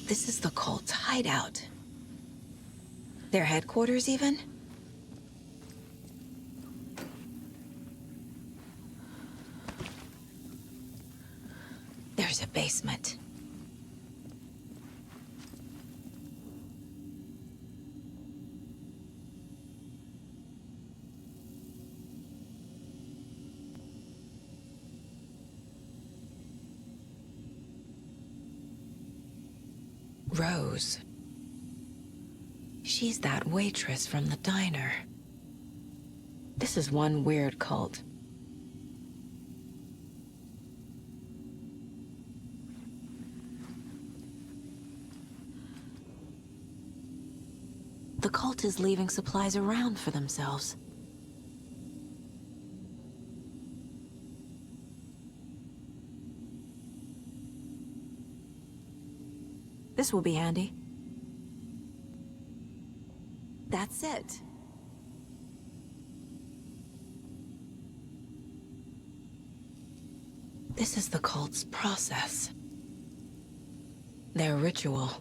This is the cult's hideout. Their headquarters, even? There's a basement. Rose. She's that waitress from the diner. This is one weird cult. The cult is leaving supplies around for themselves. This will be handy. That's it. This is the cult's process. Their ritual.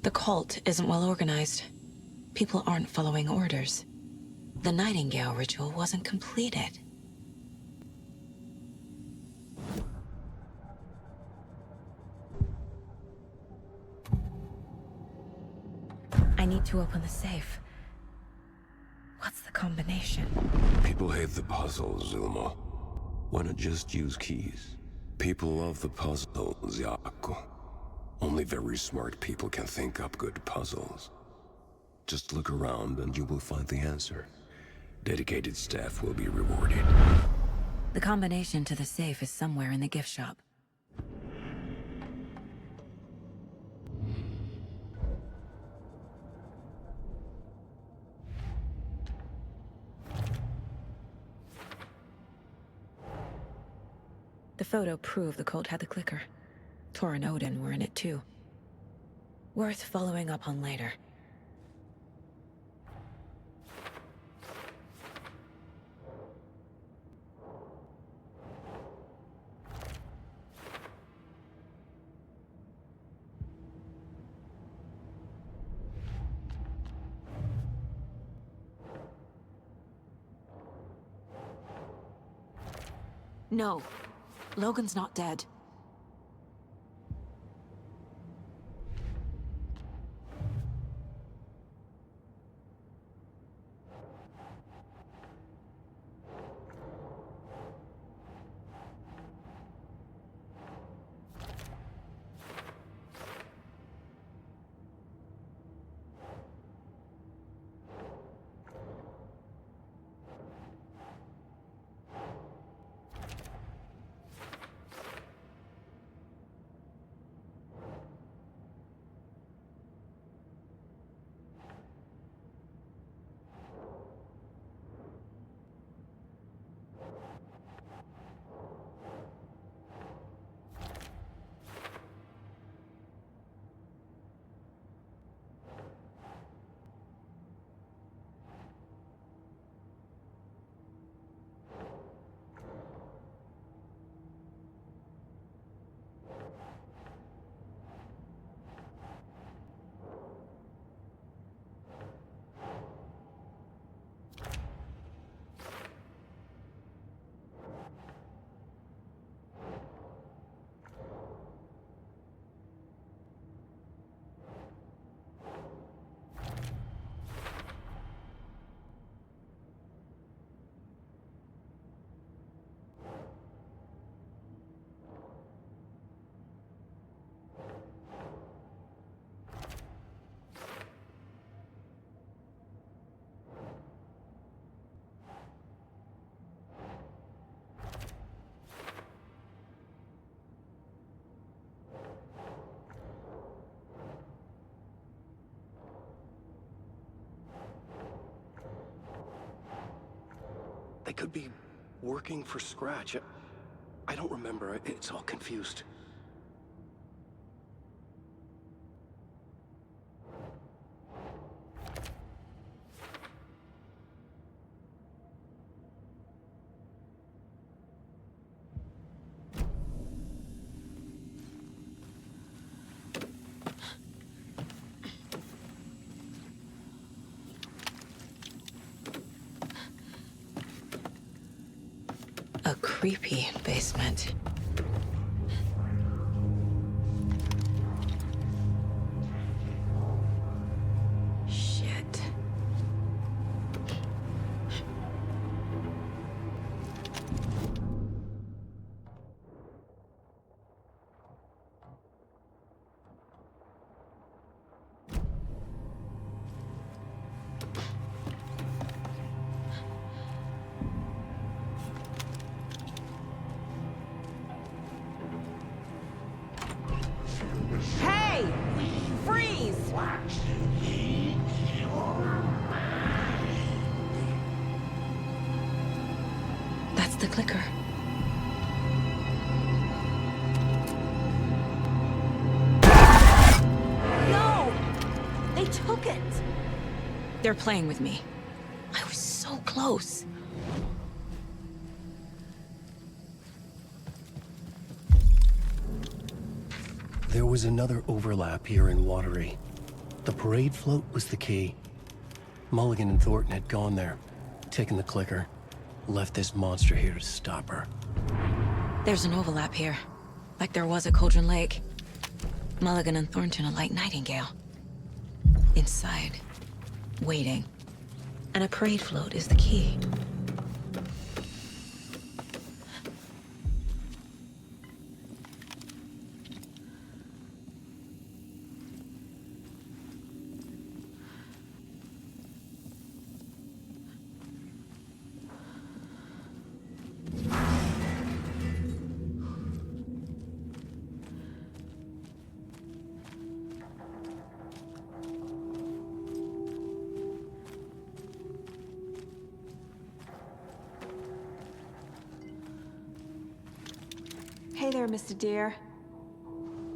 The cult isn't well organized. People aren't following orders. The Nightingale ritual wasn't completed. I need to open the safe. What's the combination? People hate the puzzles, Zulma. Why not just use keys? People love the puzzles, Yaku. Only very smart people can think up good puzzles. Just look around and you will find the answer. Dedicated staff will be rewarded. The combination to the safe is somewhere in the gift shop. The photo proved the cult had the clicker. Tor and Odin were in it too. Worth following up on later. No. Logan's not dead. They could be working for Scratch. I don't remember. It's all confused. creepy basement. Shit. Hey! Freeze! That's the clicker. No! They took it! They're playing with me. I was so close. There was another overlap here in Watery. The parade float was the key. Mulligan and Thornton had gone there, taken the clicker, left this monster here to stop her. There's an overlap here, like there was at Cauldron Lake. Mulligan and Thornton are like Nightingale. Inside, waiting. And a parade float is the key. Hey there, Mr. Deer.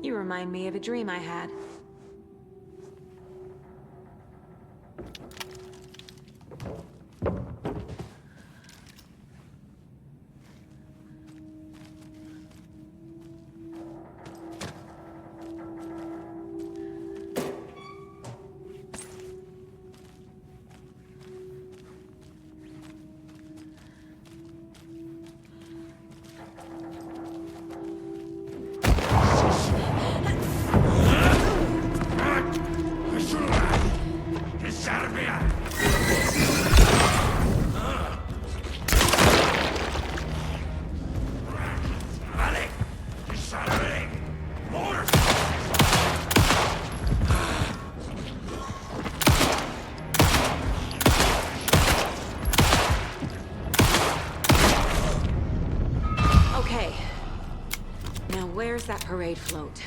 You remind me of a dream I had. Okay. Now where's that parade float?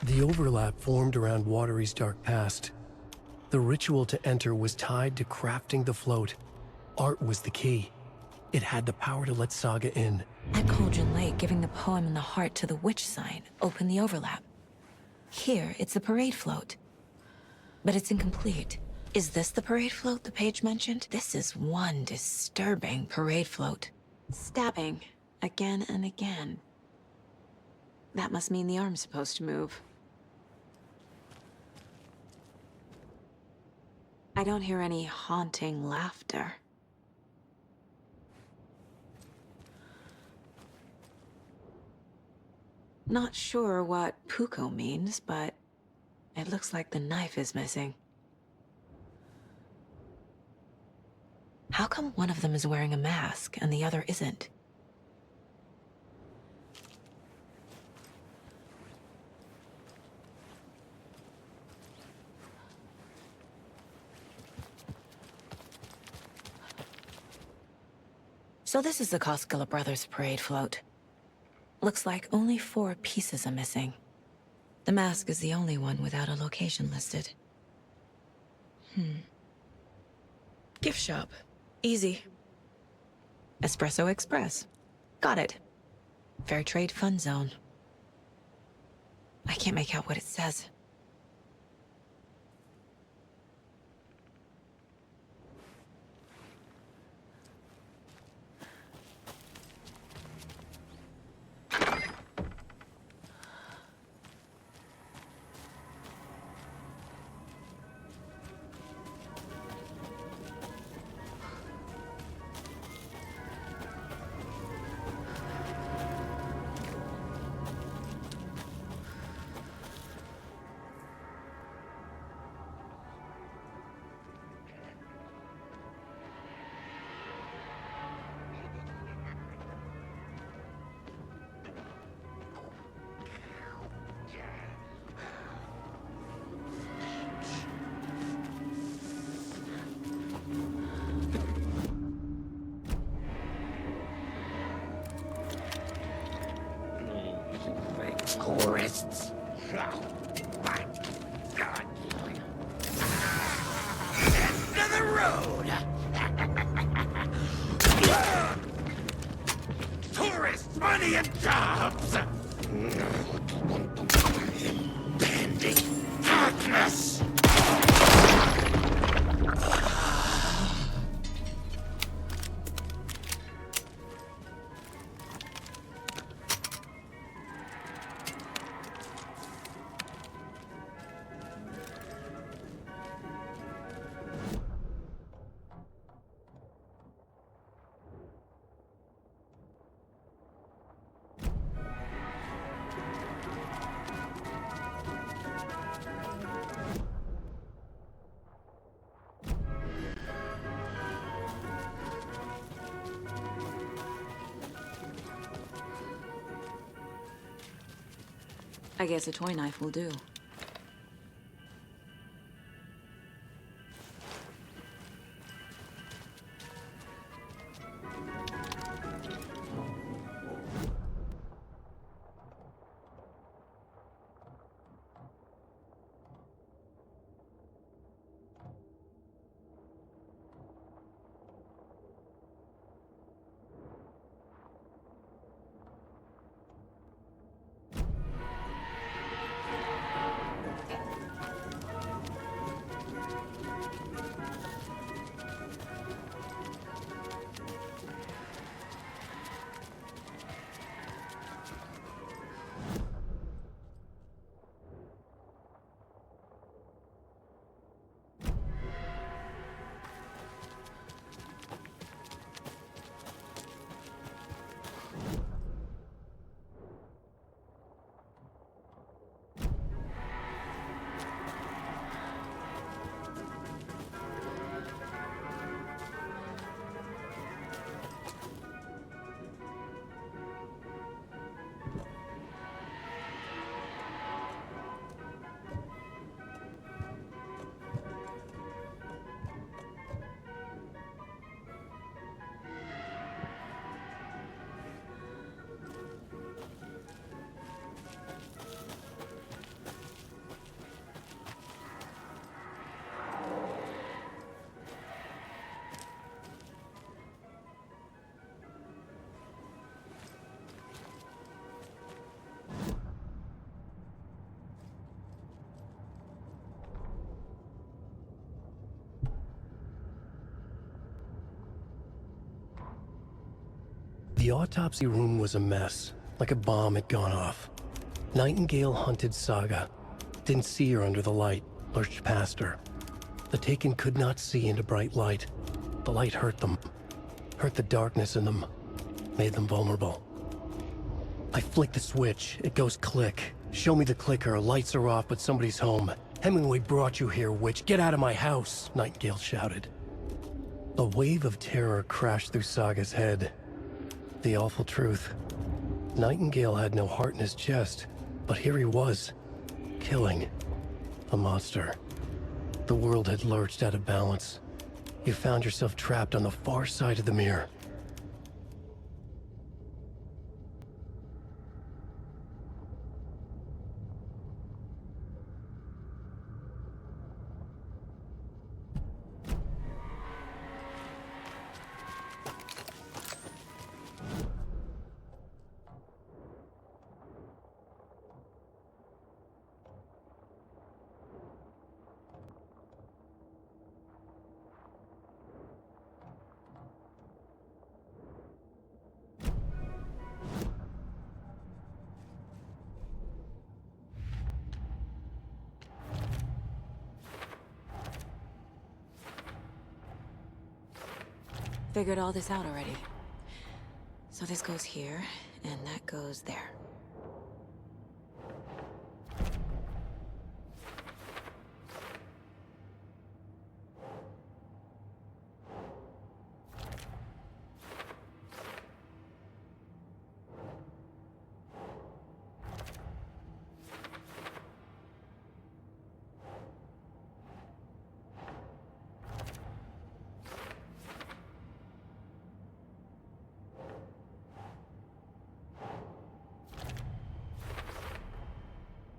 The overlap formed around Watery's dark past. The ritual to enter was tied to crafting the float. Art was the key. It had the power to let Saga in. At Cauldron Lake, giving the poem and the heart to the witch sign opened the overlap. Here, it's the parade float. But it's incomplete. Is this the parade float the page mentioned? This is one disturbing parade float. Stabbing, again and again. That must mean the arm's supposed to move. I don't hear any haunting laughter. Not sure what Puko means, but it looks like the knife is missing. How come one of them is wearing a mask and the other isn't? So this is the Koskela Brothers parade float. Looks like only 4 pieces are missing. The mask is the only one without a location listed. Gift shop. Easy. Espresso Express. Got it. Fair Trade Fund Zone. I can't make out what it says. Tourists. Oh, my God. End of the road. Tourists, money, and jobs. Impending darkness. I guess a toy knife will do. The autopsy room was a mess, like a bomb had gone off. Nightingale hunted Saga. Didn't see her under the light, lurched past her. The Taken could not see into bright light. The light hurt them. Hurt the darkness in them. Made them vulnerable. I flick the switch, it goes click. Show me the clicker, lights are off but somebody's home. Hemingway brought you here, witch. Get out of my house, Nightingale shouted. A wave of terror crashed through Saga's head. The awful truth. Nightingale had no heart in his chest, but here he was, killing a monster. The world had lurched out of balance. You found yourself trapped on the far side of the mirror. Figured all this out already. So this goes here, and that goes there.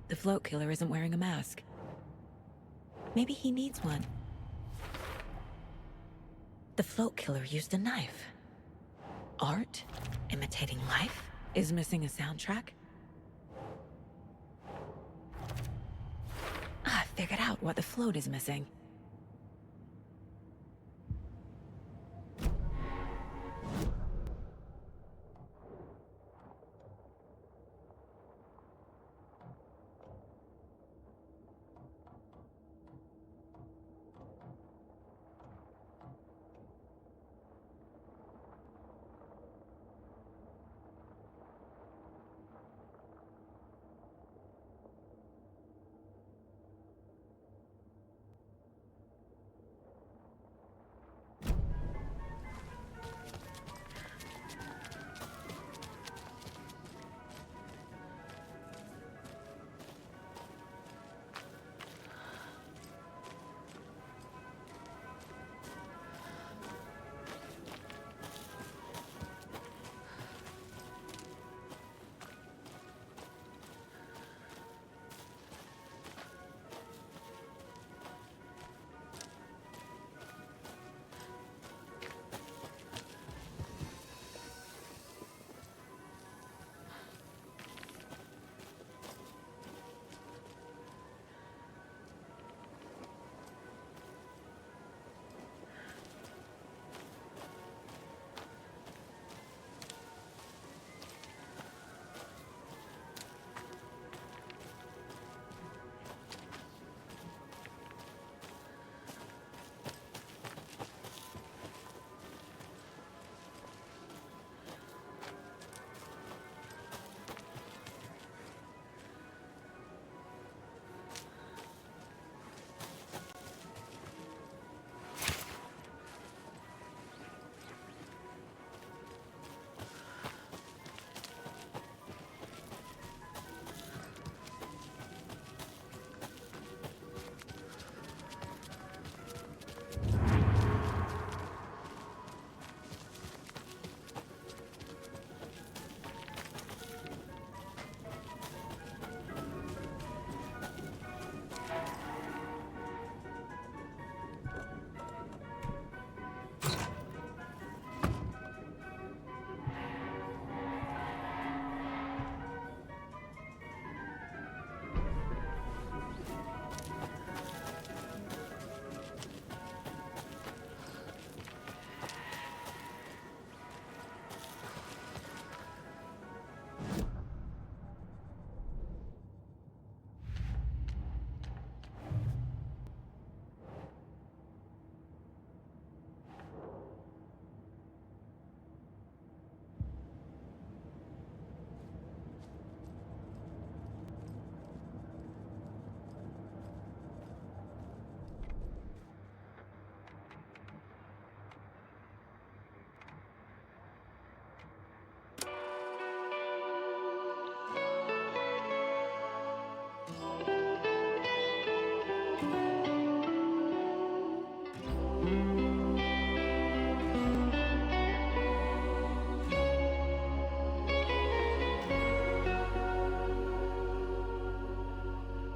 The float killer isn't wearing a mask. Maybe he needs one. The float killer used a knife. Art, imitating life, is missing a soundtrack. I figured out what the float is missing.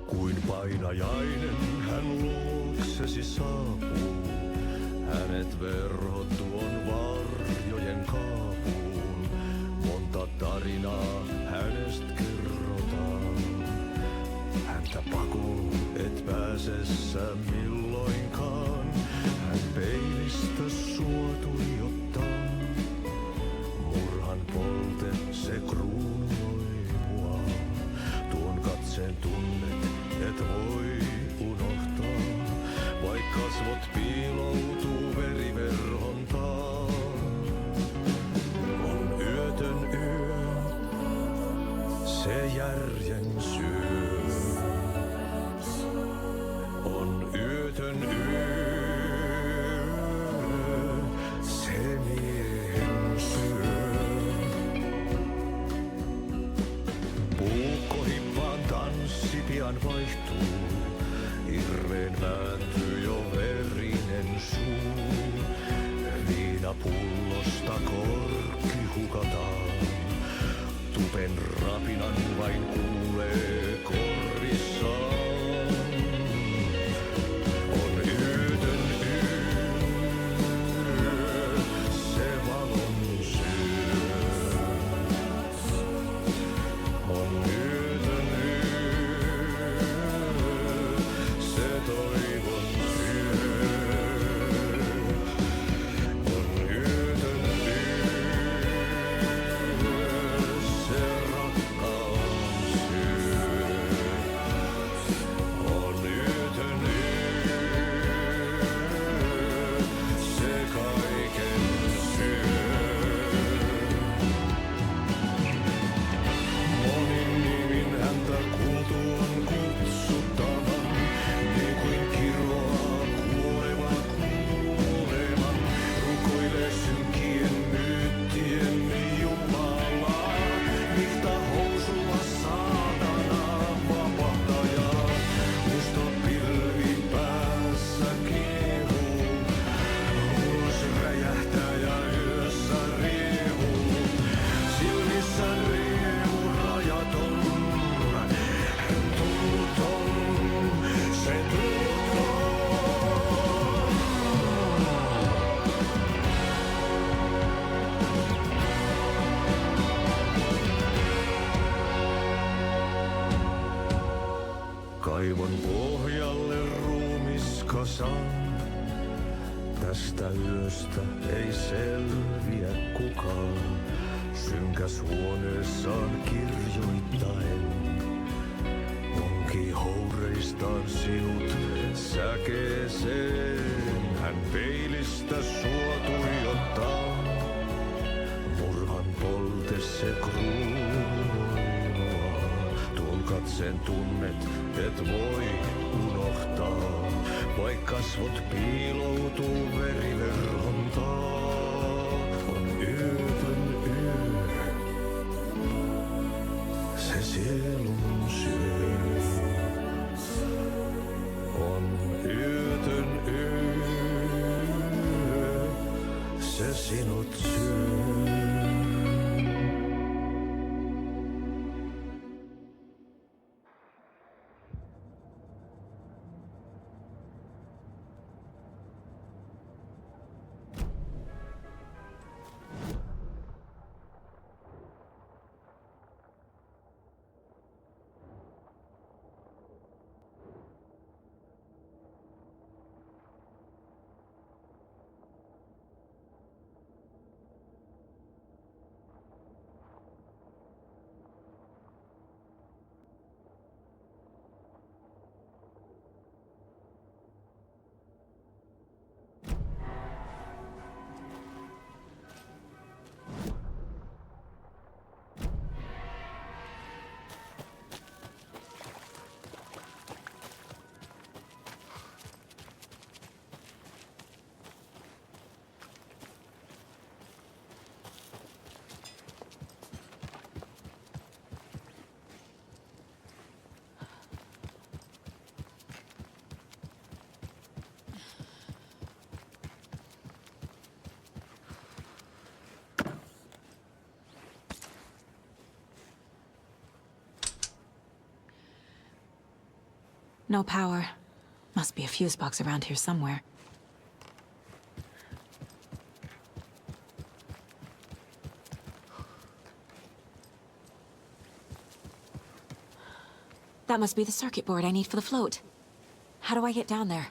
Kuin painajainen hän luoksesi saapuu, hänet verhot tuon varjojen kaapuun. Monta tarinaa hänestä kerrotaan, häntä pakoon et pääse sä milloinkaan. Hän peilistä sua tuijottaa, murhan polte se kruunui mua. Tuon katseen tunnet et voi unohtaa, vaik kasvot piiloutuu veriverhon taa. se järjen syö. On yötön yö, se miehen syö. Puukkohippaan tanssi pian vaihtuu, irveen vääntyy jo verinen suu. Viinapullosta korkki hukataan, tupen rapinan vain kuulee korvissaan. On yötön yö, se valon syö. On yötön yö, se toivon syö. On yötön yö, se rakkaus syö. On yötön yö, se kaiken syö. Monin nimin häntä kuultu on kutsuttavan, niin kuin kiroaa kuoleva kuoleman. Rukoilee synkien myyttien Jumalaa, vihta housulla saatana vapahtajaa. Musta pilvi päässä kiehuu, ulos räjähtää ja yössä riehuu. Silmissä riemu rajaton, tunnuton, se tunnuton. Kaivon pohjalle ruumiskasan, tästä yöstä ei selviä kukaan. Synkäs huoneessaan kirjoittaen, onki houreistaan sinut säkeeseen. Hän peilistä sua tuijottaa, murhan polte se kruunoaa. Tuon katseen tunnet, et voi unohtaa, vaik kasvot piiloutuu veriverhon taa. On yötön yö, se sielun syö. On yötön yö, se sinut syö. No power. Must be a fuse box around here somewhere. That must be the circuit board I need for the float. How do I get down there?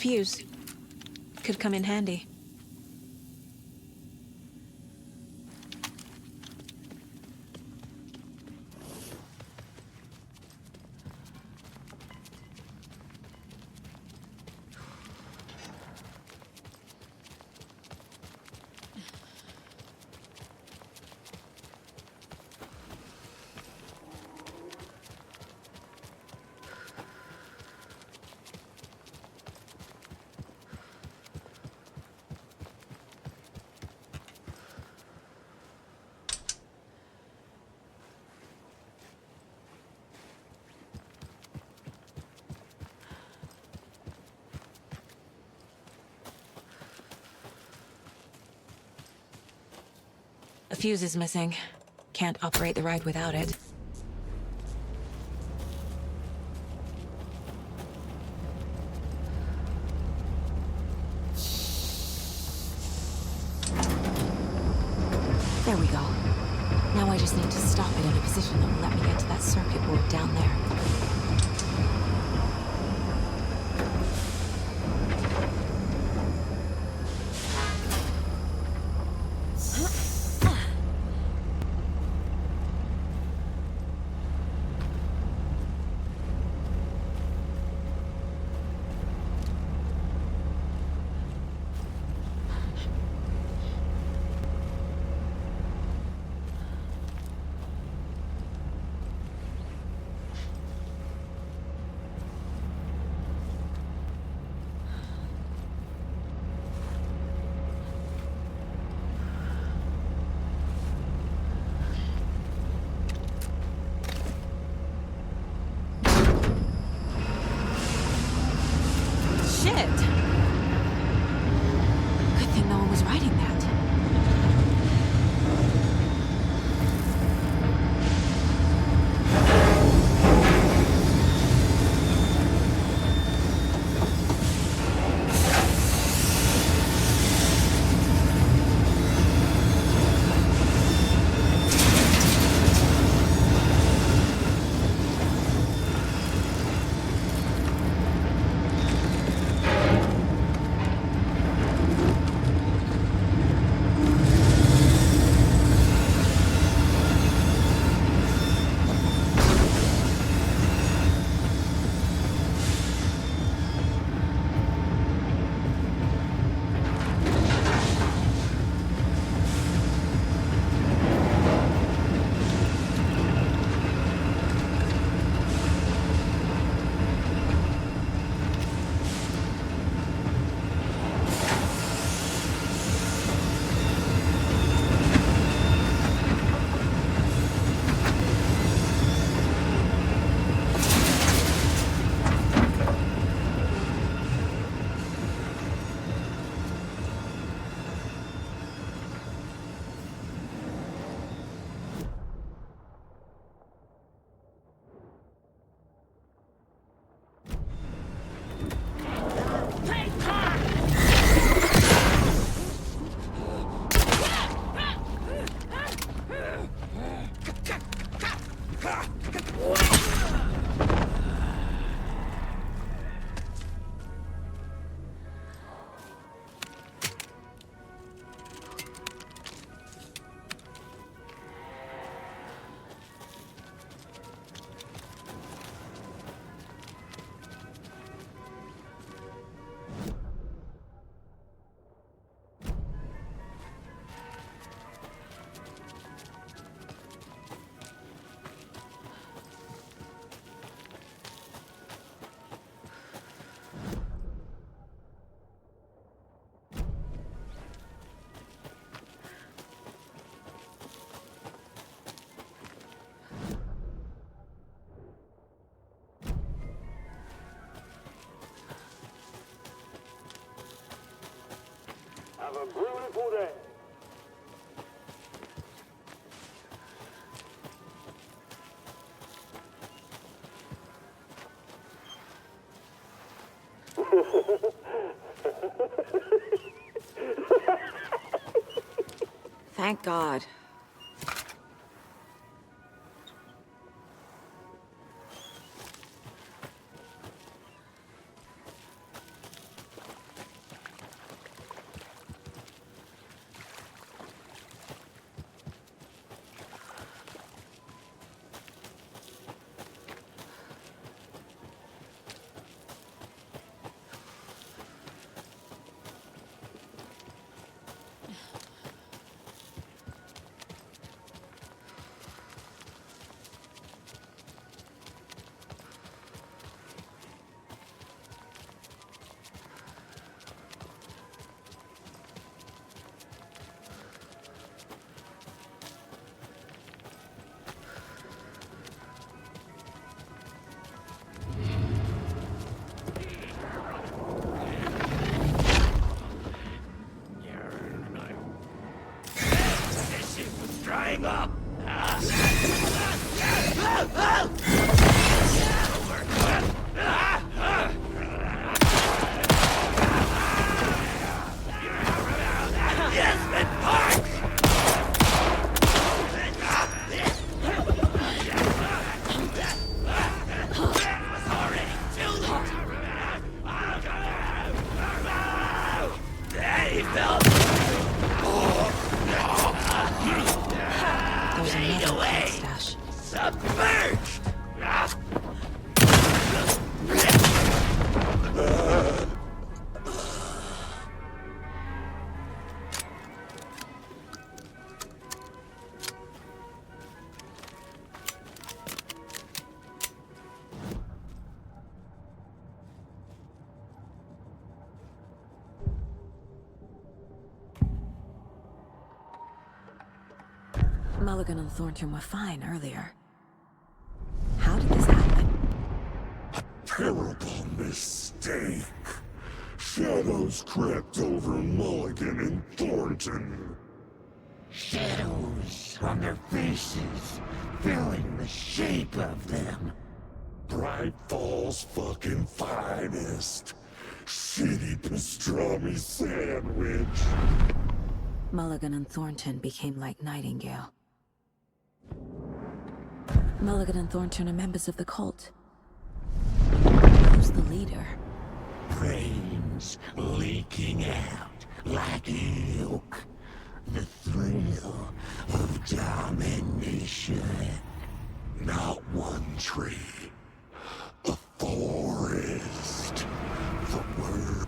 fuse. Could come in handy. A fuse is missing. Can't operate the ride without it. There we go. Now I just need to stop it in a position that will let me get to that circuit board down there. Shit! Good thing no one was riding that. Have a beautiful day. Thank God. drying up. Yes, it parks! Hey, felt. There's another cat stash. Submerged! Mulligan and Thornton were fine earlier. How did this happen? Terrible mistake. Shadows crept over Mulligan and Thornton. Shadows on their faces, filling the shape of them. Bright Falls fucking finest. Shitty pastrami sandwich. Mulligan and Thornton became like Nightingale. Mulligan and Thornton are members of the cult. Who's the leader? Brains leaking out like milk. The thrill of domination. Not one tree. A forest. The word.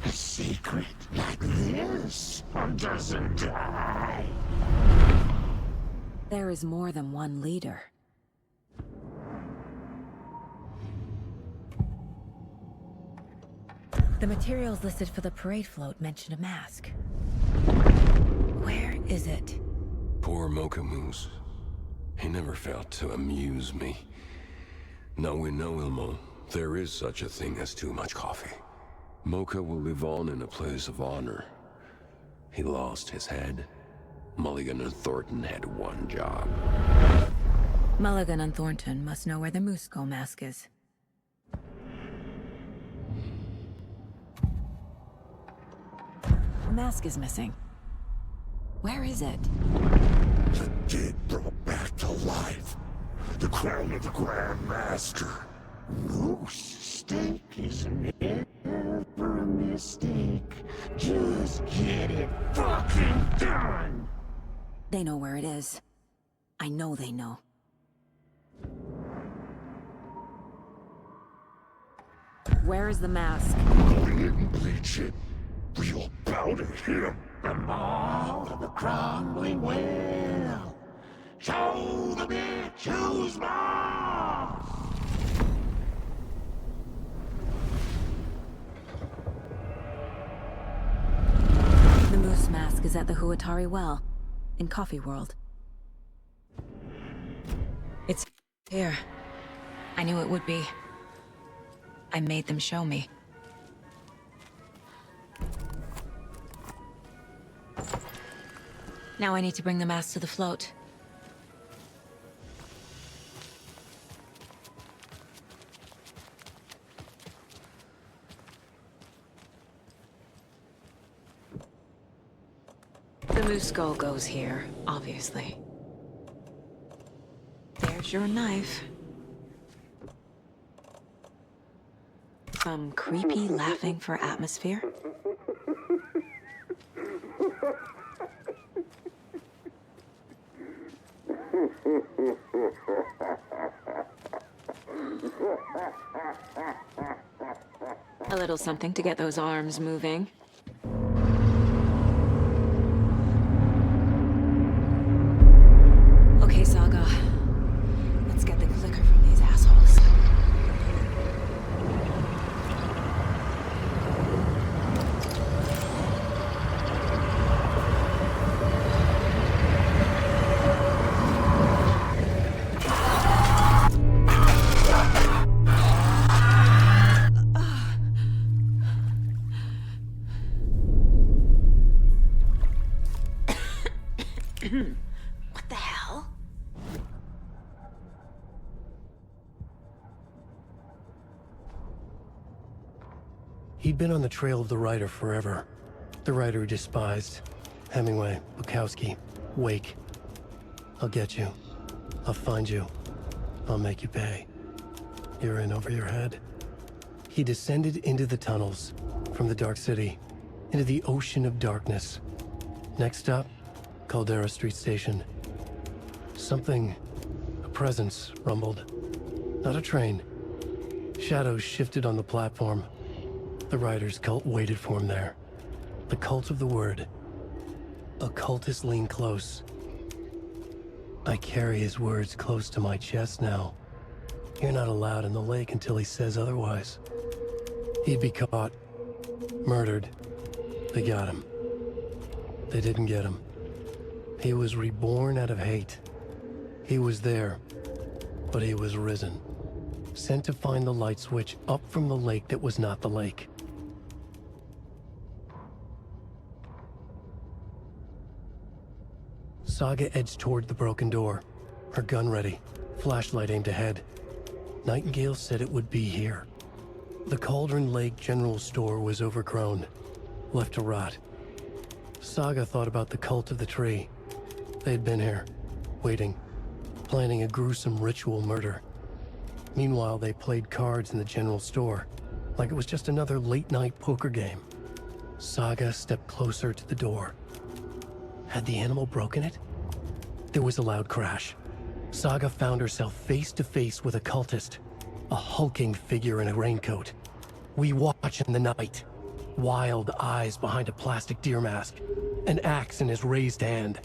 A secret like this doesn't die. There is more than one leader. The materials listed for the parade float mention a mask. Where is it? Poor Mocha Moose. He never failed to amuse me. Now we know, Ilmo, there is such a thing as too much coffee. Mocha will live on in a place of honor. He lost his head. Mulligan and Thornton had one job. Mulligan and Thornton must know where the Moose Skull mask is. The mask is missing. Where is it? The dead brought back to life. The crown of the Grand Master. Moose steak is never a mistake. Just get it fucking done. They know where it is. I know they know. Where is the mask? We didn't bleach it. We'll bow to him. The maw of the crumbling well. Show the bitch who's maw. The moose mask is at the Huatari Well, in Coffee World. It's here. I knew it would be. I made them show me. Now I need to bring the mask to the float. The moose skull goes here, obviously. There's your knife. Some creepy laughing for atmosphere. A little something to get those arms moving. Okay, Saga. Let's get the clicker from these assholes. What the hell? He'd been on the trail of the writer forever. The writer he despised. Hemingway, Bukowski, Wake. I'll get you. I'll find you. I'll make you pay. You're in over your head. He descended into the tunnels, from the Dark City, into the ocean of darkness. Next stop, Caldera Street Station. Something, a presence, rumbled. Not a train. Shadows shifted on the platform. The writer's cult waited for him there. The cult of the word. Occultists lean close. I carry his words close to my chest now. You're not allowed in the lake until he says otherwise. He'd be caught. Murdered. They got him. They didn't get him. He was reborn out of hate. He was there, but he was risen. Sent to find the light switch up from the lake that was not the lake. Saga edged toward the broken door, her gun ready, flashlight aimed ahead. Nightingale said it would be here. The Cauldron Lake General Store was overgrown, left to rot. Saga thought about the cult of the tree. They'd been here, waiting, planning a gruesome ritual murder. Meanwhile, they played cards in the general store, like it was just another late-night poker game. Saga stepped closer to the door. Had the animal broken it? There was a loud crash. Saga found herself face to face with a cultist, a hulking figure in a raincoat. We watch in the night. Wild eyes behind a plastic deer mask, an axe in his raised hand.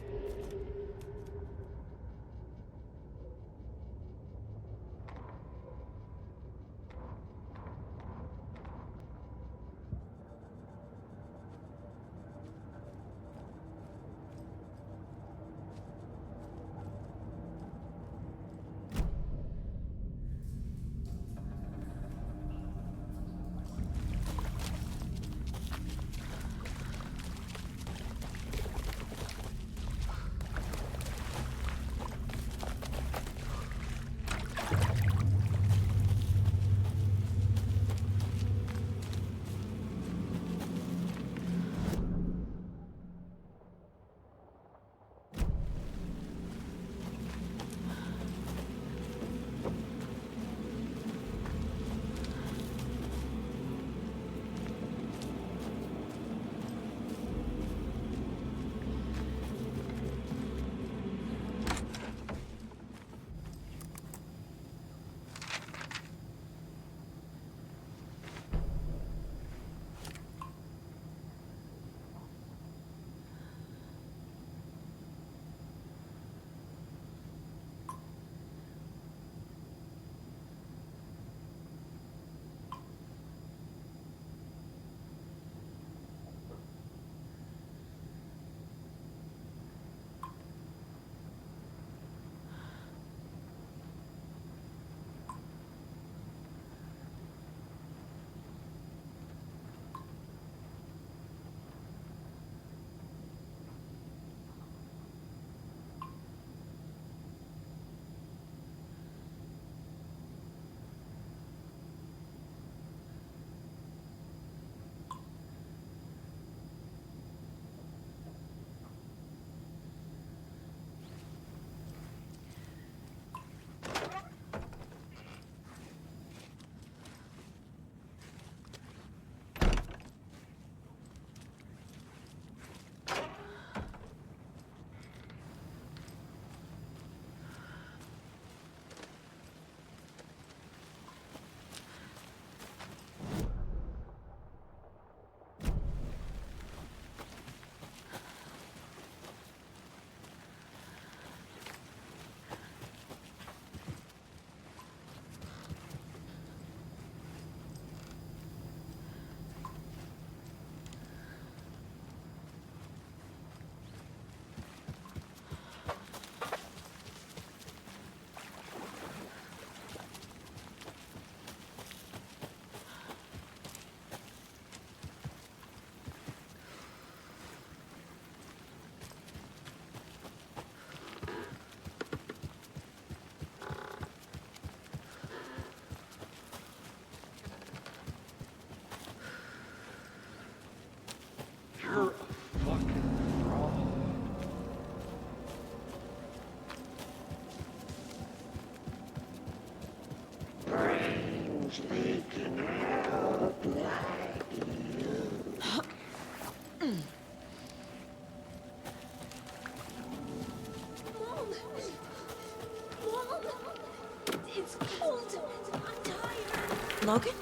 Logan?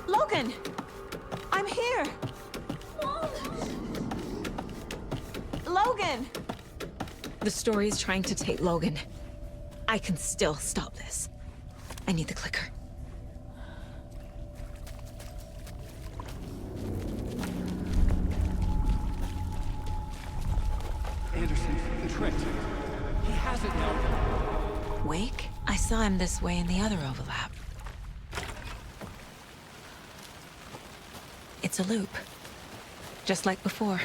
Logan! I'm here! Logan! The story is trying to take Logan. I can still stop this. I need the clicker. Anderson, tricked. He has it now. Wake? I saw him this way in the other overlap. It's a loop. Just like before.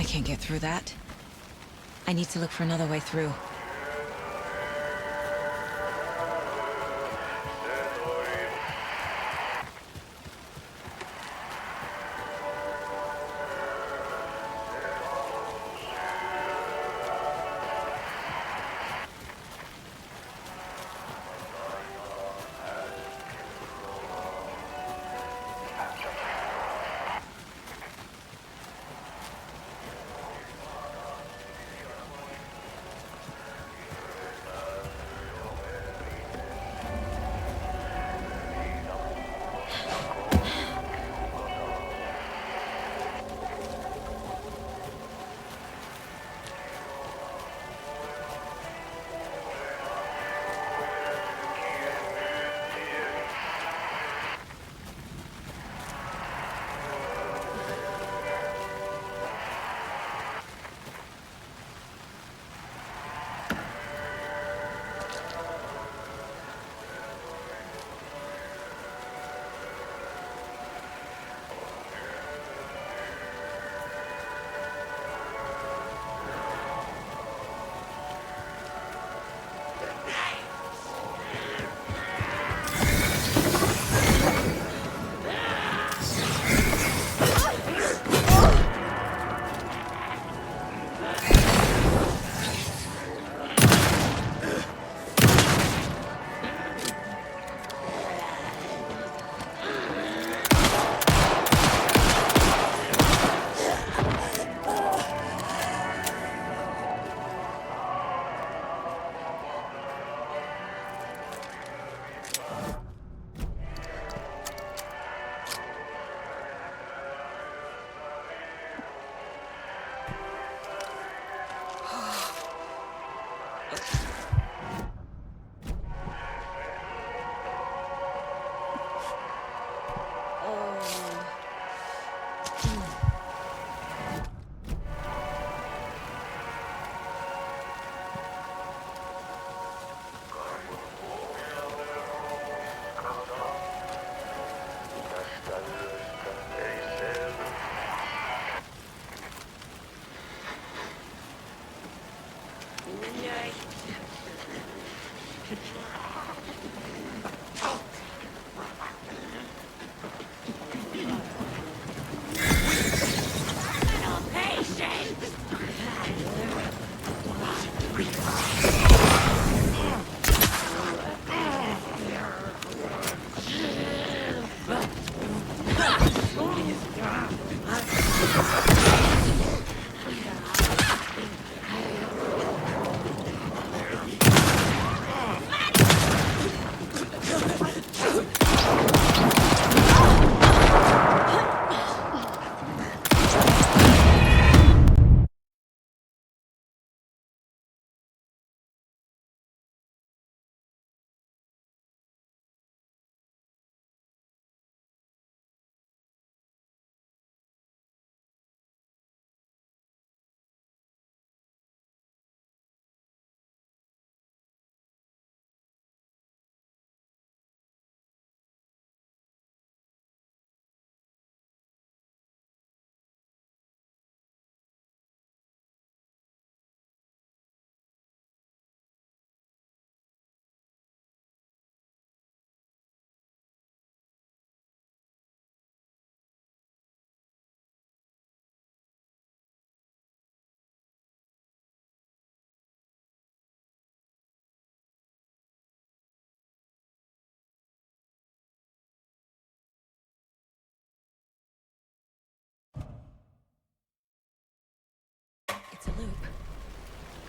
Can't get through that. I need to look for another way through.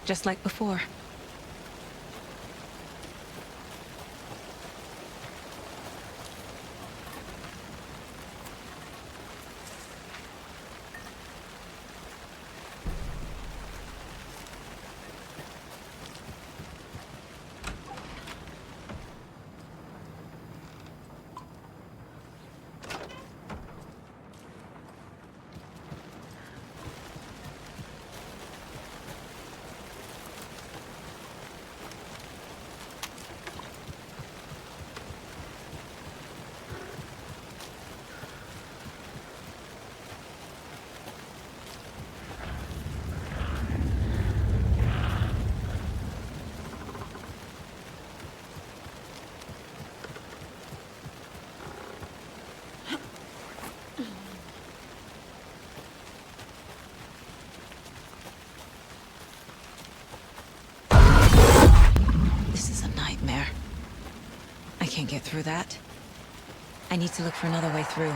Just like before. This is a nightmare. I can't get through that. I need to look for another way through.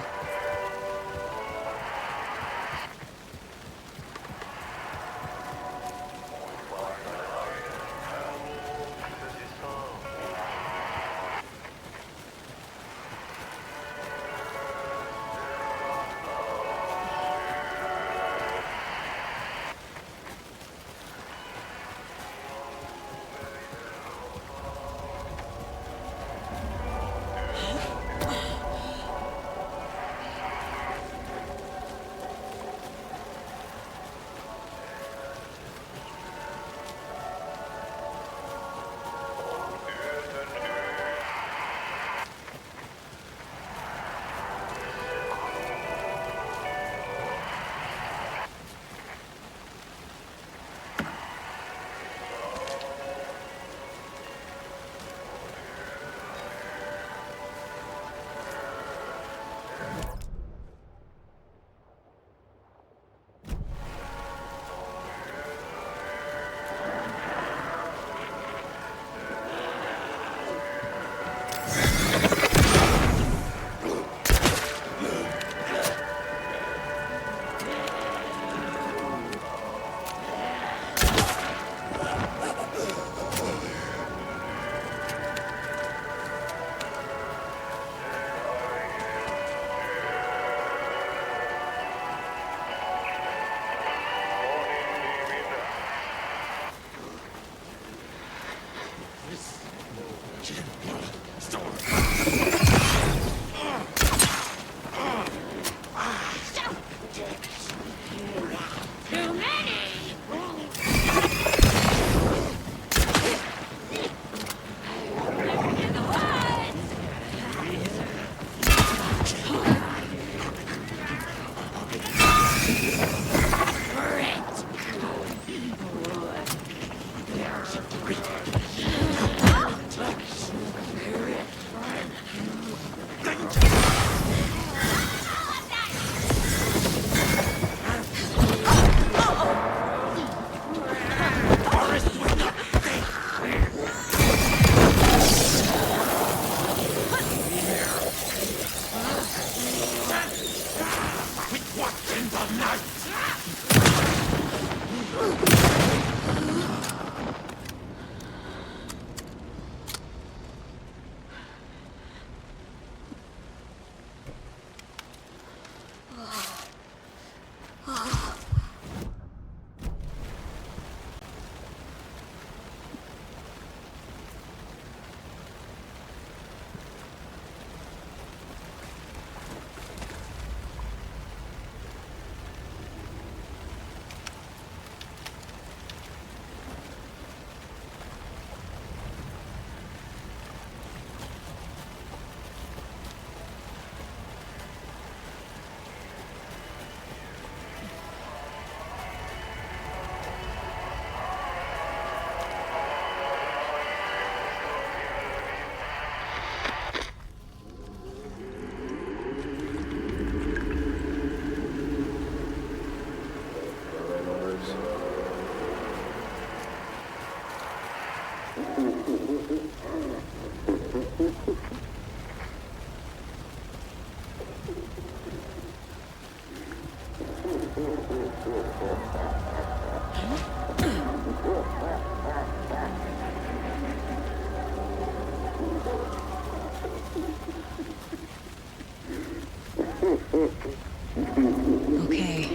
Okay.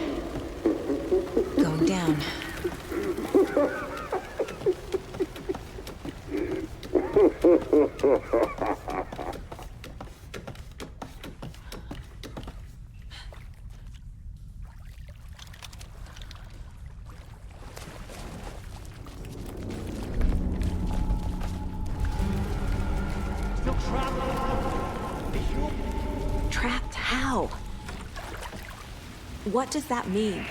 Going down. Trapped how? What does that mean?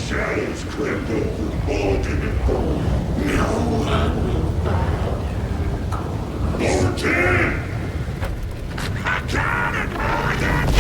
Shadows crept over Morgan and Bourne. No one will find Morgan! I got it, Morgan!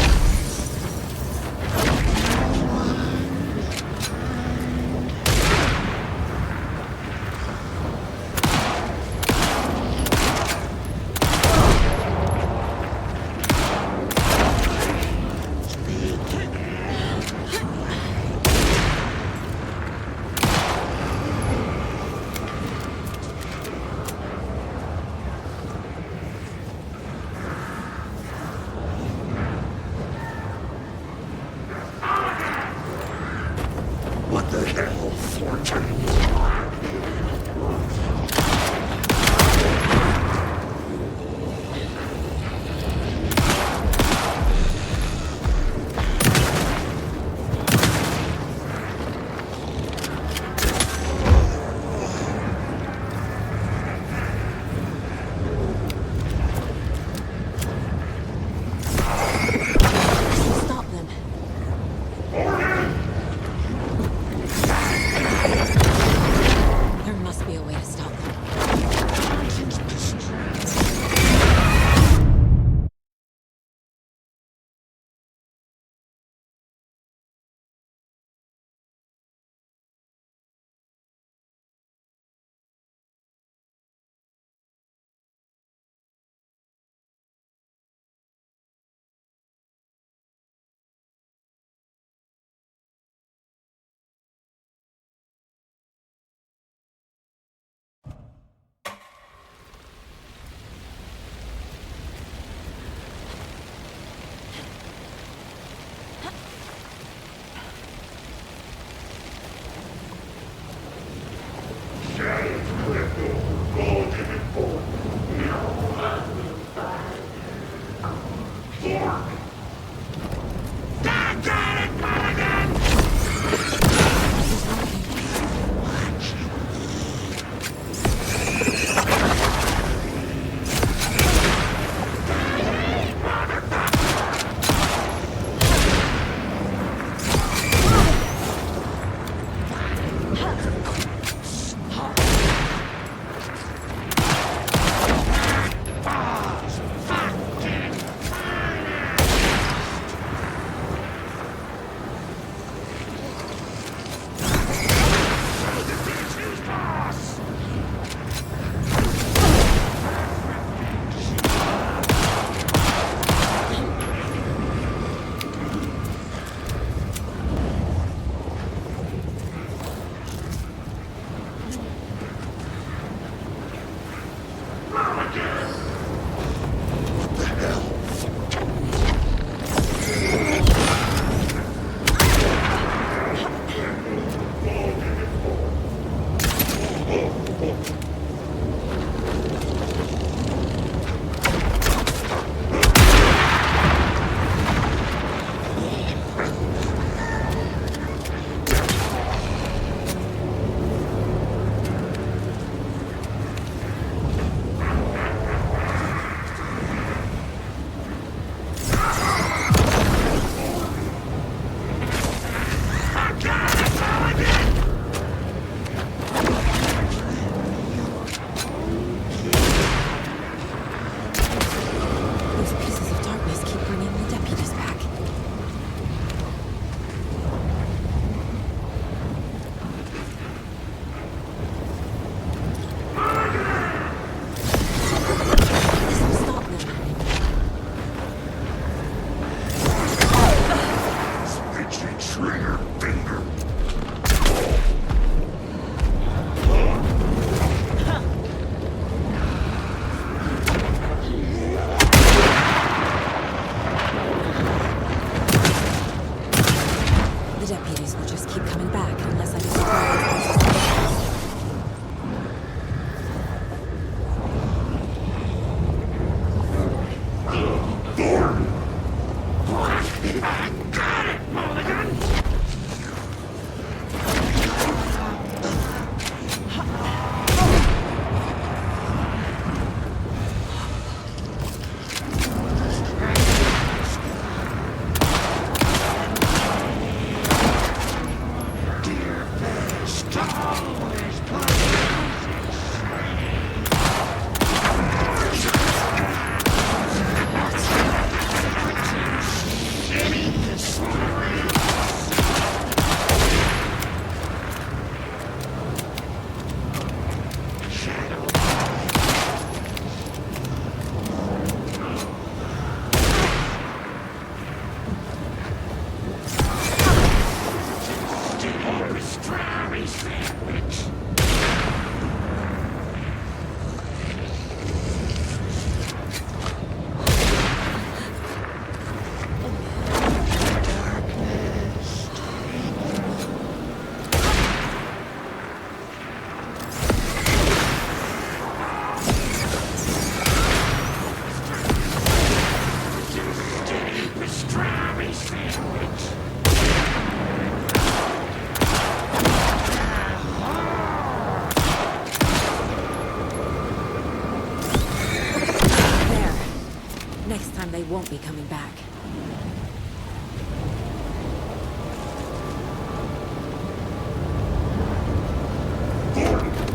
Next time they won't be coming back.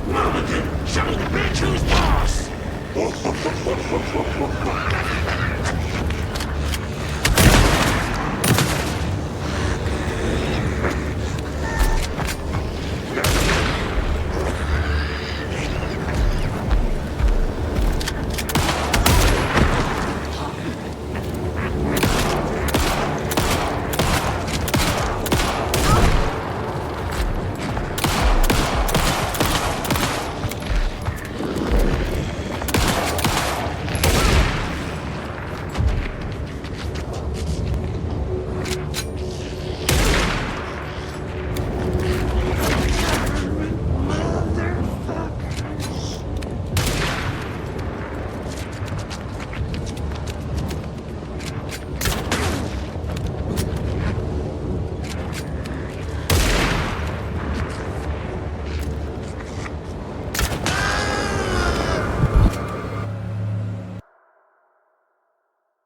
Mulligan, show the bitch who's boss!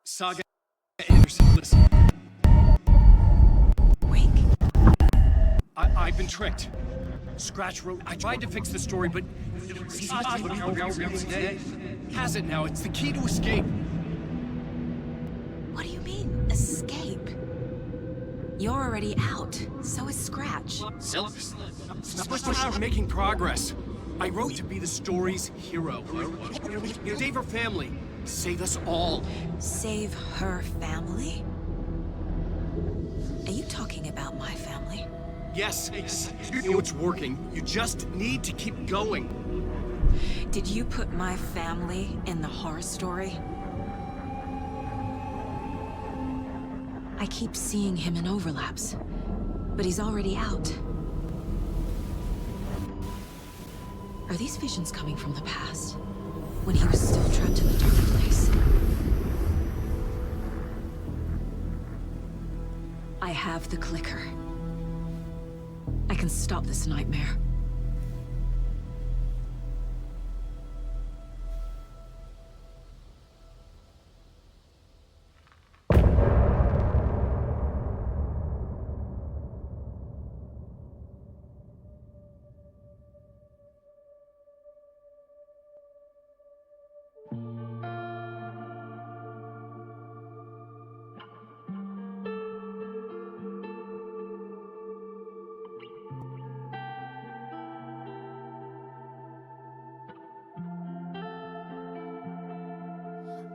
Saga Anderson, listen. Wake. I've been tricked. Scratch wrote. I tried to fix the story, but has it now. It's the key to escape. What do you mean, escape? You're already out. So is Scratch. We're making progress. I wrote to be the story's hero. Save her family. Save us all. Save her family? Are you talking about my family? Yes, you know it's working. You just need to keep going. Did you put my family in the horror story? I keep seeing him in overlaps, but he's already out. Are these visions coming from the past? When he was still trapped in the dark place? I have the clicker. I can stop this nightmare.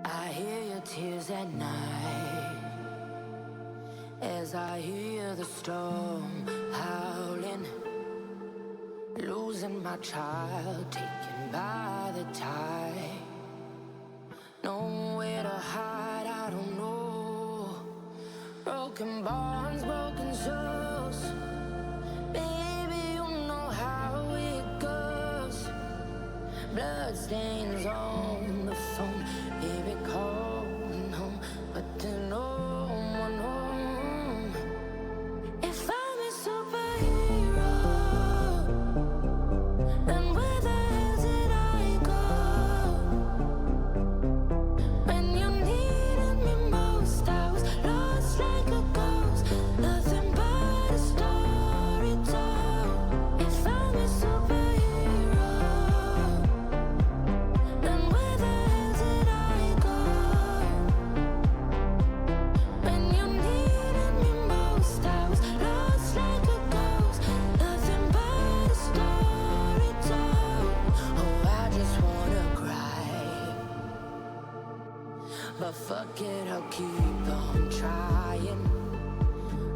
I hear your tears at night as I hear the storm howling, losing my child, taken by the tide. Nowhere to hide, I don't know. Broken bonds, broken souls. Baby, you know how it goes. Bloodstains on the phone. Baby, calling home, but there's no one home. If I'm a superhero, then where the hell did I go? When you needed me most, I was lost like a ghost. Nothing but a story told. If I'm a superhero, then where the hell did I go? When you needed me most, I was lost like a ghost. Nothing but a story told. Oh, I just wanna cry, but fuck it, I'll keep on trying.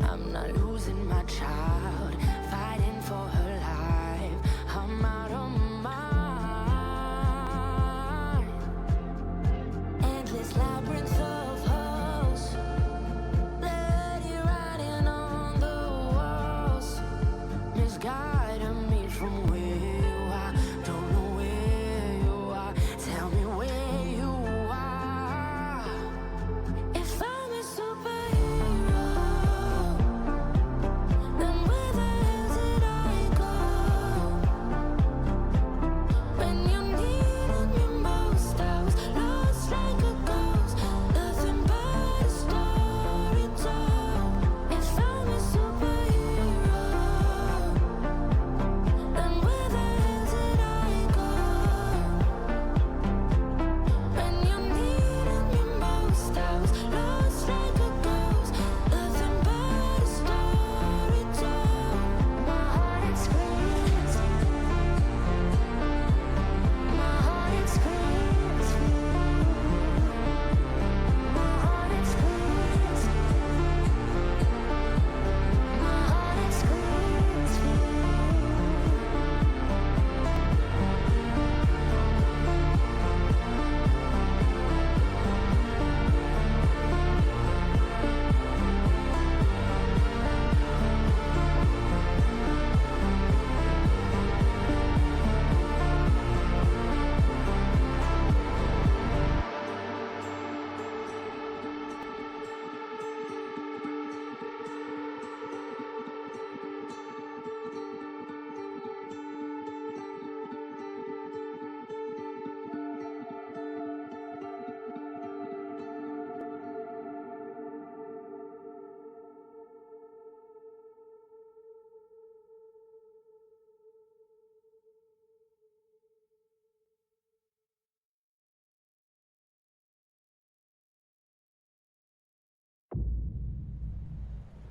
I'm not losing my child, fighting for her life. I'm out of mind. Endless labyrinth of holes, bloody writing on the walls, misguiding me from where you are. Don't know where you are. Tell me where you are. If I'm a superhero, then where the hell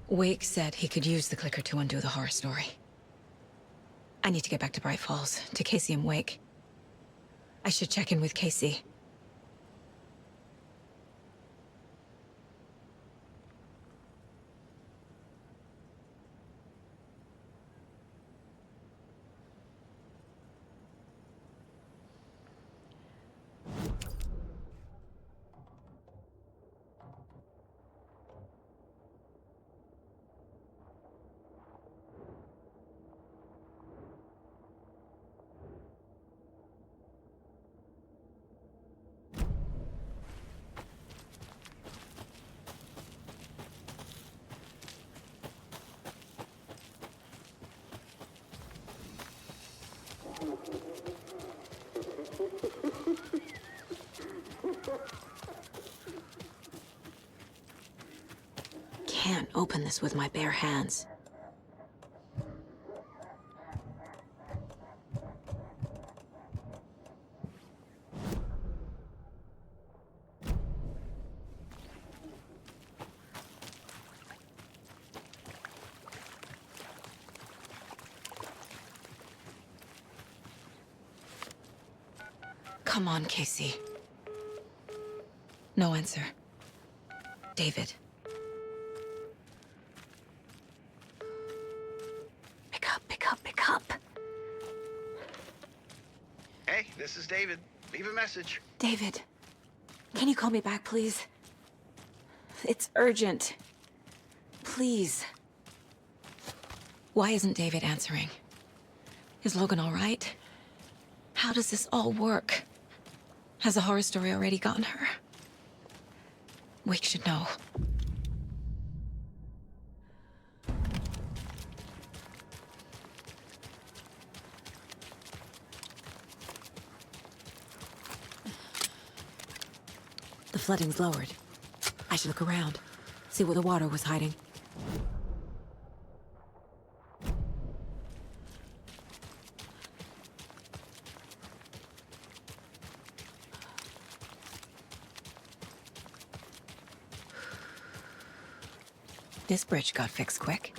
Wake said he could use the clicker to undo the horror story. I need to get back to Bright Falls, to Casey and Wake. I should check in with Casey. Can't open this with my bare hands. Come on, Casey. No answer. David. Pick up, pick up, pick up. Hey, this is David. Leave a message. David, can you call me back, please? It's urgent. Please. Why isn't David answering? Is Logan all right? How does this all work? Has the horror story already gotten her? Wake should know. The flooding's lowered. I should look around, see where the water was hiding. This bridge got fixed quick.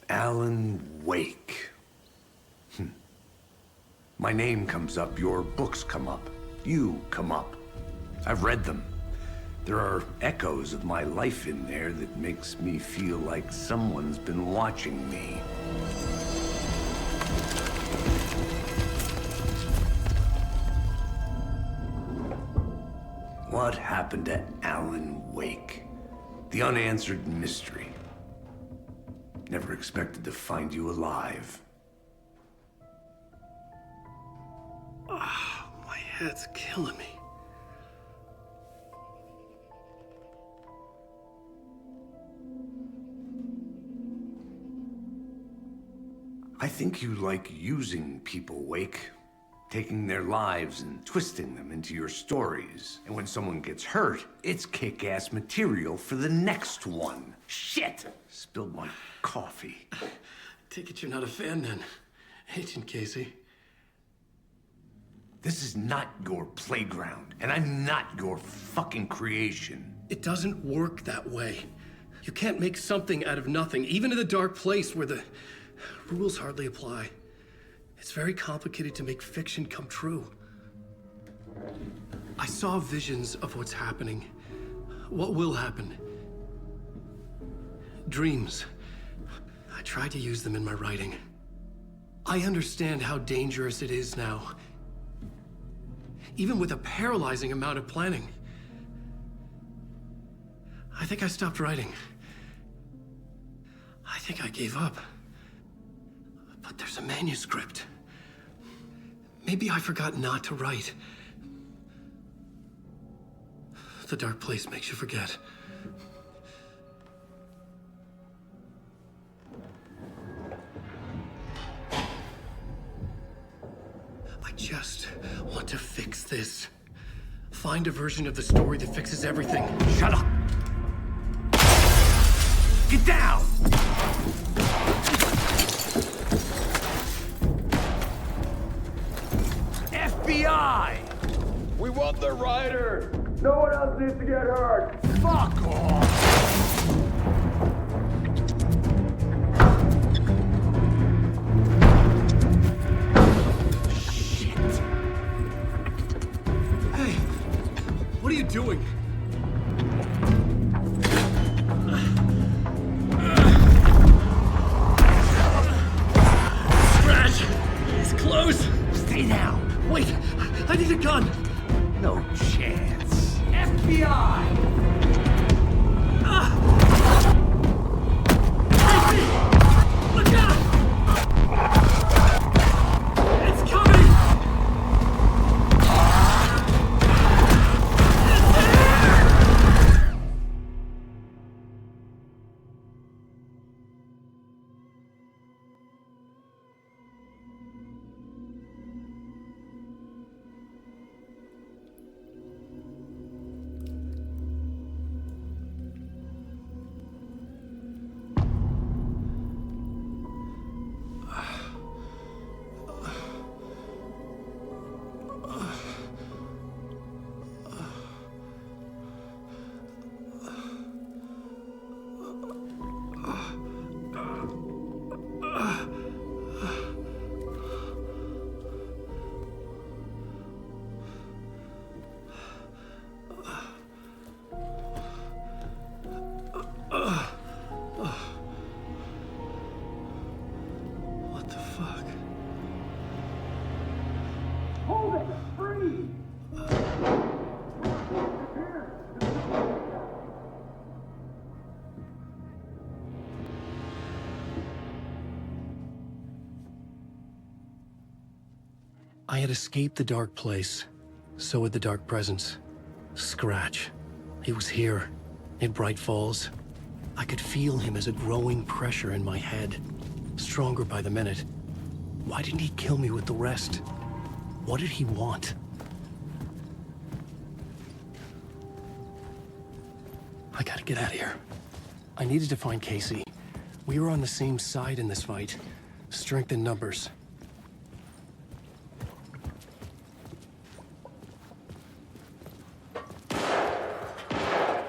Alan Wake. My name comes up, your books come up, you come up. I've read them. There are echoes of my life in there that makes me feel like someone's been watching me. What happened to Alan Wake? The unanswered mystery. Never expected to find you alive. Ah, my head's killing me. I think you like using people, Wake. Taking their lives and twisting them into your stories. And when someone gets hurt, it's kick-ass material for the next one. Shit! Spilled my coffee. Take it you're not a fan then, Agent Casey. This is not your playground, and I'm not your fucking creation. It doesn't work that way. You can't make something out of nothing, even in the dark place where the rules hardly apply. It's very complicated to make fiction come true. I saw visions of what's happening, what will happen. Dreams. I tried to use them in my writing. I understand how dangerous it is now. Even with a paralyzing amount of planning. I think I stopped writing. I think I gave up. But there's a manuscript. Maybe I forgot not to write. The dark place makes you forget. I just want to fix this. Find a version of the story that fixes everything. Shut up! Get down! FBI! We want the rider! No one else needs to get hurt! Fuck off! Shit! Hey! What are you doing? Scratch! He's close! Stay down! Wait! I need a gun! No chance. FBI! Look out! It's coming! What the fuck? Hold it! Free! I had escaped the dark place. So had the dark presence. Scratch. He was here, in Bright Falls. I could feel him as a growing pressure in my head. Stronger by the minute. Why didn't he kill me with the rest? What did he want? I gotta get out of here. I needed to find Casey. We were on the same side in this fight. Strength in numbers.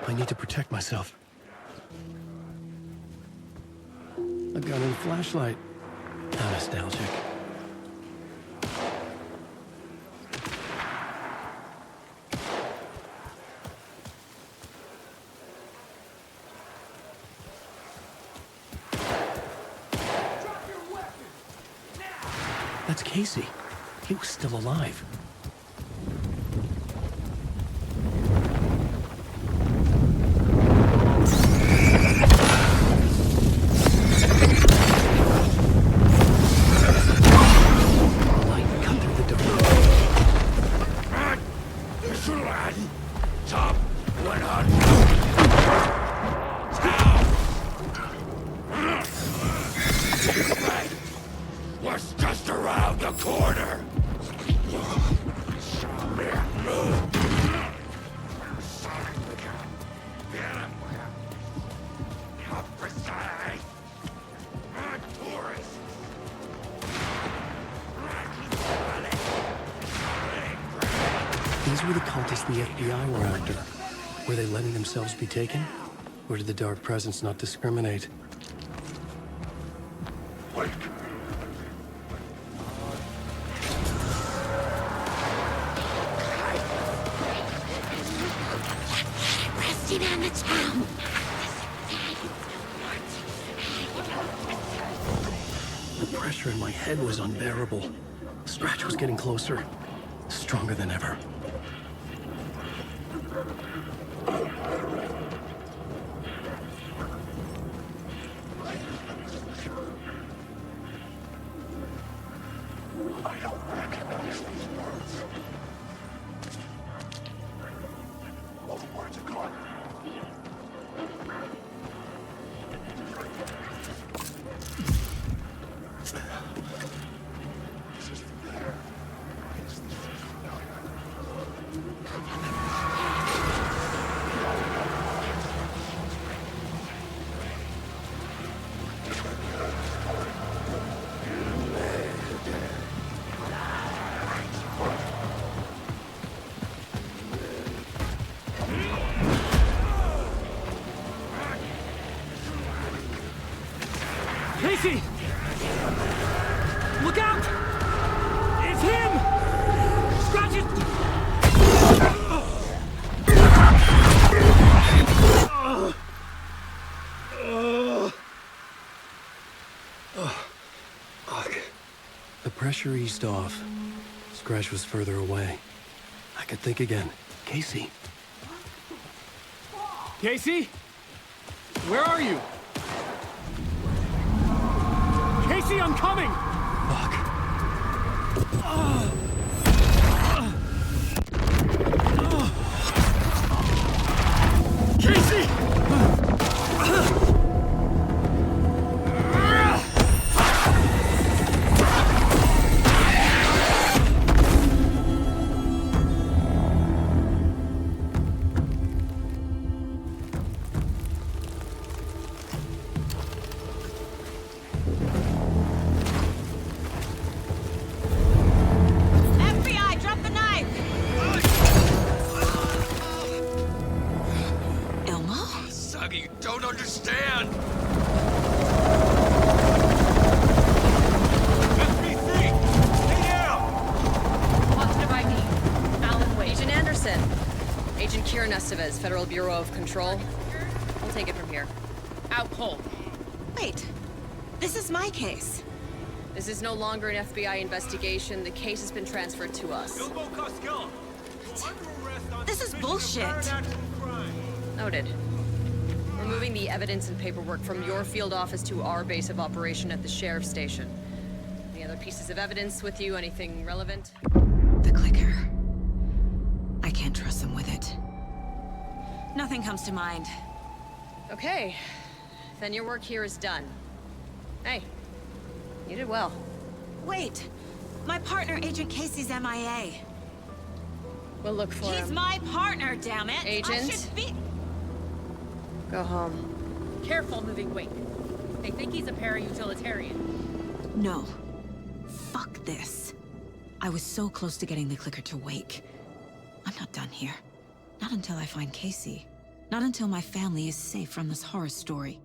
I need to protect myself. A gun and a flashlight. How nostalgic. That's Casey. He was still alive. Was just around the corner. These were the cultists the FBI were after. Were they letting themselves be taken? Or did the Dark Presence not discriminate? Resting on the town. The pressure in my head was unbearable. Scratch was getting closer, stronger than ever. I don't recognize these words. All the words are gone. Casey! Look out! It's him! Scratch it! Fuck. The pressure eased off. Scratch was further away. I could think again. Casey. Casey? Where are you? Casey, I'm coming! Casey! FBI, drop the knife! Elmo? Saga, you don't understand! Positive ID. Alan Wade. Agent Anderson. Agent Kieran Estevez, Federal Bureau of Control. We'll take it from here. Out cold. Wait. This is my case. This is no longer an FBI investigation. The case has been transferred to us. This is bullshit. Noted. We're moving the evidence and paperwork from your field office to our base of operation at the sheriff's station. Any other pieces of evidence with you? Anything relevant? The clicker. I can't trust them with it. Nothing comes to mind. Okay. Then your work here is done. Hey, you did well. Wait. My partner, Agent Casey's MIA. We'll look for him. He's my partner, damn it! Agent? I should be... Go home. Careful moving Wake. They think he's a para-utilitarian. No. Fuck this. I was so close to getting the clicker to Wake. I'm not done here. Not until I find Casey. Not until my family is safe from this horror story.